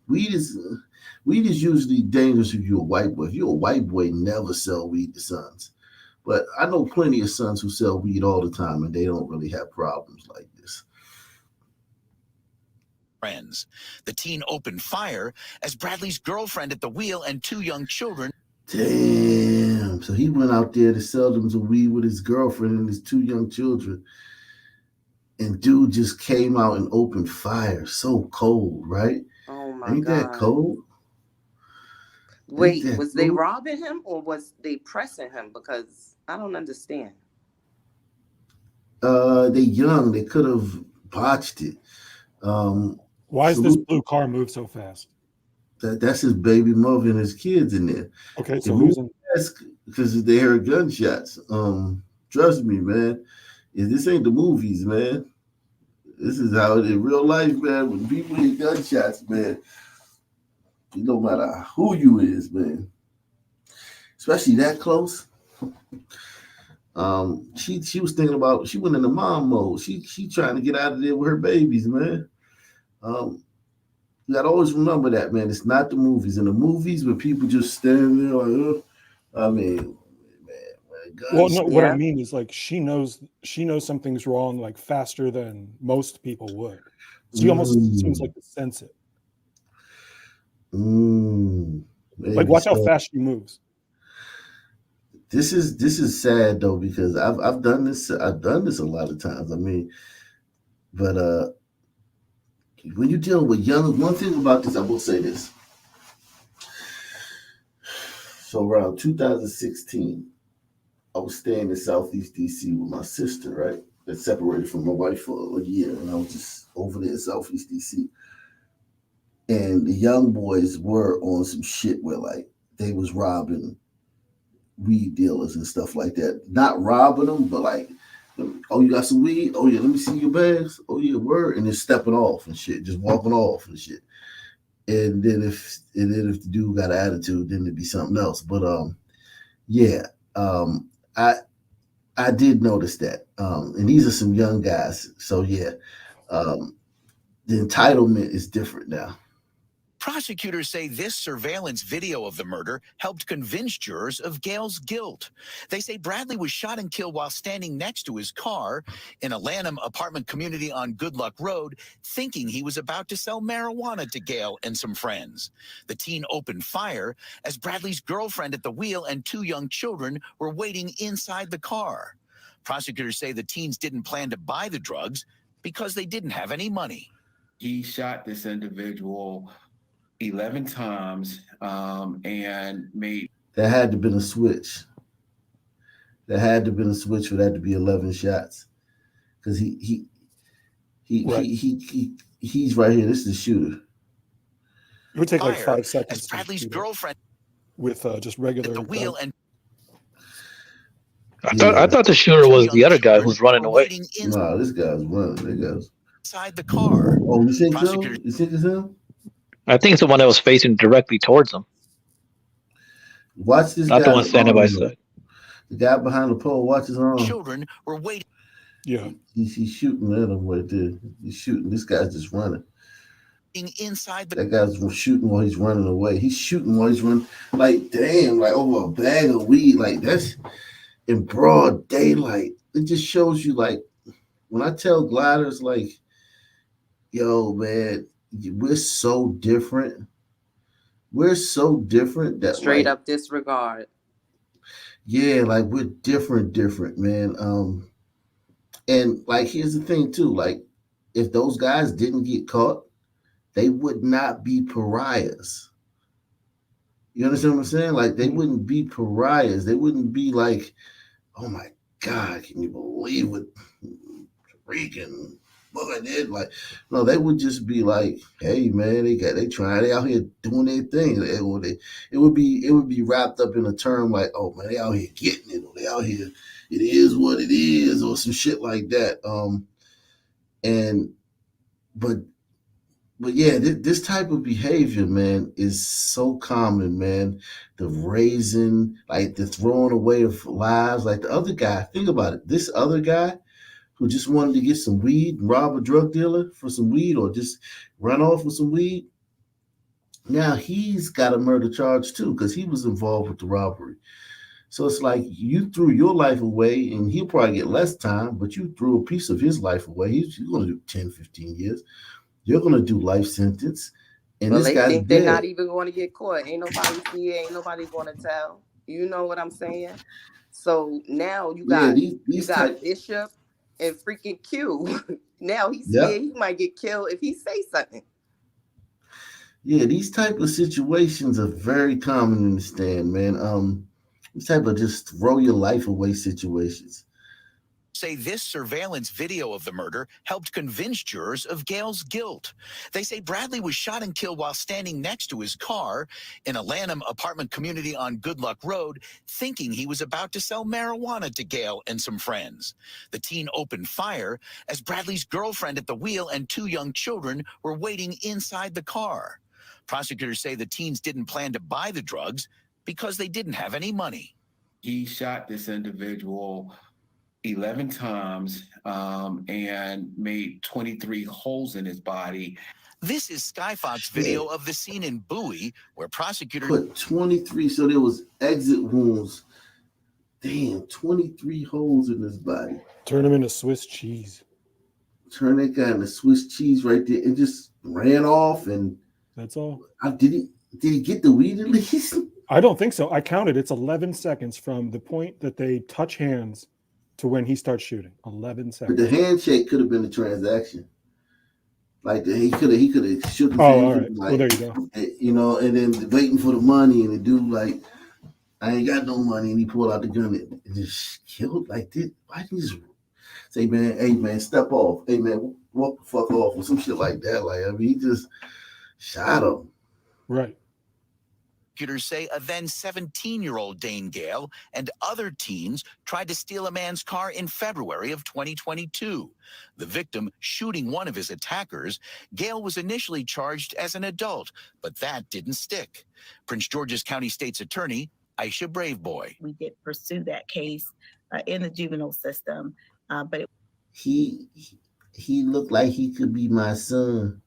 weed is usually dangerous if you're a white boy. If you're a white boy, never sell weed to sons. But I know plenty of sons who sell weed all the time, and they don't really have problems like this. Friends. The teen opened fire as Bradley's girlfriend at the wheel and two young children. Damn. So he went out there to sell them some weed with his girlfriend and his two young children. And dude just came out and opened fire. So cold, right? Oh my Ain't God. that cold? Wait, was they robbing him or was they pressing him? Because I don't understand. They young. They could have botched it. Why is this blue car move so fast? That's his baby mother and his kids in there. Okay, so who's in? Because they heard gunshots. Trust me, man. This ain't the movies, man. This is how it in real life, man. When people hear gunshots, man, it no matter who you is, man. Especially that close. She was thinking about, she went into mom mode. She trying to get out of there with her babies, man. You gotta always remember that, man. It's not the movies. In the movies where people just stand there like, I mean, well, no, what I mean is like she knows something's wrong like faster than most people would. She almost seems like to sense it. Like watch how fast she moves. This is sad though, because I've done this a lot of times. I mean, but when you're dealing with young, one thing about this, I will say this. So around 2016, I was staying in Southeast DC with my sister, right? That separated from my wife for a year, and I was just over there in Southeast DC. And the young boys were on some shit where like they was robbing weed dealers and stuff like that. Not robbing them, but like, oh, you got some weed? Oh yeah, let me see your bags. Oh yeah, word. And then stepping off and shit, just walking off and shit. And then if the dude got an attitude, then it'd be something else. But I did notice that. And these are some young guys. So yeah, the entitlement is different now. Prosecutors say this surveillance video of the murder helped convince jurors of Gale's guilt. They say Bradley was shot and killed while standing next to his car in a Lanham apartment community on Good Luck Road, thinking he was about to sell marijuana to Gale and some friends. The teen opened fire as Bradley's girlfriend at the wheel and two young children were waiting inside the car. Prosecutors say the teens didn't plan to buy the drugs because they didn't have any money. He shot this individual 11 times and made. That had to have been a switch. There had to have been a switch for that to be 11 shots. Because he He's right here. This is the shooter. It would take like Fire 5 seconds as to Bradley's shoot it girlfriend with just regular at the wheel gun. and I thought the shooter was the other guy who's running away. waiting Nah, this guy's running. That guy's inside the car. Oh, you think so? Prosecutors You think it's him? I think it's the one that was facing directly towards him, Watch this not guy. the one standing by his though. side. The guy behind the pole. Watch his arm. children were waiting. Yeah. He's shooting at him right there. He's shooting. This guy's just running. Inside the That guy's shooting while he's running away. He's shooting while he's running. Like, damn, like over a bag of weed. Like, that's in broad daylight. It just shows you, like, when I tell gliders, like, yo, man, we're so different. We're so different that Straight like, up disregard. yeah, like we're different, man. And like here's the thing too, like if those guys didn't get caught, they would not be pariahs. You understand what I'm saying? Like they wouldn't be pariahs. They wouldn't be like, oh my God, can you believe what Regan boy did? Like, no, they would just be like, hey man, they out here doing their thing. It would be wrapped up in a term like, oh man, they out here getting it, or they out here, it is what it is, or some shit like that. But yeah, this type of behavior, man, is so common, man. The raising, like the throwing away of lives, like the other guy. Think about it. This other guy who just wanted to get some weed, rob a drug dealer for some weed, or just run off with some weed. Now he's got a murder charge too, because he was involved with the robbery. So it's like you threw your life away, and he'll probably get less time, but you threw a piece of his life away. He's going to do 10, 15 years. You're going to do life sentence. And Well, this they guy's think dead. they're not even going to get caught. Ain't nobody see it. Ain't nobody going to tell. You know what I'm saying? So now you got Bishop and freaking Q. Now he's scared he might get killed if he say something. Yeah, these type of situations are very common in the stand, man. These type of just throw your life away situations. Say this surveillance video of the murder helped convince jurors of Gale's guilt. They say Bradley was shot and killed while standing next to his car in a Lanham apartment community on Good Luck Road, thinking he was about to sell marijuana to Gale and some friends. The teen opened fire as Bradley's girlfriend at the wheel and two young children were waiting inside the car. Prosecutors say the teens didn't plan to buy the drugs because they didn't have any money. He shot this individual 11 times and made 23 holes in his body. This is Skyfox video of the scene in Bowie where prosecutors put 23, so there was exit wounds. Damn, 23 holes in his body. Turn him into Swiss cheese. Turn that guy into Swiss cheese right there, and just ran off. And that's all. Did he get the weed at least? I don't think so. I counted. It's 11 seconds from the point that they touch hands to when he starts shooting. 11 seconds. But the handshake could have been a transaction. Like he could have shook his hand. All right. Like, well, there you go. You know, and then waiting for the money, and the dude like, I ain't got no money, and he pulled out the gun and just killed like this. Why didn't he just say, man, hey man, step off. Hey man, walk the fuck off, or some shit like that. Like, I mean, he just shot him. Right. Prosecutors say a then 17-year-old Dane Gale and other teens tried to steal a man's car in February of 2022. The victim shooting one of his attackers, Gale was initially charged as an adult, but that didn't stick. Prince George's County State's Attorney, Aisha Braveboy. We did pursue that case in the juvenile system, but he looked like he could be my son.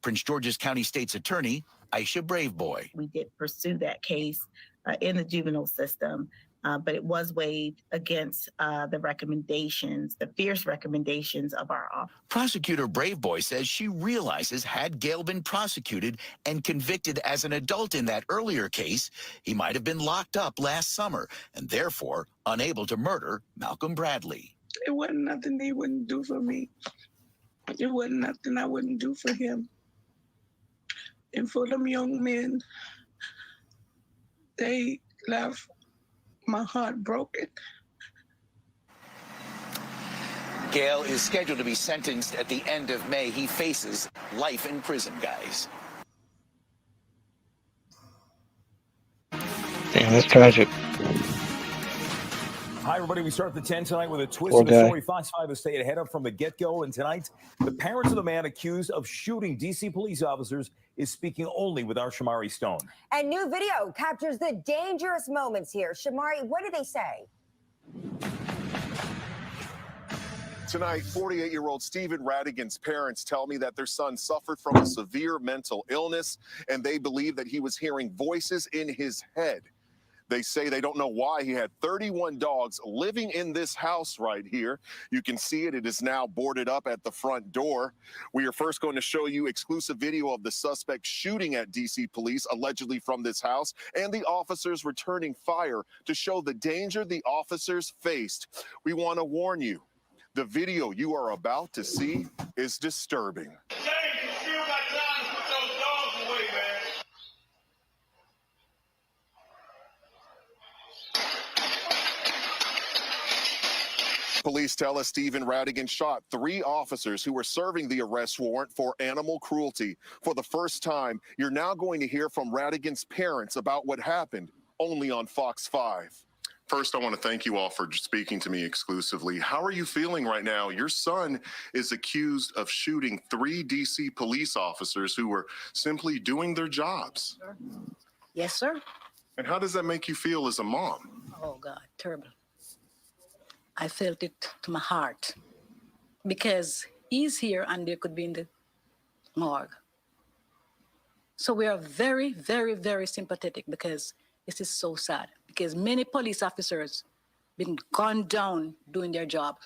Prince George's County State's Attorney, Aisha Braveboy. We did pursue that case in the juvenile system, but it was weighed against the recommendations, the fierce recommendations of our office. Prosecutor Braveboy says she realizes had Gale been prosecuted and convicted as an adult in that earlier case, he might have been locked up last summer and therefore unable to murder Malcolm Bradley. It wasn't nothing they wouldn't do for me. It wasn't nothing I wouldn't do for him. And for them young men, they left my heart broken. Gale is scheduled to be sentenced at the end of May. He faces life in prison, guys. Damn, that's tragic. Hi, everybody. We start the 10 tonight with a twist Poor of the guy. story. Fox 5 has stayed ahead of from the get-go. And tonight, the parents of the man accused of shooting D.C. police officers is speaking only with our Shamari Stone. And new video captures the dangerous moments here. Shamari, what do they say? Tonight, 48-year-old Stephen Radigan's parents tell me that their son suffered from a severe mental illness, and they believe that he was hearing voices in his head. They say they don't know why he had 31 dogs living in this house right here. You can see it. It is now boarded up at the front door. We are first going to show you exclusive video of the suspect shooting at D.C. police, allegedly from this house, and the officers returning fire to show the danger the officers faced. We want to warn you, the video you are about to see is disturbing. Police tell us Stephen Radigan shot 3 officers who were serving the arrest warrant for animal cruelty. For the first time, you're now going to hear from Radigan's parents about what happened, only on Fox 5. First, I want to thank you all for speaking to me exclusively. How are you feeling right now? Your son is accused of shooting 3 D.C. police officers who were simply doing their jobs. Yes, sir. And how does that make you feel as a mom? Oh, God, terrible. I felt it to my heart because he's here and they could be in the morgue. So we are very, very, very sympathetic because this is so sad because many police officers been gone down doing their job.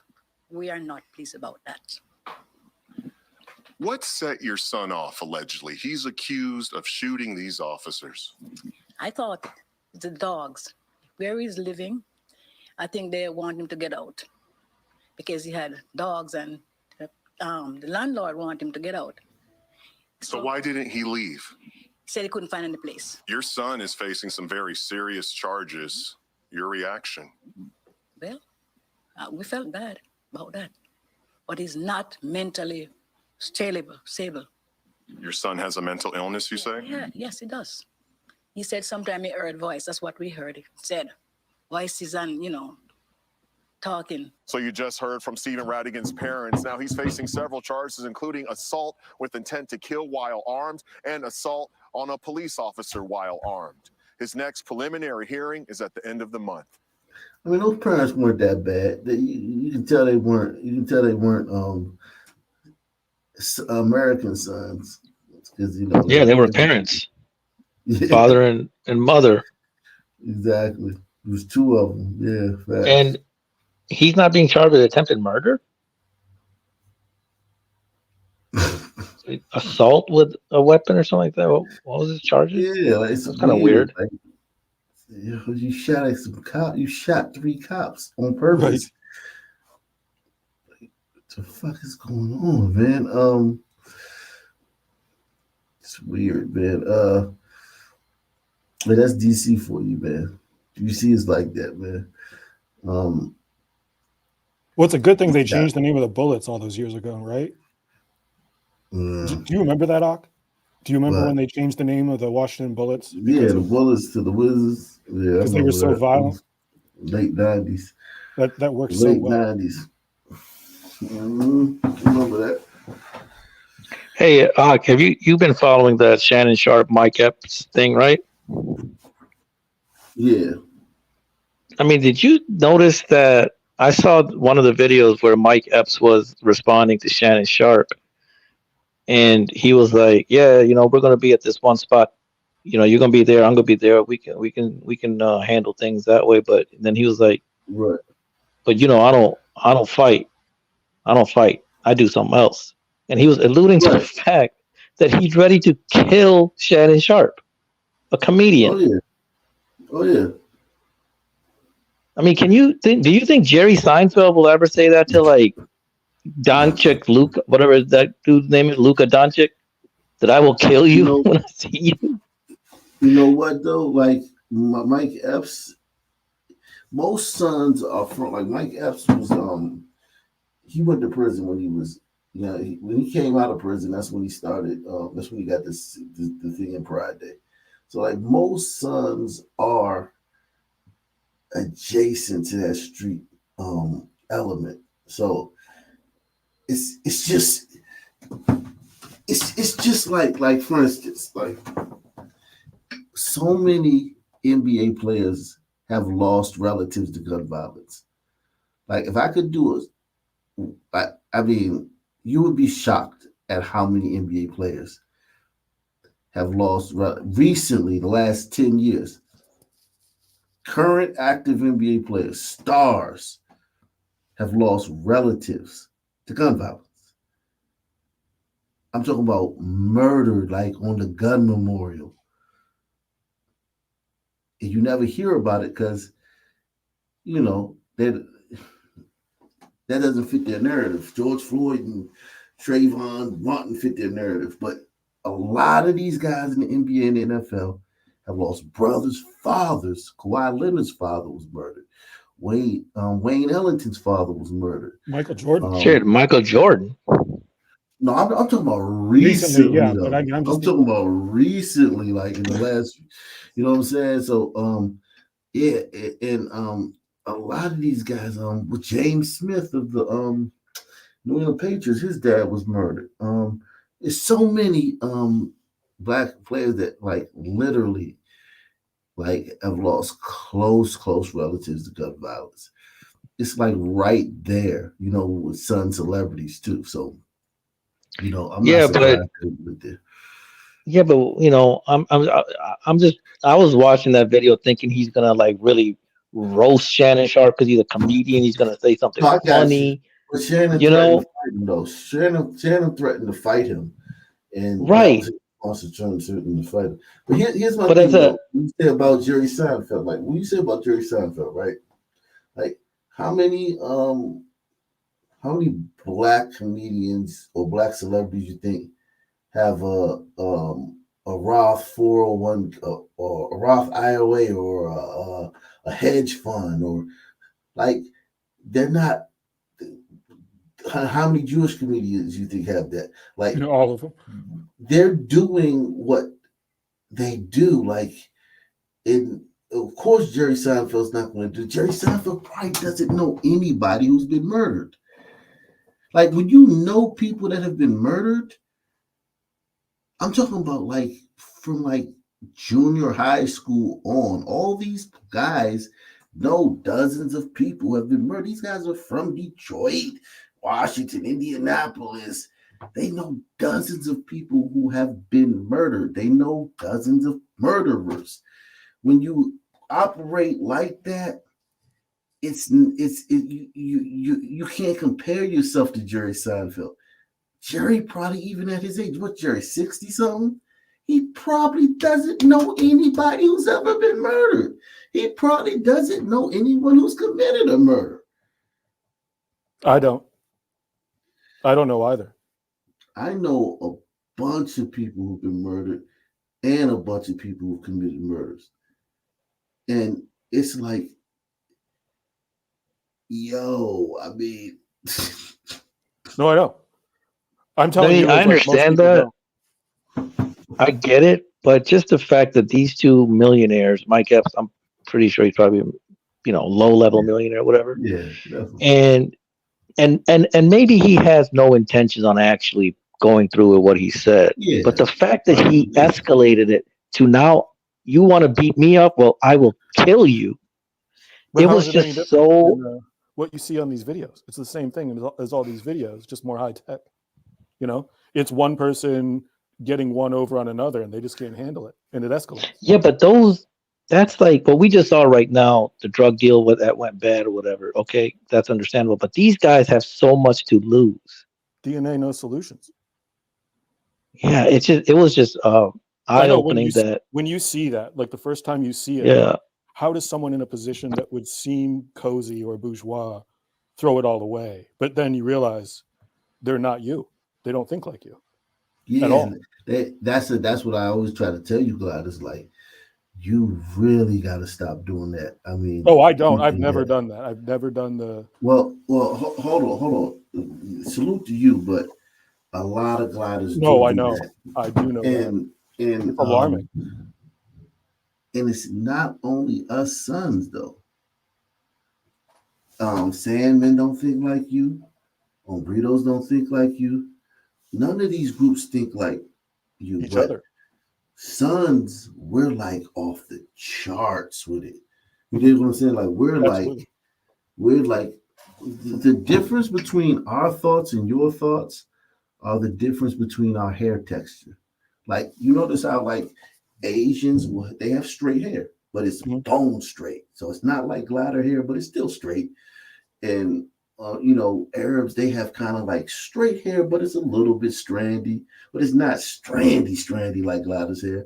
We are not pleased about that. What set your son off, allegedly? He's accused of shooting these officers. I thought the dogs, where he's living, I think they want him to get out because he had dogs and the landlord wanted him to get out. So why didn't he leave? He said he couldn't find any place. Your son is facing some very serious charges. Your reaction? Well, we felt bad about that, but he's not mentally stable. Your son has a mental illness, you say? Yeah, yes, he does. He said sometime he heard voice. That's what we heard. He said voices and, talking. So you just heard from Stephen Radigan's parents. Now he's facing several charges, including assault with intent to kill while armed and assault on a police officer while armed. His next preliminary hearing is at the end of the month. I mean, those parents weren't that bad. You can tell they weren't. You can tell they weren't American sons, because Yeah, they were parents, father and mother. Exactly. It was 2 of them. Yeah. Facts. And he's not being charged with attempted murder? Assault with a weapon or something like that? What was his charges? Yeah, like, it's kind of weird. Like, you shot at some cop. You shot 3 cops on purpose. Right. What the fuck is going on, man? It's weird, man. But that's DC for you, man. DC is like that, man. Well, it's a good thing they changed the name of the Bullets all those years ago, right? Do you remember that, Ak? Do you remember when they changed the name of the Washington Bullets? Yeah, the Bullets to the Wizards. Yeah, because they were so violent. Late 90s. That worked so well. Late 90s. Remember that. Hey, Ak, have you been following the Shannon Sharp, Mike Epps thing, right? Yeah. I mean, did you notice that I saw one of the videos where Mike Epps was responding to Shannon Sharp, and he was like, "Yeah, we're going to be at this one spot. You're going to be there. I'm going to be there. We can handle things that way." But then he was like, "Right. But I don't fight. I don't fight. I do something else." And he was alluding to the fact that he's ready to kill Shannon Sharp, a comedian. Oh yeah. Oh yeah. I mean, do you think Jerry Seinfeld will ever say that to like Doncic, Luka, whatever that dude's name is, Luka Doncic, that I will kill you when I see you? You know what though? Like Mike Epps, most sons are from, like, Mike Epps was he went to prison when he was, when he came out of prison, that's when he started. That's when he got the thing in Pride Day. So like most sons are adjacent to that street element. So it's just like for instance, like so many NBA players have lost relatives to gun violence. Like if I could do it, I mean, you would be shocked at how many NBA players have lost recently, the last 10 years. Current active NBA players, stars, have lost relatives to gun violence. I'm talking about murdered, like on the gun memorial. And you never hear about it because, that doesn't fit their narrative. George Floyd and Trayvon Martin fit their narrative. But a lot of these guys in the NBA and the NFL have lost brothers, fathers. Kawhi Leonard's father was murdered. Wayne Ellington's father was murdered. Michael Jordan. Michael Jordan. No, I'm talking about recently. Yeah, but I'm talking about recently, like in the last, you know what I'm saying? So, yeah, and a lot of these guys, with James Smith of the New England Patriots, his dad was murdered. There's so many black players that like literally like have lost close relatives to gun violence. It's like right there, with some celebrities too. So, I'm not surprised with this. Yeah, but I was watching that video thinking he's gonna like really roast Shannon Sharp because he's a comedian. He's gonna say something funny. But Shannon threatened to fight him, though. Shannon threatened to fight him, and that was his response to Shannon to fight him. But here's my thing, though. When you say about Jerry Seinfeld, like when you say about Jerry Seinfeld, right? Like how many black comedians or black celebrities you think have a Roth 401 or a Roth IRA or a hedge fund, or like they're not? How many Jewish comedians you think have that? Like all of them. They're doing what they do. Like, of course, Jerry Seinfeld's not going to do. Jerry Seinfeld probably doesn't know anybody who's been murdered. Like when you know people that have been murdered, I'm talking about like from like junior high school on. All these guys know dozens of people who have been murdered. These guys are from Detroit, Washington, Indianapolis. They know dozens of people who have been murdered. They know dozens of murderers. When you operate like that, you can't compare yourself to Jerry Seinfeld. Jerry probably even at his age, what Jerry, 60 something? He probably doesn't know anybody who's ever been murdered. He probably doesn't know anyone who's committed a murder. I don't know either. I know a bunch of people who've been murdered and a bunch of people who've committed murders. And it's like, yo, I mean. No, I know. I'm telling you. I understand that. I get it. But just the fact that these two millionaires, Mike Epps, I'm pretty sure he's probably, low-level millionaire, whatever. Yeah. Definitely. And maybe he has no intentions on actually going through with what he said. Yeah. But the fact that he escalated it to now, you want to beat me up? Well, I will kill you. But it was just so. Than, what you see on these videos, it's the same thing as all these videos, just more high tech. It's one person getting one over on another, and they just can't handle it, and it escalates. Yeah, but that's like what we just saw right now. The drug deal that went bad or whatever. Okay, that's understandable. But these guys have so much to lose. DNA, no solutions. Yeah, it was just eye-opening when you see that, like the first time you see it. Yeah. How does someone in a position that would seem cozy or bourgeois throw it all away? But then you realize they're not you. They don't think like you. Yeah, at all. that's what I always try to tell you, Glad. It's like you really got to stop doing that. I mean, Oh, I don't. I've never done that. I've never done the. Well, hold on. Salute to you, but a lot of gliders No, I do know. that, I do know that. and It's alarming. and it's not only us sons though. Sandmen don't think like you. Burritos don't think like you. None of these groups think like you. Each But other. sons, we're like off the charts with it. You know what I'm saying? Like Absolutely. we're like the difference between our thoughts and your thoughts are the difference between our hair texture. Like you notice how like Asians, they have straight hair, but it's bone straight. So it's not like glider hair, but it's still straight. And Arabs, they have kind of like straight hair, but it's a little bit strandy, but it's not strandy like glider's hair.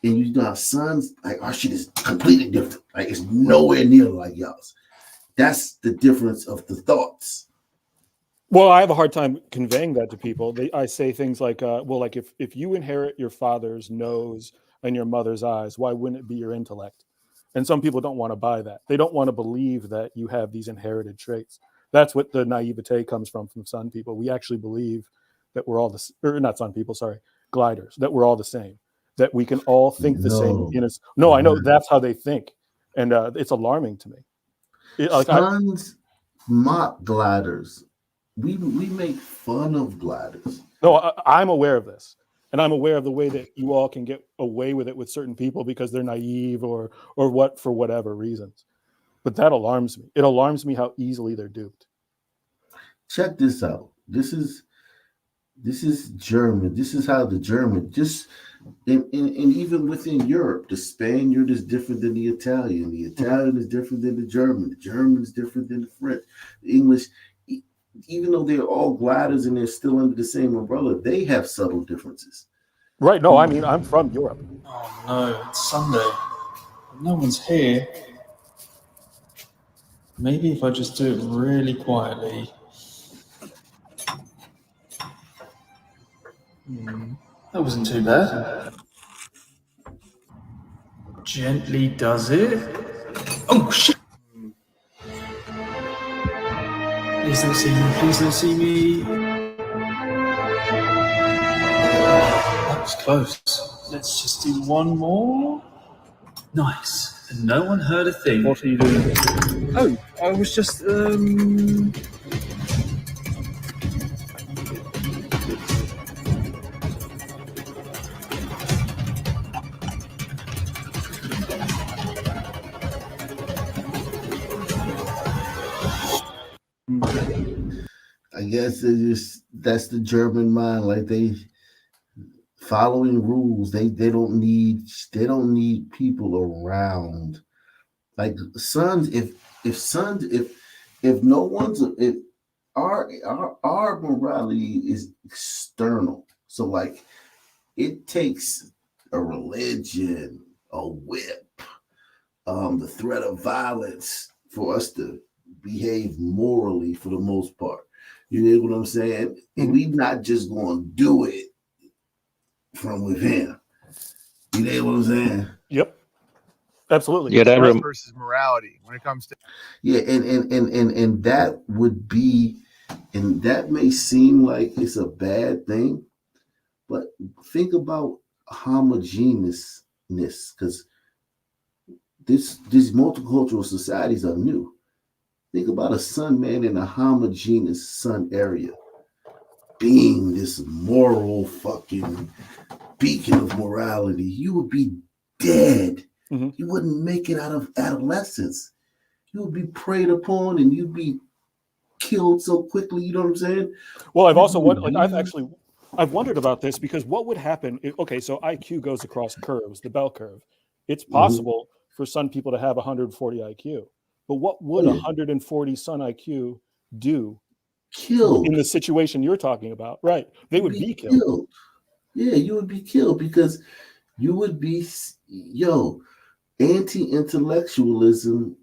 And you know, our sons, like our shit is completely different. Like it's nowhere near like y'all's. That's the difference of the thoughts. Well, I have a hard time conveying that to people. I say things like, well, like if you inherit your father's nose and your mother's eyes, why wouldn't it be your intellect? And some people don't want to buy that. They don't want to believe that you have these inherited traits. That's what the naivete comes from some people. We actually believe that we're all not some people, sorry, gliders, that we're all the same, that we can all think the same. No, I know that's how they think. And it's alarming to me. Sons mock gliders. We make fun of gliders. No, I'm aware of this. And I'm aware of the way that you all can get away with it with certain people because they're naive or what for whatever reasons. But that alarms me. It alarms me how easily they're duped. Check this out. This is German. This is how the German just and even within Europe, the Spaniard is different than the Italian. The Italian is different than the German. The German is different than the French. The English, even though they're all gliders and they're still under the same umbrella, they have subtle differences. Right. No, I mean, I'm from Europe. Oh no, it's Sunday. No one's here. Maybe if I just do it really quietly. That wasn't too bad. Gently does it. Oh shit! Please don't see me. Please don't see me. That was close. Let's just do one more. Nice. And no one heard a thing. What are you doing? Oh, I was just I guess that's the German mind. Like they following rules. They don't need people around. Like sons, if no one's if our morality is external. So like it takes a religion, a whip, the threat of violence for us to behave morally for the most part. You know what I'm saying? And we not just going to do it from within. You know what I'm saying? Yep. Absolutely. Yeah, that versus morality when it comes to and that would be, and that may seem like it's a bad thing, but think about homogeneousness, because these multicultural societies are new. Think about a sun man in a homogeneous sun area being this moral fucking beacon of morality. You would be dead. You wouldn't make it out of adolescence. You would be preyed upon and you'd be killed so quickly. You know what I'm saying? Well, I've also wondered, I've wondered about this because what would happen okay, so IQ goes across curves, the bell curve. It's possible for some people to have 140 IQ. But what would 140 Sun IQ do? Killed. In the situation you're talking about, right? They would be killed. Yeah, you would be killed because you would be, anti-intellectualism.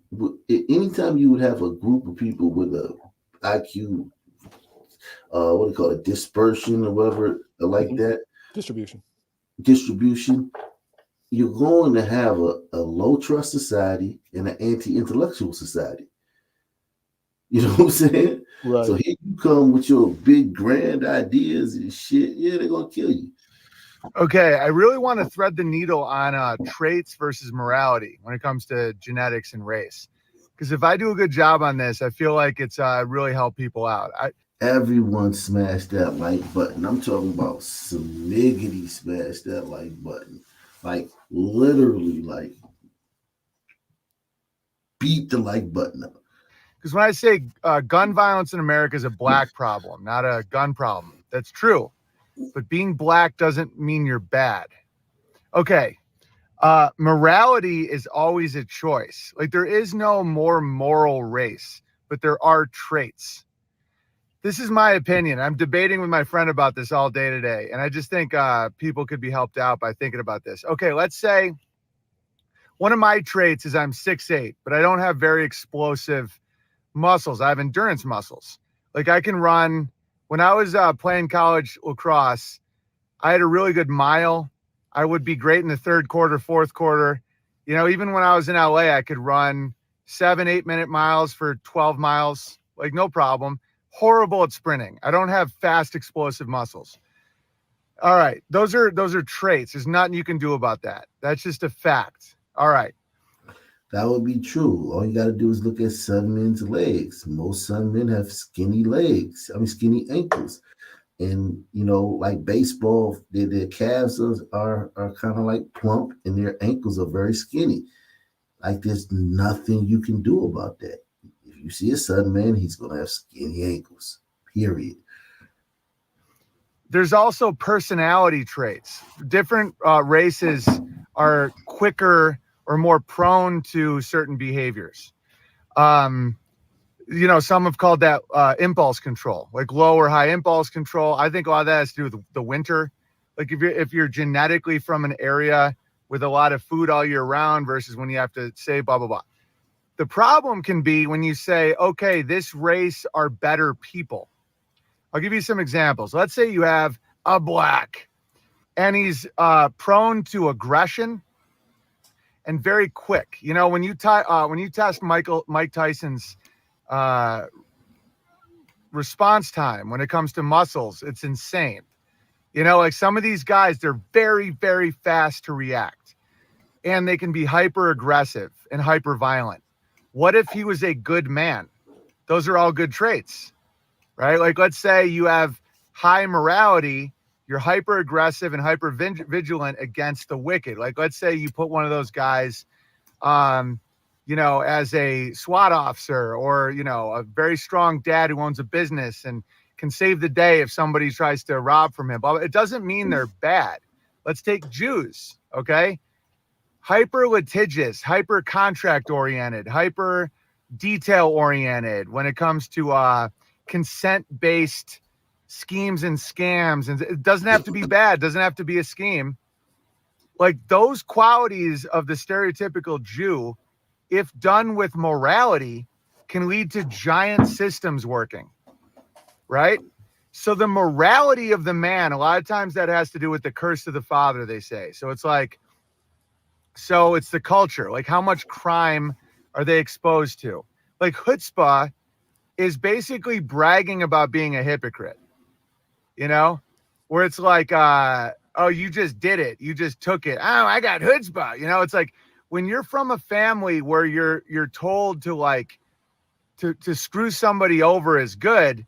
Anytime you would have a group of people with a IQ, what do you call it, dispersion or whatever, like that. Distribution. you're going to have a low trust society and an anti-intellectual society. You know what I'm saying? Right. So here you come with your big grand ideas and shit. Yeah, they're gonna kill you. Okay, I really want to thread the needle on traits versus morality when it comes to genetics and race. Because if I do a good job on this, I feel like it's really helped people out. Everyone smash that like button. I'm talking about smiggity smash that like button. Like literally, like beat the like button up. Because when I say gun violence in America is a black problem, not a gun problem, that's true. But being black doesn't mean you're bad. Okay. Morality is always a choice. Like there is no more moral race, but there are traits. This is my opinion. I'm debating with my friend about this all day today. And I just think people could be helped out by thinking about this. Okay, let's say one of my traits is I'm 6'8", but I don't have very explosive muscles. I have endurance muscles. Like I can run. When I was playing college lacrosse, I had a really good mile. I would be great in the third quarter, fourth quarter. You know, even when I was in LA, I could run 7-8 minute miles for 12 miles, like no problem. Horrible at sprinting. I don't have fast, explosive muscles. All right. Those are traits. There's nothing you can do about that. That's just a fact. All right. That would be true. All you got to do is look at some men's legs. Most some men have skinny legs. I mean, skinny ankles. And, you know, like baseball, their calves are kind of like plump and their ankles are very skinny. Like there's nothing you can do about that. If you see a Southern man, he's going to have skinny ankles, period. There's also personality traits. Different races are quicker or more prone to certain behaviors. You know, some have called that impulse control, like low or high impulse control. I think a lot of that has to do with the winter. Like if you're genetically from an area with a lot of food all year round versus when you have to say blah, blah, blah. The problem can be when you say, okay, this race are better people. I'll give you some examples. Let's say you have a black and he's prone to aggression and very quick. You know, when you test Mike Tyson's response time when it comes to muscles, it's insane. You know, like some of these guys, they're very, very fast to react and they can be hyper aggressive and hyper violent. What if he was a good man? Those are all good traits, right? Like, let's say you have high morality, you're hyper aggressive and hyper vigilant against the wicked. Like, let's say you put one of those guys, you know, as a SWAT officer or, you know, a very strong dad who owns a business and can save the day if somebody tries to rob from him. But it doesn't mean they're bad. Let's take Jews, okay? Hyper litigious, hyper contract oriented, hyper detail oriented when it comes to consent based schemes and scams. And it doesn't have to be bad, doesn't have to be a scheme. Like those qualities of the stereotypical Jew, if done with morality, can lead to giant systems working, right? So the morality of the man, a lot of times that has to do with the curse of the father, they say. So it's like, so it's the culture, like how much crime are they exposed to? Like chutzpah is basically bragging about being a hypocrite, you know, where it's like, oh, you just did it. You just took it. Oh, I got chutzpah. You know, it's like when you're from a family where you're told to like, to screw somebody over is good,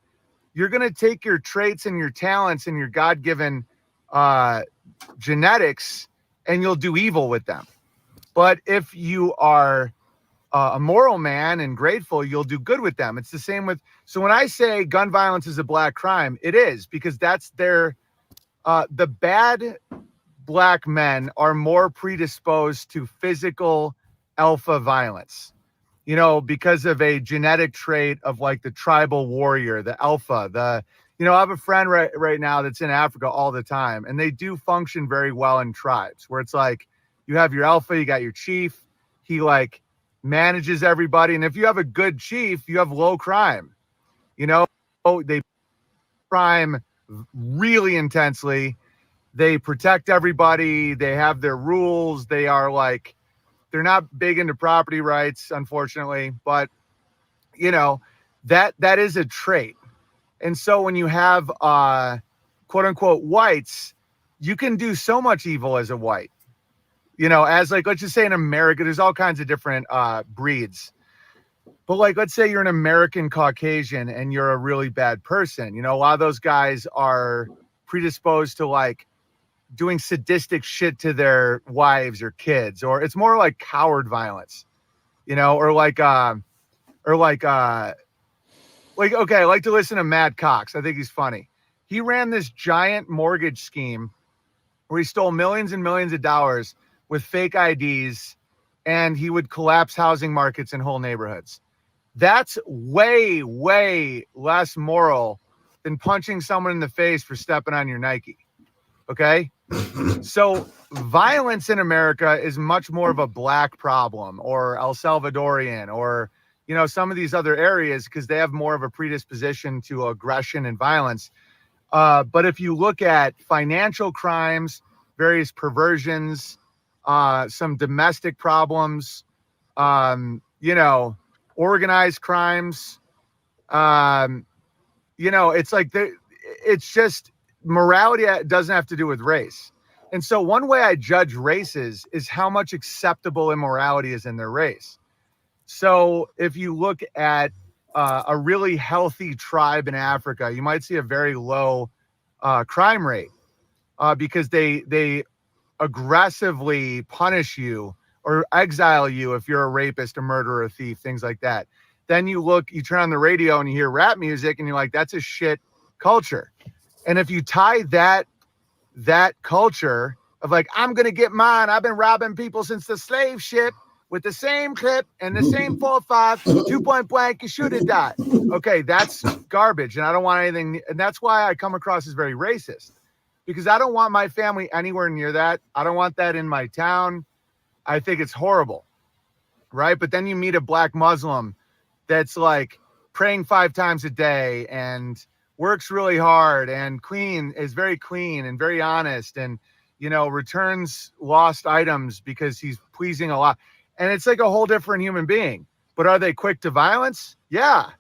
you're going to take your traits and your talents and your God-given genetics and you'll do evil with them. But if you are a moral man and grateful, you'll do good with them. It's the same with, so when I say gun violence is a black crime, it is because that's their, the bad black men are more predisposed to physical alpha violence, you know, because of a genetic trait of like the tribal warrior, the alpha, you know, I have a friend right now that's in Africa all the time, and they do function very well in tribes where it's like, you have your alpha, you got your chief, he like manages everybody. And if you have a good chief, you have low crime, you know, they crime really intensely. They protect everybody. They have their rules. They are like, they're not big into property rights, unfortunately, but you know, that is a trait. And so when you have quote unquote whites, you can do so much evil as a white. You know, as like, let's just say in America, there's all kinds of different breeds. But like, let's say you're an American Caucasian and you're a really bad person. You know, a lot of those guys are predisposed to like doing sadistic shit to their wives or kids, or it's more like coward violence, you know, okay, I like to listen to Matt Cox. I think he's funny. He ran this giant mortgage scheme where he stole millions and millions of dollars with fake IDs, and he would collapse housing markets in whole neighborhoods. That's way, way less moral than punching someone in the face for stepping on your Nike. Okay? So violence in America is much more of a black problem, or El Salvadorian, or, you know, some of these other areas, because they have more of a predisposition to aggression and violence. But if you look at financial crimes, various perversions, some domestic problems, you know, organized crimes, you know, it's like it's just morality doesn't have to do with race. And so one way I judge races is how much acceptable immorality is in their race. So if you look at a really healthy tribe in Africa, you might see a very low crime rate because they aggressively punish you or exile you if you're a rapist, a murderer, a thief, things like that. Then you turn on the radio and you hear rap music and you're like, that's a shit culture. And if you tie that culture of like, I'm going to get mine, I've been robbing people since the slave ship with the same clip and the same 4.5, 2-point blank, you should have died. Okay, that's garbage. And I don't want anything. And that's why I come across as very racist, because I don't want my family anywhere near that. I don't want that in my town. I think it's horrible. Right. But then you meet a black Muslim that's like praying 5 times a day and works really hard and is very clean and very honest, and, you know, returns lost items because he's pleasing a lot. And it's like a whole different human being. But are they quick to violence? Yeah.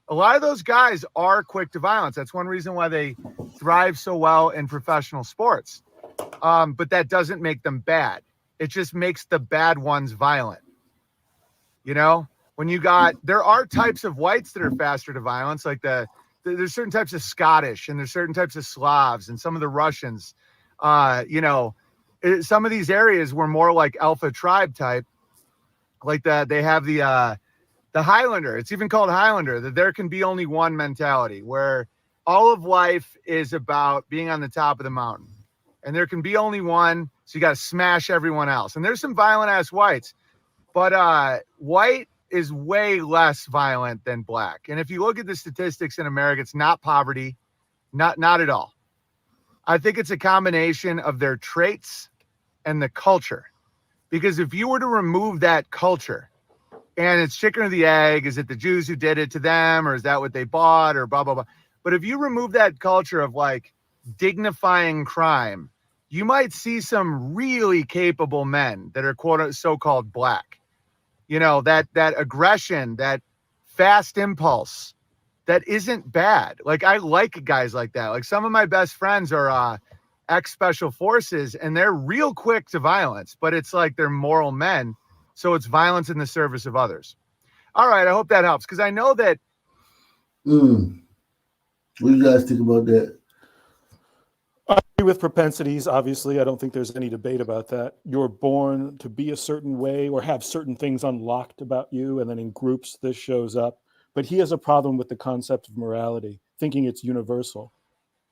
A lot of those guys are quick to violence. That's one reason why they thrive so well in professional sports. But that doesn't make them bad. It just makes the bad ones violent. You know, there are types of whites that are faster to violence, like there's certain types of Scottish and there's certain types of Slavs and some of the Russians. You know, some of these areas were more like alpha tribe type, like that. They have the Highlander. It's even called Highlander, that there can be only one mentality where all of life is about being on the top of the mountain, and there can be only one. So you got to smash everyone else. And there's some violent ass whites, but white is way less violent than black. And if you look at the statistics in America, it's not poverty, not at all. I think it's a combination of their traits and the culture. Because if you were to remove that culture, and it's chicken or the egg, is it the Jews who did it to them, or is that what they bought, or blah, blah, blah. But if you remove that culture of like dignifying crime, you might see some really capable men that are quote so-called black. You know, that aggression, that fast impulse, that isn't bad. Like, I like guys like that. Like, some of my best friends are ex-special forces, and they're real quick to violence, but it's like they're moral men. So it's violence in the service of others. All right, I hope that helps, because I know that. What do you guys think about that? I agree with propensities. Obviously, I don't think there's any debate about that. You're born to be a certain way or have certain things unlocked about you, and then in groups this shows up. But he has a problem with the concept of morality, thinking it's universal.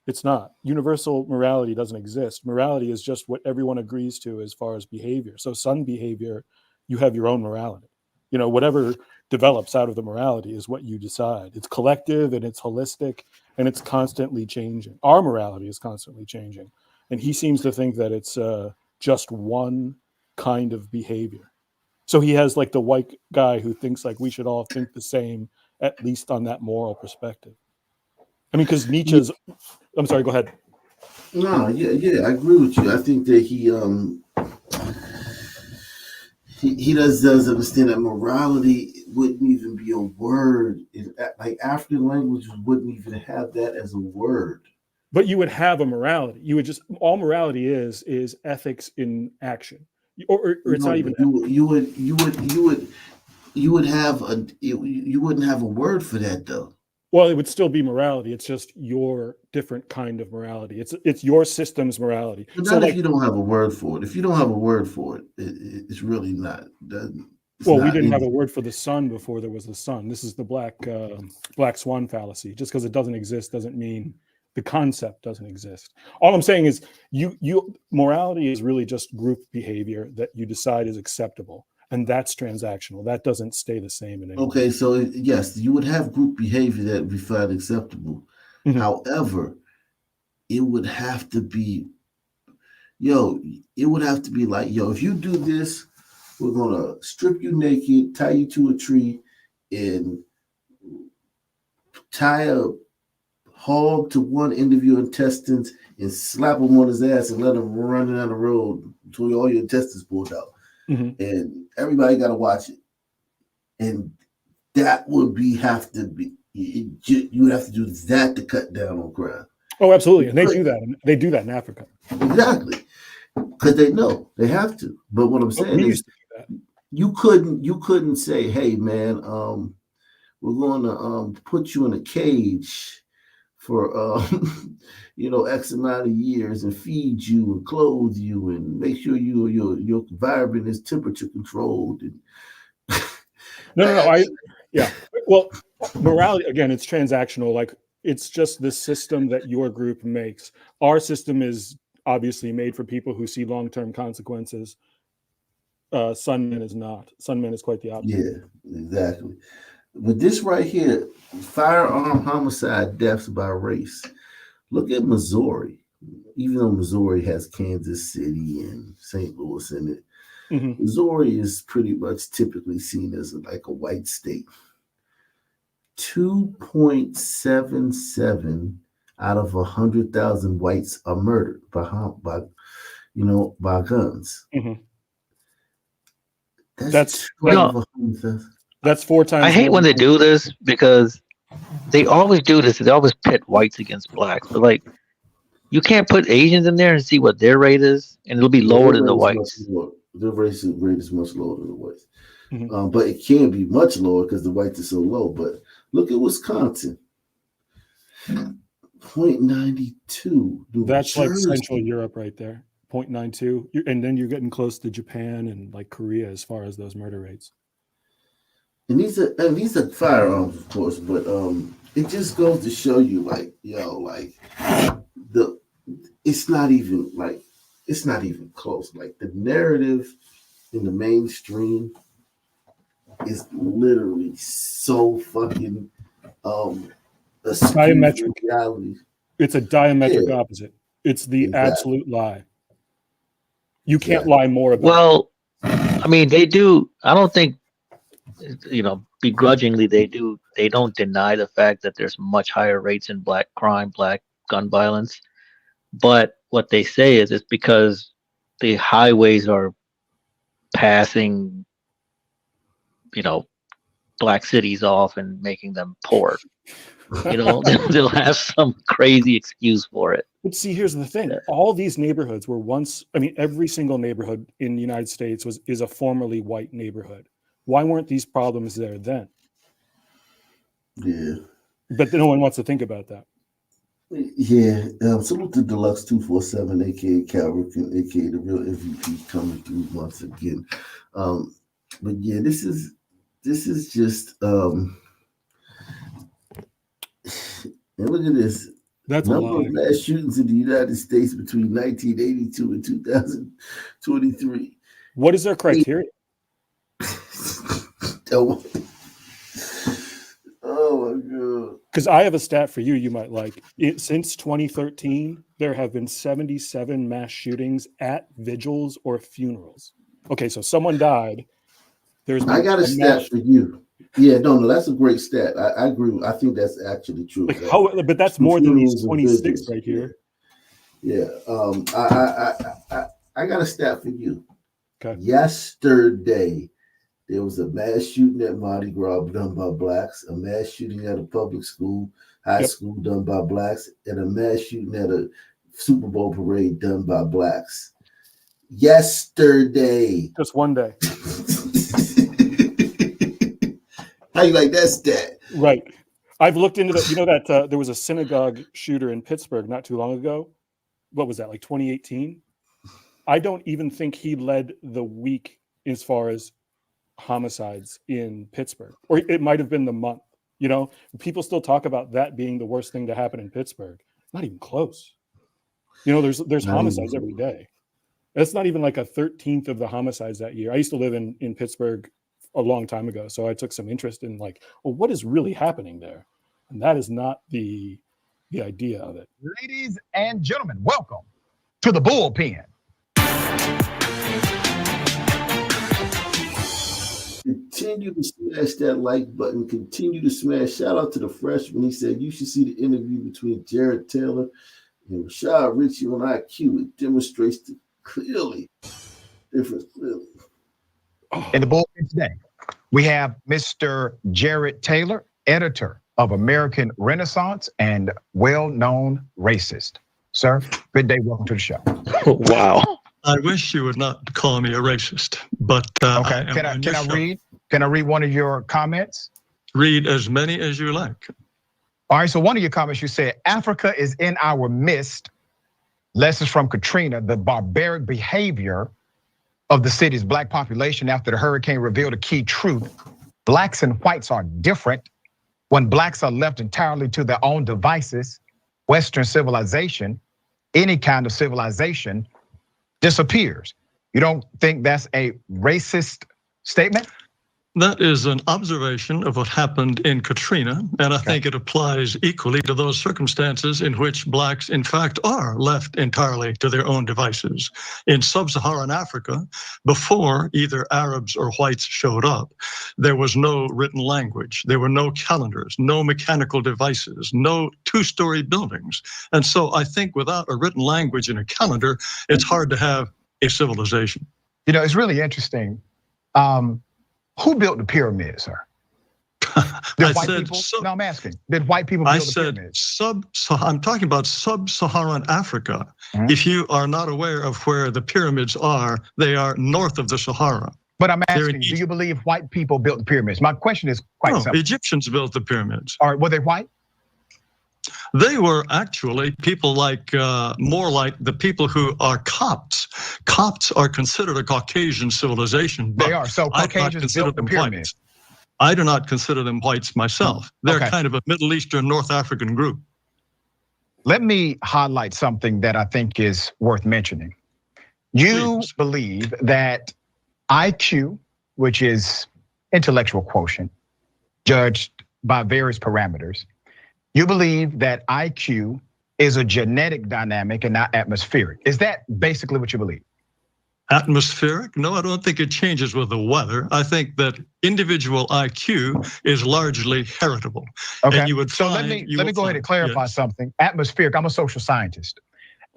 It's not. Universal morality doesn't exist. Morality is just what everyone agrees to as far as behavior. So some behavior, you have your own morality. You know, whatever develops out of the morality is what you decide. It's collective and it's holistic and it's constantly changing. Our morality is constantly changing. And he seems to think that it's just one kind of behavior. So he has like the white guy who thinks like we should all think the same, at least on that moral perspective. I mean, because Nietzsche's, I'm sorry, go ahead. No, yeah, I agree with you. I think that he does understand that morality wouldn't even be a word. Like African languages wouldn't even have that as a word. But you would have a morality. You would just all morality is ethics in action, or it's No, not even. you would have you wouldn't have a word for that though. Well, it would still be morality. It's just your different kind of morality. It's your system's morality. But So not like, if you don't have a word for it. If you don't have a word for it, it's really not. It's well, we not didn't have a anything. word for the sun before there was the sun. This is the black swan fallacy. Just because it doesn't exist doesn't mean the concept doesn't exist. All I'm saying is you morality is really just group behavior that you decide is acceptable, and that's transactional. That doesn't stay the same in any way. Okay, so yes, you would have group behavior that we find acceptable. Mhm. However, it would have to be, it would have to be like, if you do this, we're gonna strip you naked, tie you to a tree, and tie a hog to one end of your intestines and slap him on his ass and let him run down the road until all your intestines pulled out. Mhm. And everybody got to watch it. And that would have to be, you would have to do that to cut down on crime. Oh, absolutely, and they do that. They do that in Africa. Exactly, because they know they have to. But what I'm saying We is, used to do that. you couldn't say, "Hey, man, we're going to put you in a cage for X amount of years and feed you and clothe you and make sure your environment is temperature controlled." And No. Well, morality again, it's transactional. Like it's just the system that your group makes. Our system is obviously made for people who see long-term consequences. Sunman is not. Sunman is quite the opposite. Yeah, exactly. But this right here, firearm homicide deaths by race. Look at Missouri. Even though Missouri has Kansas City and St. Louis in it, Mhm. Missouri is pretty much typically seen as like a white state. 2.77 out of 100,000 whites are murdered by guns. Mhm. That's You know, 100,000. That's 4 times. I hate more when they than- do this because they always do this. They always pit whites against blacks. But like, you can't put Asians in there and see what their rate is, and it'll be lower than the whites. Their rate is much lower than the whites. Mhm. But it can be much lower because the whites are so low. But look at Wisconsin. 0.92. That's like Central Europe right there. 0.92. And then you're getting close to Japan and like Korea as far as those murder rates. And these are firearms, of course, but it just goes to show you, it's not even close. Like the narrative in the mainstream is literally so fucking diametric reality. It's a diametric opposite. It's the absolute lie. You can't lie more about Well, I mean, they do. I don't think, begrudgingly, they don't deny the fact that there's much higher rates in black crime, black gun violence. But what they say is it's because the highways are passing, black cities off and making them poor. They'll have some crazy excuse for it. But see, here's the thing. All these neighborhoods were once, every single neighborhood in the United States is a formerly white neighborhood. Why weren't these problems there then? Yeah. But no one wants to think about that. Yeah. Salute to Deluxe 247, aka Calrican, aka the real MVP coming through once again. But yeah, this is just and look at this. That's number a lie. of mass shootings in the United States between 1982 and 2023. What is their criteria? Oh my god. Because I have a stat for you you might like. Since 2013, there have been 77 mass shootings at vigils or funerals. Okay, so someone died. I got a stat for you. Yeah, no, that's a great stat. I agree. I think that's actually true. But that's more than these 26 right here. Yeah. I got a stat for you. Okay. Yesterday, there was a mass shooting at Mardi Gras done by blacks, a mass shooting at a public school, high school done by blacks, and a mass shooting at a Super Bowl parade done by blacks. Yesterday. Just one day. How you like that stat? Right. I've looked into that. You know that there was a synagogue shooter in Pittsburgh not too long ago. What was that, like 2018? I don't even think he led the week as far as homicides in Pittsburgh, or it might have been the month. You know, people still talk about that being the worst thing to happen in Pittsburgh. Not even close. You know, there's homicides every day. That's not even like a 13th of the homicides that year. I used to live in Pittsburgh a long time ago, so I took some interest in like, well, what is really happening there? And that is not the idea of it. Ladies and gentlemen, welcome to the bullpen. Continue to smash that like button. Continue to smash. Shout out to the freshman. He said you should see the interview between Jared Taylor and Rashad Ritchie on IQ. It demonstrates the difference clearly. In the bullpen today, we have Mr. Jared Taylor, editor of American Renaissance and well-known racist. Sir, good day. Welcome to the show. Wow. I wish you would not call me a racist, but okay. Can I read one of your comments? Read as many as you like. All right. So one of your comments, you said Africa is in our midst. Lessons from Katrina, the barbaric behavior of the city's black population after the hurricane revealed a key truth. Blacks and whites are different. When blacks are left entirely to their own devices, Western civilization, any kind of civilization, disappears. You don't think that's a racist statement? That is an observation of what happened in Katrina, and I think it applies equally to those circumstances in which blacks, in fact, are left entirely to their own devices. In sub-Saharan Africa, before either Arabs or whites showed up, there was no written language, there were no calendars, no mechanical devices, no two-story buildings. And so I think without a written language and a calendar, it's hard to have a civilization. You know, it's really interesting. Who built the pyramids, sir? Did white people? No, I'm asking. Did white people build the pyramids? I'm talking about sub-Saharan Africa. If you are not aware of where the pyramids are, they are north of the Sahara. But I'm asking, do you believe white people built the pyramids? My question is quite simple. Egyptians built the pyramids. All right, were they white? They were actually people like, more like the people who are Copts. Copts are considered a Caucasian civilization. They are, so Caucasians built the pyramids. I do not consider them whites myself. They're kind of a Middle Eastern, North African group. Let me highlight something that I think is worth mentioning. You believe that IQ, which is intellectual quotient, judged by various parameters, you believe that IQ is a genetic dynamic and not atmospheric. Is that basically what you believe? Atmospheric? No, I don't think it changes with the weather. I think that individual IQ is largely heritable. Okay. And you would so let me go ahead and clarify something. Atmospheric, I'm a social scientist.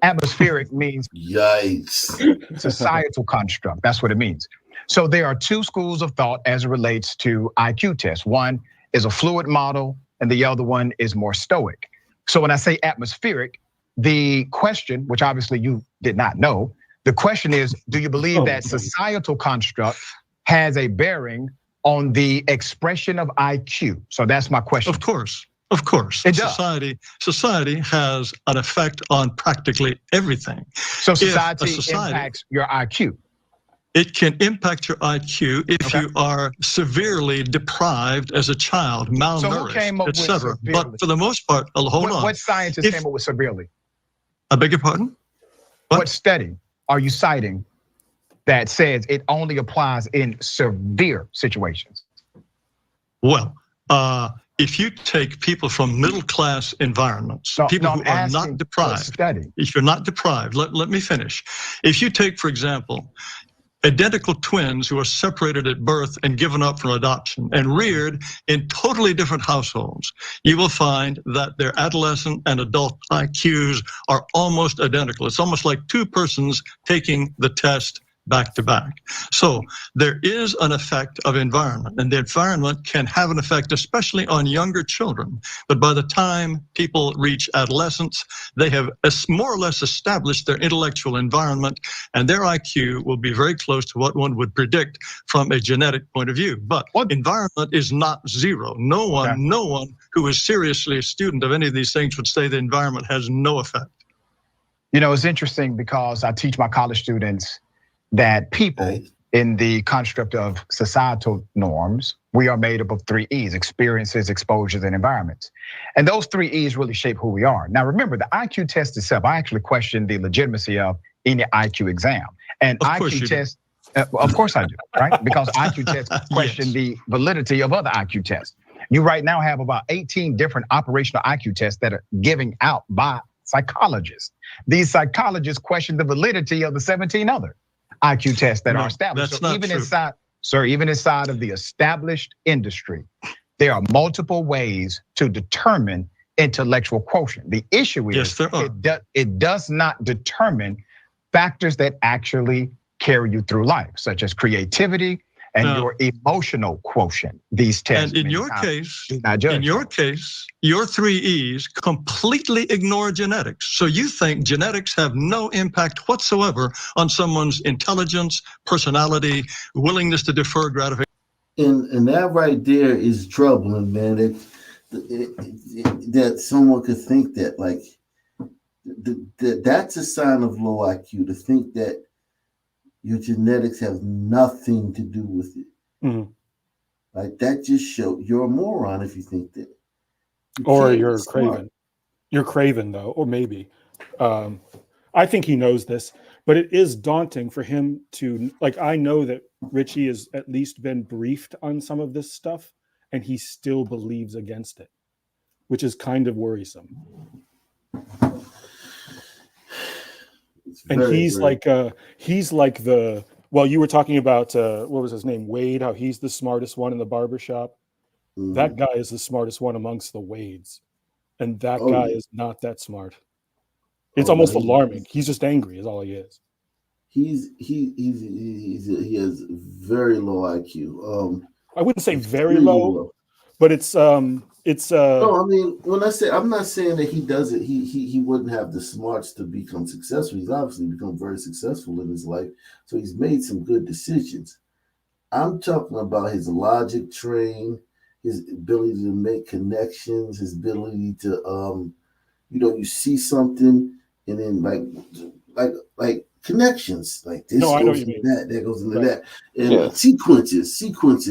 Atmospheric means yikes. Societal construct. That's what it means. So there are two schools of thought as it relates to IQ tests. One is a fluid model, and the other one is more stoic. So when I say atmospheric, the question, which obviously you did not know, the question is, do you believe that societal construct has a bearing on the expression of IQ? So that's my question. Of course. It does. Society has an effect on practically everything. So society impacts your IQ. It can impact your IQ if you are severely deprived as a child, malnourished, etc. But for the most part, hold on. What scientist came up with severely? I beg your pardon? What study are you citing that says it only applies in severe situations? Well, if you take people from middle-class environments, people who are not deprived, if you're not deprived, let me finish. If you take, for example, identical twins who are separated at birth and given up for adoption and reared in totally different households, you will find that their adolescent and adult IQs are almost identical. It's almost like two persons taking the test back to back. So there is an effect of environment, and the environment can have an effect, especially on younger children. But by the time people reach adolescence, they have more or less established their intellectual environment, and their IQ will be very close to what one would predict from a genetic point of view. But environment is not zero. No one who is seriously a student of any of these things would say the environment has no effect. You know, it's interesting because I teach my college students that people in the construct of societal norms, we are made up of 3 E's: experiences, exposures, and environments. And those 3 E's really shape who we are. Now, remember, the IQ test itself, I actually question the legitimacy of any IQ exam. And IQ test, of course I do, right? Because IQ tests question the validity of other IQ tests. You right now have about 18 different operational IQ tests that are giving out by psychologists. These psychologists question the validity of the 17 other IQ tests that are established. That's so not even true. even inside of the established industry, there are multiple ways to determine intellectual quotient. The issue is it does not determine factors that actually carry you through life, such as creativity and your emotional quotient. These tests. And in your case, your 3 E's completely ignore genetics. So you think genetics have no impact whatsoever on someone's intelligence, personality, willingness to defer gratification. And that right there is troubling, man. That someone could think that, like, that's a sign of low IQ, to think that your genetics have nothing to do with it. Mm-hmm. Like, that just shows you're a moron if you think that. Or you're craven. You're craven, though, or maybe. I think he knows this, but it is daunting for him to, like, I know that Richie has at least been briefed on some of this stuff, and he still believes against it, which is kind of worrisome. And he's like the, well, you were talking about, what was his name? Wade, how he's the smartest one in the barbershop. Mm. That guy is the smartest one amongst the Wades. And that guy is not that smart. It's almost alarming. He's just angry is all he is. He has very low IQ. I wouldn't say very low, but it's no, I mean, when I say, I'm not saying that he doesn't, he wouldn't have the smarts to become successful. He's obviously become very successful in his life, so he's made some good decisions. I'm talking about his logic train, his ability to make connections, his ability to you see something and then like connections, like this goes into that goes into that, and sequences,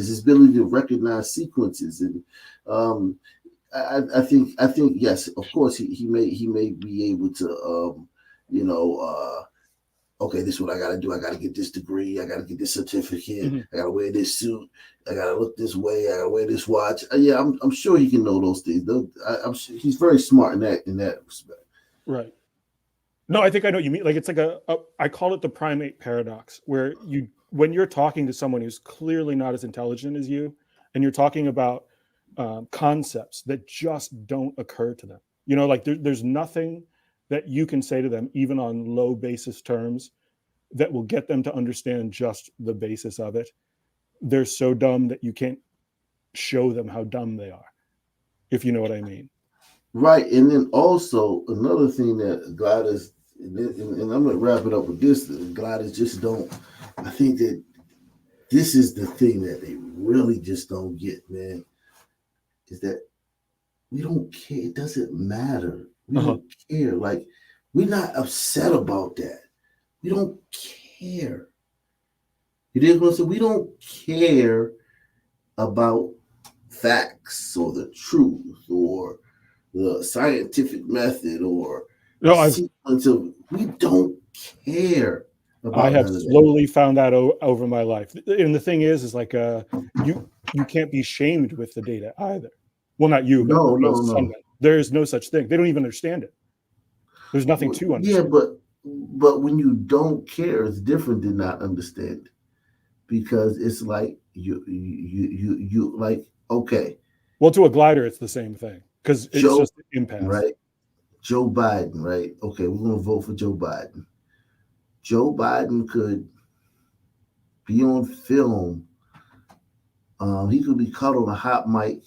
his ability to recognize sequences, and I think yes, of course he may be able to okay, this is what I got to do. I got to get this degree. I got to get this certificate. Mm-hmm. I got to wear this suit. I got to look this way. I got to wear this watch. Yeah, I'm sure he can know those things. I'm sure he's very smart in that respect. Right. No, I think I know what you mean. Like, it's like I call it the primate paradox, where when you're talking to someone who's clearly not as intelligent as you, and you're talking about concepts that just don't occur to them. You know, like there's nothing that you can say to them, even on low basis terms, that will get them to understand just the basis of it. They're so dumb that you can't show them how dumb they are, if you know what I mean. Right. And then also another thing that gliders, and I'm going to wrap it up with this, gliders just don't, I think that this is the thing that they really just don't get, man, is that we don't care. It doesn't matter. We don't care. Like, we're not upset about that. We don't care. You dig what I'm saying? We don't care about facts or the truth or the scientific method or sequence of. We don't care about. I have slowly found that over my life. And the thing is like you can't be shamed with the data either. Well, not you, but no. There is no such thing. They don't even understand it. There's nothing to understand. Yeah, but when you don't care, it's different than not understand. because it's like you like, okay. Well, to a glider, it's the same thing because it's just an impasse. Right? Joe Biden, right? Okay, we're gonna vote for Joe Biden. Joe Biden could be on film. He could be caught on a hot mic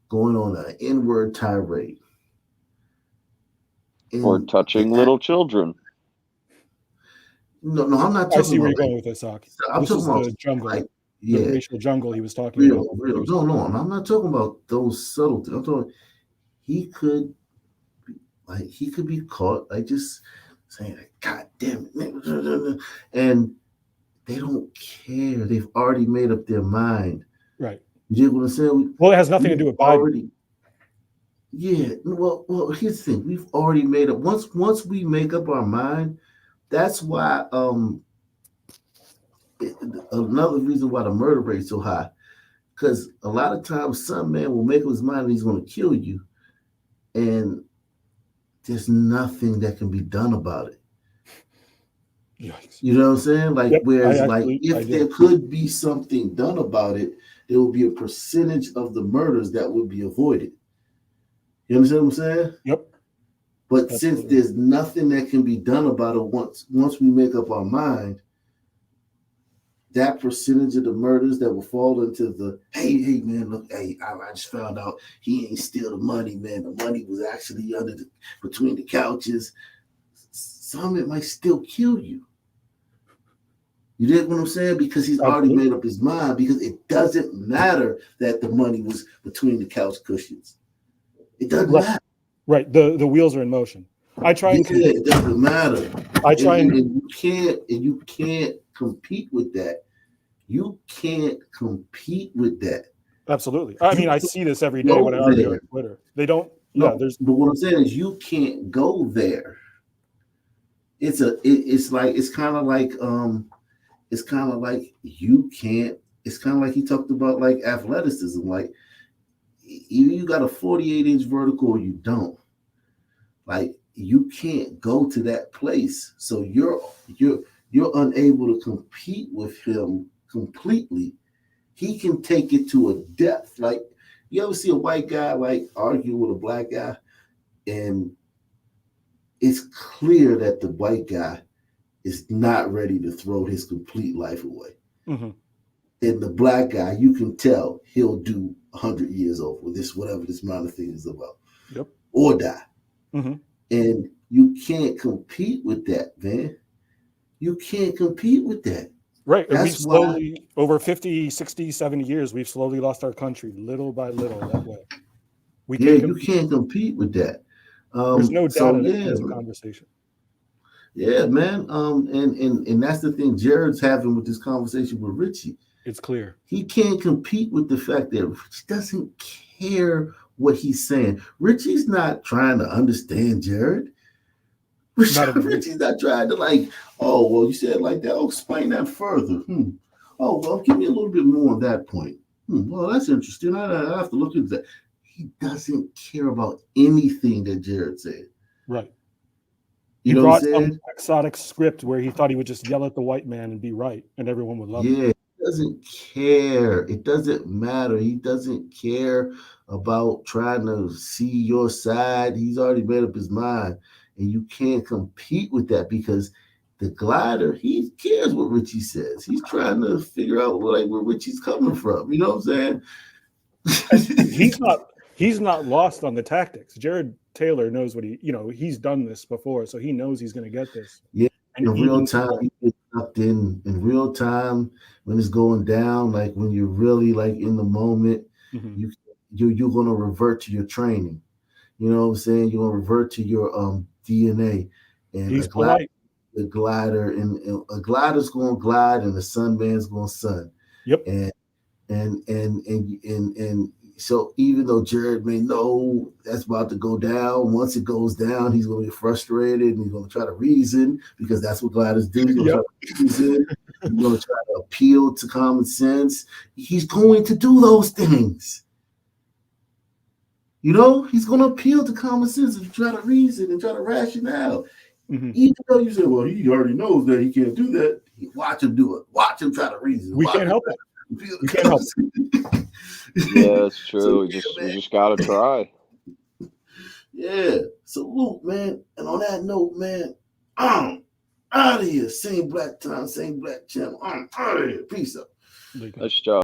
going on an N-word tirade. Or touching little children. No, I'm not talking about. I see where you're going with this, Aki. I'm talking about the jungle, like, the racial jungle he was talking about. Real. No, I'm not talking about those subtle things. I'm talking he could be caught like just saying, God damn it, and they don't care. They've already made up their mind. Right. You know what I'm saying? Well, it has nothing to do with Biden. Yeah. Well, here's the thing. We've already made up. Once we make up our mind, that's why another reason why the murder rate is so high. Because a lot of times some man will make up his mind that he's going to kill you, and there's nothing that can be done about it. Yikes. You know what I'm saying? Like, whereas, if do. there could be something done about it, there will be a percentage of the murders that would be avoided. You understand what I'm saying? Yep. But since there's nothing that can be done about it once we make up our mind, that percentage of the murders that will fall into the, hey man, look, hey, I just found out he ain't steal the money, man. The money was actually between the couches. Some of it might still kill you. You get what I'm saying? Because he's already made up his mind, because it doesn't matter that the money was between the couch cushions. It doesn't matter. Right. The wheels are in motion. It doesn't matter. And you can't compete with that. You can't compete with that. Absolutely. I mean, I see this every day when I argue on Twitter. They don't. But what I'm saying is, you can't go there. It's kind of like you can't. It's kind of like he talked about, like, athleticism. Like, either you got a 48-inch vertical or you don't. Like, you can't go to that place, so you're unable to compete with him completely. He can take it to a depth. Like, you ever see a white guy like argue with a black guy, and it's clear that the white guy is not ready to throw his complete life away. Mm-hmm. And the black guy, you can tell he'll do 100 years over this, whatever this amount of thing is about. Yep. Or die. Mm-hmm. And you can't compete with that, man. You can't compete with that. Right. And we've slowly, over 50, 60, 70 years, we've slowly lost our country little by little that way. You can't compete with that. There's no doubt in the conversation. Yeah, man. And that's the thing Jared's having with this conversation with Richie. It's clear. He can't compete with the fact that Richie doesn't care what he's saying. Richie's not trying to understand Jared. Richie's not trying to, like, oh, well, you said it like that. Oh, explain that further. Oh, well, give me a little bit more on that point. Well, that's interesting. I have to look into that. He doesn't care about anything that Jared said. Right. You he know brought what I'm saying? some exotic script where he thought he would just yell at the white man and be right, and everyone would love it. Yeah, he doesn't care. It doesn't matter. He doesn't care about trying to see your side. He's already made up his mind. And you can't compete with that, because the glider, he cares what Richie says. He's trying to figure out where Richie's coming from. You know what I'm saying? He's not lost on the tactics. Jared Taylor knows what he's done this before, so he knows he's going to get this. Yeah, and in real time, he gets sucked in real time when it's going down. Like, when you're really, like, in the moment, mm-hmm. you're going to revert to your training. You know what I'm saying? You're going to revert to your DNA. And he's polite. The glider, and a glider's going to glide, and the sunman's going to sun. Yep. And so even though Jared may know that's about to go down, once it goes down, he's going to get frustrated, and he's going to try to reason, because that's what gliders do. He's going to try to reason. He's going to try to appeal to common sense. He's going to do those things. You know, he's going to appeal to common sense and try to reason and try to ration out. Mm-hmm. Even though you say, well, he already knows that he can't do that. Watch him do it. Watch him try to reason. We Watch can't him help try it. to feel We the can't help conversation. Yeah, it's true. So, we just gotta man. try. Yeah. Salute, man. And on that note, man, I'm out of here. Same black time, same black channel. I'm out of here. Peace out. Nice job.